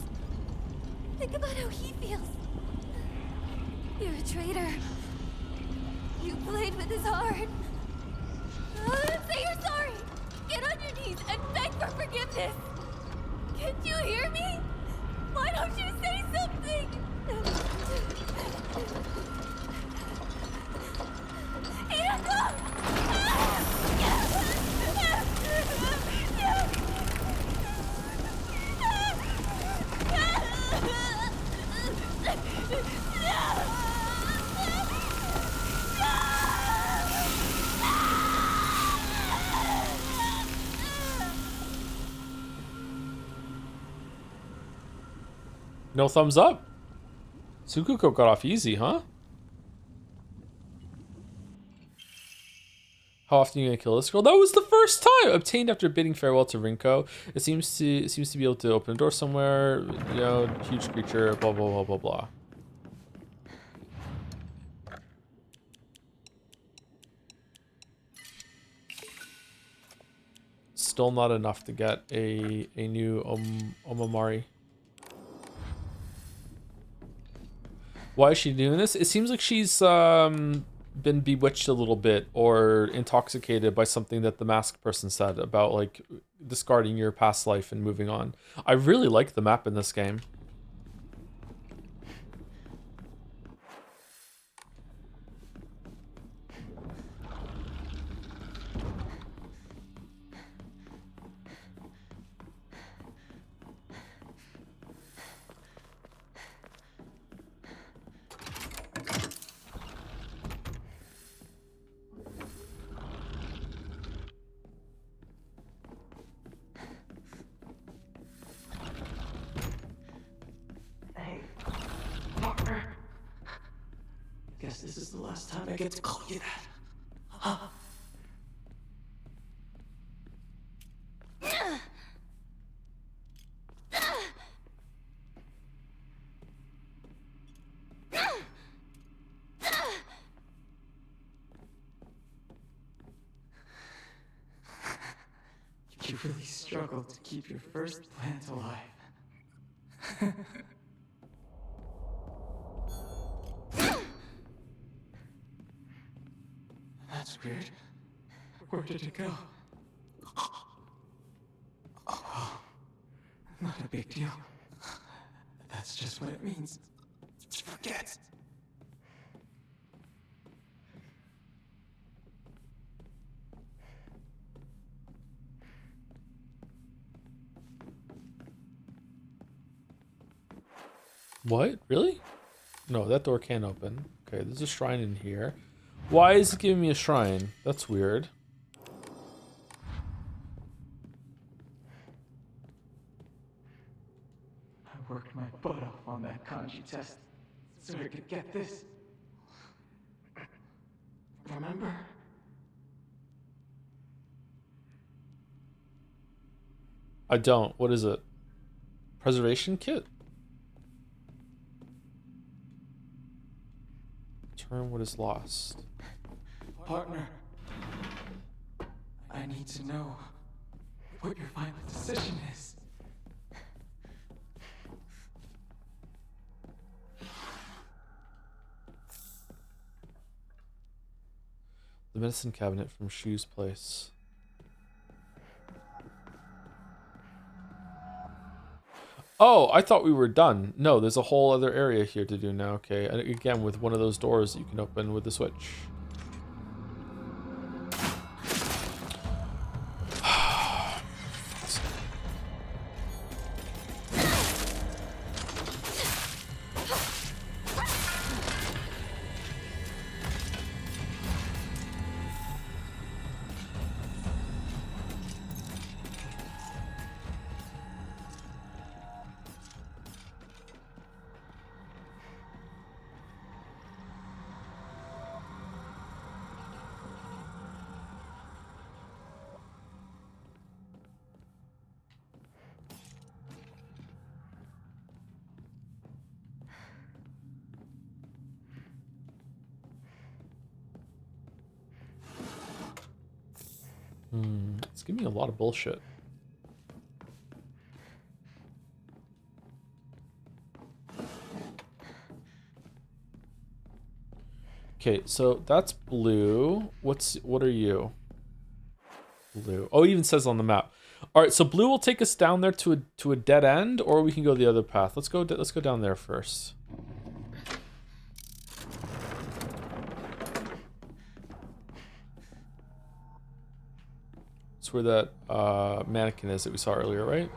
B: Think about how he feels. You're a traitor. You played with his heart. Say you're sorry. Get on your knees and beg for forgiveness. Can't you hear me? Why don't you say something?
A: No thumbs up. Tsukuko got off easy, huh? How often are you gonna kill this girl? That was the first time! Obtained after bidding farewell to Rinko. It seems to be able to open a door somewhere. You know, huge creature, blah blah blah blah blah. Still not enough to get a new Omamari. Why is she doing this? It seems like she's been bewitched a little bit or intoxicated by something that the masked person said about like discarding your past life and moving on. I really like the map in this game.
F: Guess this is the last time I get to call you that. Huh? You really struggled to keep your first plant alive. That's weird. Where did it go? Oh, not a big deal. That's just what it means to forget.
A: What? Really? No, that door can't open. Okay, there's a shrine in here. Why is it giving me a shrine? That's weird.
F: I worked my butt off on that kanji test so I could get this. Remember?
A: I don't. What is it? Preservation kit. Return what is lost.
F: Partner, I need to know what your final decision is.
A: The medicine cabinet from Shu's place. Oh, I thought we were done. No, there's a whole other area here to do now. Okay, and again with one of those doors that you can open with the switch. It's giving me a lot of bullshit. Okay, so that's blue. What are you? Blue. Oh, it even says on the map. All right, so blue will take us down there to a dead end, or we can go the other path. Let's go down there first. It's where that mannequin is that we saw earlier, right?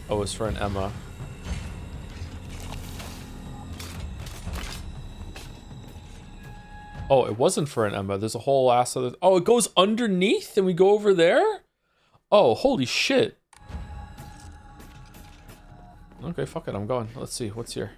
A: Oh, it's for an Emma. Oh, it wasn't for an Emma. There's a whole ass other... Oh, it goes underneath and we go over there? Oh, holy shit. Okay, fuck it. I'm going. Let's see. What's here?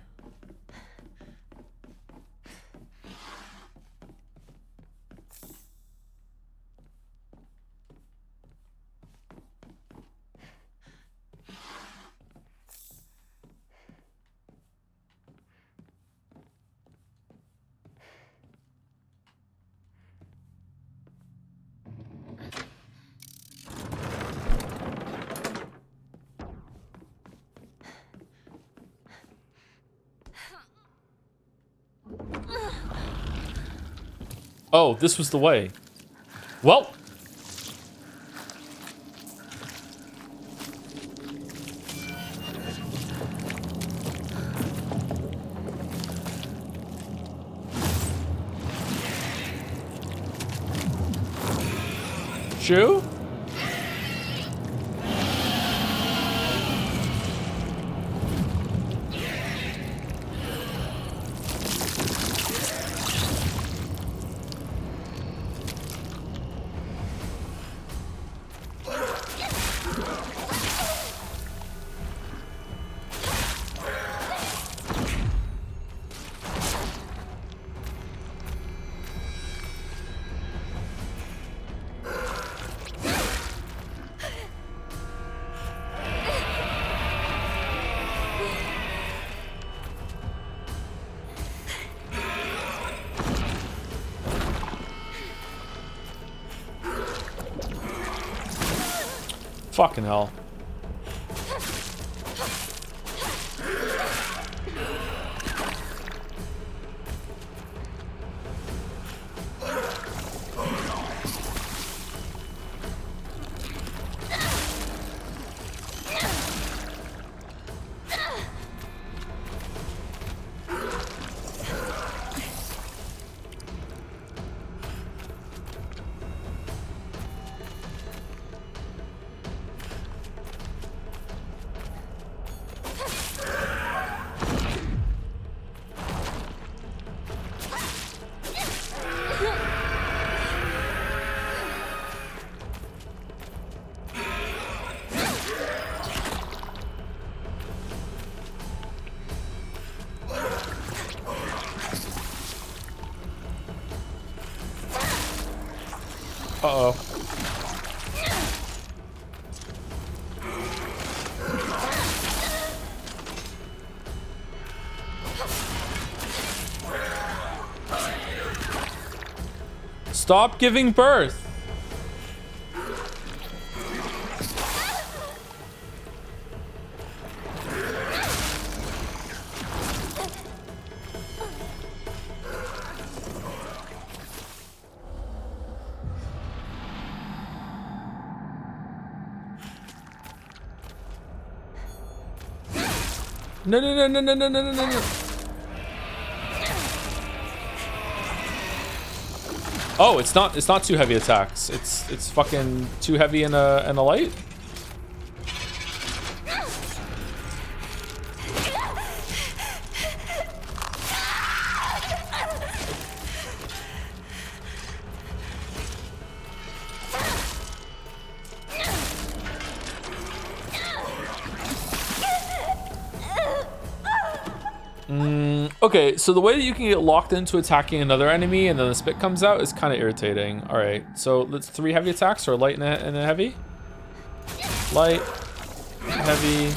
A: Oh, this was the way. Well. Shu? Fucking hell. Uh-oh. Stop giving birth. No, no, no, no, no, no, no, no, no. Oh, it's not too heavy attacks. It's fucking too heavy and a light. Okay, so the way that you can get locked into attacking another enemy and then the spit comes out is kind of irritating. All right, so let's 3 heavy attacks, or light and a heavy. Light, heavy,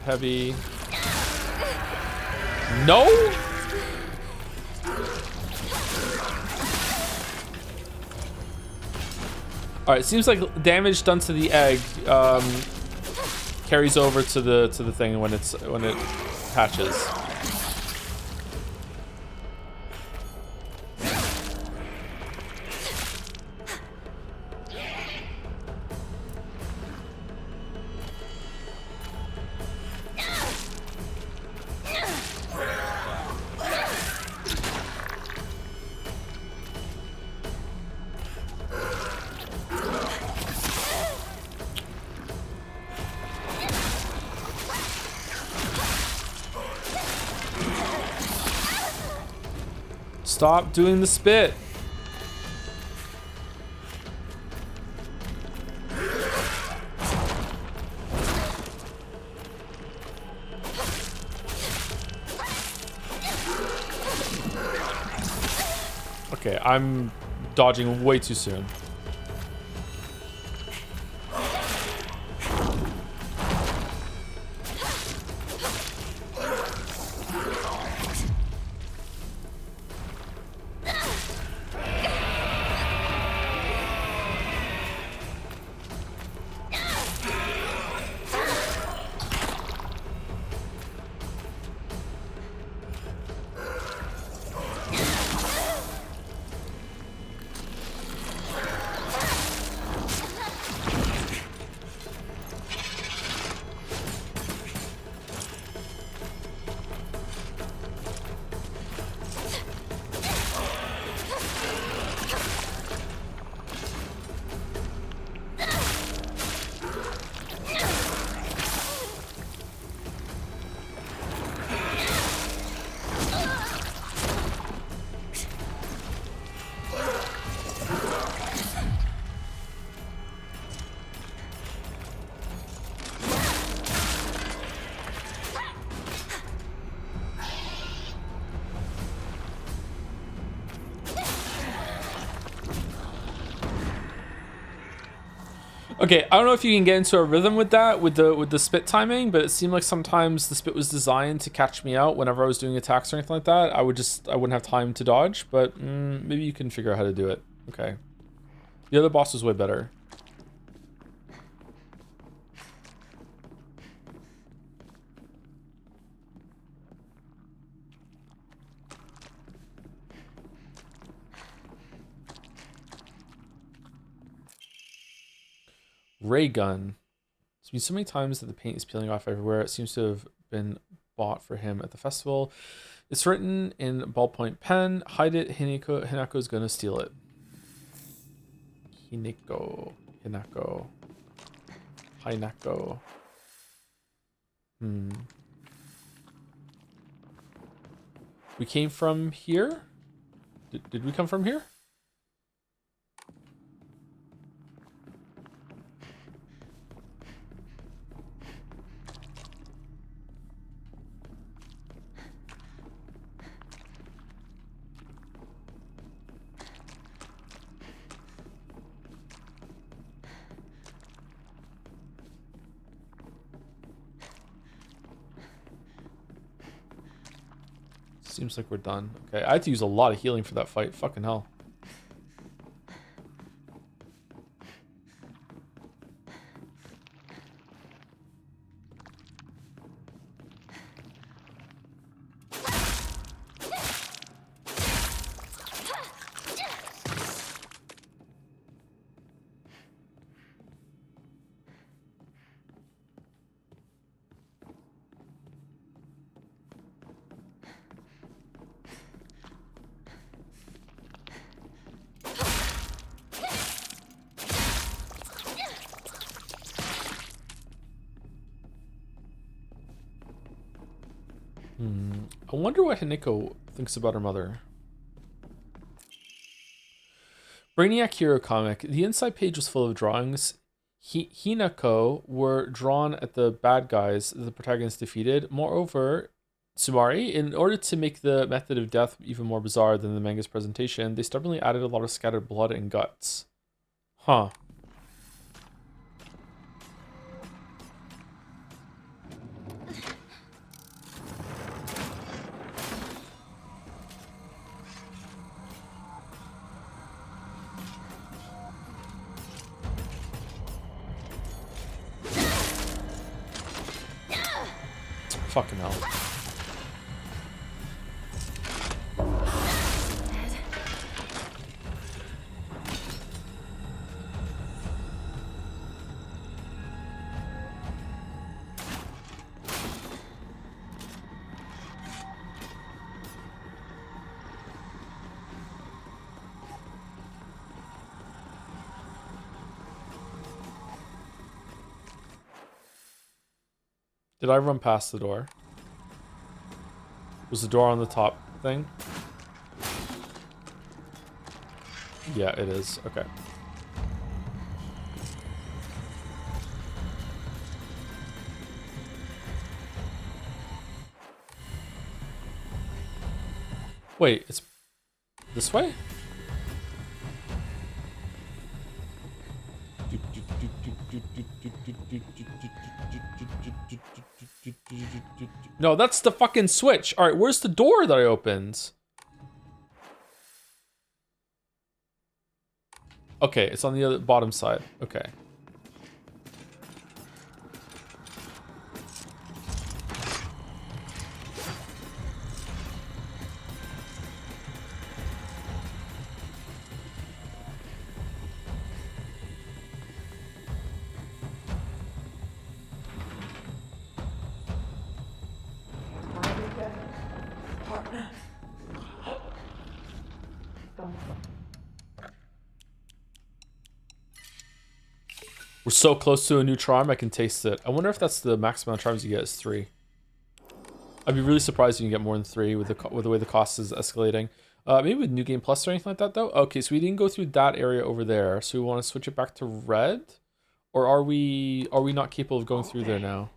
A: heavy. No. All right, seems like damage done to the egg carries over to the thing when it hatches. Stop doing the spit. Okay, I'm dodging way too soon. Okay, I don't know if you can get into a rhythm with that, with the spit timing, but it seemed like sometimes the spit was designed to catch me out whenever I was doing attacks or anything like that. I wouldn't have time to dodge, but maybe you can figure out how to do it. Okay. The other boss was way better. Ray gun. It's been so many times that the paint is peeling off everywhere. It seems to have been bought for him at the festival. It's written in ballpoint pen. Hide it. Hinako's gonna steal it. Hinako. We came from here? Did we come from here? Seems like we're done. Okay, I had to use a lot of healing for that fight. Fucking hell. I wonder what Hineko thinks about her mother. Brainiac Hero comic. The inside page was full of drawings. Hinako were drawn at the bad guys the protagonist defeated. Moreover, Sumari, in order to make the method of death even more bizarre than the manga's presentation, they stubbornly added a lot of scattered blood and guts. Huh. Fucking hell. Did I run past the door? Was the door on the top thing? Yeah, it is. Okay. Wait, it's this way? No, that's the fucking switch. All right, where's the door that I opened? Okay, it's on the other bottom side. Okay. We're so close to a new charm, I can taste it. I wonder if that's the maximum amount of charms you get is 3. I'd be really surprised if you can get more than 3 with the way the cost is escalating. Maybe with New Game Plus or anything like that, though. Okay, so we didn't go through that area over there. So we want to switch it back to red? Or are we not capable of going through there now?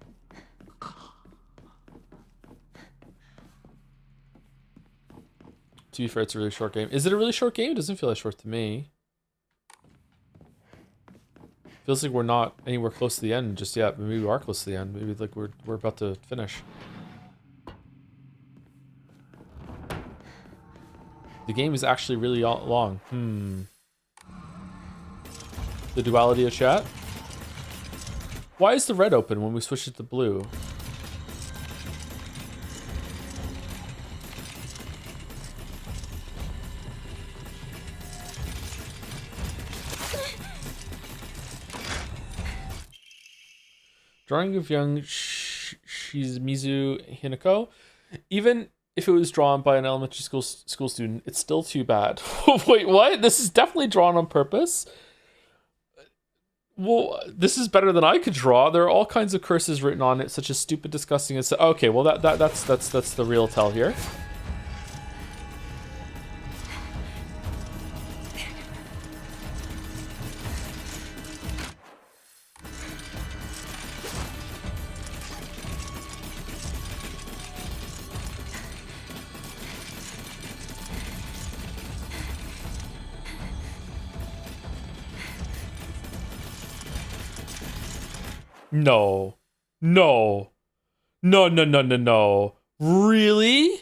A: To be fair, it's a really short game. Is it a really short game? It doesn't feel that short to me. Feels like we're not anywhere close to the end just yet, but maybe we are close to the end. Maybe like we're about to finish. The game is actually really long. The duality of chat. Why is the red open when we switch it to blue? Drawing of young Shimizu Hinako. Even if it was drawn by an elementary school student, it's still too bad. Wait, what? This is definitely drawn on purpose. Well, this is better than I could draw. There are all kinds of curses written on it, such as stupid, disgusting, and so. Okay, well that's the real tell here. No. No. No. Really?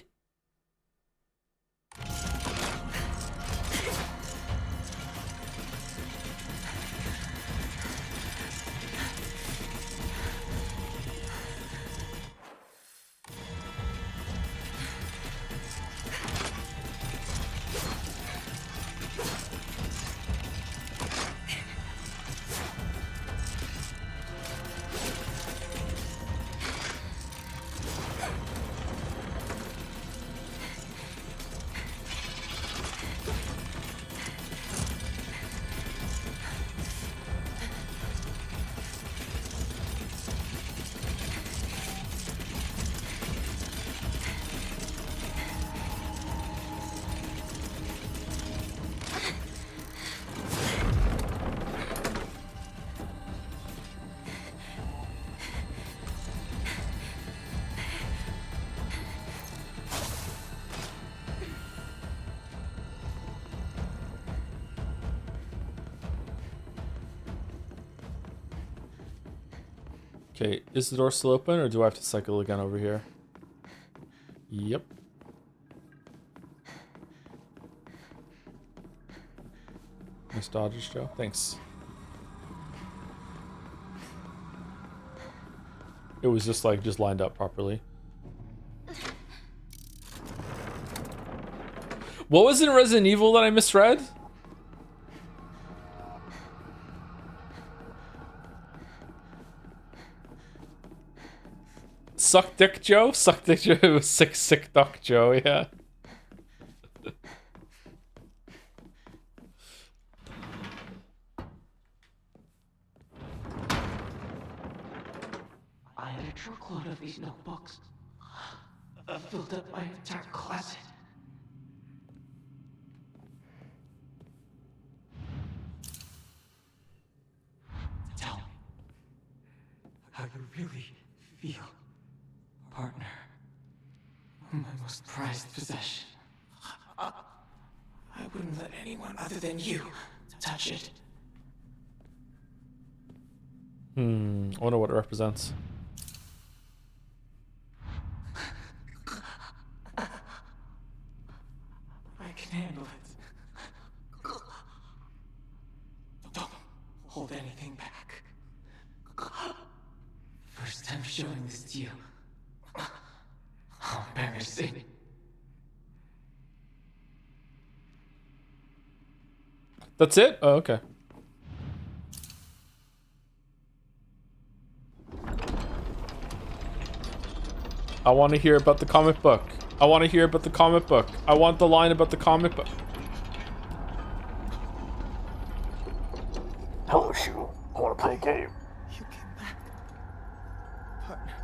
A: Okay, is the door still open, or do I have to cycle again over here? Yep. Nice dodges, Joe. Thanks. It was just like, just lined up properly. What was in Resident Evil that I misread? Suck Dick Joe? Suck Dick Joe. It was Sick Duck Joe, yeah.
G: I had a truckload of these notebooks. I filled up my entire closet. Tell me how you really feel, partner. My most prized possession. I wouldn't let anyone other than you touch it.
A: I wonder what it represents.
G: I can handle it. Don't hold anything back. First time showing this to you. How embarrassing.
A: That's it? Oh, okay. I want to hear about the comic book. I want to hear about the comic book. I want the line about the comic book.
G: Hello, Shu. I want to play a game. You came back. Partner.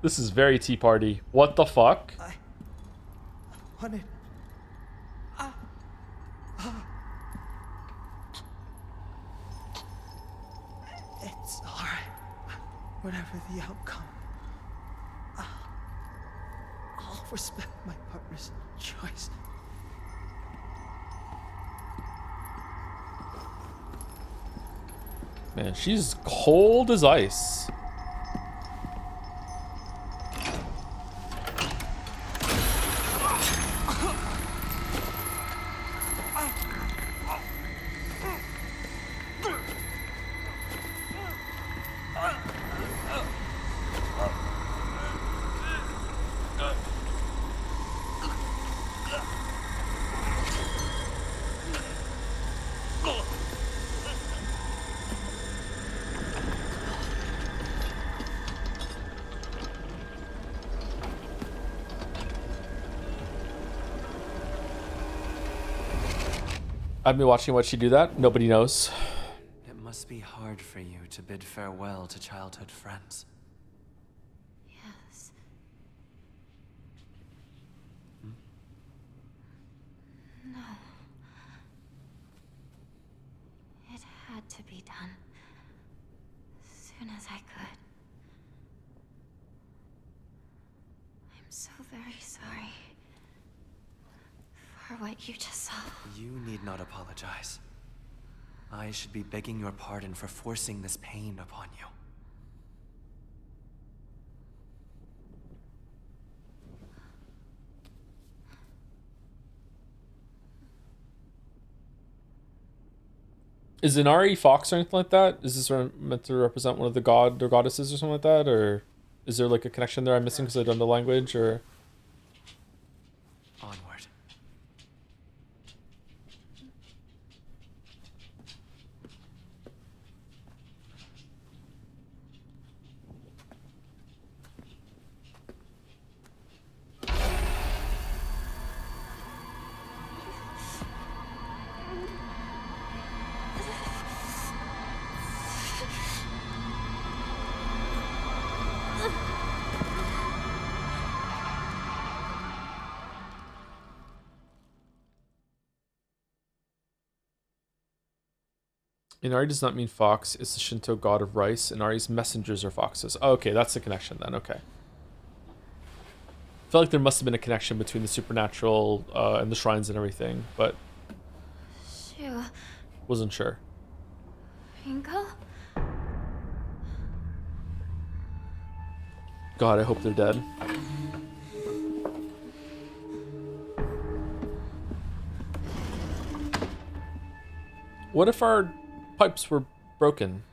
A: This is very Tea Party. What the fuck?
G: I wanted... It's alright. Whatever the outcome. I'll respect my partner's choice.
A: Man, she's cold as ice. I've been watching Watch She Do That. Nobody knows.
E: It must be hard for you to bid farewell to childhood friends.
C: Yes. No. It had to be done. As soon as I could. I'm so very sorry. For what you just saw.
E: You need not apologize. I should be begging your pardon for forcing this pain upon you.
A: Is Inari Fox or anything like that? Is this meant to represent one of the god or goddesses or something like that? Or is there like a connection there I'm missing because I don't know the language? Or
E: Onward.
A: Inari does not mean fox. It's the Shinto god of rice. Inari's messengers are foxes. Oh, okay, that's the connection then. Okay. I feel like there must have been a connection between the supernatural and the shrines and everything, but
C: Shoo.
A: wasn't sure.
C: Ringo?
A: God, I hope they're dead. What if our pipes were broken?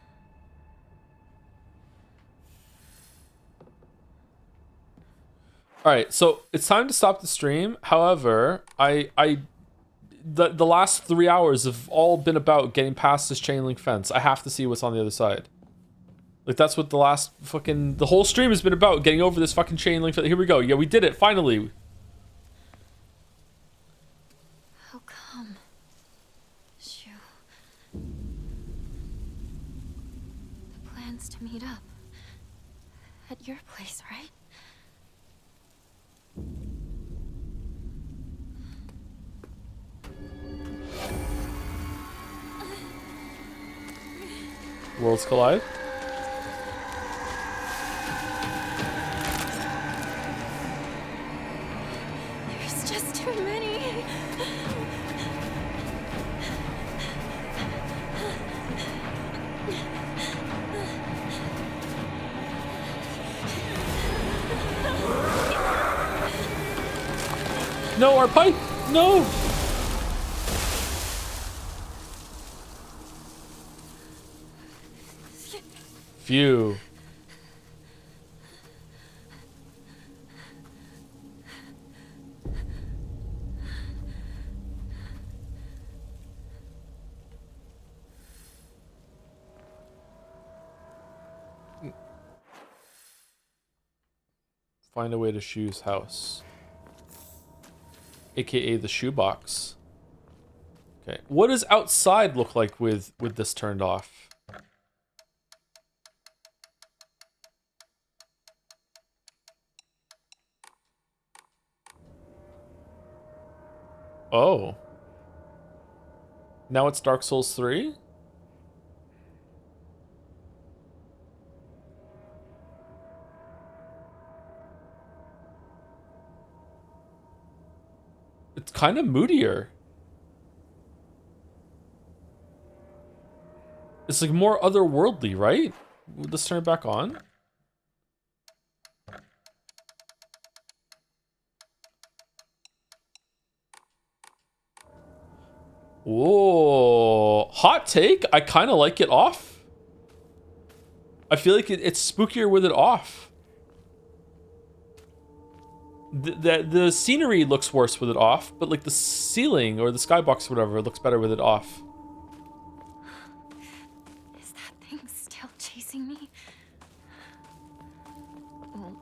A: All right, so it's time to stop the stream. However, the last 3 hours have all been about getting past this chain link fence. I have to see what's on the other side. Like, that's what the whole stream has been about, getting over this fucking chain link fence. Here we go. Yeah, we did it, finally.
C: How come? Shu. The plan's to meet up. At your place, right?
A: Worlds collide.
C: There's just too many.
A: No, our pipe! No! Phew. Find a way to Shu's house. AKA the shoebox. Okay. What does outside look like with this turned off? Oh. Now it's Dark Souls 3? It's kind of moodier. It's like more otherworldly, right? Let's turn it back on. Whoa. Hot take? I kind of like it off. I feel like it's spookier with it off. The scenery looks worse with it off, but like the ceiling or the skybox or whatever looks better with it off.
C: Is that thing still chasing me? Well,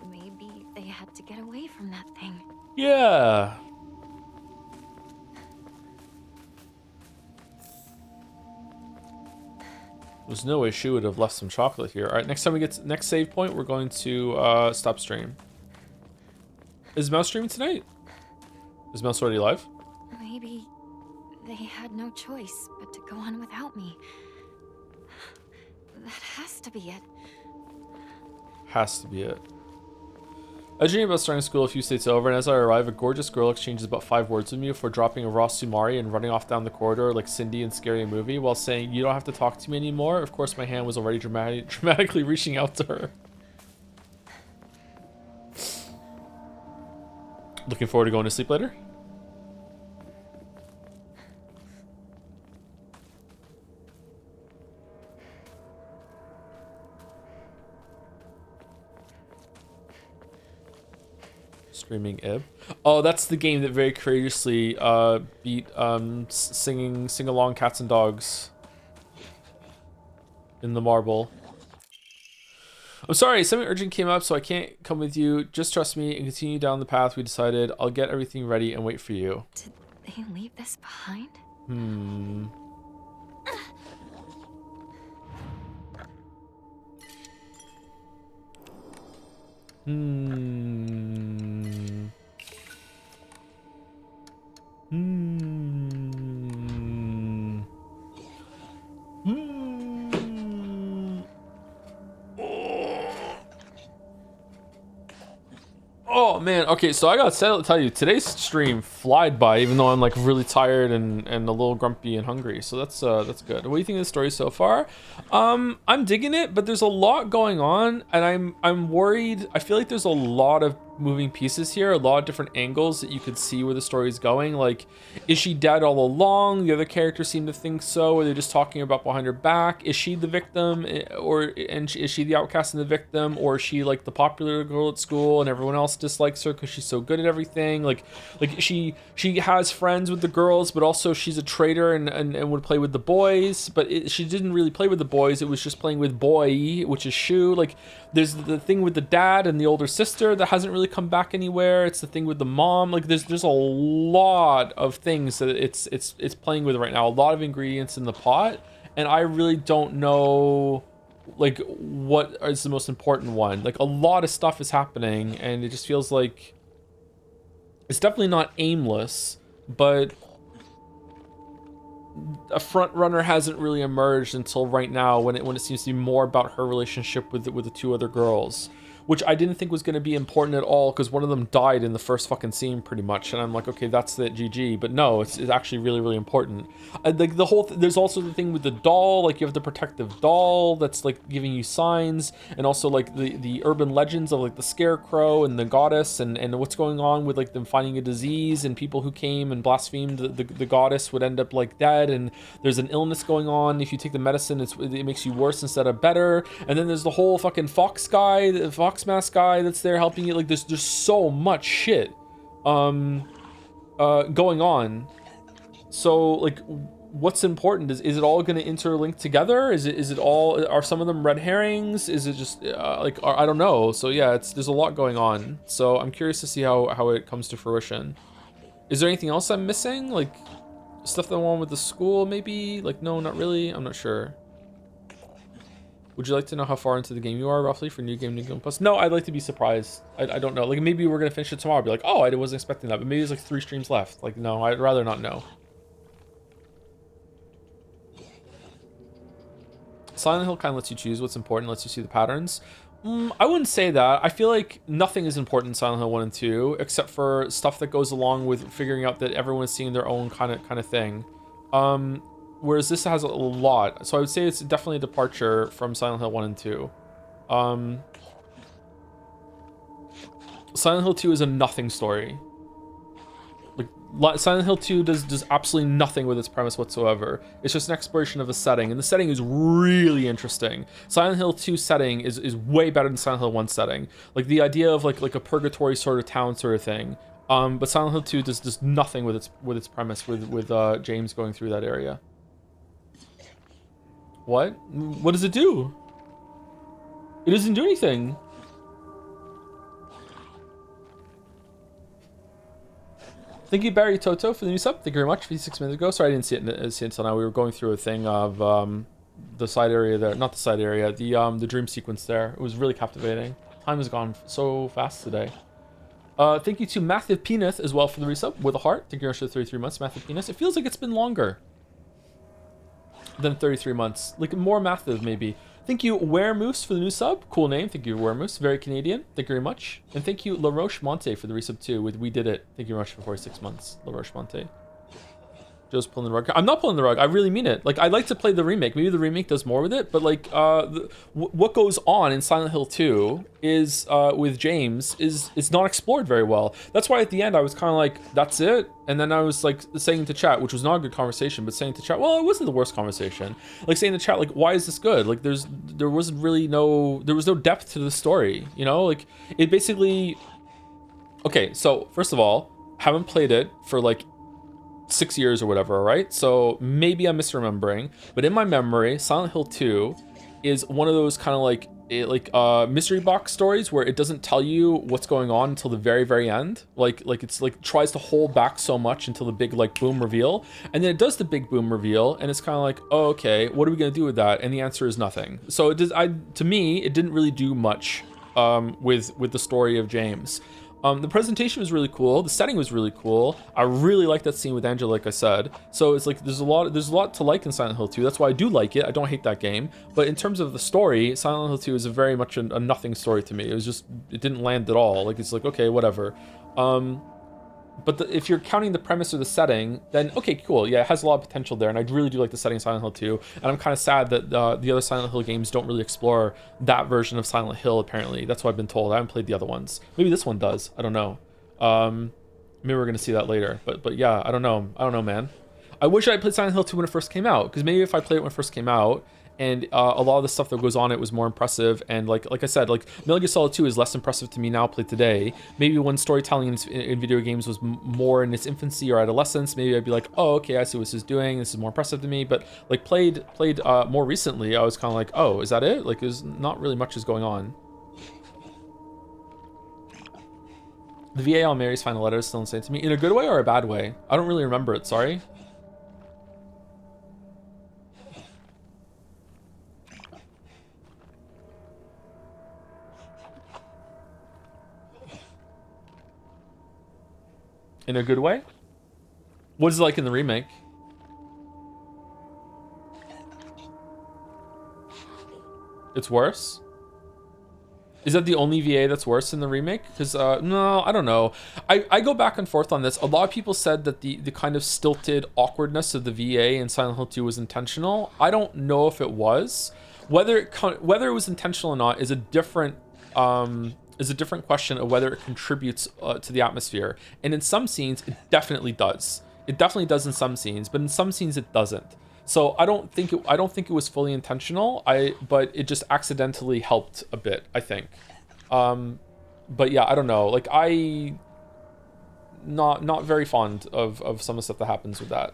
C: maybe they had to get away from that thing.
A: Yeah. There's no way she would have left some chocolate here. All right, next time we get to next save point, we're going to stop stream. Is Mouse streaming tonight? Is Mouse already live?
C: Maybe they had no choice but to go on without me. That has to be it.
A: Has to be it. I dream about starting school a few states over, and as I arrive, a gorgeous girl exchanges about 5 words with me before dropping a raw sumari and running off down the corridor like Cindy in Scary Movie while saying, "You don't have to talk to me anymore." Of course, my hand was already dramatically reaching out to her. Looking forward to going to sleep later? Streaming Ib. Oh, that's the game that very courageously beat singing sing-along cats and dogs in the marble. I'm sorry, something urgent came up, so I can't come with you. Just trust me and continue down the path we decided. I'll get everything ready and wait for you.
C: Did they leave this behind?
A: Oh man, okay, so I gotta tell you, today's stream flied by, even though I'm like really tired and a little grumpy and hungry. So that's good. What do you think of the story so far? I'm digging it, but there's a lot going on, and I'm worried. I feel like there's a lot of moving pieces here, a lot of different angles that you could see where the story's going. Like, is she dead all along? The other characters seem to think so, or they're just talking about behind her back. Is she the victim, is she the outcast and the victim, or is she like the popular girl at school and everyone else dislikes her because she's so good at everything? Like she has friends with the girls, but also she's a traitor and would play with the boys, but she didn't really play with the boys. It was just playing with boy, which is Shu. Like, there's the thing with the dad and the older sister that hasn't really come back anywhere. It's the thing with the mom. Like, there's a lot of things that it's playing with right now, a lot of ingredients in the pot, and I really don't know like what is the most important one. Like, a lot of stuff is happening, and it just feels like it's definitely not aimless, but a front runner hasn't really emerged until right now, when it seems to be more about her relationship with the two other girls, which I didn't think was going to be important at all, because one of them died in the first fucking scene pretty much, and I'm like, okay, that's the GG. But no, it's actually really, really important. Like, the whole there's also the thing with the doll. Like, you have the protective doll that's like giving you signs, and also like the urban legends of like the scarecrow and the goddess, and what's going on with like them finding a disease, and people who came and blasphemed the goddess would end up like dead, and there's an illness going on. If you take the medicine, it makes you worse instead of better. And then there's the whole fucking fox guy, the fox mask guy that's there helping you. Like, there's so much shit going on. So like, what's important? Is it all going to interlink together? Is it all, are some of them red herrings? Is it just like, I don't know. So yeah, there's a lot going on, so I'm curious to see how it comes to fruition. Is there anything else I'm missing, like stuff that went with the school maybe? Like, no, not really. I'm not sure. Would you like to know how far into the game you are, roughly, for New Game Plus? No, I'd like to be surprised. I don't know. Like, maybe we're going to finish it tomorrow. I'd be like, oh, I wasn't expecting that. But maybe there's like 3 streams left. Like, no, I'd rather not know. Silent Hill kind of lets you choose what's important, lets you see the patterns. I wouldn't say that. I feel like nothing is important in Silent Hill 1 and 2, except for stuff that goes along with figuring out that everyone's seeing their own kind of thing. Whereas this has a lot. So I would say it's definitely a departure from Silent Hill 1 and 2. Silent Hill 2 is a nothing story. Like, Silent Hill 2 does absolutely nothing with its premise whatsoever. It's just an exploration of a setting, and the setting is really interesting. Silent Hill 2 setting is way better than Silent Hill 1 setting. Like, the idea of like a purgatory sort of town sort of thing. But Silent Hill 2 does nothing with its premise, with James going through that area. What? What does it do? It doesn't do anything. Thank you, Barry Toto, for the new sub. Thank you very much. 56 minutes ago. Sorry, I didn't see it until now. We were going through a thing of the side area there. Not the side area. The dream sequence there. It was really captivating. Time has gone so fast today. Thank you to Matthew Penis as well for the resub with a heart. Thank you very much for the 33 months, Matthew Penis. It feels like it's been longer than 33 months. Like, more Matthew, maybe. Thank you, Weremoose, for the new sub. Cool name. Thank you, Weremoose. Very Canadian. Thank you very much. And thank you, La Roche Monte, for the resub too with We Did It. Thank you very much for 46 months, La Roche Monte. Joe's pulling the rug. I'm not pulling the rug. I really mean it. Like, I'd like to play the remake. Maybe the remake does more with it. But like, what goes on in Silent Hill 2 is with James is not explored very well. That's why at the end I was kind of like, that's it. And then I was like saying to chat, which was not a good conversation, but saying to chat, well, it wasn't the worst conversation. Like, saying to chat, like, why is this good? Like, there was no depth to the story. You know, like, it basically. Okay, so first of all, haven't played it for like 6 years or whatever, right? So maybe I'm misremembering, but in my memory, Silent Hill 2 is one of those kind of like mystery box stories where it doesn't tell you what's going on until the very end. Like it's like tries to hold back so much until the big like boom reveal, and then it does the big boom reveal, and it's kind of like, oh, okay, what are we gonna do with that? And the answer is nothing. So to me, it didn't really do much with the story of James. The presentation was really cool. The setting was really cool. I really like that scene with Angela, like I said. So it's like there's a lot to like in Silent Hill 2. That's why I do like it. I don't hate that game. But in terms of the story, Silent Hill 2 is a very much a nothing story to me. It didn't land at all. Like it's like, okay, whatever. But if you're counting the premise or the setting, then okay, cool. Yeah, it has a lot of potential there, and I really do like the setting of Silent Hill 2. And I'm kind of sad that the other Silent Hill games don't really explore that version of Silent Hill, apparently. That's what I've been told. I haven't played the other ones. Maybe this one does. I don't know. Maybe we're going to see that later. But yeah, I don't know. I don't know, man. I wish I had played Silent Hill 2 when it first came out, because maybe if I played it when it first came out, and a lot of the stuff that goes on it was more impressive, and like I said, like Metal Gear Solid 2 is less impressive to me now played today. Maybe when storytelling in video games was more in its infancy or adolescence, maybe I'd be like, oh, okay, I see what this is doing, this is more impressive to me. But like played more recently, I was kind of like, oh, is that it? Like there's not really much is going on. The VA on Mary's final letter is still insane to me. In a good way or a bad way? I don't really remember it, sorry. In a good way? What is it like in the remake? It's worse? Is that the only VA that's worse in the remake? Because, no, I don't know. I go back and forth on this. A lot of people said that the kind of stilted awkwardness of the VA in Silent Hill 2 was intentional. I don't know if it was. Whether it was intentional or not is a different question of whether it contributes to the atmosphere. And in some scenes, it definitely does. It definitely does in some scenes, but in some scenes it doesn't. So I don't think it was fully intentional. But it just accidentally helped a bit, I think. But yeah, I don't know. Like not very fond of some of the stuff that happens with that.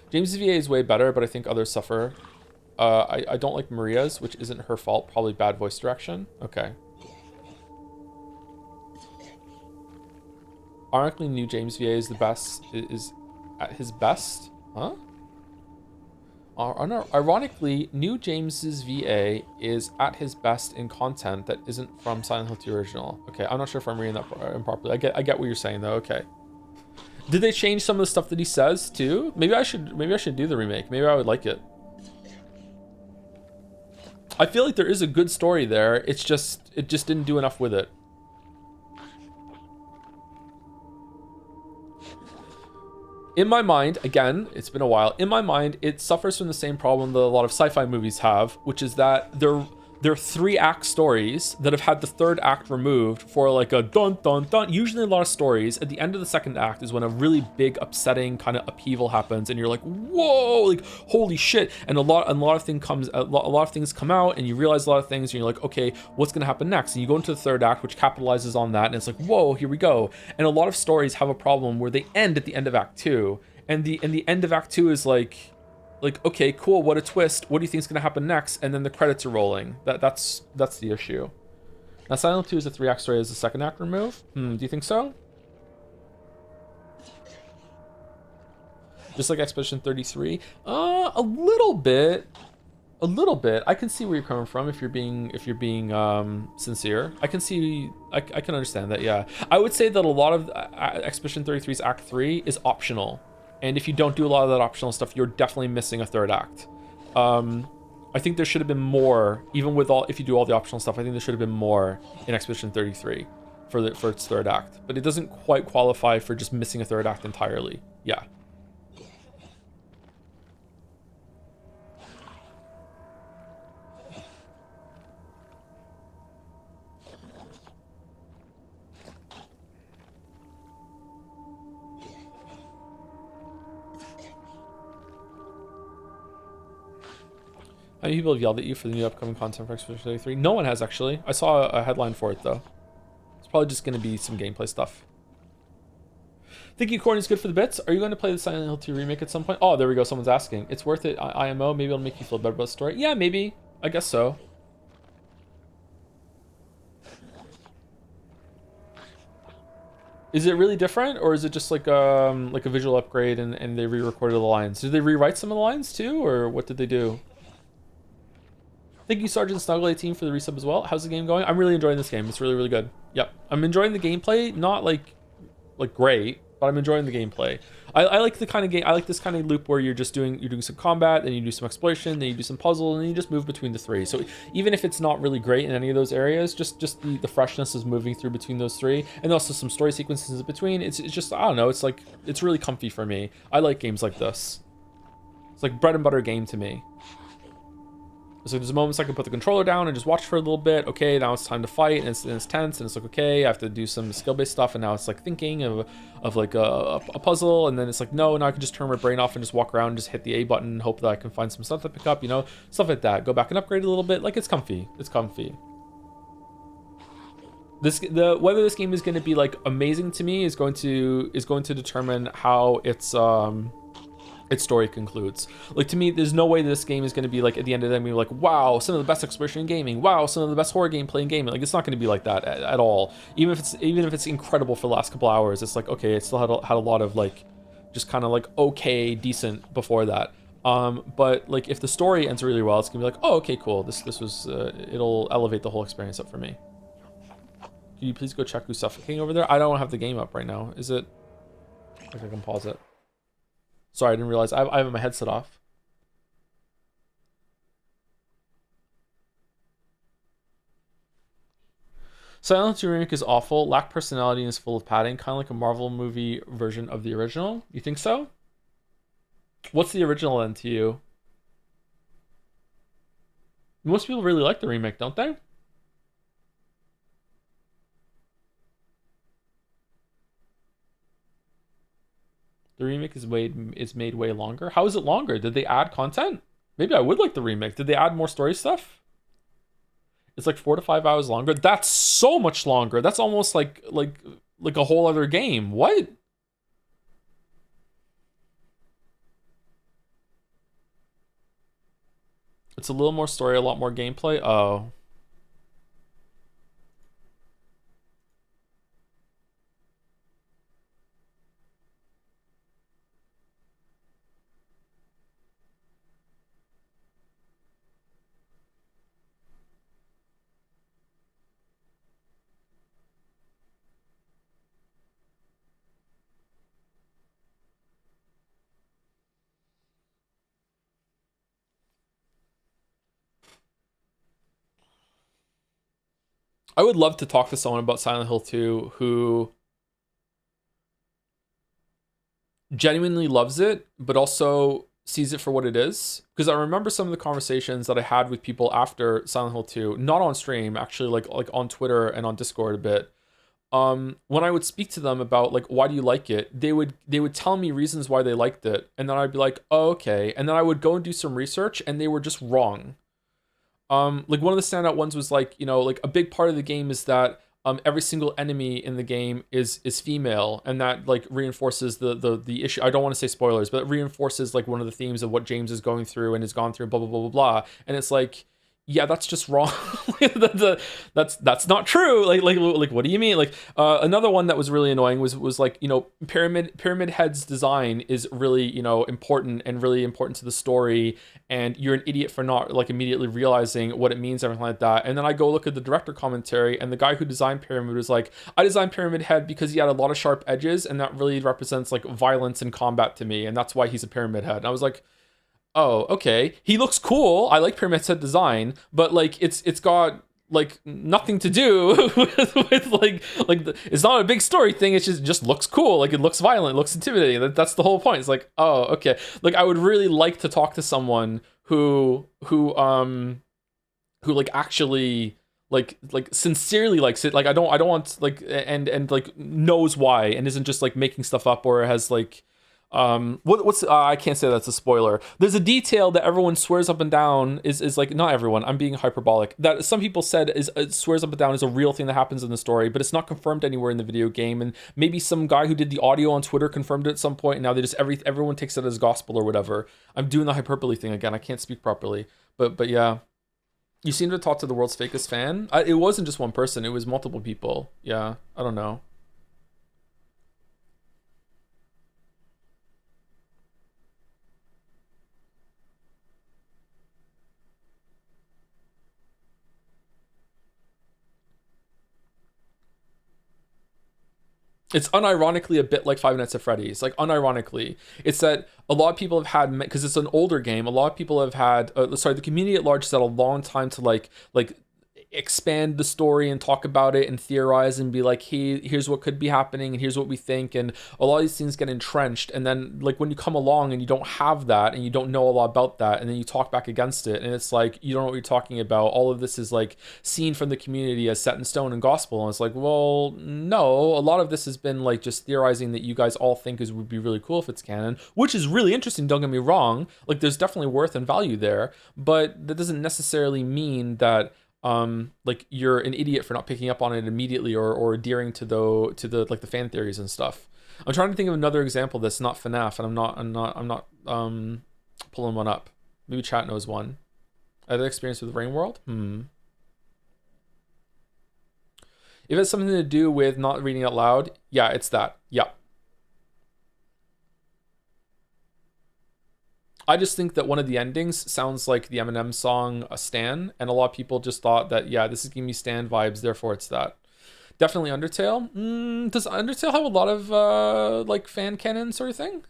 A: James' VA is way better, but I think others suffer. I don't like Maria's, which isn't her fault. Probably bad voice direction. Okay. Ironically, new James VA is the best. Is at his best, huh? Ironically, new James's VA is at his best in content that isn't from Silent Hill 2 original. Okay, I'm not sure if I'm reading that improperly. I get what you're saying though. Okay. Did they change some of the stuff that he says too? Maybe I should do the remake. Maybe I would like it. I feel like there is a good story there. It just didn't do enough with it. In my mind, again, it's been a while. In my mind, it suffers from the same problem that a lot of sci-fi movies have, which is that they're 3-act stories that have had the third act removed for like a dun dun dun. Usually a lot of stories at the end of the second act is when a really big upsetting kind of upheaval happens and you're like, whoa, like holy shit. And a lot of things come out and you realize a lot of things and you're like, okay, what's gonna happen next? And you go into the third act, which capitalizes on that, and it's like, whoa, here we go. And a lot of stories have a problem where they end at the end of act 2. And the end of act 2 is like, okay, cool, what a twist, what do you think is going to happen next? And then the credits are rolling. That's the issue. Now Silent 2 is a 3-act story, as the second act remove? Do you think so? Just like Expedition 33? A little bit. I can see where you're coming from if you're being sincere. I can understand that, yeah. I would say that a lot of Expedition 33's Act 3 is optional. And if you don't do a lot of that optional stuff, you're definitely missing a third act. I think there should have been more, even with if you do all the optional stuff, I think there should have been more in Expedition 33 for its third act. But it doesn't quite qualify for just missing a third act entirely. Yeah. How many people have yelled at you for the new upcoming content for Expedition 33? No one has, actually. I saw a headline for it, though. It's probably just going to be some gameplay stuff. Thinking corn is good for the bits. Are you going to play the Silent Hill 2 remake at some point? Oh, there we go. Someone's asking. It's worth it. IMO. Maybe it'll make you feel better about the story. Yeah, maybe. I guess so. Is it really different, or is it just like a visual upgrade and they re-recorded the lines? Did they rewrite some of the lines too, or what did they do? Thank you, Sergeant Snuggle 18 for the resub as well. How's the game going? I'm really enjoying this game. It's really, really good. Yep. I'm enjoying the gameplay. Not like great, but I'm enjoying the gameplay. I like the kind of game. I like this kind of loop where you're doing some combat, then you do some exploration, then you do some puzzle, and then you just move between the three. So even if it's not really great in any of those areas, just the freshness is moving through between those three, and also some story sequences in between. It's just, I don't know. It's like, it's really comfy for me. I like games like this. It's like bread and butter game to me. So there's moments I can put the controller down and just watch for a little bit. Okay, now it's time to fight, and it's tense, and it's like, okay, I have to do some skill-based stuff, and now it's like thinking of like a puzzle, and then it's like, no, now I can just turn my brain off and just walk around and just hit the A button and hope that I can find some stuff to pick up, you know, stuff like that. Go back and upgrade a little bit. Like, it's comfy. It's comfy. Whether this game is going to be like amazing to me is going to determine how its story concludes. Like, to me, there's no way this game is going to be like, at the end of the day, be like, wow, some of the best exploration in gaming, wow, some of the best horror gameplay in gaming. Like, it's not going to be like that at all. Even if it's incredible for the last couple hours, it's like, okay, it still had a lot of like, just kind of like okay, decent before that. But like, if the story ends really well, it's gonna be like, oh, okay, cool. This was it'll elevate the whole experience up for me. Can you please go check who's suffocating over there? I don't have the game up right now. Is it? I think I can pause it. Sorry, I didn't realize I have my headset off. Silent Hill remake is awful, lack personality, and is full of padding, kind of like a Marvel movie version of the original. You think so? What's the original then to you? Most people really like the remake, don't they? The remake is made way longer. How is it longer? Did they add content? Maybe I would like the remake. Did they add more story stuff? It's like 4 to 5 hours longer. That's so much longer. That's almost like a whole other game. What? It's a little more story, a lot more gameplay. Oh. I would love to talk to someone about Silent Hill 2 who genuinely loves it, but also sees it for what it is. Because I remember some of the conversations that I had with people after Silent Hill 2, not on stream, actually like on Twitter and on Discord a bit. When I would speak to them about like, why do you like it? They would tell me reasons why they liked it. And then I'd be like, oh, okay. And then I would go and do some research, and they were just wrong. Like one of the standout ones was like, you know, like a big part of the game is that every single enemy in the game is female, and that like reinforces the issue. I don't want to say spoilers, but it reinforces like one of the themes of what James is going through and has gone through, blah blah blah blah blah. And it's like, yeah, that's just wrong. That's not true. Like what do you mean? Like another one that was really annoying was like, you know, Pyramid Head's design is really, you know, important to the story, and you're an idiot for not like immediately realizing what it means, everything like that. And then I go look at the director commentary, and the guy who designed Pyramid was like, I designed Pyramid Head because he had a lot of sharp edges, and that really represents like violence and combat to me, and that's why he's a Pyramid Head. And I was like, oh, okay. He looks cool. I like Pyramid Head design, but like it's got like nothing to do with like it's not a big story thing. It just looks cool. Like it looks violent, it looks intimidating. That's the whole point. It's like, oh, okay. Like I would really like to talk to someone who like actually like sincerely likes it. Like I don't want like and like knows why, and isn't just like making stuff up, or has like what's I can't say that's a spoiler. There's a detail that everyone swears up and down is like, not everyone, I'm being hyperbolic, that some people said is swears up and down is a real thing that happens in the story, but it's not confirmed anywhere in the video game. And maybe some guy who did the audio on Twitter confirmed it at some point, and now they just everyone takes it as gospel or whatever. I'm doing the hyperbole thing again. I can't speak properly, but yeah. You seem to talk to the world's fakest fan. It wasn't just one person, it was multiple people. Yeah, I don't know. It's unironically a bit like Five Nights at Freddy's. Like, unironically, it's that a lot of people have had, because it's an older game, a lot of people have had, the community at large has had a long time to like expand the story and talk about it and theorize and be like, hey, here's what could be happening and here's what we think, and a lot of these things get entrenched, and then like when you come along and you don't have that and you don't know a lot about that, and then you talk back against it, and it's like you don't know what you're talking about. All of this is like seen from the community as set in stone and gospel, and it's like, well, no, a lot of this has been like just theorizing that you guys all think would be really cool if it's canon, which is really interesting, don't get me wrong. Like, there's definitely worth and value there, but that doesn't necessarily mean that like you're an idiot for not picking up on it immediately or adhering to the like the fan theories and stuff. I'm trying to think of another example that's not FNAF, and I'm not pulling one up. Maybe chat knows one. Other experience with Rain World? If it's something to do with not reading out loud, yeah, it's that. Yeah. I just think that one of the endings sounds like the Eminem song Stan, and a lot of people just thought that, yeah, this is giving me Stan vibes, therefore it's that. Definitely Undertale. Does Undertale have a lot of like fan canon sort of thing?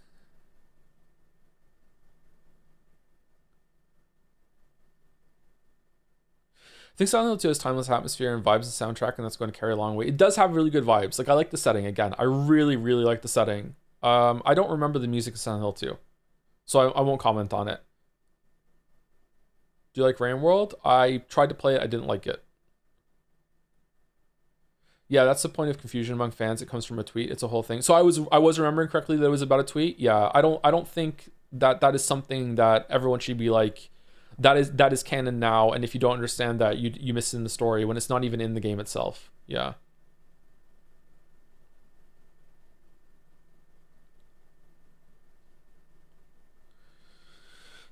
A: I think Silent Hill 2 has timeless atmosphere and vibes and soundtrack, and that's going to carry a long way. It does have really good vibes. Like, I like the setting. Again, I really, really like the setting. I don't remember the music of Silent Hill 2. So I won't comment on it. Do you like Rain World? I tried to play it. I didn't like it. Yeah, that's the point of confusion among fans. It comes from a tweet. It's a whole thing. So I was remembering correctly that it was about a tweet. Yeah, I don't think that is something that everyone should be like, that is canon now. And if you don't understand that, you miss it in the story when it's not even in the game itself. Yeah.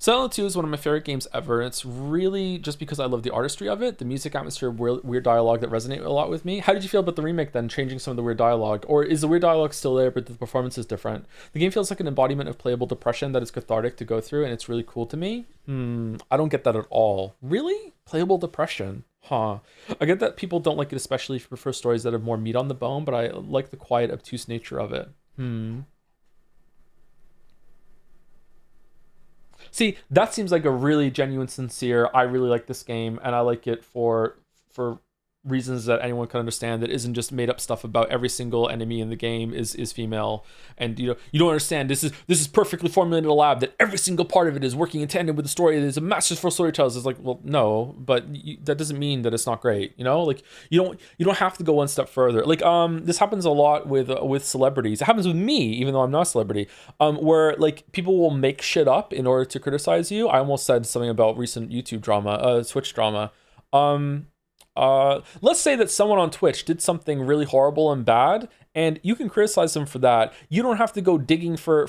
A: Silent Hill 2 is one of my favorite games ever, and it's really just because I love the artistry of it, the music, atmosphere, weird dialogue that resonate a lot with me. How did you feel about the remake then, changing some of the weird dialogue? Or is the weird dialogue still there, but the performance is different? The game feels like an embodiment of playable depression that is cathartic to go through, and it's really cool to me. I don't get that at all. Really? Playable depression? Huh. I get that people don't like it, especially if you prefer stories that have more meat on the bone, but I like the quiet, obtuse nature of it. See, that seems like a really genuine, sincere, I really like this game, and I like it for reasons that anyone can understand, that isn't just made up stuff about every single enemy in the game is female, and you don't understand, this is perfectly formulated in a lab, that every single part of it is working in tandem with the story. There's a masterful storytellers. It's like, well, no, but that doesn't mean that it's not great, like you don't have to go one step further. Like this happens a lot with celebrities. It happens with me, even though I'm not a celebrity, where like people will make shit up in order to criticize you. I almost said something about recent YouTube drama, Twitch drama. Let's say that someone on Twitch did something really horrible and bad, and you can criticize them for that. You don't have to go digging for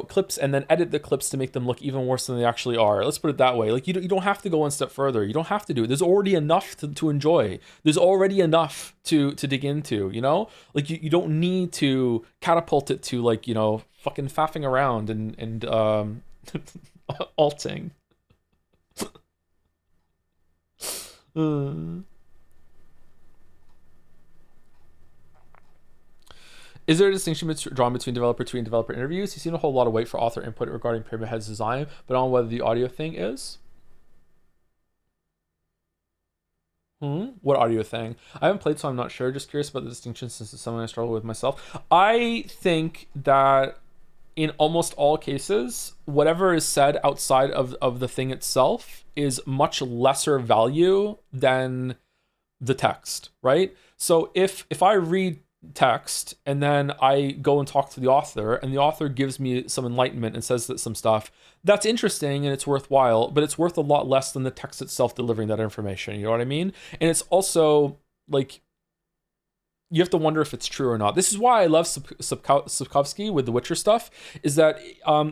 A: clips and then edit the clips to make them look even worse than they actually are. Let's put it that way. Like you don't have to go one step further. You don't have to do it. There's already enough to enjoy. There's already enough to dig into, like you don't need to catapult it to like, fucking faffing around and alting. Is there a distinction drawn between developer tweet and developer interviews? You seem to hold a lot of weight for author input regarding Pyramid Head's design, but on whether the audio thing is. What audio thing? I haven't played, so I'm not sure. Just curious about the distinction, since it's something I struggle with myself. I think that in almost all cases, whatever is said outside of the thing itself is much lesser value than the text, right? So if I read text and then I go and talk to the author, and the author gives me some enlightenment and says that some stuff that's interesting and it's worthwhile, but it's worth a lot less than the text itself delivering that information. You know what I mean? And it's also like, you have to wonder if it's true or not. This is why I love Sapkowski with the Witcher stuff, is that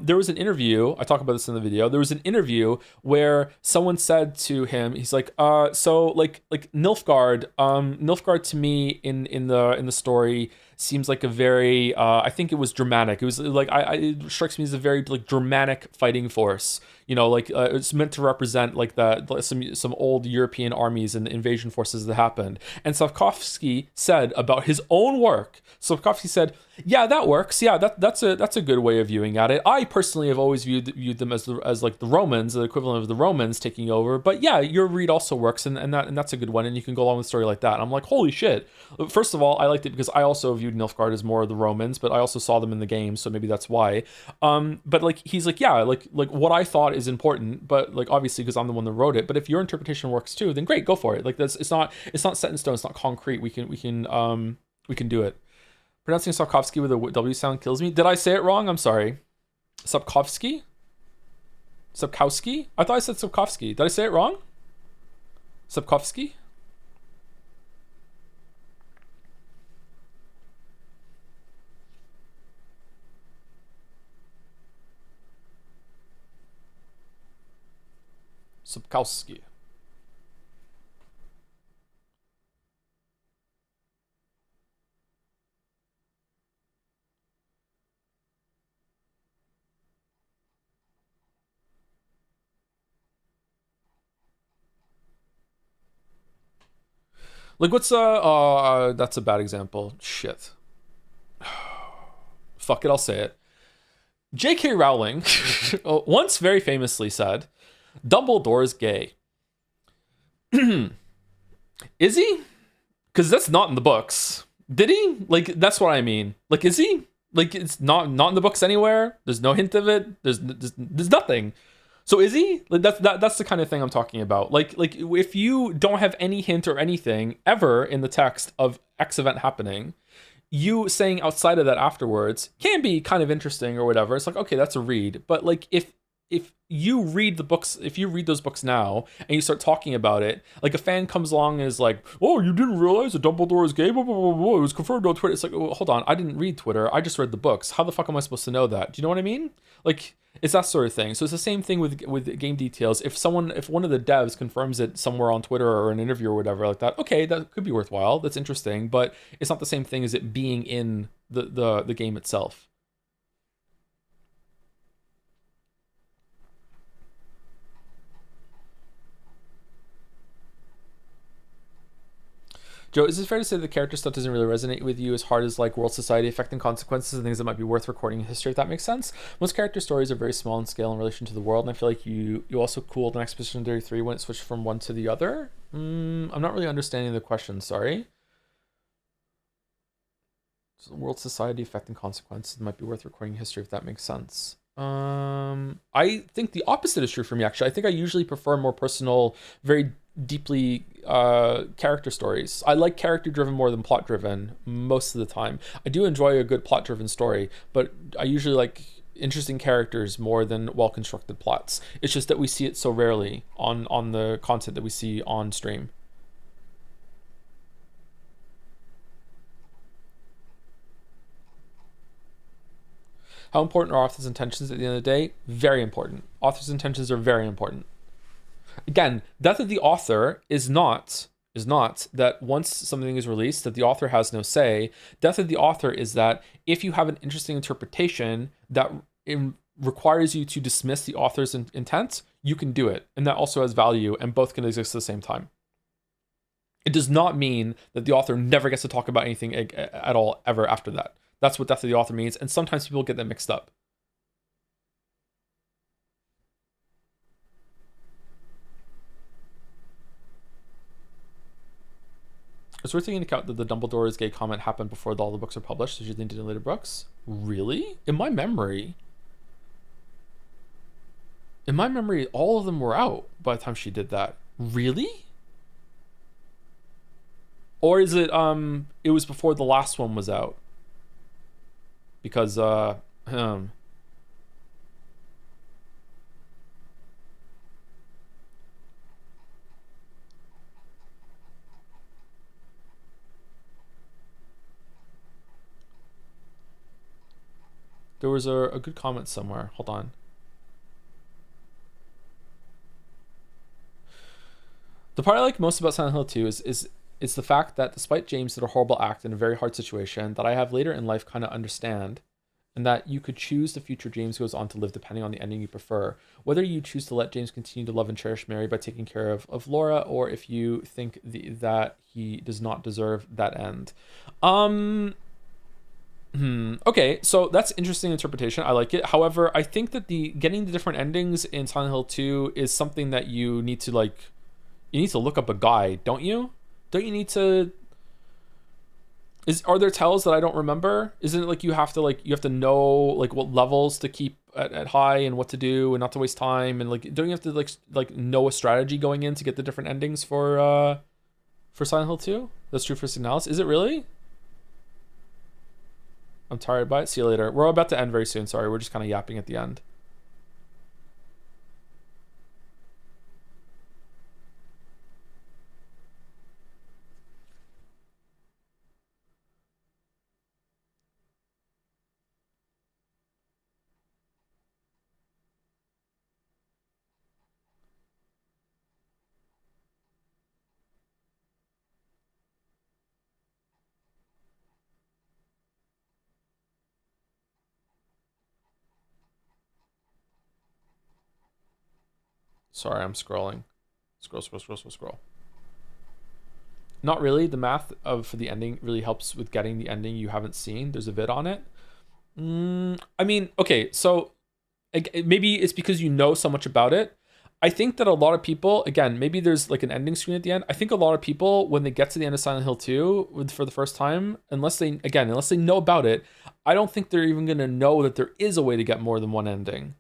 A: there was an interview, I talk about this in the video, there was an interview where someone said to him, he's like, so like Nilfgaard to me in the story seems like a very I think it was dramatic. It was like it strikes me as a very like dramatic fighting force. Like it's meant to represent like some old European armies and invasion forces that happened. And Sapkowski said about his own work. Sapkowski said, "Yeah, that works. Yeah, that's a good way of viewing at it. I personally have always viewed them as like the Romans, the equivalent of the Romans taking over. But yeah, your read also works, and that's a good one. And you can go along with a story like that." And I'm like, holy shit! First of all, I liked it because I also viewed Nilfgaard as more of the Romans, but I also saw them in the game, so maybe that's why. But like he's like, yeah, like what I thought is important, but like obviously because I'm the one that wrote it. But if your interpretation works too, then great, go for it. Like it's not set in stone. It's not concrete. We can do it. Pronouncing Sapkowski with a W sound kills me. Did I say it wrong? I'm sorry. Sapkowski? Sapkowski? I thought I said Sapkowski. Did I say it wrong? Sapkowski? Sapkowski. Like what's that's a bad example. Shit. Fuck it, I'll say it. J.K. Rowling once very famously said, Dumbledore's gay. Is he? Because that's not in the books. Did he? Like, that's what I mean. Like, is he? Like, it's not in the books anywhere. There's no hint of it. There's nothing. So is he? Like, that's the kind of thing I'm talking about. Like if you don't have any hint or anything ever in the text of X event happening, you saying outside of that afterwards can be kind of interesting or whatever. It's like, okay, that's a read. But like if you read the books, if you read those books now and you start talking about it, like a fan comes along and is like, oh, you didn't realize that Dumbledore is gay, blah, blah, blah, blah. It was confirmed on Twitter. It's like, oh, hold on, I didn't read Twitter, I just read the books. How the fuck am I supposed to know that? Do you know what I mean? Like, it's that sort of thing. So it's the same thing with game details. If one of the devs confirms it somewhere on Twitter or an interview or whatever like that, okay, that could be worthwhile, that's interesting, but it's not the same thing as it being in the game itself. Joe, is it fair to say the character stuff doesn't really resonate with you as hard as like world society effect and consequences and things that might be worth recording in history, if that makes sense? Most character stories are very small in scale in relation to the world, and I feel like you also cooled in Expedition 33 when it switched from one to the other. I'm not really understanding the question, sorry. So world society effect and consequences might be worth recording in history, if that makes sense. I think the opposite is true for me, actually. I think I usually prefer more personal, very deeply character stories. I like character driven more than plot driven most of the time. I do enjoy a good plot driven story, but I usually like interesting characters more than well constructed plots. It's just that we see it so rarely on the content that we see on stream. How important are authors' intentions at the end of the day? Very important. Authors' intentions are very important. Again, death of the author is not that once something is released that the author has no say. Death of the author is that if you have an interesting interpretation that requires you to dismiss the author's intent, you can do it, and that also has value, and both can exist at the same time. It does not mean that the author never gets to talk about anything at all ever after that. That's what death of the author means, and sometimes people get that mixed up. It's worth taking into account that the Dumbledore is gay comment happened before all the books are published, so she didn't do later books. Really? In my memory, all of them were out by the time she did that. Really? Or is it it was before the last one was out? Because there was a good comment somewhere. Hold on. The part I like most about Silent Hill 2 is It's the fact that despite James did a horrible act in a very hard situation, that I have later in life kind of understand, and that you could choose the future James goes on to live depending on the ending you prefer. Whether you choose to let James continue to love and cherish Mary by taking care of Laura, or if you think that he does not deserve that end. Okay, so that's interesting interpretation. I like it. However, I think that getting the different endings in Silent Hill 2 is something that you need to look up a guide, don't you? Don't you need to... Are there tells that I don't remember? Isn't it like you have to know like what levels to keep at high and what to do and not to waste time, and like don't you have to like know a strategy going in to get the different endings for Silent Hill 2? That's true for Signalis. Is it really? I'm tired by it. See you later. We're about to end very soon. Sorry, we're just kind of yapping at the end. Sorry, I'm scrolling. Scroll. Not really. The math for the ending really helps with getting the ending you haven't seen. There's a vid on it. I mean, okay, so maybe it's because you know so much about it. I think that a lot of people, again, maybe there's like an ending screen at the end. I think a lot of people, when they get to the end of Silent Hill 2 for the first time, unless they know about it, I don't think they're even going to know that there is a way to get more than one ending.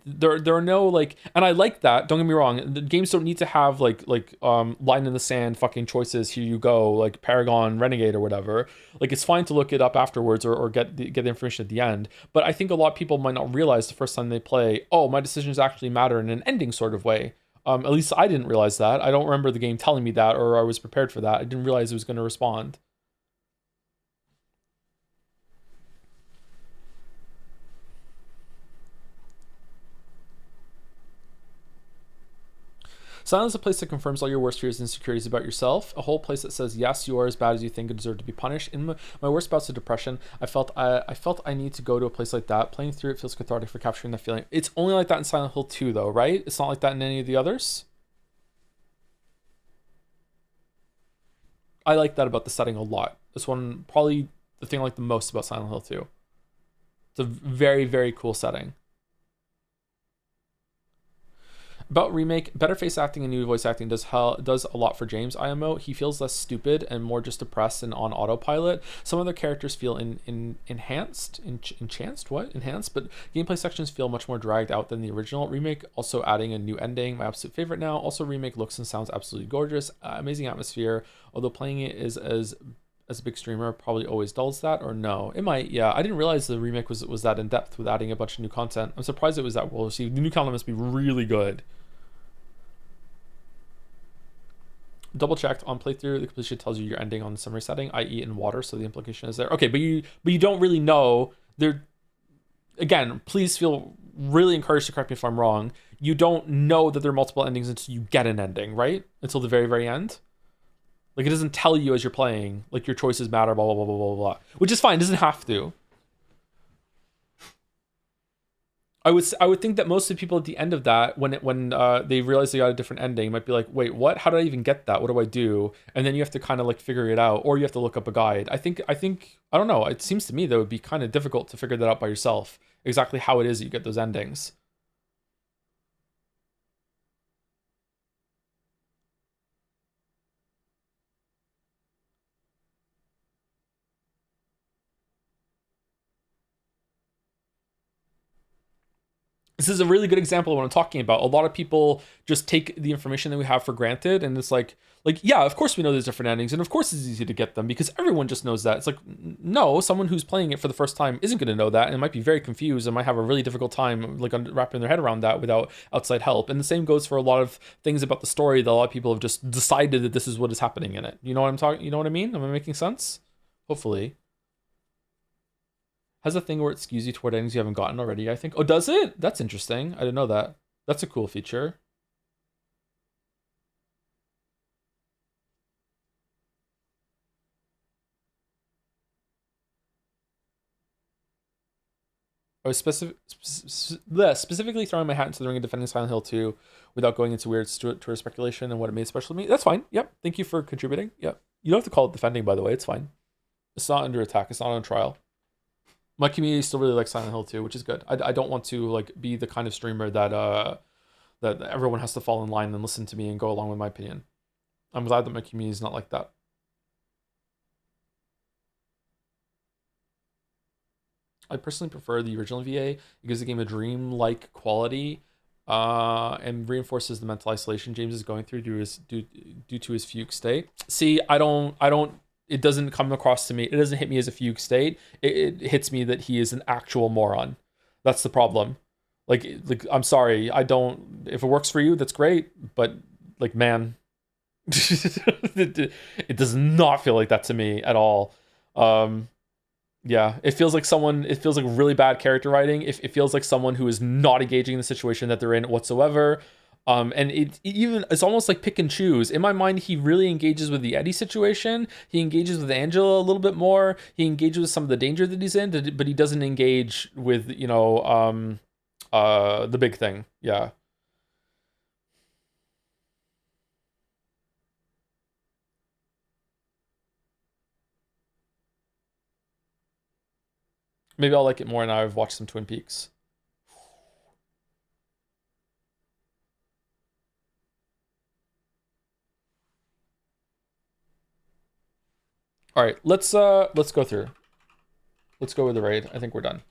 A: There are no like, and I like that, don't get me wrong, the games don't need to have like line in the sand fucking choices, here you go, like Paragon Renegade or whatever. Like it's fine to look it up afterwards or get the information at the end, but I think a lot of people might not realize the first time they play, oh, my decisions actually matter in an ending sort of way. At least I didn't realize that. I don't remember the game telling me that, or I was prepared for that. I didn't realize it was going to respond. Silence is a place that confirms all your worst fears and insecurities about yourself. A whole place that says, yes, you are as bad as you think and deserve to be punished. In my worst bouts of depression, I felt I need to go to a place like that. Playing through it feels cathartic for capturing that feeling. It's only like that in Silent Hill 2, though, right? It's not like that in any of the others? I like that about the setting a lot. This one, probably the thing I like the most about Silent Hill 2. It's a very, very cool setting. About remake, better face acting and new voice acting does a lot for James IMO. He feels less stupid and more just depressed and on autopilot. Some other characters feel enhanced, but gameplay sections feel much more dragged out than the original. Remake also adding a new ending, my absolute favorite now. Also, remake looks and sounds absolutely gorgeous, amazing atmosphere. Although playing it is as a big streamer probably always dulls that, or no? It might, yeah. I didn't realize the remake was that in depth with adding a bunch of new content. I'm surprised it was that well received. The new content must be really good. Double checked on playthrough, the completion tells you your ending on the summary setting, i.e. in water, so the implication is there. Okay, but you don't really know. There, again, please feel really encouraged to correct me if I'm wrong. You don't know that there are multiple endings until you get an ending, right? Until the very, very end. Like, it doesn't tell you as you're playing, like, your choices matter, blah, blah, blah, blah, blah, blah. Which is fine, it doesn't have to. I would think that most of the people at the end of that, when they realize they got a different ending, might be like, wait, what? How did I even get that? What do I do? And then you have to kind of like figure it out, or you have to look up a guide. I think I don't know. It seems to me that it would be kind of difficult to figure that out by yourself. Exactly how it is that you get those endings. This is a really good example of what I'm talking about. A lot of people just take the information that we have for granted, and it's like, yeah, of course we know there's different endings, and of course it's easy to get them because everyone just knows that. It's like, no, someone who's playing it for the first time isn't going to know that, and might be very confused and might have a really difficult time like wrapping their head around that without outside help. And the same goes for a lot of things about the story that a lot of people have just decided that this is what is happening in it. You know what I'm talking? You know what I mean? Am I making sense? Hopefully. Has a thing where it skews you toward endings you haven't gotten already, I think. Oh, does it? That's interesting. I didn't know that. That's a cool feature. I was specifically throwing my hat into the ring and defending Silent Hill 2 without going into weird tourist speculation and what it made special to me. That's fine. Yep. Thank you for contributing. Yep. You don't have to call it defending, by the way. It's fine. It's not under attack. It's not on trial. My community still really likes Silent Hill 2, which is good. I don't want to like be the kind of streamer that that everyone has to fall in line and listen to me and go along with my opinion. I'm glad that my community is not like that. I personally prefer the original VA. It gives the game a dream-like quality and reinforces the mental isolation James is going through due to his fugue state. See, I don't. It doesn't come across to me. It doesn't hit me as a fugue state. It hits me that he is an actual moron. That's the problem. Like I'm sorry. I don't. If it works for you, that's great. But like, man, it does not feel like that to me at all. Yeah, it feels like really bad character writing. It feels like someone who is not engaging in the situation that they're in whatsoever. And it's almost like pick and choose. In my mind, he really engages with the Eddie situation. He engages with Angela a little bit more. He engages with some of the danger that he's in, but he doesn't engage with, the big thing. Yeah. Maybe I'll like it more now I've watched some Twin Peaks. All right, let's go through. Let's go with the raid. I think we're done.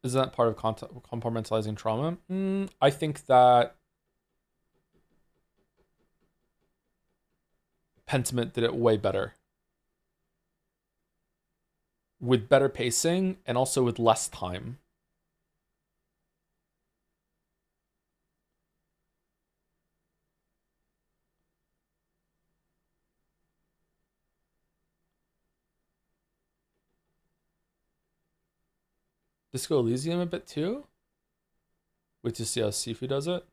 A: Is that part of compartmentalizing trauma? I think that Pentiment did it way better. With better pacing and also with less time. Disco Elysium a bit too? Wait to see how Sifu does it?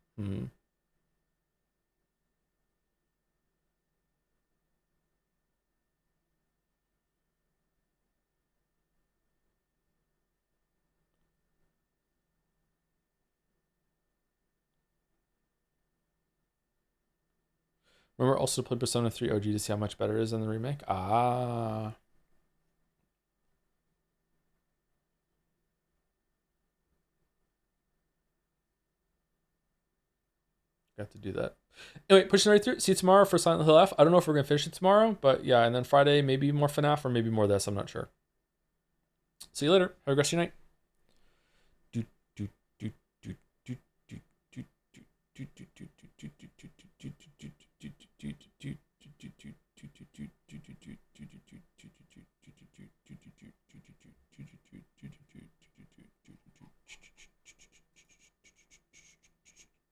A: Remember also to play Persona 3 OG to see how much better it is than the remake? Ah. Got to do that. Anyway, pushing right through. See you tomorrow for Silent Hill F. I don't know if we're going to finish it tomorrow, but yeah, and then Friday, maybe more FNAF or maybe more of this. I'm not sure. See you later. Have a great night.